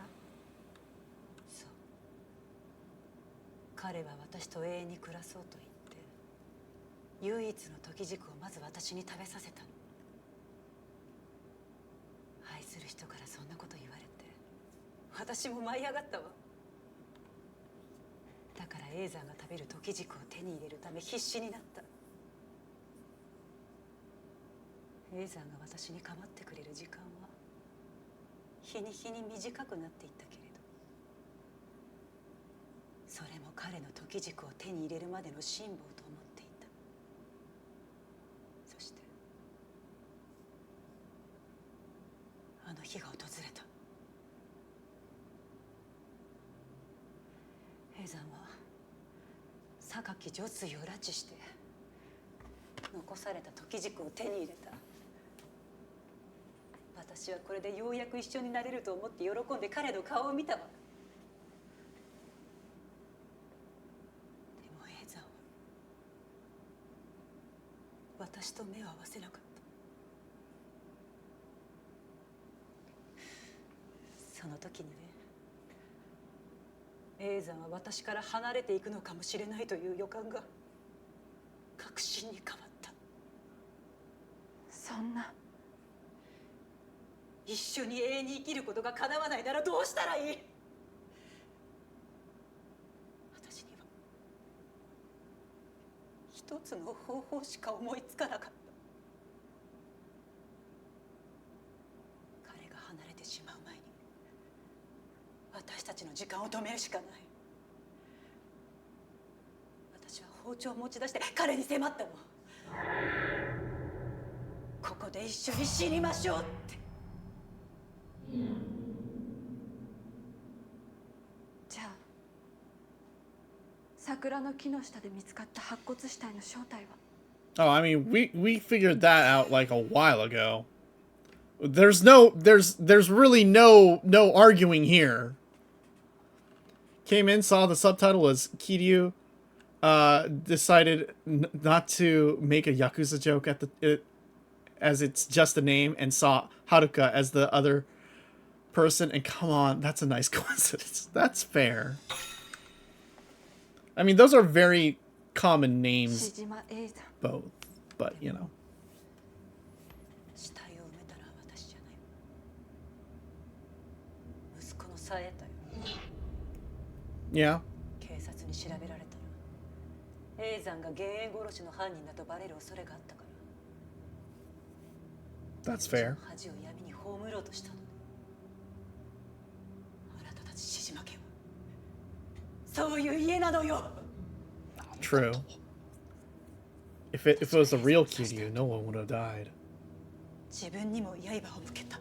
そう。彼は私と永遠に暮らそうと言って、唯一の時軸をまず私に食べさせたの。愛する人からそんなこと言われて、私も舞い上がったわ。 だから永山が食べる時軸を手に入れるため必死になった。永山が私に構ってくれる時間は日に日に短くなっていったけれど、それも彼の時軸を手に入れるまでの辛抱と思っていた。そしてあの日が訪れた。永山は榊女水を拉致して残された時軸を手に入れた。私はこれでようやく一緒になれると思って喜んで彼の顔を見たわ。でも永山は私と目を合わせなかった。その時にね、永山は私から離れていくのかもしれないという予感が確信に変わった。そんな。一緒に永遠に生きることが叶わないならどうしたらいい？私には一つの方法しか思いつかなかった。彼が離れてしまう前に私たちの時間を止めるしかない。私は包丁を持ち出して彼に迫ったの。ここで一緒に死にましょうって。じゃあ桜の木の下で見つかった白骨死体の正体は？ Oh, I mean, we figured that out like a while ago. There's really no arguing here. Came in, saw the subtitle was Kiryu, decided not to make a Yakuza joke as it's just a name and saw Haruka as the other person. And come on, that's a nice coincidence. That's fair. I mean, those are very common names, both, but you know. 死体を埋めたのは私じゃない。息子のさえたよ。Yeah. 警察に調べられたら、永山が幻影殺しの犯人だとバレる恐れがあったから。That's fair. 恥を闇に葬ろうとしたの。あなたたち獅島家はそういう家なのよ。True. If it was the real Kiryu, no one would have died. 自分にも刃を向けた。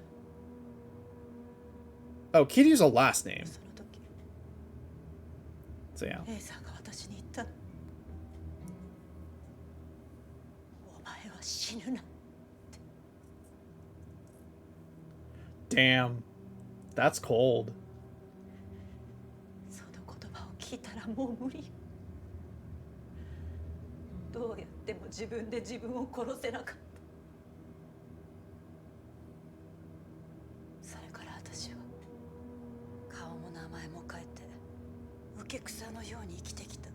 Oh, Kiryu's a last name. その時、 So yeah. 永山が私に言ったの。お前は死ぬな。 Damn. That's cold. その言葉を聞いたらもう無理。どうやっても自分で自分を殺せなかった。それから私は顔も名前も変えて受け草のように生きてきた。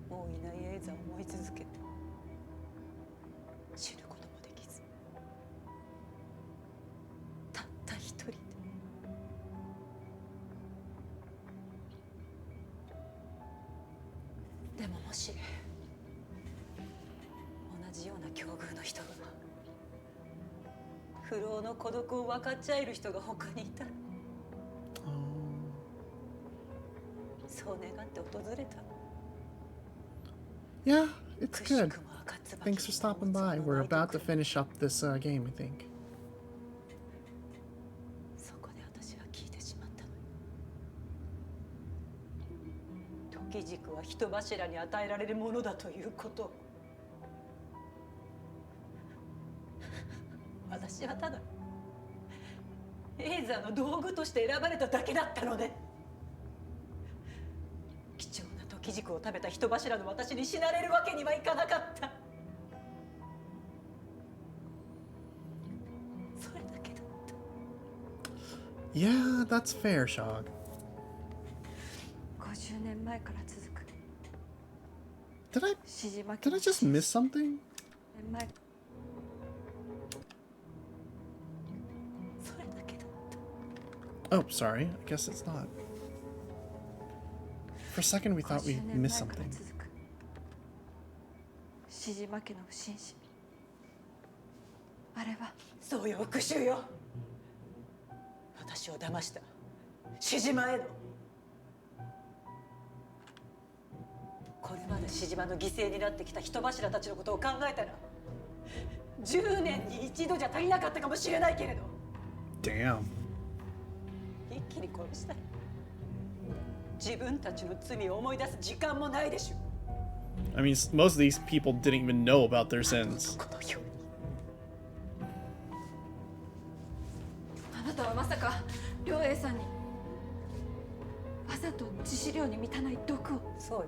もういない永山を思い続けて死ぬこともできず、たった一人で。でももし同じような境遇の人が、不老の孤独を分かっちゃえる人が他にいたら、そう願って訪れた。 Yeah, it's good. Thanks for stopping by. We're about to finish up this game, I think. そこで私は聞いてしまったのよ。時軸は人柱に与えられるものだということを。私はただ永山の道具として選ばれただけだったので、貴重な時軸を食べた人柱の私に死なれるわけにはいかなかった。それだけだった。 Yeah, that's fair, Shog. 50年前から続く Did I 獅島家 did I just miss something? 年前 それだけだった。 Oh, sorry. I guess it's not. For a second, we thought we 50年 missed 前から something. 続く獅島家の不審死。あれはそうよ、復讐よ。私を騙した獅島への。これまで獅島の犠牲になってきた人柱たちのことを考えたら、10年に一度じゃ足りなかったかもしれないけれど、 Damn. 一気に殺したら自分たちの罪を思い出す時間もないでしょ。 I mean, most of these people didn't even know about their sins. このように。あなたはまさか良栄さんにわざと致死量に満たない毒を。そうよ。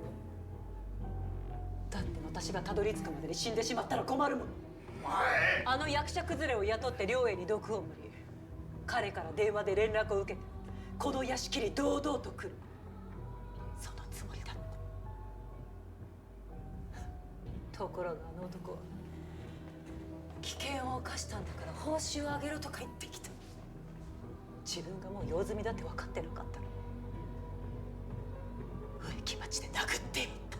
だって私がたどり着くまでに死んでしまったら困るもの。あの役者崩れを雇って両栄に毒を盛り、彼から電話で連絡を受けてこの屋敷に堂々と来る。そのつもりだった。ところがあの男は危険を冒したんだから報酬をあげろとか言ってきた。自分がもう用済みだって分かってなかったの。植木町で殴っていった。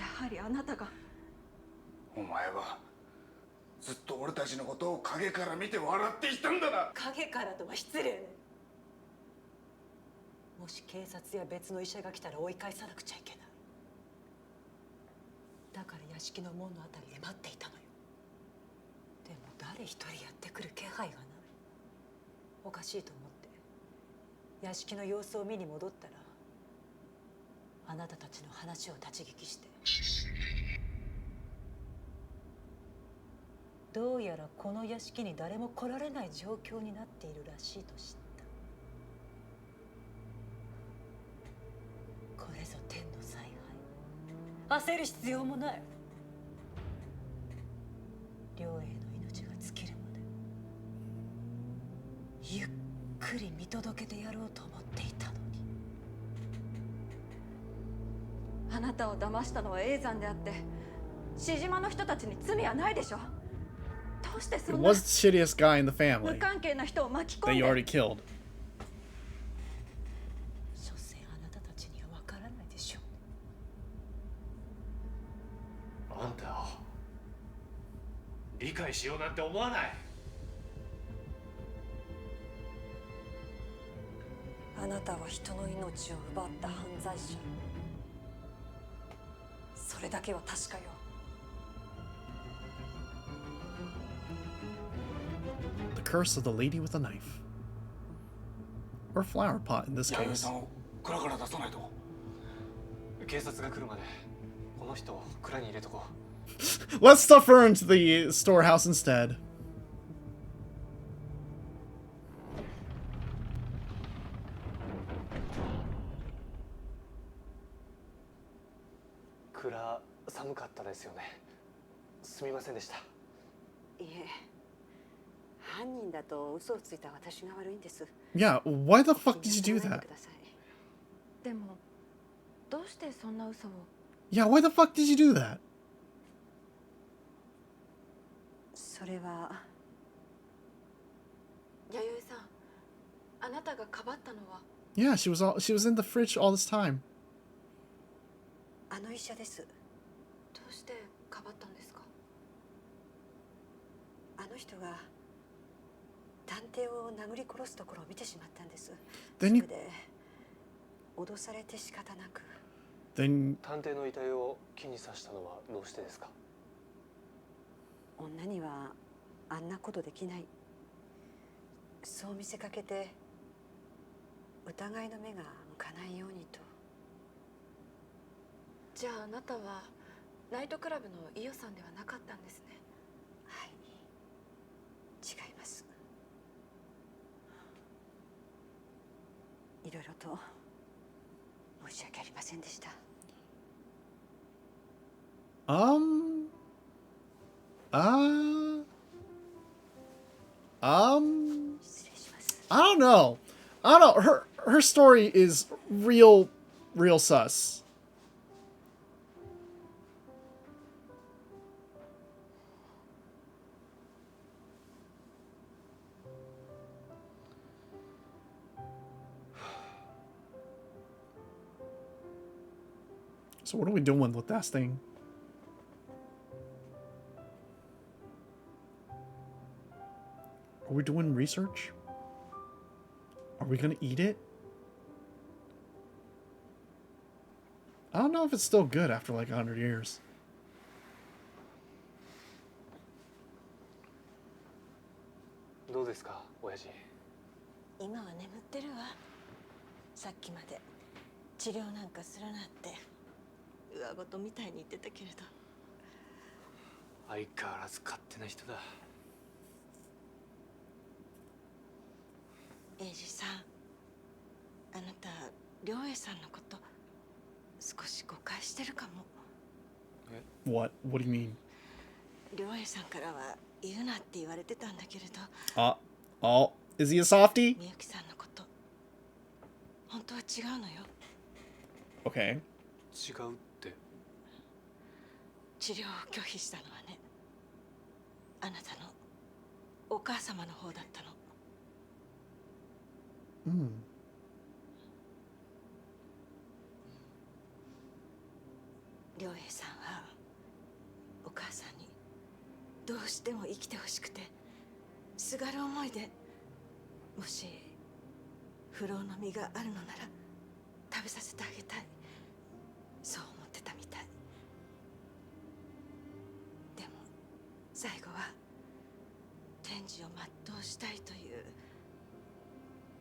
やはりあなたが。お前はずっと俺たちのことを影から見て笑っていたんだな。影からとは失礼ね。もし警察や別の医者が来たら追い返さなくちゃいけない。だから屋敷の門のあたりで待っていたのよ。でも誰一人やってくる気配がない。おかしいと思って屋敷の様子を見に戻ったら、あなたたちの話を立ち聞きして、どうやらこの屋敷に誰も来られない状況になっているらしいと知った。これぞ天の采配。焦る必要もない。ゆっくり見届けてやろうと思っていたのに。あなたを騙したのは永山であって、シジマの人たちに罪はないでしょ。どうしてそ It んな was the shittiest guy in the 無 family 関係な人を巻き込 that ん you で。 already killed. 所詮あなたたちにはわからないでしょう。あんたを理解しようなんて思わない。あなたは人の命を奪った犯罪者。それだけは確かよ。The curse of the lady with a knife. Or flower pot in this 弥生 case. さんを蔵から出さないと。警察が来るまでこの人を蔵に入れとこう。 Let's stuff her into the storehouse instead. 蔵寒かったですよね。すみませんでした。いえ、犯人だと嘘をついた私が悪いんです。 Yeah, why the fuck did you do 気にな that? らないでください。でもどうしてそんな嘘を。 Yeah, why the fuck did you do that? それは弥生さん、あなたがかばったのは。 Yeah, she was in the fridge all this time. あの医者です。どうしてかばったんですか。あの人が探偵を殴り殺すところを見てしまったんです。 Then そ you れで脅されて仕方なく。 then 探偵の遺体を木に刺したのはどうしてですか。女にはあんなことできない。そう見せかけて疑いの目が向かないようにと。じゃああなたはナイトクラブの伊代さんではなかったんですね。はい、違います。いろいろと申し訳ありませんでした。um uh 失礼します。 I don't know. I don't know. Her story is real sus. So what are we doing with that thing? Are we doing research? Are we gonna eat it? I don't know if it's still good after like 100 years. どうですか、親父。今は眠ってるわ。さっきまで治療なんかするなって上ごとみたいに言ってたけれど。相変わらず勝手な人だ。英二さん、あなた良栄さんのこと少し誤解してるかも。What? What do you mean? 良栄さんからは言うなって言われてたんだけれど。Oh, is he a softie? みゆきさんのこと本当は違うのよ。 Okay. 違うって。治療を拒否したのはね、あなたのお母様の方だったの。Hmm. 良栄さんはお母さんにどうしても生きてほしくてすがる思いで、もし不老の実があるのなら食べさせてあげたい、そう思ってたみたい。でも最後は天寿を全うしたいという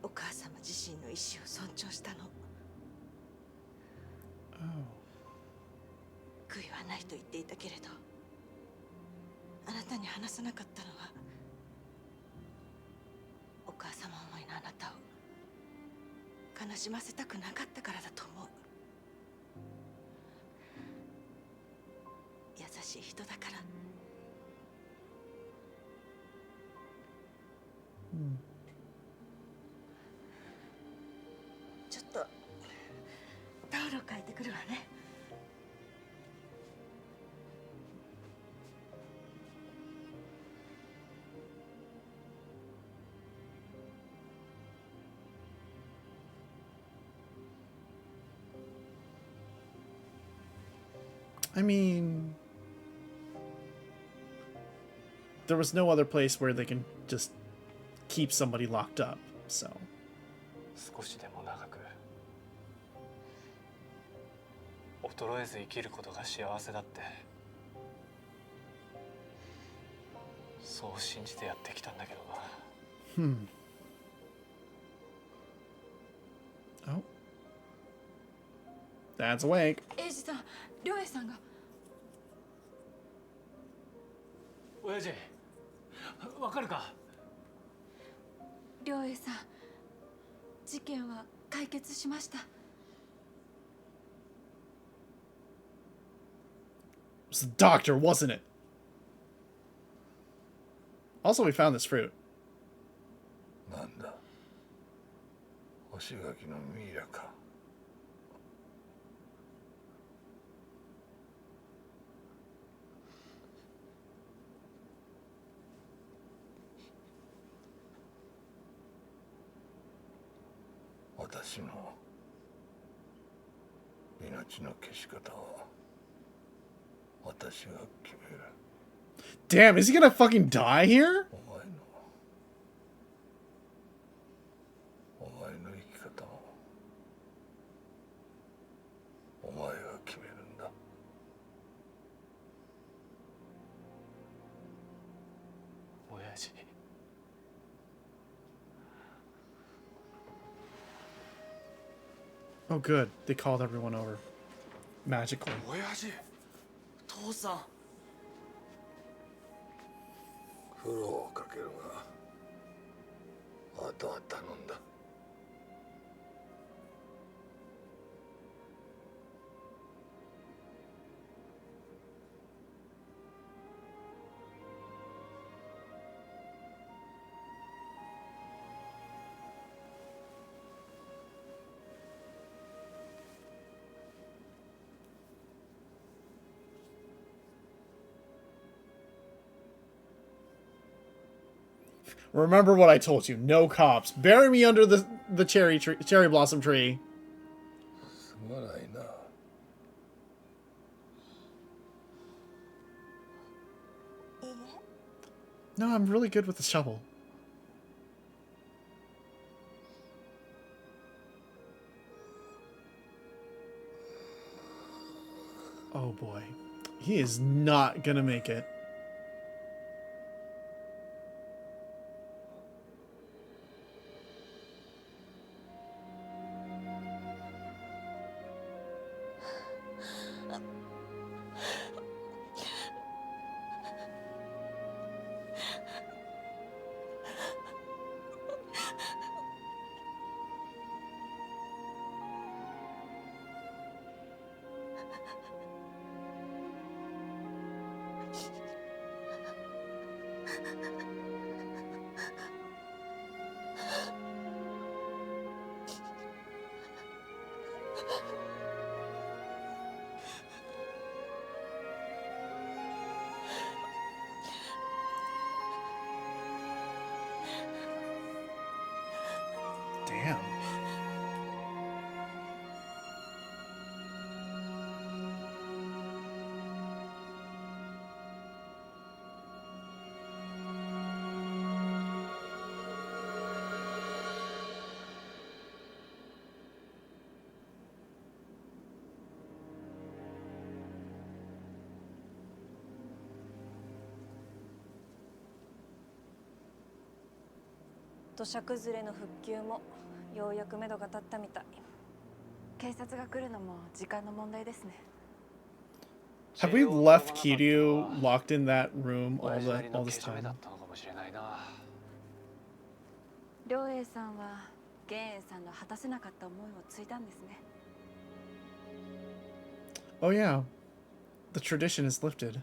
お母様自身の意志を尊重したの。悔いはないと言っていたけれど、あなたに話さなかったのはお母様思いのあなたを悲しませたくなかったからだと思う。優しい人だから。ろ書いてくるわね。I mean, there was no other place where they can just keep somebody locked up, so. 少しでも長く衰えず生きることが幸せだってそう信じてやってきたんだけどな。Oh. That's awake. エイジさん、りょうえさんが。親父、わかるか？りょうえさん、事件は解決しました。It was the doctor, wasn't it? Also, we found this fruit. なんだ、干し柿のミイラか。私の命の消し方は私が決める。Damn, is he gonna fucking die here? お前の生き方もお前が決めるんだ。親父。Oh, good. They called everyone over. Magically. 親父、父さん。苦労をかけるが、あとは頼んだ。Remember what I told you. No cops. Bury me under the cherry blossom tree. すまないな。No, I'm really good with the shovel. Oh boy. He is not gonna make it. Damn.「土砂崩れの復旧もようやく目処が立ったみたい。警察が来るのも時間の問題ですね。Have we left Kiryu locked in that room all this time? 良栄さんは玄英さんの果たせなかった思いを継いだんですね。Oh yeah. The tradition is lifted.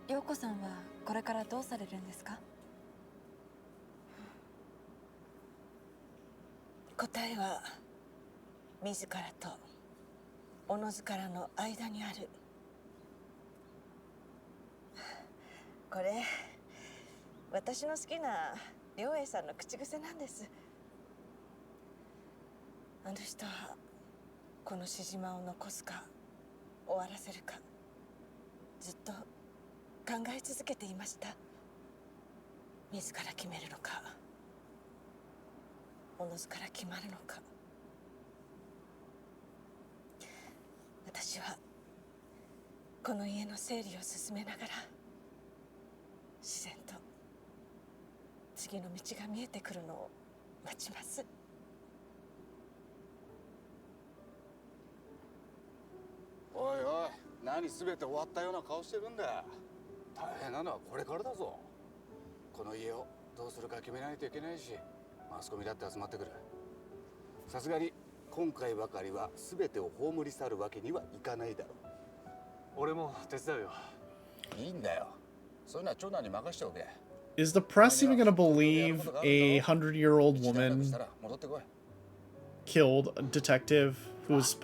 陽子さんはこれからどうされるんですか？答えは自らとおのずからの間にある。これ私の好きな良栄さんの口癖なんです。あの人はこの獅子舞を残すか終わらせるかずっと考え続けていました。自ら決めるのかおのずから決まるのか。私はこの家の整理を進めながら自然と次の道が見えてくるのを待ちます。おいおい、何すべて終わったような顔してるんだ。大変なのはこれからだぞ。この家をどうするか決めないといけないし、マスコミだって集まってくる。さすがに今回ばかりは全てを葬り去るわけにはいかないだろう。俺も手伝うよ。いいんだよ。そういうのは長男に任しておけ。 Is the press even gonna believe a 100-year-old woman killed a detective who was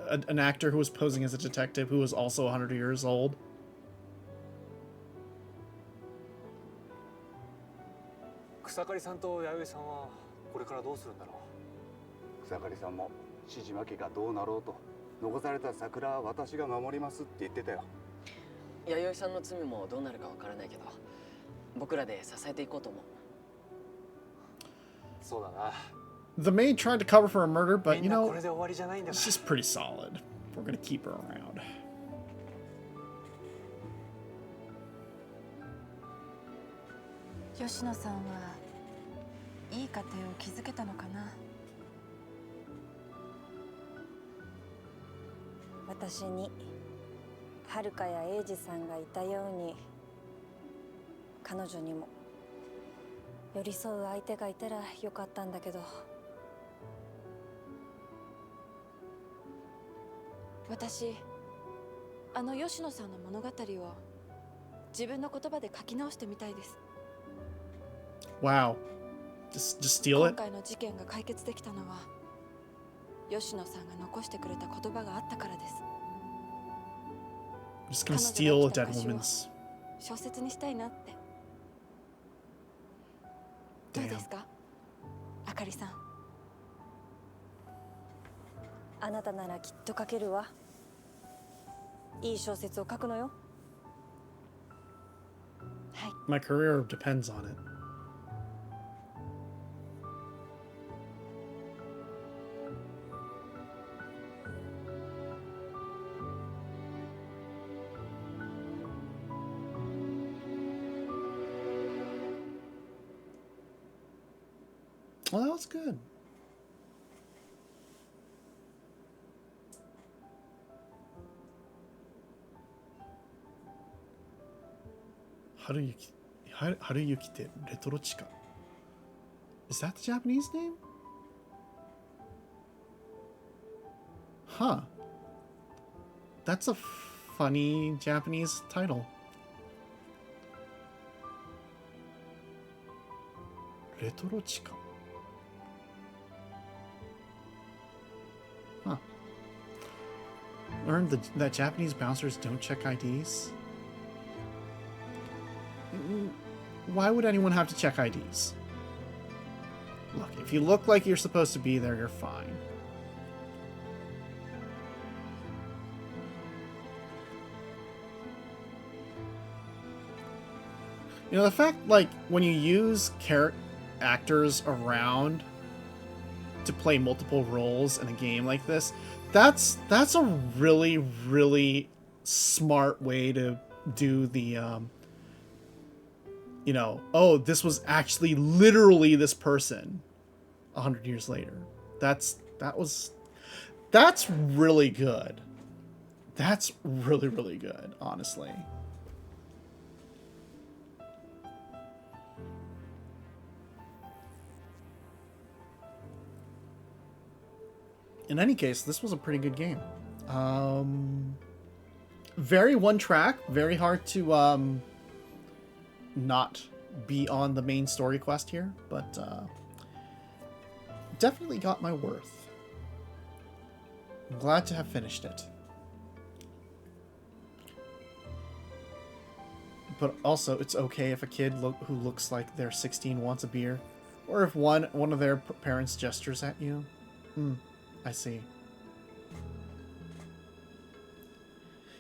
an actor who was posing as a detective who was also 100 years old? 草刈さんと弥生さんはこれからどうするんだろう。草刈さんも獅子巻がどうなろうと残された桜は私が守りますって言ってたよ。弥生さんの罪もどうなるかわからないけど、僕らで支えていこうと思う。そうだな。 The maid tried to cover for a murder, but you know, これで終わりじゃないんだから。 she's pretty solid. We're gonna keep her around. 吉野さんはいい家庭を築けたのかな。私に遥や英二さんがいたように彼女にも寄り添う相手がいたらよかったんだけど。私あの吉野さんの物語を自分の言葉で書き直してみたいです。 Wow. Just steal 今 it? 回の事件が解決できたのは吉野さんが残してくれた言葉があったからです。 I'm just gonna steal a dead woman's. 小説にしたいなって。どうですか、あかりさん。あなたならきっと書けるわ。いい小説を書くのよ。はい。 My career depends on it. Well, that was good. Haruyuki Retorochika. Is that the Japanese name? Huh. That's a funny Japanese title. Retorochika. Huh. Learned that Japanese bouncers don't check IDs. Why would anyone have to check IDs? Look, if you look like you're supposed to be there, you're fine. You know, the fact, like, when you use actors around to play multiple roles in a game like this, that's a really, really smart way to do the, you know, oh, this was actually literally this person 100 years later. That's really good. That's really, really good, honestly. In any case, this was a pretty good game. Very one track, very hard to not be on the main story quest here, but definitely got my worth. I'm glad to have finished it. but also it's okay if a kid who looks like they're 16 wants a beer, or if one of their parents gestures at you. I see.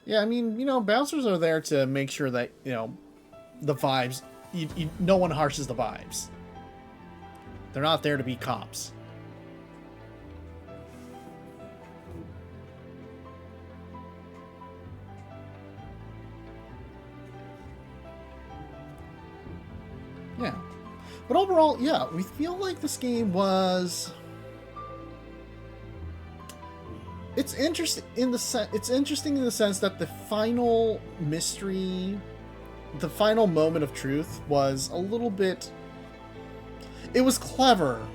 Yeah, I mean, bouncers are there to make sure that, the vibes, no one harshes the vibes. They're not there to be cops. Yeah. But overall, yeah, we feel like this game was... It's interesting in the sense that the final mystery, the final moment of truth was a little bit... It was clever.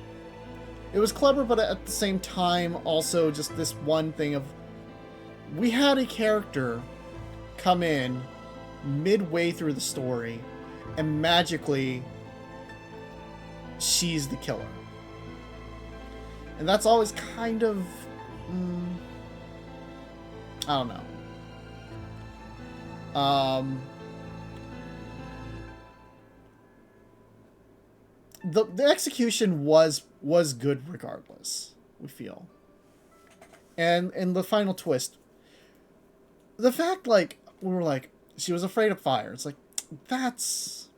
It was clever, but at the same time, also just this one thing of... We had a character come in midway through the story, and magically, she's the killer. And that's always kind of... I don't know. The execution was good regardless, we feel. And the final twist, the fact, like, we were like, she was afraid of fire. It's like, that's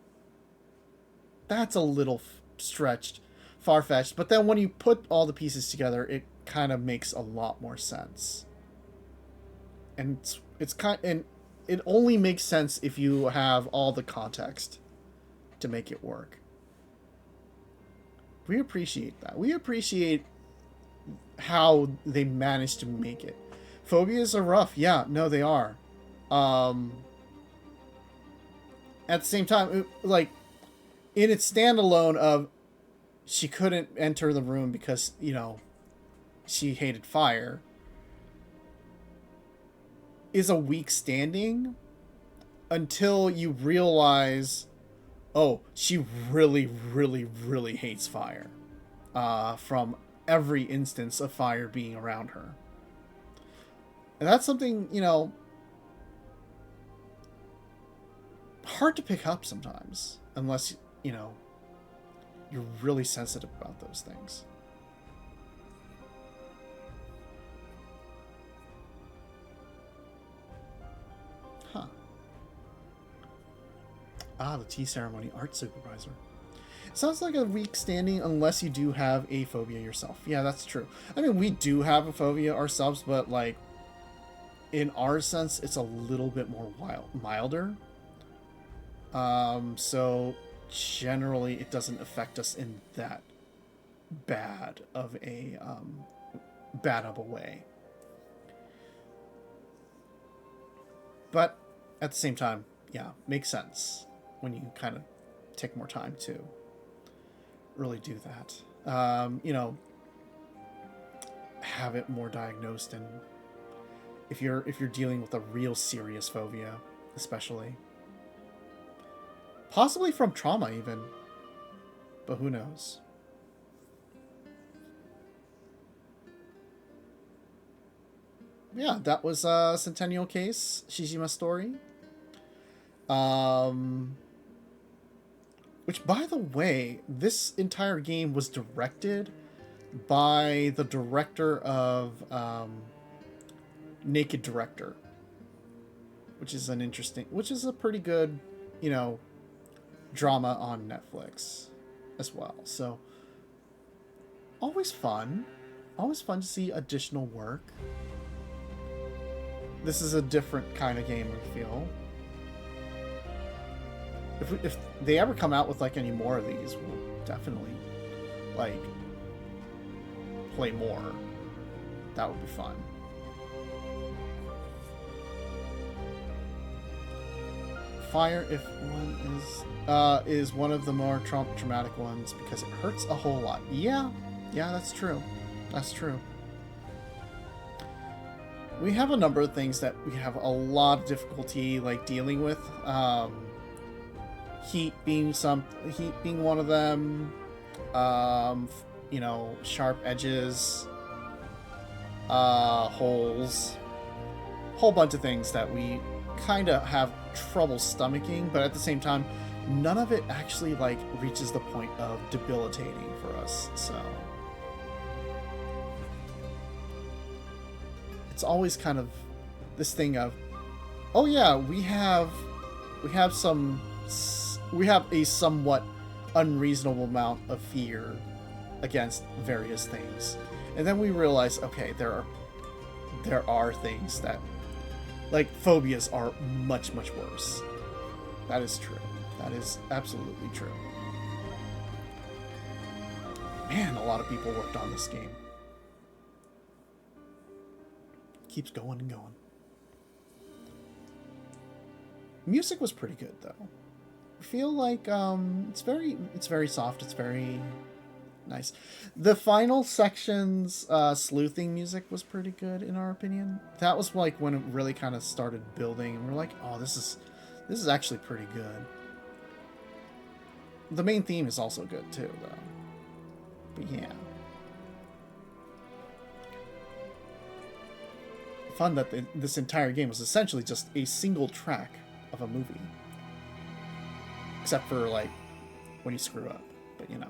a little stretched, far-fetched. But then when you put all the pieces together, it kind of makes a lot more sense. And and it only makes sense if you have all the context to make it work. We appreciate that. We appreciate how they managed to make it. Phobias are rough. Yeah, no, they are. At the same time, like, in its standalone of she couldn't enter the room because, she hated fire, is a weak standing until you realize, oh, she really, really, really hates fire. From every instance of fire being around her. And that's something, hard to pick up sometimes, unless, you're really sensitive about those things. Huh. Ah, the tea ceremony art supervisor. Sounds like a weak standing unless you do have a phobia yourself. Yeah, that's true. I mean, we do have a phobia ourselves, but, like, in our sense, it's a little bit more milder. So generally it doesn't affect us in that bad of a way. But at the same time, yeah, makes sense when you kind of take more time to really do that. Have it more diagnosed, and if you're dealing with a real serious phobia, especially. Possibly from trauma, even. But who knows? Yeah, that was Centennial Case, Shijima's story. Which, by the way, this entire game was directed by the director of Naked Director. Which is a pretty good, drama on Netflix as well. So always fun to see additional work. This is a different kind of game, I feel. If they ever come out with like any more of these, we'll definitely like play more. That would be fun. Fire, if one is one of the more traumatic ones because it hurts a whole lot. Yeah, that's true. That's true. We have a number of things that we have a lot of difficulty like dealing with. Heat being one of them. Sharp edges, holes, whole bunch of things that we kind of have trouble stomaching, but at the same time, none of it actually like reaches the point of debilitating for us. So it's always kind of this thing of, oh yeah, we have a somewhat unreasonable amount of fear against various things, and then we realize, okay, there are things that, like, phobias are much worse. That is true. That is absolutely true. Man, a lot of people worked on this game. Keeps going and going. Music was pretty good though. I feel like it's very soft, it's very nice. The final section's sleuthing music was pretty good in our opinion. That was like when it really kind of started building and we're like, oh, this is actually pretty good. The main theme is also good too though. But yeah. Fun that this entire game was essentially just a single track of a movie. Except for, like, when you screw up. But, you know.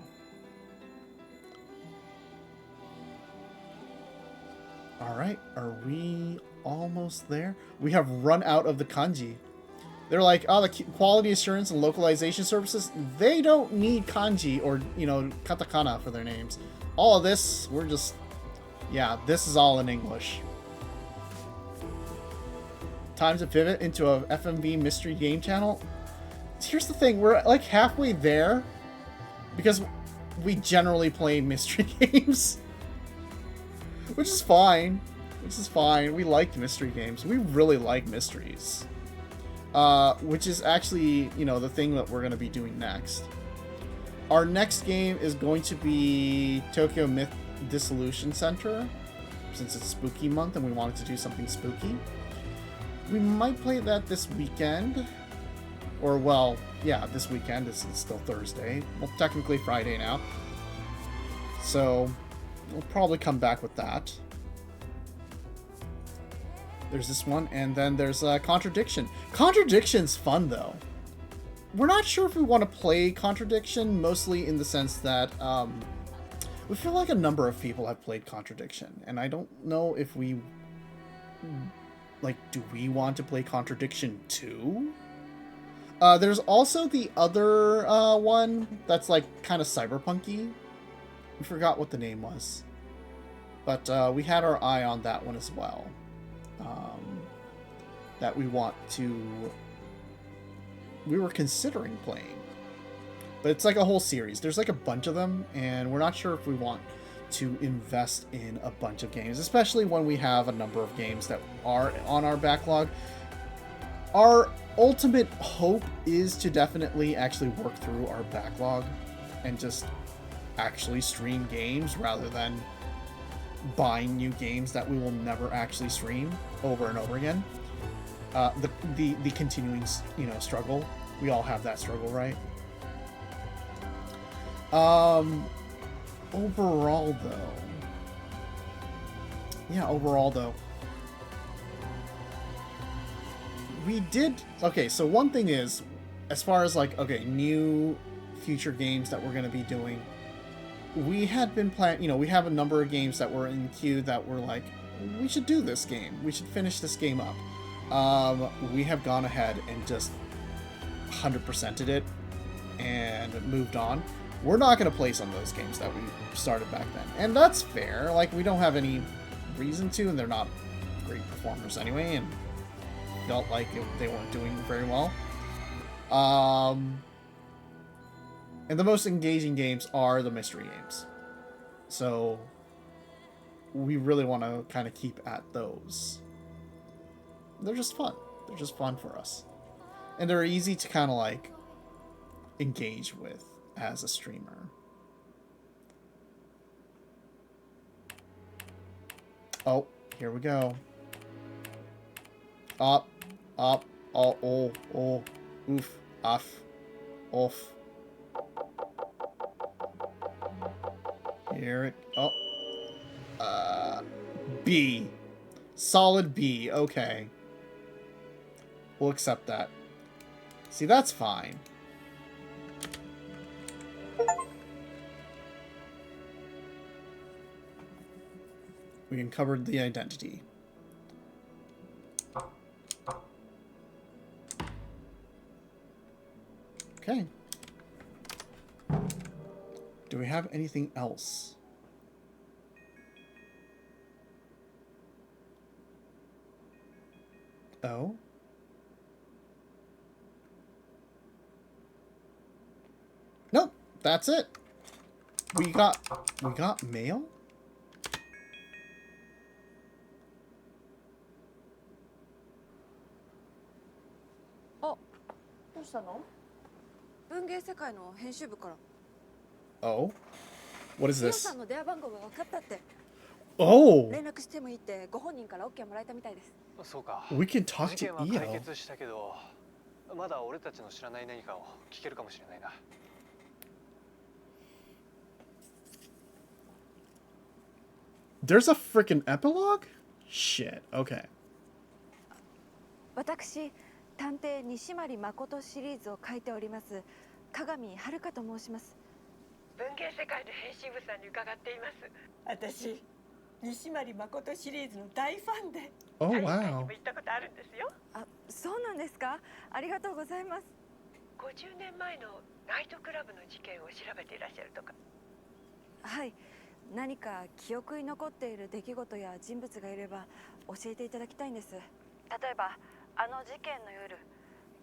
Alright, are we almost there? We have run out of the kanji. They're like, oh, the quality assurance and localization services, they don't need kanji or, you know, katakana for their names. All of this, we're just... Yeah, this is all in English. Time to pivot into a FMV mystery game channel. Here's the thing, we're like halfway there because we generally play mystery games, which is fine. We like mystery games. We really like mysteries, which is actually, you know, the thing that we're going to be doing next. Our next game is going to be Tokyo Myth Dissolution Center, since it's spooky month and we wanted to do something spooky. We might play that this weekend. Or, well, yeah, this weekend. It's still Thursday. Well, technically Friday now. So, we'll probably come back with that. There's this one, and then there's Contradiction. Contradiction's fun, though. We're not sure if we want to play Contradiction, mostly in the sense that we feel like a number of people have played Contradiction, and I don't know if we... Like, do we want to play Contradiction 2? There's also the other one that's, like, kind of cyberpunky. We forgot what the name was. But we had our eye on that one as well. That we were considering playing. But it's like a whole series. There's like a bunch of them, and we're not sure if we want to invest in a bunch of games, especially when we have a number of games that are on our backlog. Our ultimate hope is to definitely actually work through our backlog and just actually stream games rather than buying new games that we will never actually stream over and over again. The continuing, you know, struggle. We all have that struggle, right? Overall though, we did... Okay, so one thing is, as far as, like, okay, new future games that we're going to be doing, we had been planning, you know, we have a number of games that were in queue that were like, we should do this game. We should finish this game up. We have gone ahead and just 100%ed it and moved on. We're not going to play some of those games that we started back then. And that's fair. Like, we don't have any reason to, and they're not great performers anyway, and felt like they weren't doing very well. And the most engaging games are the mystery games. So we really want to kind of keep at those. They're just fun. They're just fun for us. And they're easy to kind of like engage with as a streamer. Oh, here we go. Up, oh, oof, off, off. Here it, B. Solid B, okay. We'll accept that. See, that's fine. We uncovered the identity. Okay. Do we have anything else? Oh? Nope, that's it. We got mail?あ、どうしたの？文芸世界の編集部から。Oh? What is ミオ this? さんの電話番号が分かったって。Oh! 連絡してもいいってご本人から OK もらえたみたいです。そうか。 We can talk 事 to 件は解 Io. 決したけど、まだ俺たちの知らない何かを聞けるかもしれないな。There's a freaking epilogue? Shit, okay. 私、探偵西丸誠シリーズを書いております鏡遥と申します。文芸世界の編集部さんに伺っています。私、西丸誠シリーズの大ファンで、Oh, 海 wow. 外にも行ったことあるんですよ。あ、そうなんですか。ありがとうございます。50年前のナイトクラブの事件を調べていらっしゃるとか。はい。何か記憶に残っている出来事や人物がいれば教えていただきたいんです。例えばあの事件の夜、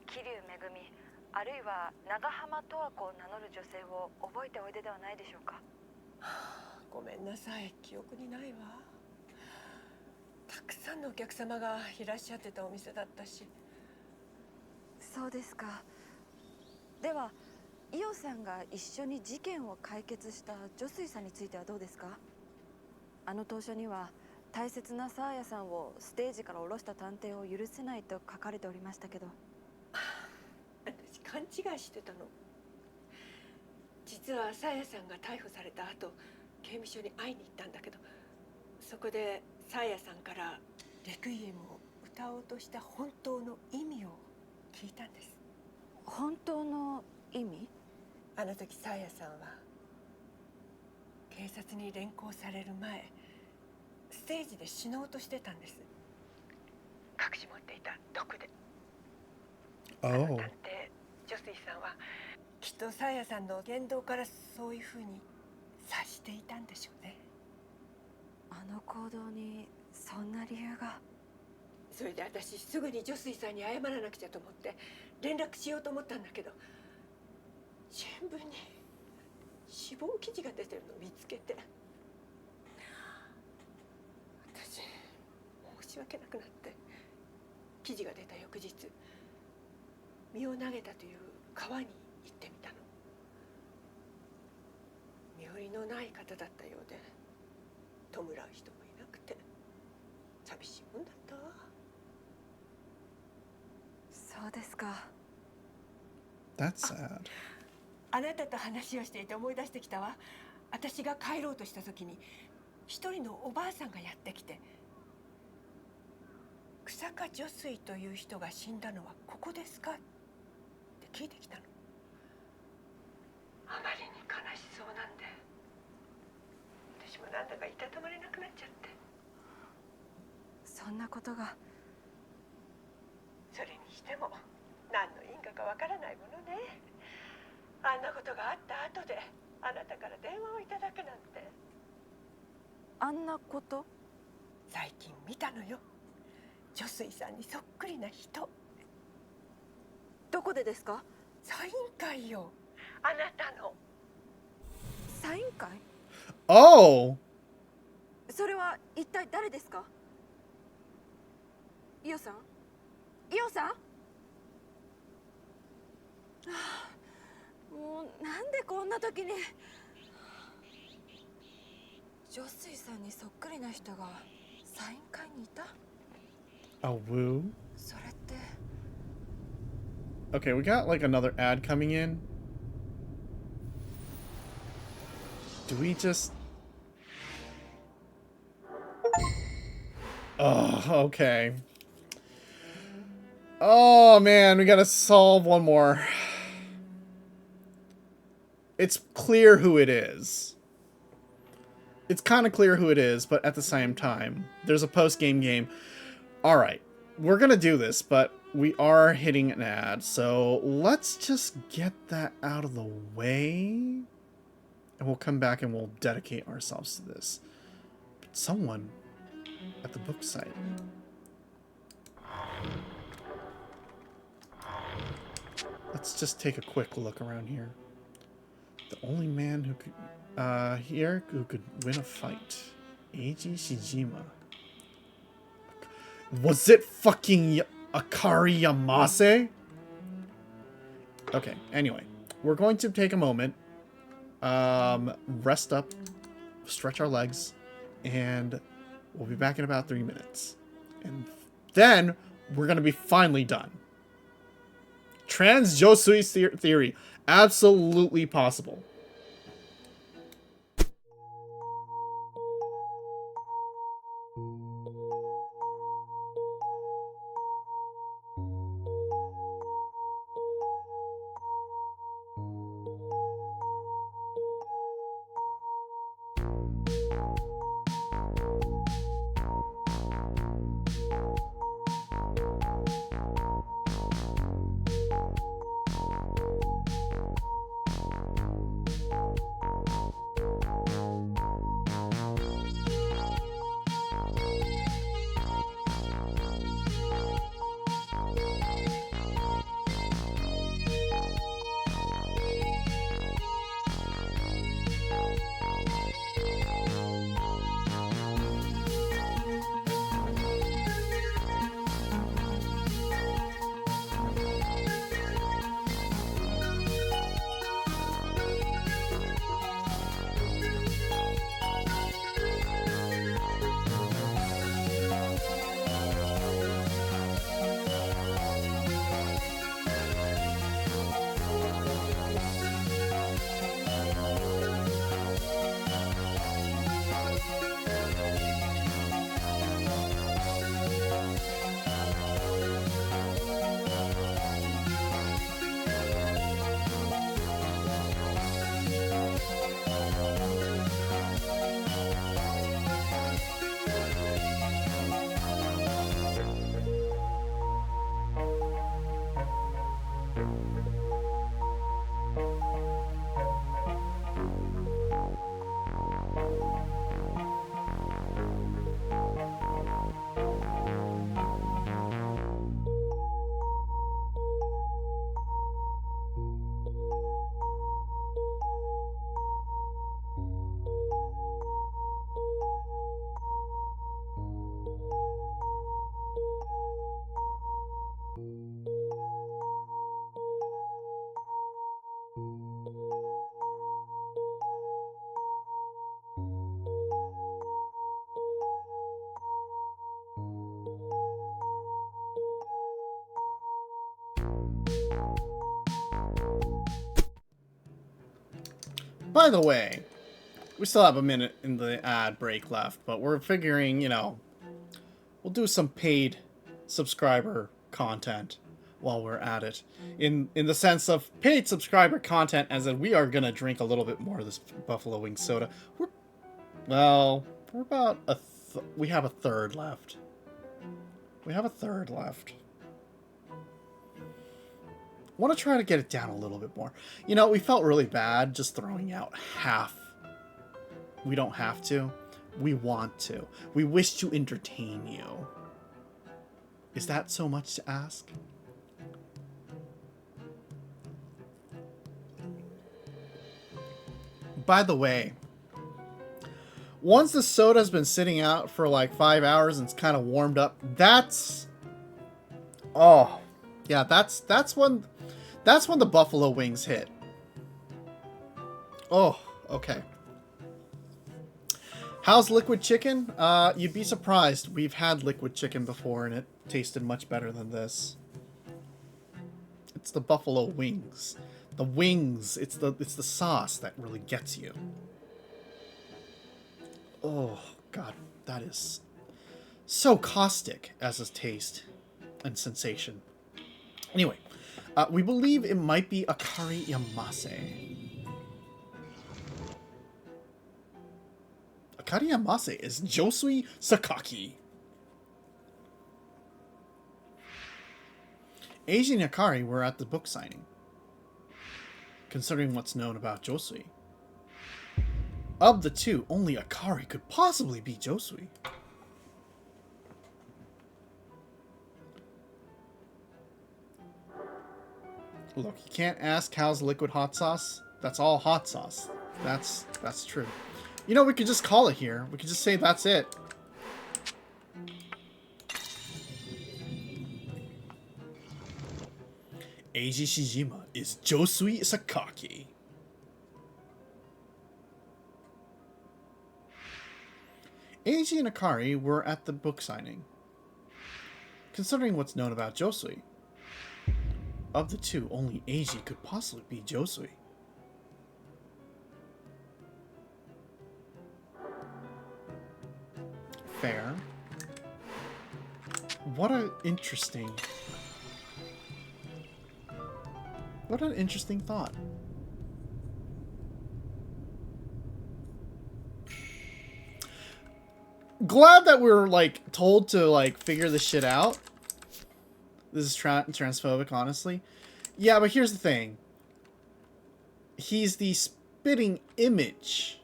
桐生めぐみ、あるいは長浜十和子を名乗る女性を覚えておいでではないでしょうか。ごめんなさい、記憶にないわ。たくさんのお客様がいらっしゃってたお店だったし。そうですか。では伊代さんが一緒に事件を解決した女水さんについてはどうですか。あの投書には大切なサーヤさんをステージから下ろした探偵を許せないと書かれておりましたけど。私勘違いしてたの。実はサーヤさんが逮捕された後、刑務所に会いに行ったんだけど、そこでサーヤさんからレクイエムを歌おうとした本当の意味を聞いたんです。本当の意味？あの時サーヤさんは警察に連行される前、ステージで死のうとしてたんです。隠し持っていた毒で。Oh. 探偵女水さんはきっとサーヤさんの言動からそういうふうに察していたんでしょうね。あの行動にそんな理由が。それで私すぐに女水さんに謝らなくちゃと思って連絡しようと思ったんだけど、新聞に死亡記事が出てるのを見つけて、私申し訳なくなって記事が出た翌日、身を投げたという川に行ってみたの。身寄りのない方だったようで、弔う人もいなくて寂しいもんだったわ。そうですか。 That's sad. あなたと話をしていて思い出してきたわ。私が帰ろうとした時に一人のおばあさんがやってきて、草加女水という人が死んだのはここですかって聞いてきたの。あまりに悲しそうなんで、私もなんだかいたたまれなくなっちゃって。そんなことが。それにしても何の因果かわからないものね。あんなことがあった後であなたから電話をいただくなんて。あんなこと？最近見たのよ。女水さんにそっくりな人。どこでですか？サイン会よ。あなたのサイン会？ Oh! それは一体誰ですか？伊代さん？伊代さん？はあ、もうなんでこんな時に。女水さんにそっくりな人がサイン会にいた？ A woo? それって。 Okay, we got like another ad coming in. Do we just... Oh, okay. Oh man, we gotta solve one more. It's clear who it is. It's kind of clear who it is, but at the same time, there's a post-game game. Alright, we're gonna do this, but we are hitting an ad, so let's just get that out of the way. And we'll come back and we'll dedicate ourselves to this. But someone at the book site. Let's just take a quick look around here. The only man who could here who could win a fight. Eiji Shijima. Was it fucking Akari Yamase? Okay, anyway. We're going to take a moment. Rest up. Stretch our legs. And we'll be back in about 3 minutes. And then we're going to be finally done. Trans Josui theory. Absolutely possible. By the way, we still have a minute in the ad break left, but we're figuring, you know, we'll do some paid subscriber content while we're at it. In the sense of paid subscriber content, as in we are gonna drink a little bit more of this Buffalo Wing soda. We're about we have a third left. We have a third left. Want to try to get it down a little bit more. You know, we felt really bad just throwing out half. We don't have to. We want to. We wish to entertain you. Is that so much to ask? By the way, once the soda's been sitting out for like 5 hours and it's kind of warmed up, that's... Oh, yeah, that's when the buffalo wings hit. Oh, okay. How's liquid chicken? You'd be surprised. We've had liquid chicken before and it tasted much better than this. It's the buffalo wings. The wings, it's the sauce that really gets you. Oh, God, that is so caustic as a taste and sensation. Anyway, we believe it might be Akari Yamase. Akari Yamase is Josui Sakaki. Eiji and Akari were at the book signing. Considering what's known about Josui, of the two, only Akari could possibly be Josui. Look, you can't ask how's liquid hot sauce. That's all hot sauce. That's true. You know, we could just call it here. We could just say that's it. Eiji Shijima is Josui Sakaki. Eiji and Akari were at the book signing. Considering what's known about Josui, of the two, only Eiji could possibly be Josui. Fair. What an interesting thought. Glad that we're like told to like figure this shit out. This is transphobic, honestly. Yeah, but here's the thing. He's the spitting image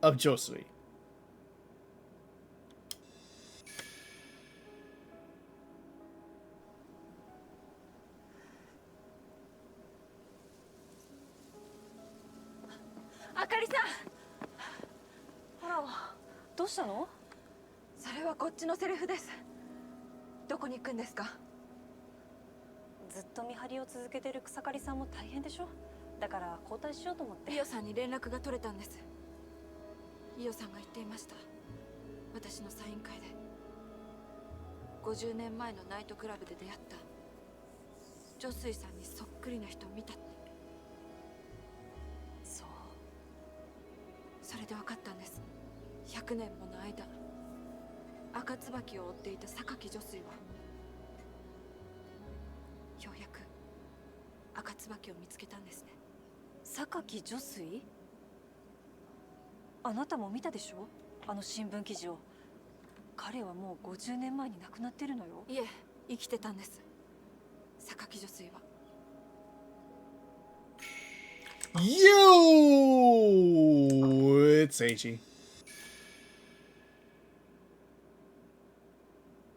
of Josui. Akariさん。あら、どうしたの？それはこっちのセリフです。どこに行くんですか？ずっと見張りを続けてる草刈さんも大変でしょ。だから交代しようと思って。伊代さんに連絡が取れたんです。伊代さんが言っていました。私のサイン会で50年前のナイトクラブで出会った女水さんにそっくりな人を見たって。そう。それで分かったんです。100年もの間赤椿を追っていた榊女水はようやく赤椿を見つけたんですね。榊女水？あなたも見たでしょ、あの新聞記事を。彼はもう50年前に亡くなってるのよ。いえ、生きてたんです、榊女水は。Yo! It's Eiji.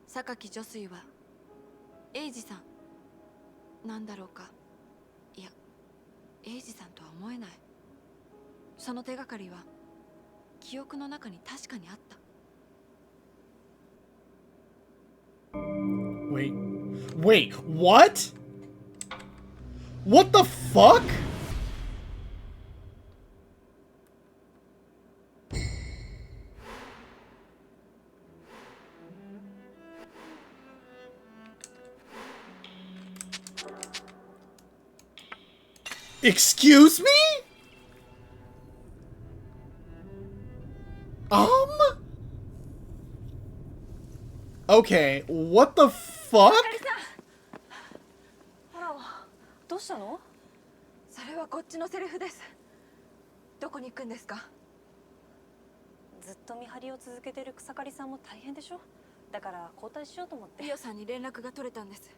榊女水は英二さんなんだろうか。いや、英二さんとは思えない。その手がかりは記憶の中に確かにあった。Wait, what? What the fuck? Excuse me? Okay, what the fuck? あら、どうしたの？それはこっちのセリフです。どこに行くんですか？ずっと見張りを続けてる草刈さんも大変でしょ。だから交代しようと思って。伊代さんに連絡が取れたんです。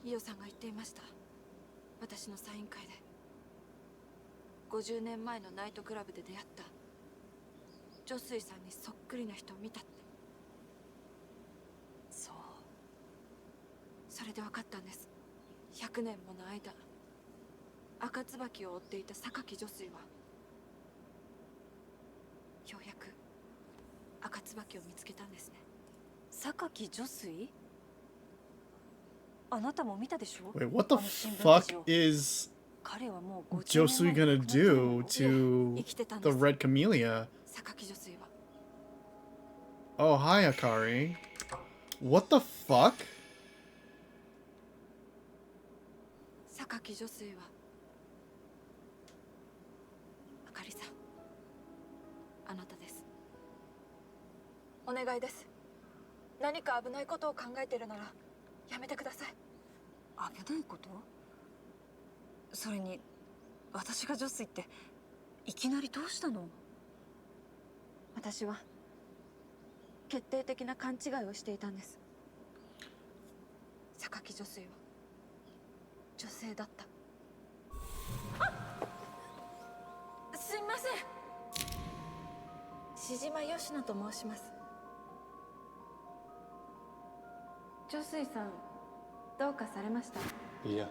伊代さんが言っていました。私のサイン会で50年前のナイトクラブで出会った女水さんにそっくりな人を見たって。そう。それで分かったんです。100年もの間赤椿を追っていた榊女水はようやく赤椿を見つけたんですね。榊女水？あなたも見たでしょ？ Wait, what the fuck is Josui gonna do to the red Camillia? Oh, hi, Akari. What the fuck? 榊女水はあかりさん、あなたです。お願いです。何か危ないことを考えてるならやめてください。危ないこと？それに私が女水っていきなりどうしたの？私は決定的な勘違いをしていたんです。榊女水は女性だった。すみません。志島吉野と申します。女水さん、どうかされました？いや。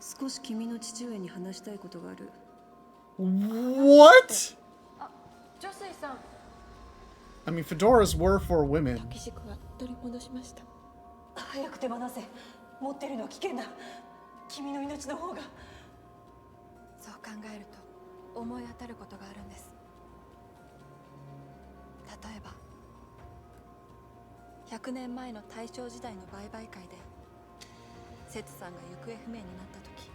少し君の父上に話したいことがある。What? 女水さん。I mean, fedoras were for women. 時軸は取り戻しました。早く手放せ。持ってるのは危険だ。君の命の方が。そう考えると思い当たることがあるんです。例えば100年前の大正時代の売買会で節さんが行方不明になった時、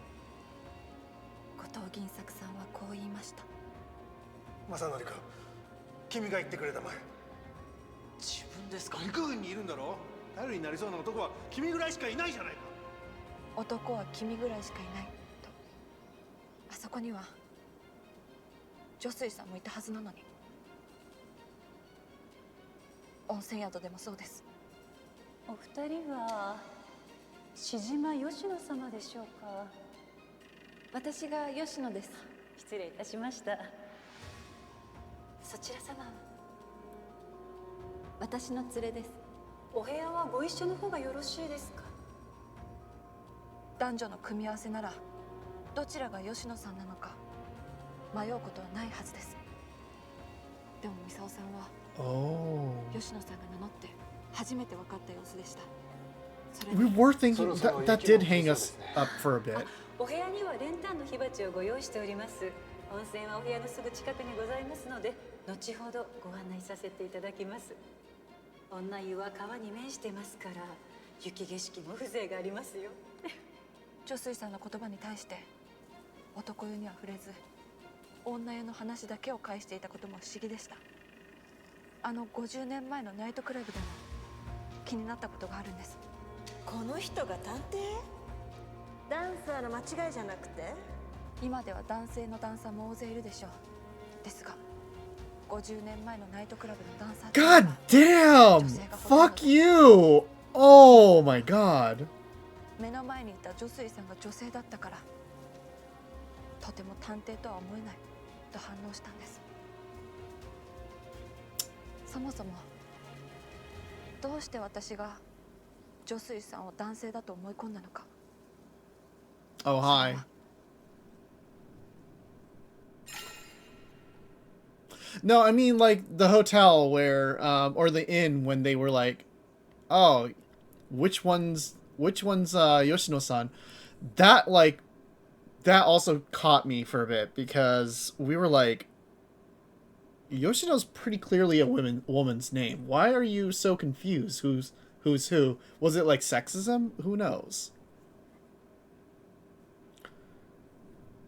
後藤銀作さんはこう言いました。正則君、君が言ってくれたまえ。自分ですか？陸軍にいるんだろ。頼りになりそうな男は君ぐらいしかいないじゃないか。男は君ぐらいしかいないと。あそこには女水さんもいたはずなのに。温泉宿でもそうです。お二人は志島吉野様でしょうか？私が吉野です。失礼いたしました。そちら様は私の連れです。お部屋はご一緒の方がよろしいですか？男女の組み合わせならどちらが吉野さんなのか迷うことはないはずです。でもミサオさんは吉野さんが名乗って初めて分かった様子でした。We were thinking that did hang us up for a bit. お部屋には練炭の火鉢をご用意しております。温泉はお部屋のすぐ近くにございますので、後ほどご案内させていただきます。女湯は川に面してますから、雪景色も風情がありますよ。女水さんの言葉に対して男湯には触れず、女湯の話だけを返していたことも不思議でした。あの50年前のナイトクラブでも気になったことがあるんです。この人が探偵？ダンサーの間違いじゃなくて？今では男性のダンサーも大勢いるでしょう。ですが50年前のナイトクラブのダンサー God damn! Fuck you! Oh my god. 目の前にいた女水さんが女性だったからとても探偵とは思えないと反応したんです。そもそもどうして私が女水さんを男性だと思い込んだのか。 Oh, hi. No, I mean like the hotel where or the inn when they were like, oh, which one's Yoshino-san? That also caught me for a bit because we were like, Yoshino's pretty clearly a woman's name. Why are you so confused? Who's who? Was it like sexism? Who knows?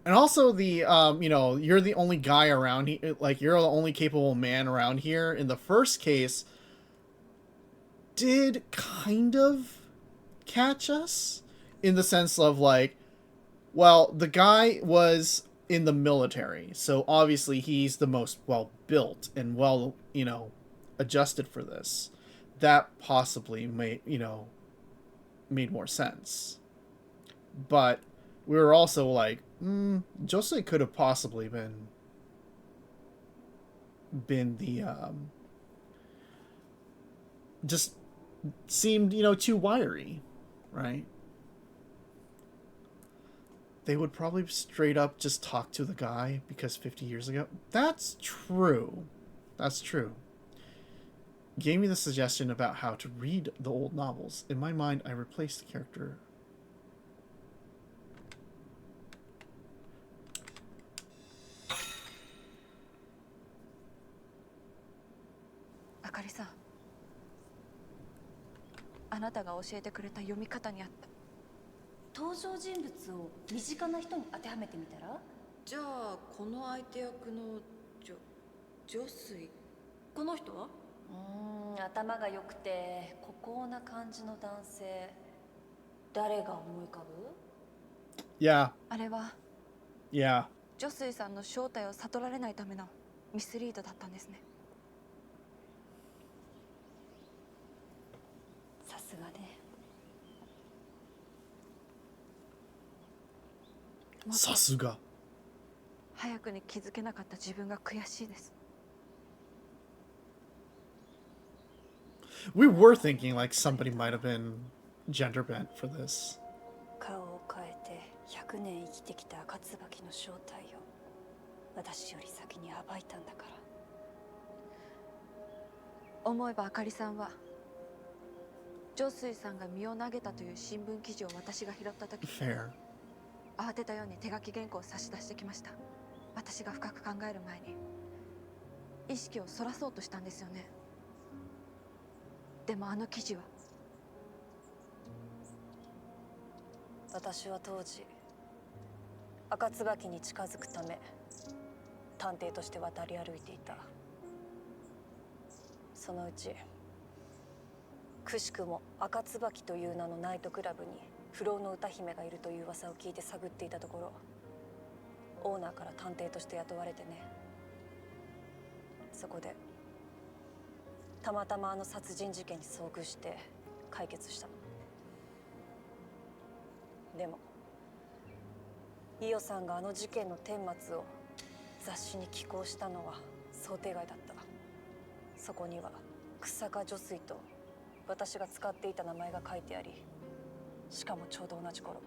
And also the, you know, you're the only guy around here, like, you're the only capable man around here. In the first case, did kind of catch us in the sense of, like, well, the guy was in the military, so obviously he's the most well-built and well, you know, adjusted for this. That possibly made more sense. But we were also like, Jose could have possibly been the just seemed, you know, too wiry, right? They would probably straight up just talk to the guy because 50 years ago. That's true. That's true. Gave me the suggestion about how to read the old novels. In my mind, I replaced the character. Akari-san, あなたが教えてくれた読み方にあった。登場人物を身近な人に当てはめてみたら？じゃあこの相手役の女水、この人は頭が良くて孤高な感じの男性、誰が思い浮かぶ？ Yeah. あれは Yeah. 女水さんの正体を悟られないためのミスリードだったんですね。さすがね。さすが。早くに気づけなかった自分が悔しいです。We were thinking like somebody might have been gender bent for this. 顔を変えて100年生きてきた赤椿の正体を私より先に暴いたんだから。思えばあかりさんは女水さんが身を投げたという新聞記事を私が拾った時、Fair. 慌てたように手書き原稿を差し出してきました。私が深く考える前に意識をそらそうとしたんですよね。でもあの記事は、私は当時赤椿に近づくため探偵として渡り歩いていた。そのうちくしくも赤椿という名のナイトクラブに不老の歌姫がいるという噂を聞いて探っていたところ、オーナーから探偵として雇われてね。そこでたまたまあの殺人事件に遭遇して解決したの。でも伊代さんがあの事件の顛末を雑誌に寄稿したのは想定外だった。そこには草加女水と私が使っていた名前が書いてあり、しかもちょうど同じ頃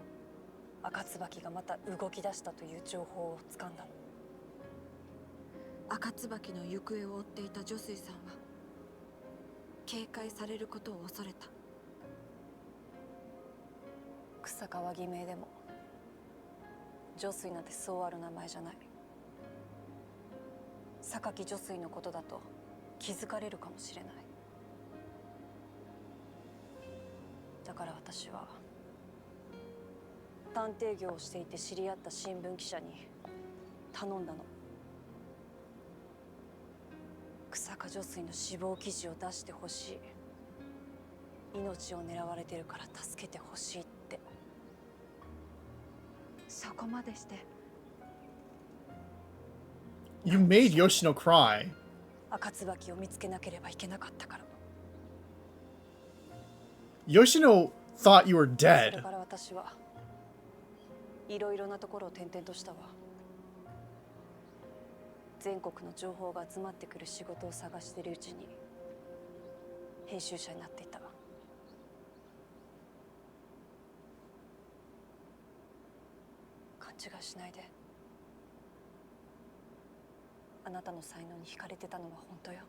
赤椿がまた動き出したという情報をつかんだの。赤椿の行方を追っていた女水さんは警戒されることを恐れた。草川偽名でも女水なんてそうある名前じゃない。榊女水のことだと気づかれるかもしれない。だから私は探偵業をしていて知り合った新聞記者に頼んだの。草加女水の死亡記事を出してほしい。命を狙われてるから助けてほしいって。そこまでして。You made Yoshino cry. 赤椿を見つけなければいけなかったから。Yoshino thought you were それ dead. から私はいろいろなところを転々としたわ。全国の情報が集まってくる仕事を探しているうちに編集者になっていた。勘違いしないで。あなたの才能に惹かれてたのは本当よ。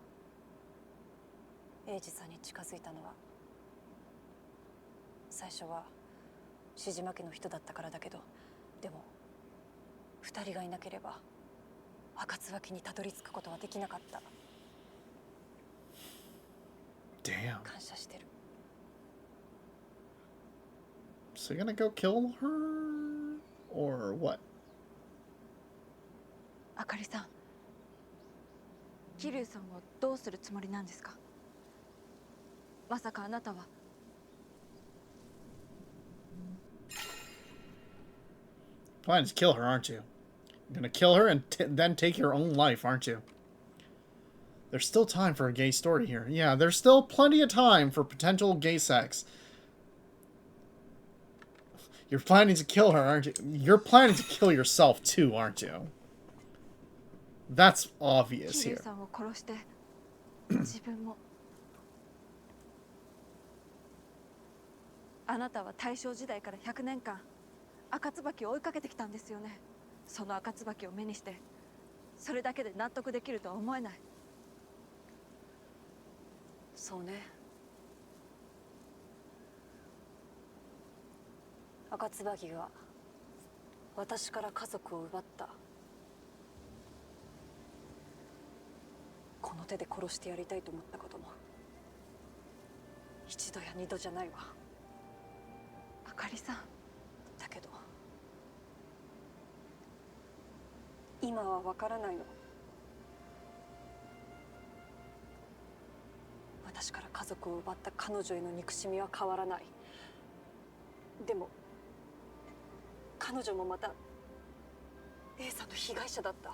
英二さんに近づいたのは最初は志島家の人だったからだけど、でも2人がいなければ赤椿にたどり着くことはできなかった。 Damn. 感謝してる。 So you're gonna go kill her? Or what? あかりさん、桐生さんをどうするつもりなんですか？まさかあなたは。Plan to kill her, aren't you? You're gonna kill her and then take your own life, aren't you? There's still time for a gay story here. Yeah, there's still plenty of time for potential gay sex. You're planning to kill her, aren't you? You're planning to kill yourself too, aren't you? That's obvious 桐 here. 生さんを殺して自分も。あなたは大正時代から100年間赤椿を追いかけてきたんですよね。その赤椿を目にしてそれだけで納得できるとは思えない。そうね。赤椿が私から家族を奪った。この手で殺してやりたいと思ったことも一度や二度じゃないわ。あかりさん。だけど今はわからないの。私から家族を奪った彼女への憎しみは変わらない。でも彼女もまた A さんの被害者だった。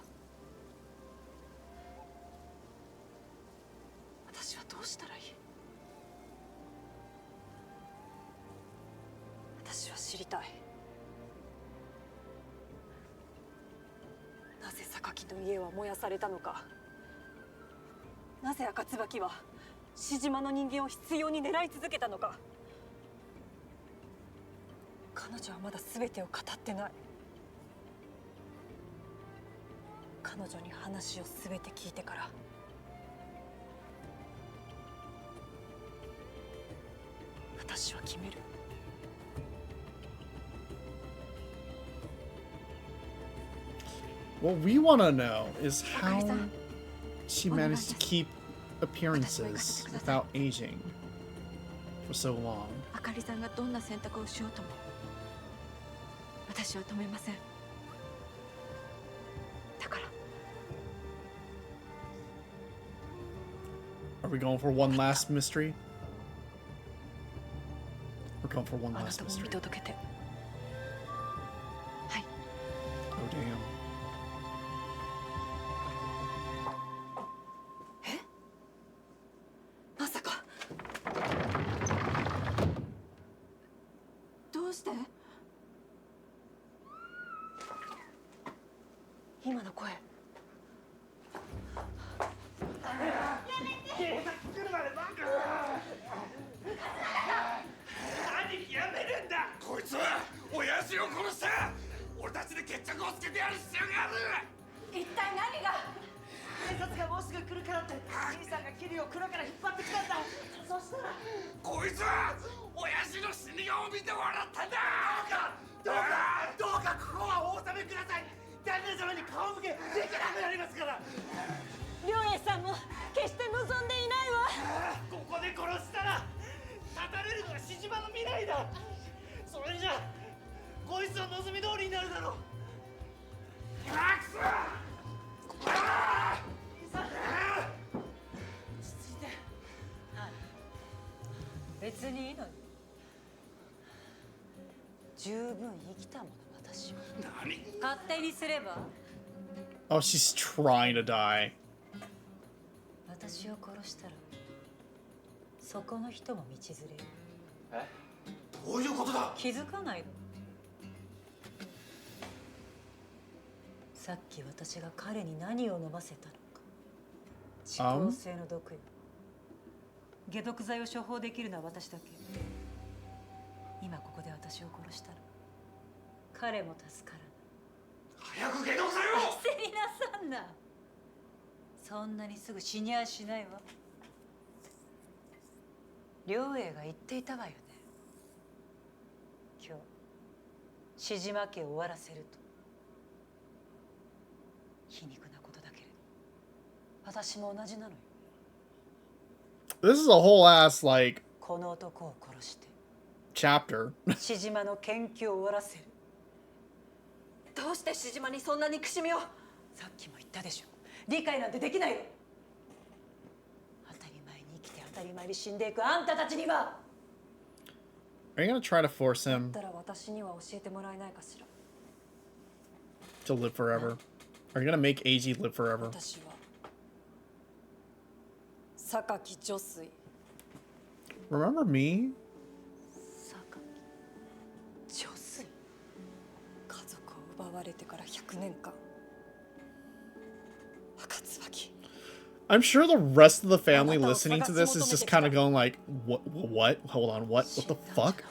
私はどうしたらいい？私は知りたい。なぜ榊の家は燃やされたのか。なぜ赤椿は獅島の人間を執拗に狙い続けたのか。彼女はまだ全てを語ってない。彼女に話を全て聞いてから私は決める。What we want to know is how she managed to keep appearances without aging for so long. あかりさんがどんな選択をしようとも私は止めません。だから。 Are we going for one last mystery? We're going for one last mystery. Oh damn. まさか。どうして？今の声。兄貴やめるんだ。こいつは親父を殺した。俺たちで決着をつけてやる必要がある。一体何が？警察がもうすぐ来るからって兄さんがキリを蔵から引っ張ってきたんだ。そしたらこいつは親父の死に顔を見て笑ったんだ。どうかここはお納めください。旦那様に顔向けできなくなりますから。良栄さんも決して望んでいないわ。ここで殺したら立たれるのは獅島の未来だ。それじゃこいつの望み通りになるだろう。マックス！別にいいのに。十分生きたもの私は。何？勝手にすれば。 Oh, she's trying to die. 私を殺したらそこの人も道連れよ。え？どういうことだ？気づかないの？さっき私が彼に何を飲ませたのか。致効性の毒よ。解毒剤を処方できるのは私だけ。今ここで私を殺したら彼も助からない。早く解毒剤を！焦りなさんな。そんなにすぐ死にゃしないわ。良栄が言っていたわよね。今日獅島家を終わらせると。皮肉なことだけれど私も同じなのよ。 This is a whole ass like この男を殺して chapter. 獅島の研究を終わらせる。どうして獅島にそんな憎しみを？さっきも言ったでしょ。理解なんてできないよ。当たり前に生きて当たり前に死んでいくあんたたちには。 Are you gonna try to force だっ him たら私には教えてもらえないかしら。 to live forever? Are you gonna make AG live forever? 私は榊女水。 Remember me? 女水。家族を奪われてから100年間。赤椿。 I'm sure the rest of the family listening to this is just kind of going like, what? Hold on, what the fuck?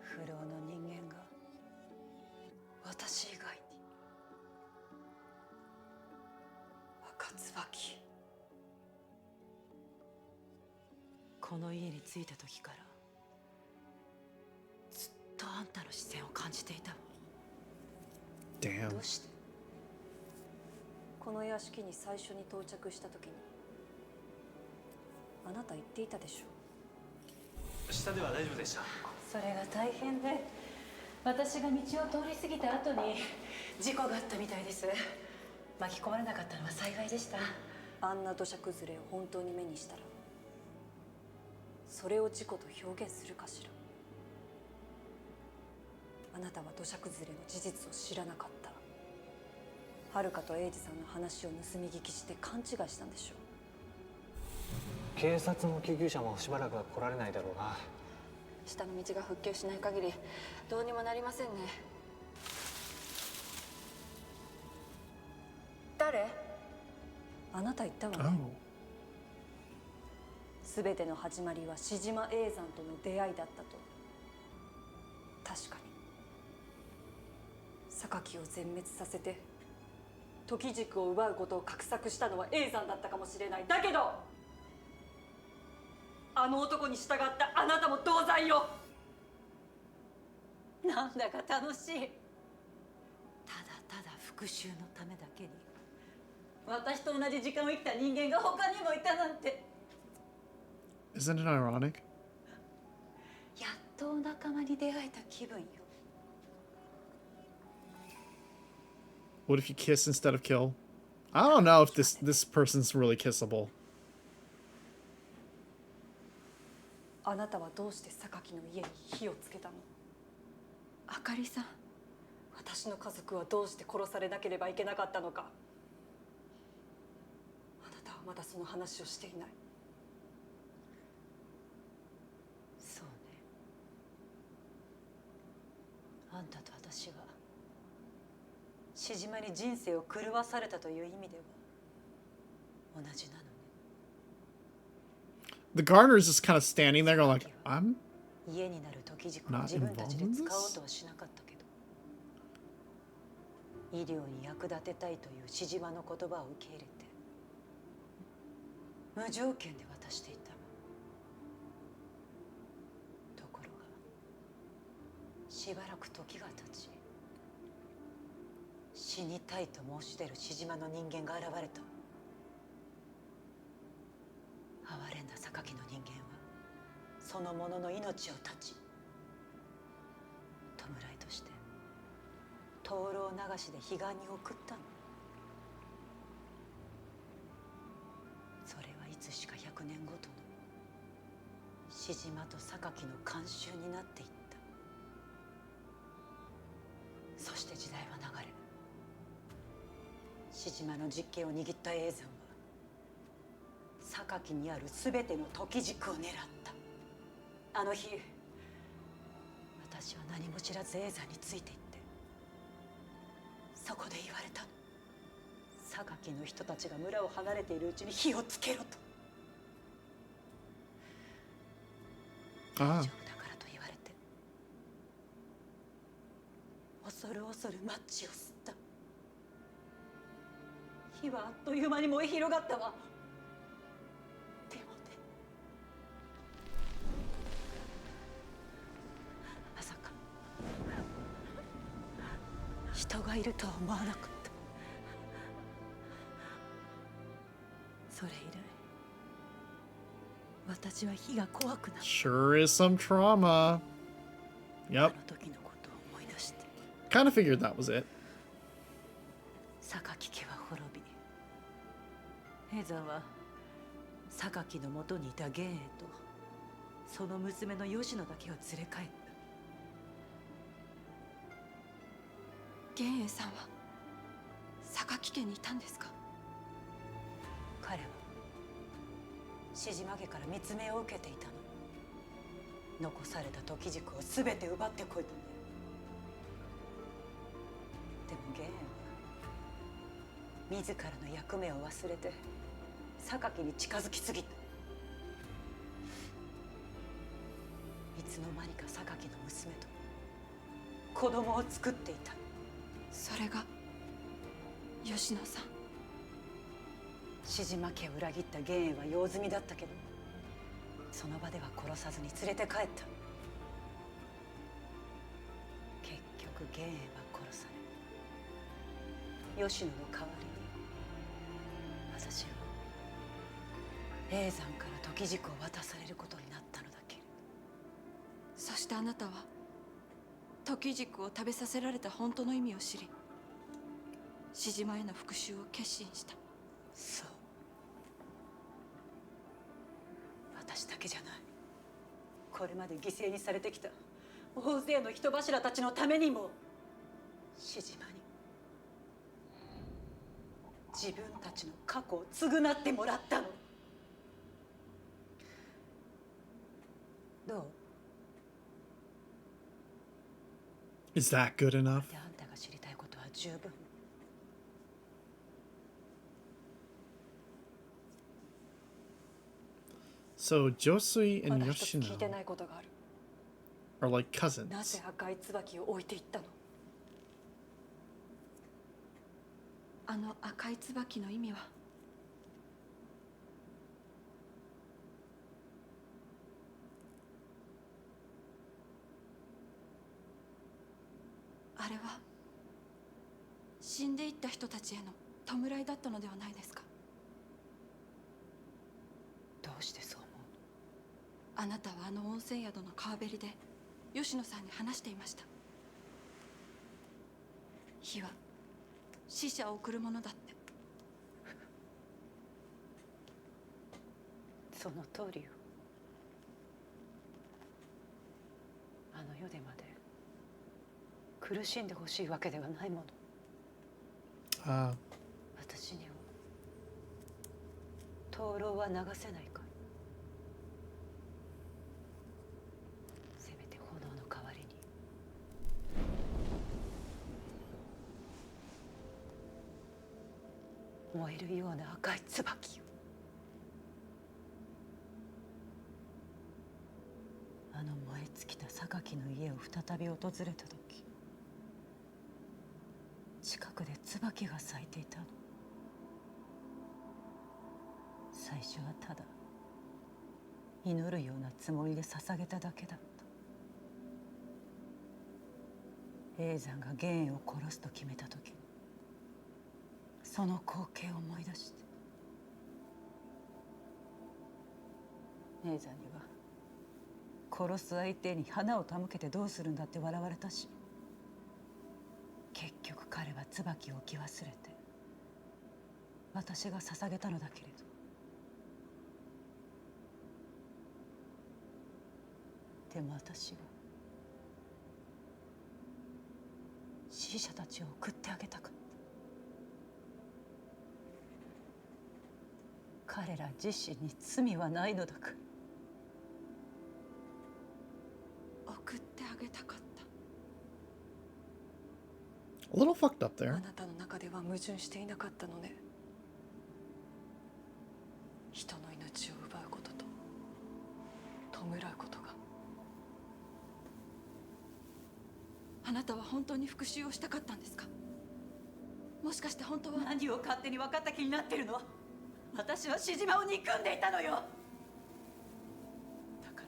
不老の人間が私以外に。赤椿。この家に着いた時からずっとあんたの視線を感じていたわ。 Damn. どうして？この屋敷に最初に到着した時にあなた言っていたでしょ。下では大丈夫でした。それが大変で私が道を通り過ぎた後に事故があったみたいです。巻き込まれなかったのは幸いでした。あんな土砂崩れを本当に目にしたらそれを事故と表現するかしら。あなたは土砂崩れの事実を知らなかった。遥と英二さんの話を盗み聞きして勘違いしたんでしょう。警察も救急車もしばらくは来られないだろうな。下の道が復旧しない限りどうにもなりませんね。誰？あなた言ったわね。全ての始まりは志島永山との出会いだったと。確かに榊を全滅させて時軸を奪うことを画策したのは永山だったかもしれない。だけどあの男に従ったあなたも同罪よ。なんだか楽しい。ただただ復讐のためだけに私と同じ時間を生きた人間が他にもいたなんて。 Isn't it ironic? やっとお仲間に出会えた気分よ。 What if you kiss instead of kill? I don't know if this person's really kissable. あなたはどうして榊の家に火をつけたの？あかりさん。私の家族はどうして殺されなければいけなかったのか。あなたはまだその話をしていない。そうね。あんたと私は志島に人生を狂わされたという意味では同じなのね。 The Garner's just kind of standing there going like, I'm 家になる時軸を not 自分たち involved で in 使おう this? とはしなかったけど、医療に役立てたいという志島の言葉を受け入れて無条件で渡していた。ところがしばらく時が経ち、死にたいと申し出る志島の人間が現れた。哀れんだ榊の人間はその者の命を絶ち、弔いとして灯籠流しで彼岸に送ったの。それはいつしか100年ごとの志島と榊の慣習になっていった。そして時代は流れ、志島の実権を握った永山は榊にあるすべての時軸を狙った。あの日私は何も知らず永山についていって、そこで言われたの。榊の人たちが村を離れているうちに火をつけろと。大丈夫だからと言われて恐る恐るマッチを吸った。火はあっという間に燃え広がったわ。でもね、まさか人がいるとは思わなかった。それ以来私は火が怖くなった。 Sure is some trauma. Yep. あの時のことを思い出して。 Kind of figured that was it. 榊家は滅び、永山は榊のもとにいた源英とその娘の吉野だけを連れ帰った。源英さんは榊家にいたんですか？彼は志島家から密命を受けていたの。残された時軸を全て奪ってこいとね。でも源英は自らの役目を忘れて榊に近づきすぎた。いつの間にか榊の娘と子供を作っていた。それが吉野さん。志島家を裏切った源英は用済みだったけど、その場では殺さずに連れて帰った。結局源英は殺され、吉野の代わりに私は永山から時軸を渡されることになったのだけ。そしてあなたは時軸を食べさせられた本当の意味を知り、獅島への復讐を決心した。そう、私だけじゃない。これまで犠牲にされてきた大勢の人柱たちのためにも、獅島に自分たちの過去を償ってもらったの。どう？ Is that good enough? で、あんたが知りたいことは十分。So Josui ま and だ一つ聞いて Yoshino ないことがある。 are like なぜ cousins. 赤い椿を置いていったの？あの赤い椿の意味は？あれは死んでいった人たちへの弔いだったのではないですか？どうしてそう思う？あなたはあの温泉宿の川べりで吉野さんに話していました。火は死者を送るものだって。その通りよ。あの世でまで苦しんでほしいわけではないもの。Ah, 私には灯籠は流せないか。せめて炎の代わりに燃えるような赤い椿を。あの燃え尽きた榊の家を再び訪れた時、近くで椿が咲いていたの。最初はただ祈るようなつもりで捧げただけだった。叡山が玄英を殺すと決めた時、その光景を思い出して、叡山には殺す相手に花を手向けてどうするんだって笑われたし、結局彼は椿を置き忘れて私が捧げたのだけれど、でも私は死者たちを送ってあげたかった。彼ら自身に罪はないのだから。送ってあげたかった。 a little fucked up あ there. なたの中では矛盾していなかったのね。人の命を奪うことと弔うことが。あなたは本当に復讐をしたかったんですか？もしかして本当は。何を勝手に分かった気になってるの？私は獅島を憎んでいたのよ。だか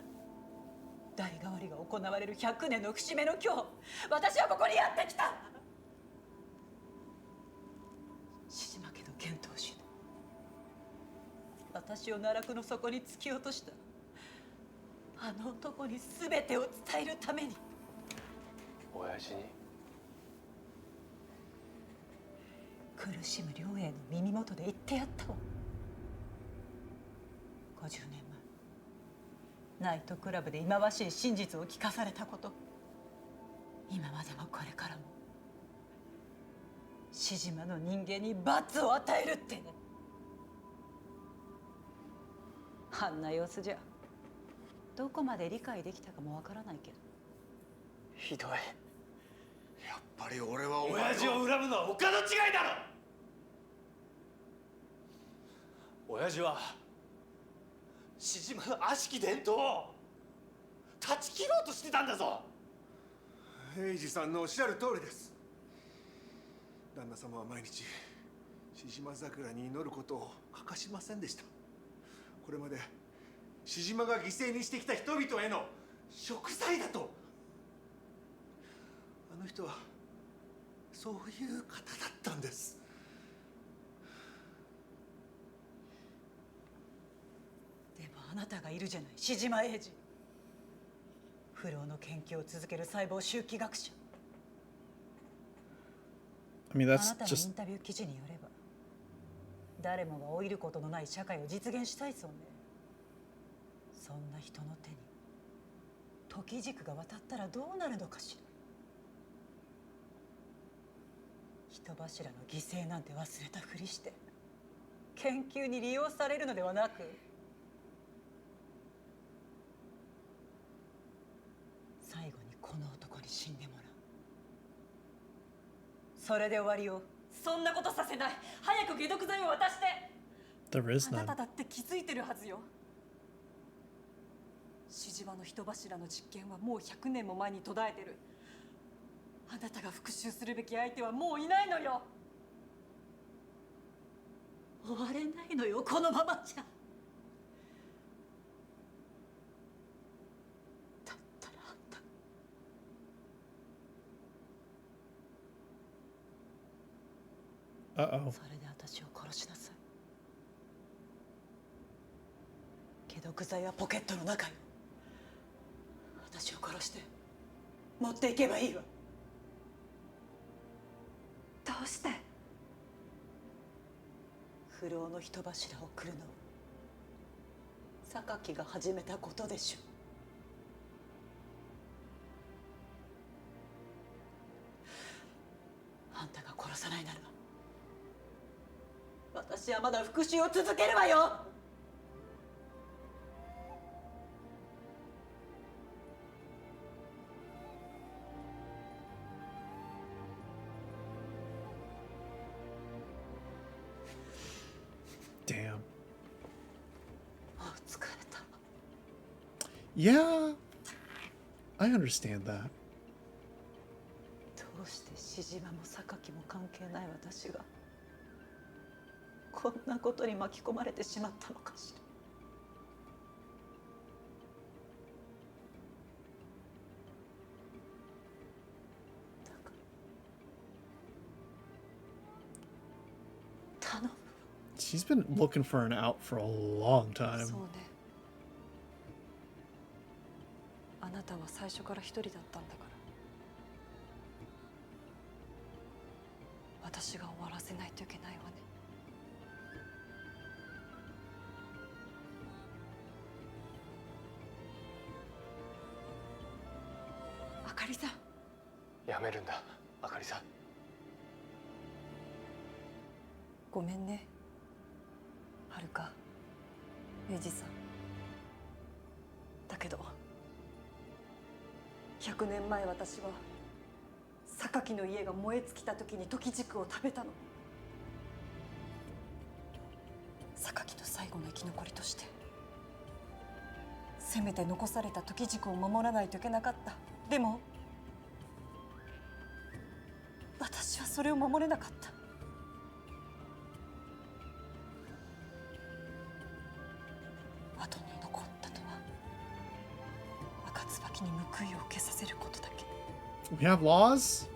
ら代替わりが行われる100年の節目の今日、私はここにやってきた。獅島家の剣闘士で私を奈落の底に突き落としたあの男に全てを伝えるために。親父に苦しむ両英の耳元で言ってやったわ。50年前ナイトクラブで忌まわしい真実を聞かされたこと、今までもこれからも獅島の人間に罰を与えるってね。あんな様子じゃどこまで理解できたかもわからないけど。ひどい。やっぱり俺は親父を恨むのは他の違いだろ。親父は獅島の悪しき伝統を断ち切ろうとしてたんだぞ。英二さんのおっしゃる通りです。旦那様は毎日獅島桜に祈ることを欠かしませんでした。これまで獅島が犠牲にしてきた人々への贖罪だと。あの人はそういう方だったんです。でもあなたがいるじゃない、獅島英二。不老の研究を続ける細胞周期学者。I mean, あ that's なたのイ just ンタビュー記事によれば、誰もが老いることのない社会を実現したいそうね。そんな人の手に時軸が渡ったらどうなるのかしら。人柱の犠牲なんて忘れたふりして研究に利用されるのではなく、最後にこの男に死んでもらう。それで終わりよ。そんなことさせない。早く解毒剤を渡して。 there is あな none. ただって気づいてるはずよ。獅子場の人柱の実験はもう100年も前に途絶えてる。あなたが復讐するべき相手はもういないのよ。終われないのよ、このままじゃ。だったらあんたUh-oh. それで私を殺しなさい。解毒剤はポケットの中よ。私を殺して持っていけばいいわ。どうして？不老の人柱を送るのは榊が始めたことでしょう。あんたが殺さないなら私はまだ復讐を続けるわよ。Damn. もう疲れた。 Yeah, I understand that. どうして獅子場も榊も関係ない私がこんなことに巻き込まれてしまったのかしら。頼む。 She's been looking for an out for a long time. そうね。あなたは最初から一人だったんだから。私が終わらせないといけないわね。あかりさん。やめるんだ、あかりさん。ごめんね。はるか、エイジさん。だけど100年前私は榊の家が燃え尽きた時に時軸を食べたの。榊の最後の生き残りとしてせめて残された時軸を守らないといけなかった。でも私はそれを守れなかった。後に残ったのは赤椿に報いを受けさせることだけ。 We have laws?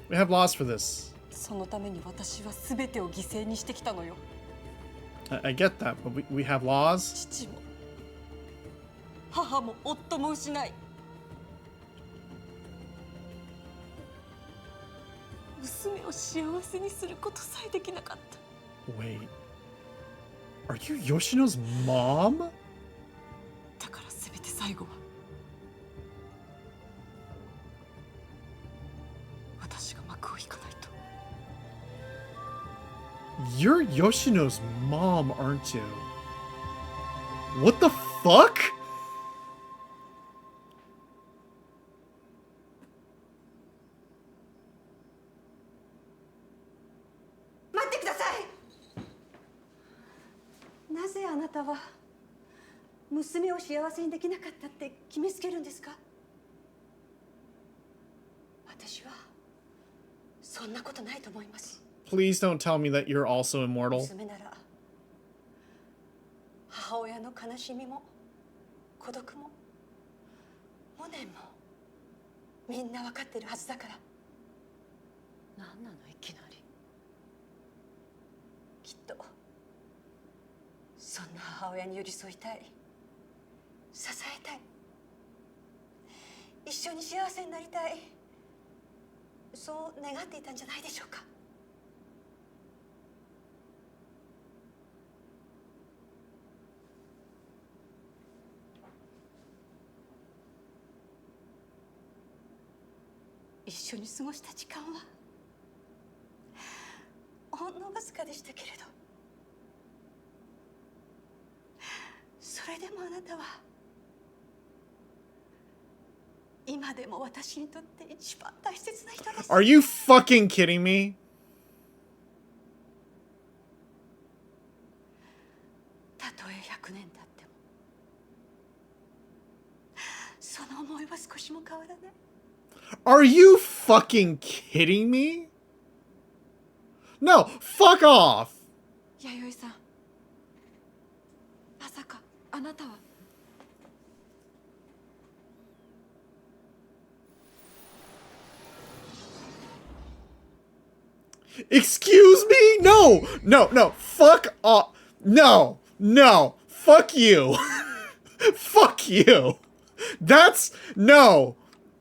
We have laws for this. そのために私は全てを犠牲にしてきたのよ。I get that, but we have laws? 父も母も夫も失い、娘を幸せにすることさえできなかった。 Wait. Are you Yoshino's mom? だからせめて最後は私が幕を引かないと。 You're Yoshino's mom, aren't you? What the fuck? 待ってください。なぜあなたは娘を幸せにできなかったって決めつけるんですか？私はそんなことないと思います。 Please don't tell me that you're also immortal. 娘なら母親の悲しみも孤独も無念もみんな分かってるはずだから。何なのいきなり。きっとそんな母親に寄り添いたい、支えたい、緒に幸せになりたい、そう願っていたんじゃないでしょうか。一緒に過ごした時間はほんのわずかでしたけれど、それでもあなたは今でも私にとって一番大切な人です。 Are you fucking kidding me? たとえ100年経ってもその思いは少しも変わらない。 Are you fucking kidding me? No, fuck off! 弥生さん、まさかあなたは。Excuse me? No, no, no, fuck off. No, no, fuck you. Fuck you. That's, no,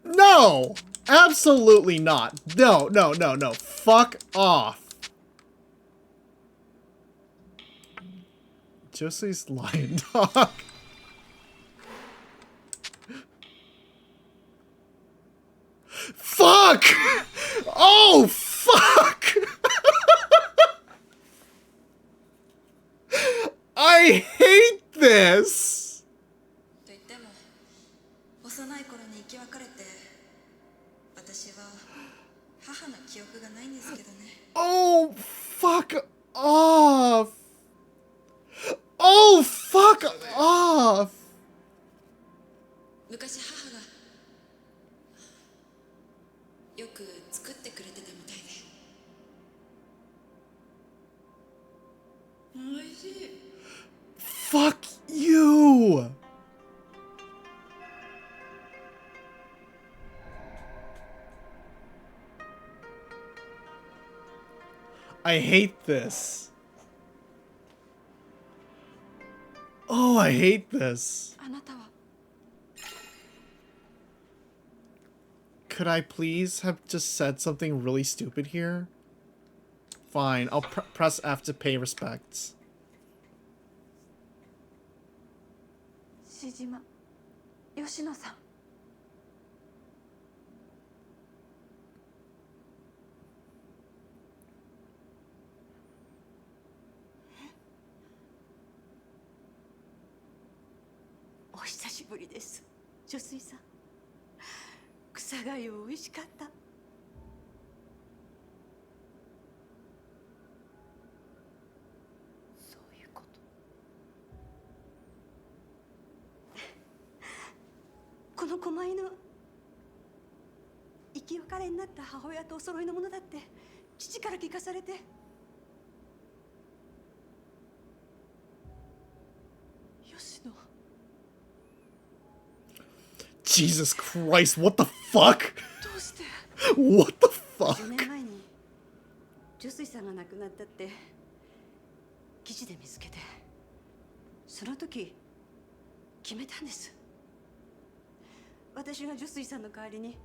no, absolutely not. No, no, no, no, fuck off. Josie's lion dog. Fuck! Oh, fuck! I hate this! と言っても幼い頃に生き別れて、私は母の記憶がないんですけどね。 Oh, fuck off! Oh, fuck off! 昔母がよく作ってくれてたみたいで。おいしい。 Fuck you! I hate this. Oh, I hate this. あなたは。 Could I please have just said something really stupid here? Fine, I'll press F to pay respects. 志島吉野さん。お久しぶりです、女水さん。草がゆ美味しかった。そういうこと。この狛犬、生き別れになった母親とお揃いのものだって父から聞かされて。吉野。 Jesus Christ, what the fuck? どうして？ What the fuck? 10年前に女水さんが亡くなったって記事で見つけて、その時決めたんです。私が女水さんの代わりに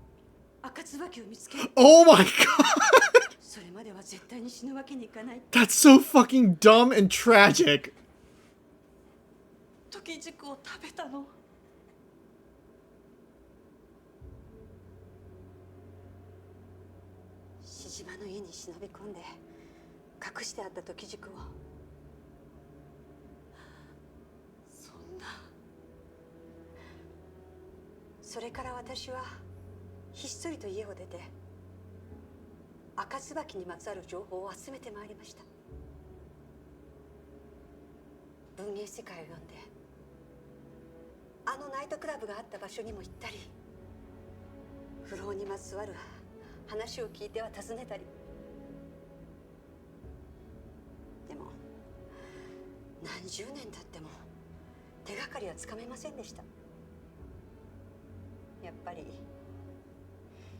赤椿を見つけ。 Oh my god! それまでは絶対に死ぬわけにいかない。 That's so fucking dumb and tragic. 時軸を食べたの。志島の家に忍び込んで隠してあった時軸を。そんな。それから私はひっそりと家を出て赤椿にまつわる情報を集めてまいりました。文芸世界を読んであのナイトクラブがあった場所にも行ったり、不老にまつわる話を聞いては尋ねたり。でも何十年経っても手がかりはつかめませんでした。やっぱり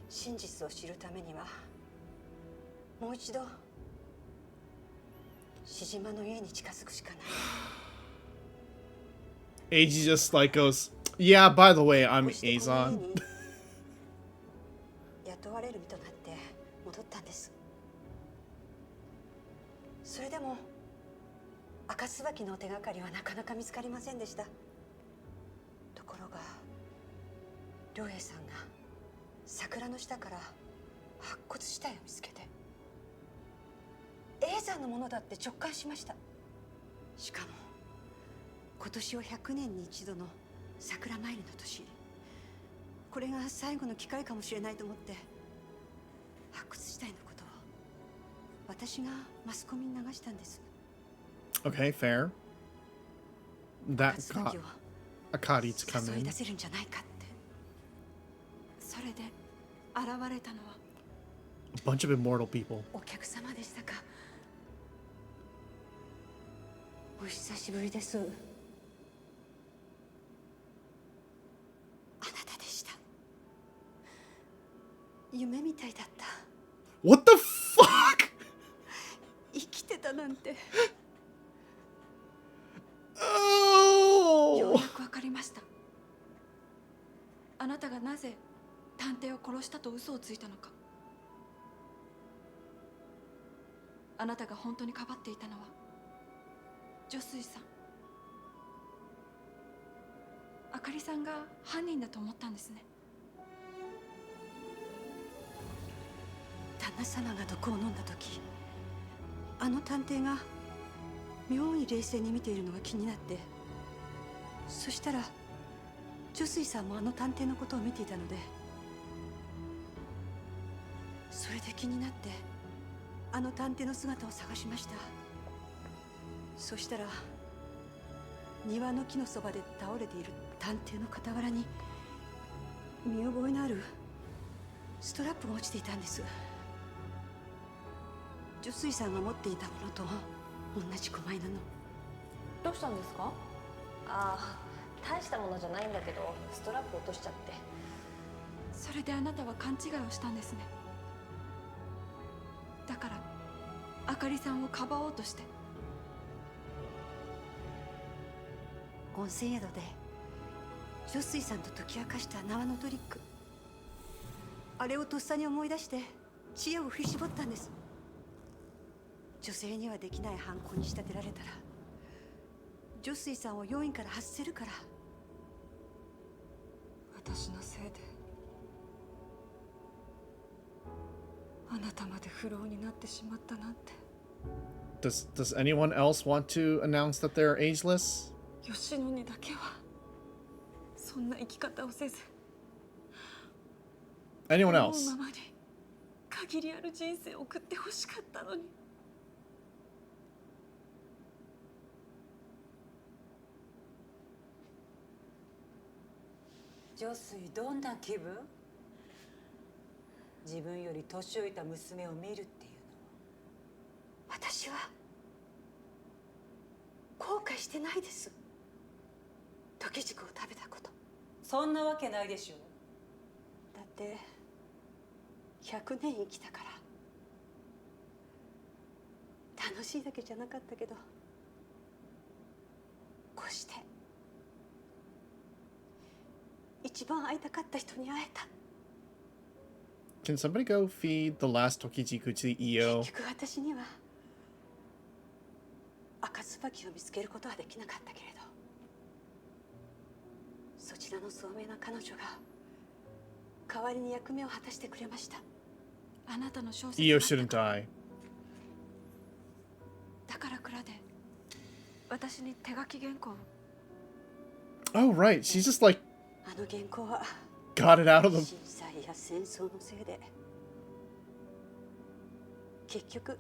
真実を知るためにはもう一度志島の家に近づくしかない。 AG just like goes, yeah, by the way, I'm Azon. れる身となって戻ったんです。それでも赤椿の手がかりはなかなか見つかりませんでした。ところが良平さんが桜の下から白骨死体を見つけて、永山のものだって直感しました。しかも今年は100年に一度の桜参りの年、これが最後の機会かもしれないと思って白骨死体のことを私がマスコミに流したんです。 Okay, fair. That got Akari to come 誘い in. 出せるんじゃないかって。それで現れたのは A bunch of immortal people. お客様でしたか。お久しぶりです。あなたでした。夢みたいだった。 What the fuck? 生きてたなんて。ようやくわかりました。あなたがなぜ探偵を殺したと嘘をついたのか。あなたが本当にかばっていたのは女水さん、あかりさんが犯人だと思ったんですね。旦那様が毒を飲んだ時、あの探偵が妙に冷静に見ているのが気になって、そしたら女水さんもあの探偵のことを見ていたので、それで気になってあの探偵の姿を探しました。そしたら庭の木のそばで倒れている探偵の傍らに見覚えのあるストラップが落ちていたんです。女水さんが持っていたものと同じ狛犬の。どうしたんですか？ああ、大したものじゃないんだけどストラップ落としちゃって。それであなたは勘違いをしたんですね。だからあかりさんをかばおうとして。温泉宿で女水さんと解き明かした縄のトリック、あれをとっさに思い出して知恵を振り絞ったんです。女性にはできない犯行に仕立てられたら女水さんを要因から外せるから。私のせいであなたまで不老になってしまったなんて。 Does anyone else want to announce that they're ageless? 吉野にだけはそんな生き方をせず、 Anyone 思う else? ままに限りある人生を送ってほしかったのに。女水どんな気分？自分より年老いた娘を見るっていうのは。私は後悔してないです。時軸を食べたこと。そんなわけないでしょ。だって100年生きたから。楽しいだけじゃなかったけど、こうして一番会いたかった人に会えた。 Can somebody go feed the last Tokijiku to the EO? 結局私には赤椿を見つけることはできなかったけれど、そちらの聡明な彼女が代わりに役目を果たしてくれました。あなたの小説 EO shouldn't die. だから蔵で私に手書き原稿を。 Oh, right. She's just like あの原稿は got it out of the. 震災や戦争のせいで結局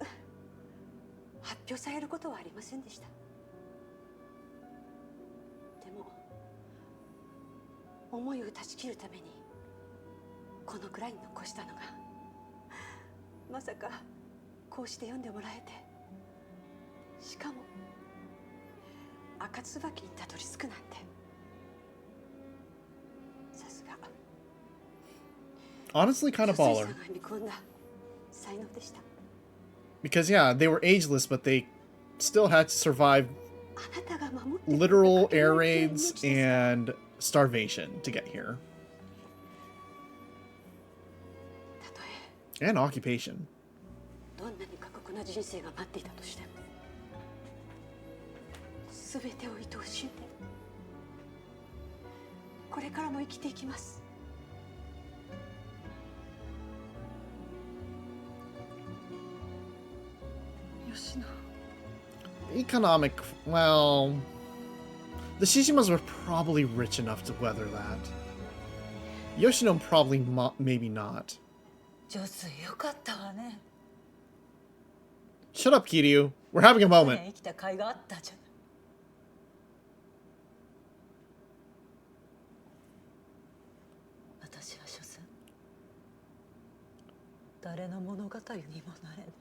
発表されることはありませんでした。でも思いを断ち切るためにこの蔵に残したのが、まさかこうして読んでもらえて、しかも赤椿にたどり着くなんて。さすが Honestly, kind of 女 baller. 水さんが見込んだ才能でした。 Because, yeah, they were ageless, but they still had to survive あなたが守ってくれた literal air raids and starvation to get here. たとえ And occupation. どんなに過酷な人生が待っていたとしても全てを愛おしんでこれからも生きていきます。吉野。 Economic, well, the Shishimas were probably rich enough to weather that. Yoshino probably maybe not. 上水よかったわね。 Shut up, Kiryu. We're having a moment. 生きた甲斐があったじゃない。私は所詮誰の物語にもなれぬ。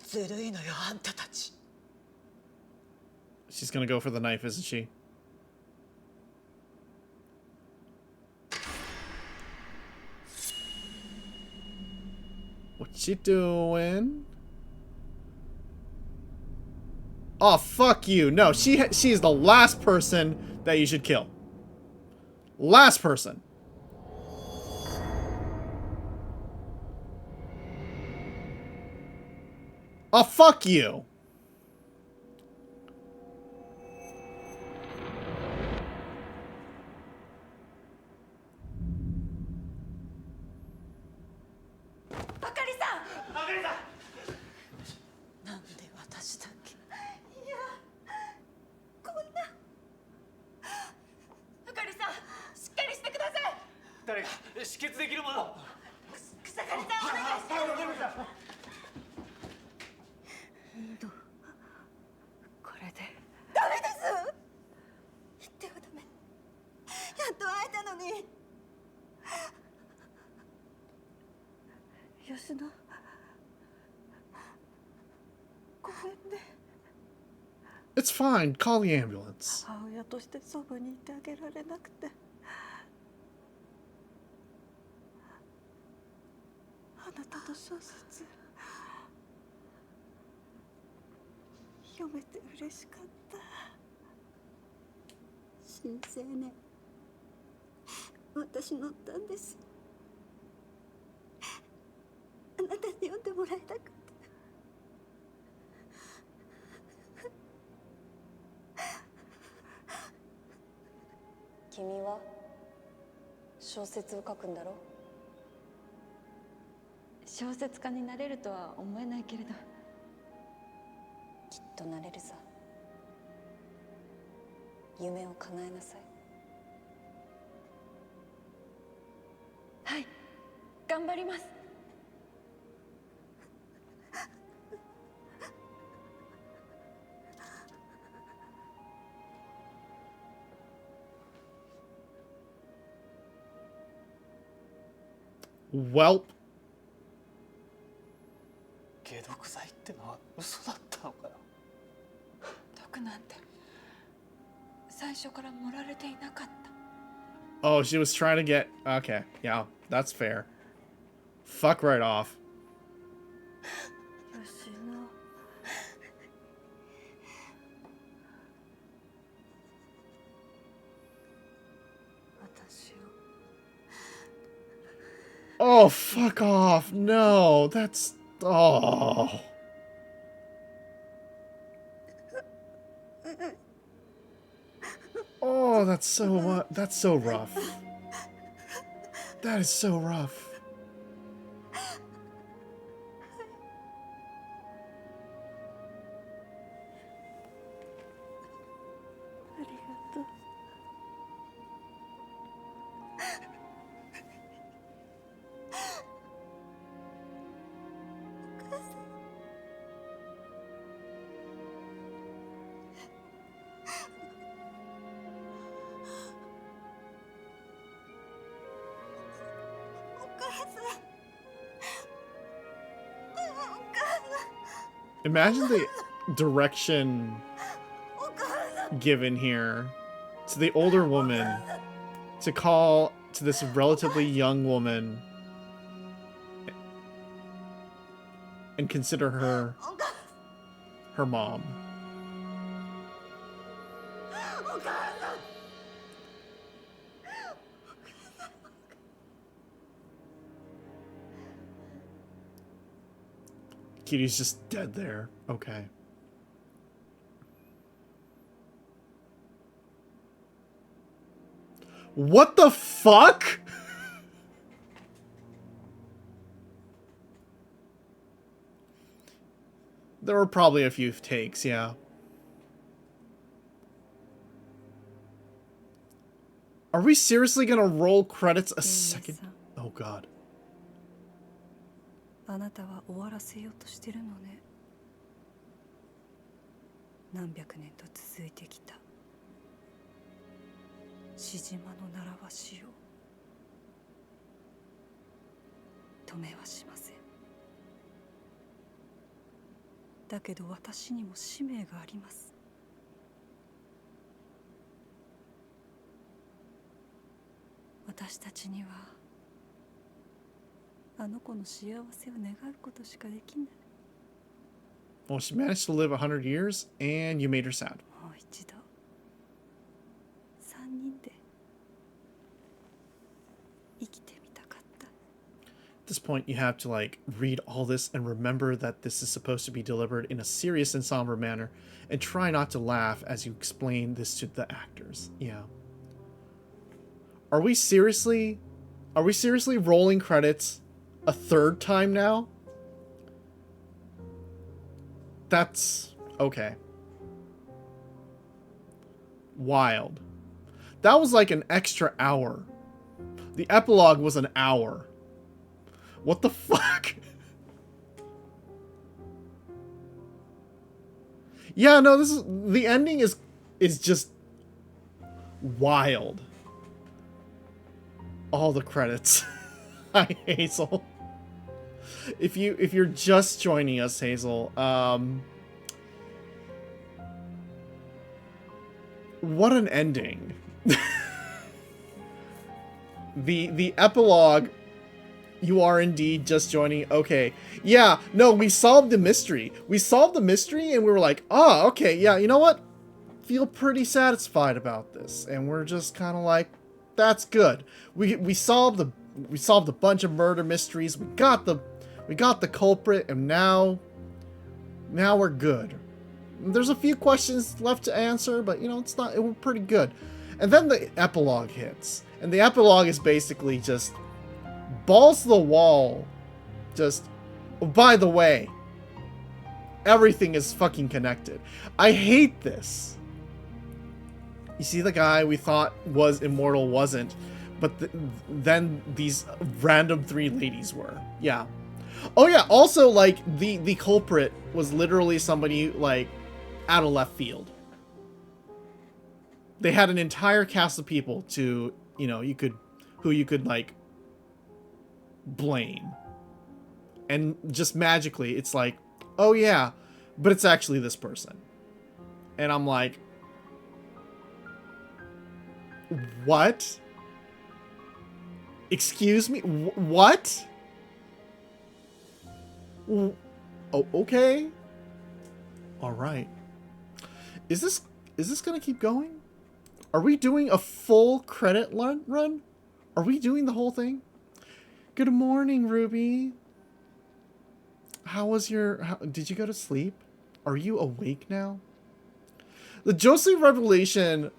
ずるいのよあんたたち。 She's gonna go for the knife, isn't she? What you doing? Oh, fuck you. No, she's the last person that you should kill. Last person. Oh, fuck you. It's fine. Call the ambulance. 母親としてそばにいてあげられなくてあなたの小説読めて嬉しかった新青年私乗ったんですあなたに読んでもらいたくて君は小説を書くんだろ？小説家になれるとは思えないけれど、きっとなれるさ。夢を叶えなさい。はい、頑張ります。Welp. 解毒剤ってのは嘘だったのかな。毒なんて最初から盛られていなかった。 Oh, she was trying to get... Okay, yeah, that's fair. Fuck right off. 吉野 Oh, fuck off. No, that's... Oh. Oh, that's so rough. That is so rough. Imagine the direction given here to the older woman to call to this relatively young woman and consider her her mom. Kitty's just dead there. Okay. What the fuck? There were probably a few takes, yeah. Are we seriously gonna roll credits a second? Oh god. あなたは終わらせようとしてるのね。何百年と続いてきた獅島の習わしを止めはしません。だけど私にも使命があります。私たちにはあの子の幸せを願うことしかできない。 Well, she managed to live 100 years, and you made her sad. もう一度3人で生きてみたかった。 At this point, you have to, like, read all this and remember that this is supposed to be delivered in a serious and somber manner, and try not to laugh as you explain this to the actors. Yeah. Are we seriously rolling credits a third time now? That's okay. Wild. That was like an extra hour. The epilogue was an hour. What the fuck? Yeah, no, this is the ending is just wild. All the credits. Hi, Hazel. If you're just joining us, Hazel, what an ending. The epilogue, you are indeed just joining. Okay. Yeah, no, we solved the mystery. We solved the mystery and we were like, oh, okay, yeah, you know what? Feel pretty satisfied about this. And we're just kind of like, that's good. We solved a bunch of murder mysteries. We got the culprit, and now we're good. There's a few questions left to answer, but you know, it was pretty good. And then the epilogue hits. And the epilogue is basically just balls to the wall. Just, oh, by the way, everything is fucking connected. I hate this. You see, the guy we thought was immortal wasn't, but then these random 3 ladies were. Yeah. Oh yeah, also, like, the culprit was literally somebody, like, out of left field. They had an entire cast of people to, you know, who you could, like, blame. And just magically, it's like, oh yeah, but it's actually this person. And I'm like, what? Excuse me? What? Oh, okay. All right. Is this gonna keep going? Are we doing a full credit run? Are we doing the whole thing? Good morning, Ruby. How was did you go to sleep? Are you awake now? The Joseph revelation.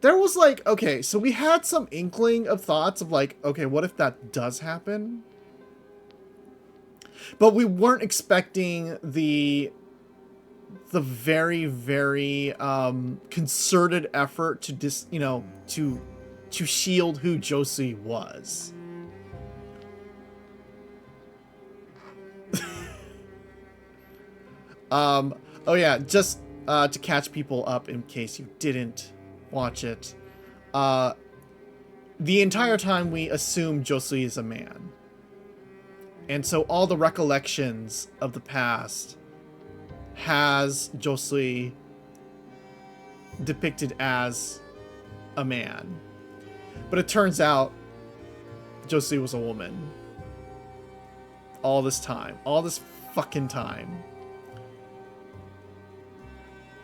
There was like, okay, so we had some inkling of thoughts of like, okay, what if that does happen? But we weren't expecting the very, very concerted effort to to shield who Josie was. Oh yeah, just to catch people up in case you didn't watch it. The entire time we assume Josie is a man. And so all the recollections of the past has Josie depicted as a man. But it turns out Josie was a woman. All this time. All this fucking time.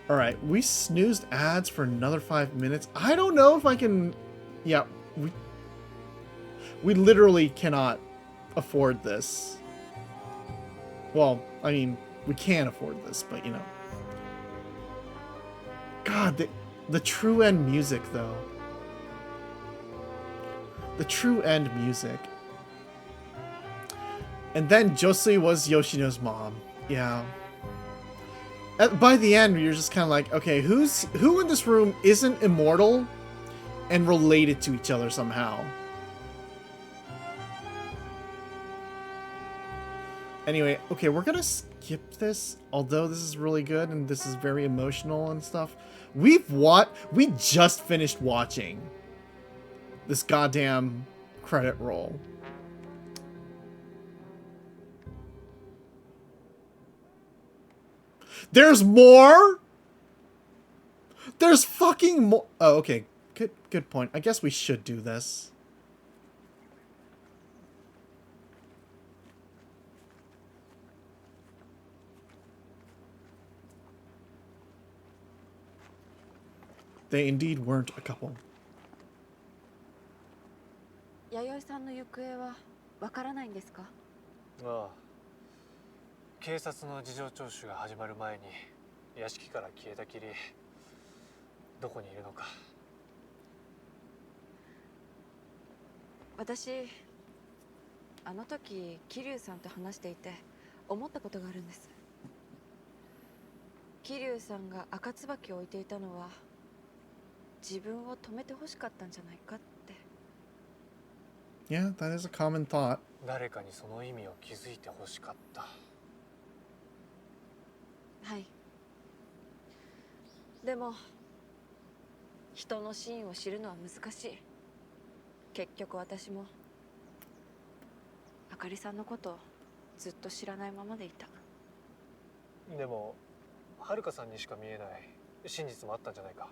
Alright, we snoozed ads for another 5 minutes. I don't know if I can... Yeah, we literally cannot afford this. Well, I mean, we can afford this, but you know. God, the true end music, though. The true end music. And then Josui was Yoshino's mom. Yeah. By the end, you're just kind of like, okay, who in this room isn't immortal and related to each other somehow? Anyway, okay, we're gonna skip this, although this is really good and this is very emotional and stuff. We just finished watching this goddamn credit roll. There's more? There's fucking more. Oh, okay. Good point. I guess we should do this. They indeed weren't a couple. 弥生さんの行方はわからないんですか？ああ、警察の事情聴取が始まる前に屋敷から消えたきり、どこにいるのか。私あの時桐生さんと話していて思ったことがあるんです。桐生さんが赤椿を置いていたのは自分を止めて欲しかったんじゃないかって。Yeah, that is a common thought. 誰かにその意味を気づいて欲しかった。はい。でも人の真を知るのは難しい。結局私もあかりさんのことをずっと知らないままでいた。でもはるかさんにしか見えない真実もあったんじゃないか。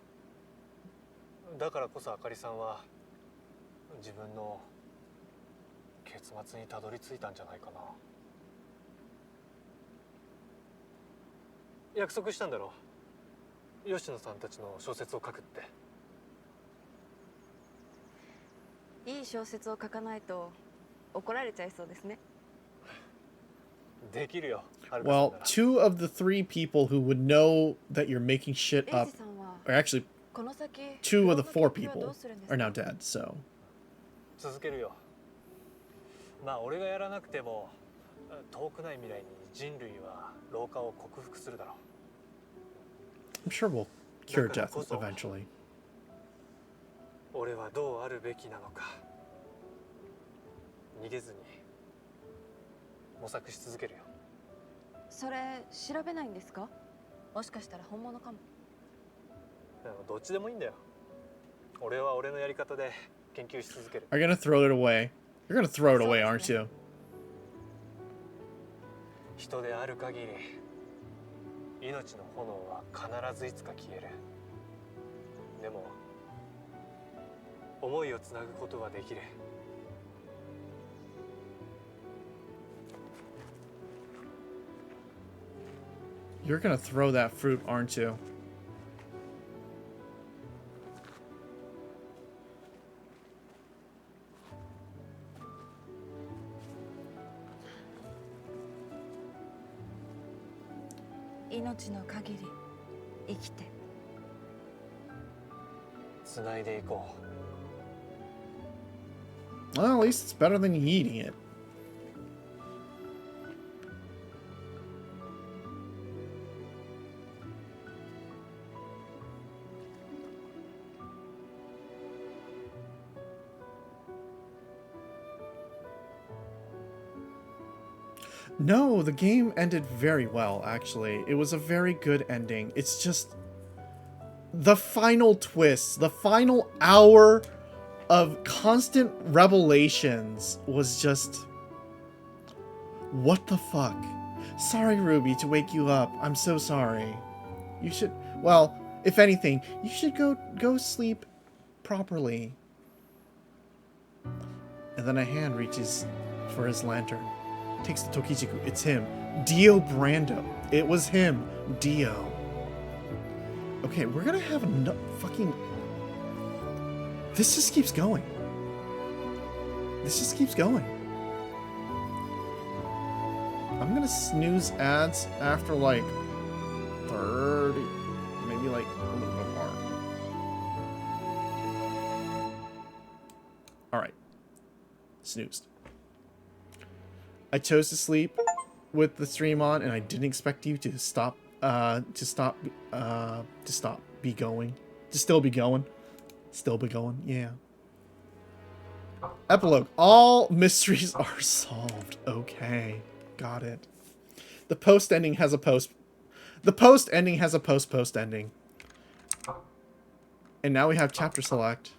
だからこそあかりさんは自分の結末にたどり着いたんじゃないかな。約束したんだろう、吉野さんたちの小説を書くって。いい小説を書かないと怒られちゃいそうですね。できるよ。 Well, 2 of the 3 people who would know that you're making shit up, or actually 2 of the 4 people are now dead, so. 続けるよ。まあ俺がやらなくても遠くない未来に人類は老化を克服するだろう。 I'm sure we'll cure death eventually. 俺はどうあるべきなのか。逃げずに模索し続けるよ。それ調べないんですか？もしかしたら本物かも。どっちでもいいんだよ。俺は俺のやり方で研究し続ける。 Are you gonna throw it away? You're gonna throw it away, aren't you? 人である限り命の炎は必ずいつか消える。でも思いをつなぐことはできる。You're gonna throw that fruit, aren't you? Well, at least it's better than eating it. No, the game ended very well, actually. It was a very good ending. It's just the final twist, the final hour of constant revelations was just... What the fuck? Sorry, Ruby, to wake you up. I'm so sorry. You should... Well, if anything, you should go sleep properly. And then a hand reaches for his lantern. Takes the Tokijiku. It's him. Dio Brando. It was him. Dio. Okay, we're gonna have no fucking... This just keeps going. This just keeps going. I'm gonna snooze ads after like 30, maybe like a little bit more. All right, snoozed. I chose to sleep with the stream on, and I didn't expect you to stop. Still be going. Still be going. Yeah. Epilogue. All mysteries are solved. Okay. Got it. The post ending has a post. The post ending has a post ending. And now we have chapter select.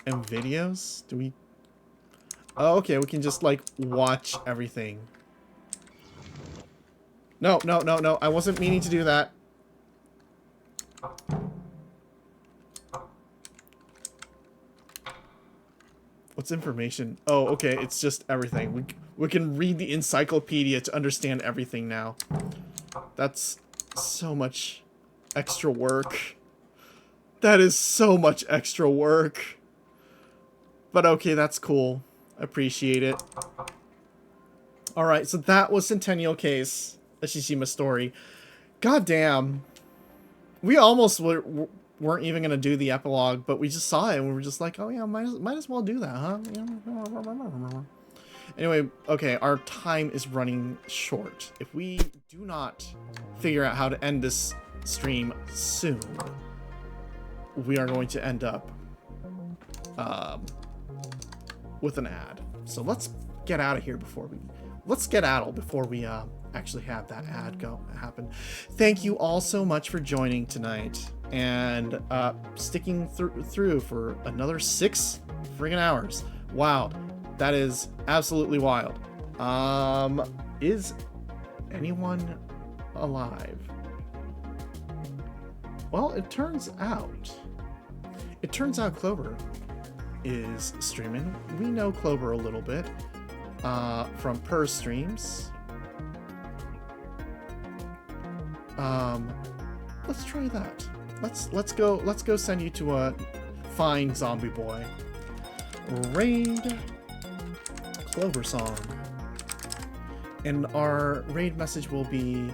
And videos? Do we... Oh, okay. We can just, like, watch everything. No. I wasn't meaning to do that. What's information? Oh, okay. It's just everything. We can read the encyclopedia to understand everything now. That's so much extra work. That is so much extra work. But okay, that's cool. Appreciate it. Alright, so that was Centennial Case, a Shishima story. God damn. We almost weren't even going to do the epilogue, but we just saw it and we were just like, oh yeah, might as well do that, huh? Anyway, okay, our time is running short. If we do not figure out how to end this stream soon, we are going to end up with an ad. So let's get out of here before we... Let's get out before we actually have that ad happen. Thank you all so much for joining tonight and sticking through for another 6 friggin' hours. Wow, that is absolutely wild. Is anyone alive? Well, it turns out Clover is streaming. We know Clover a little bit from Per streams. Let's try that. Let's go send you to a fine zombie boy. Raid Clover song. And our raid message will be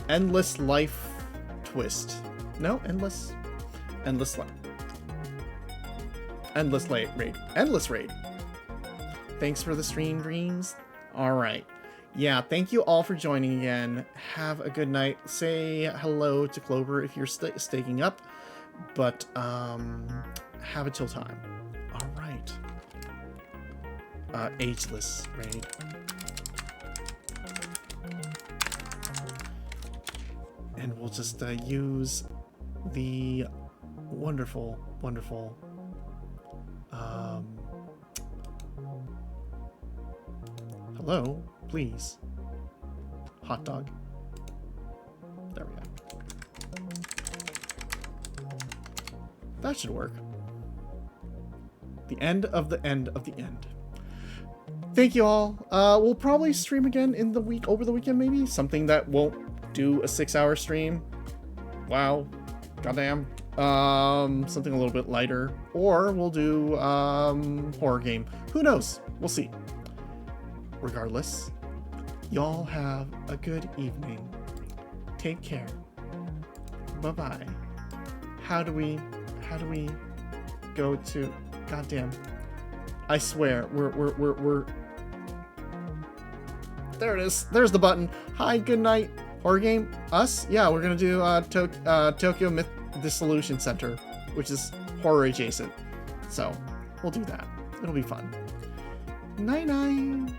Endless Life Twist. No, Endless Life. Endless raid. Endless raid. Thanks for the stream, Dreams. Alright. Yeah, thank you all for joining again. Have a good night. Say hello to Clover if you're staking up. But, have a chill time. Alright. Ageless raid. And we'll just use the wonderful hello, please. Hot dog. There we go. That should work. The end of the end of the end. Thank you all. We'll probably stream again in the week, over the weekend maybe. Something that won't do a 6-hour stream. Wow. Goddamn. Something a little bit lighter. Or we'll do horror game. Who knows? We'll see. Regardless, y'all have a good evening. Take care. Bye-bye. How do we go to... Goddamn. I swear, we're... There it is. There's the button. Hi, good night. Horror game? Us? Yeah, we're gonna do Tokyo Myth Dissolution Center, which is horror adjacent. So, we'll do that. It'll be fun. Night-night.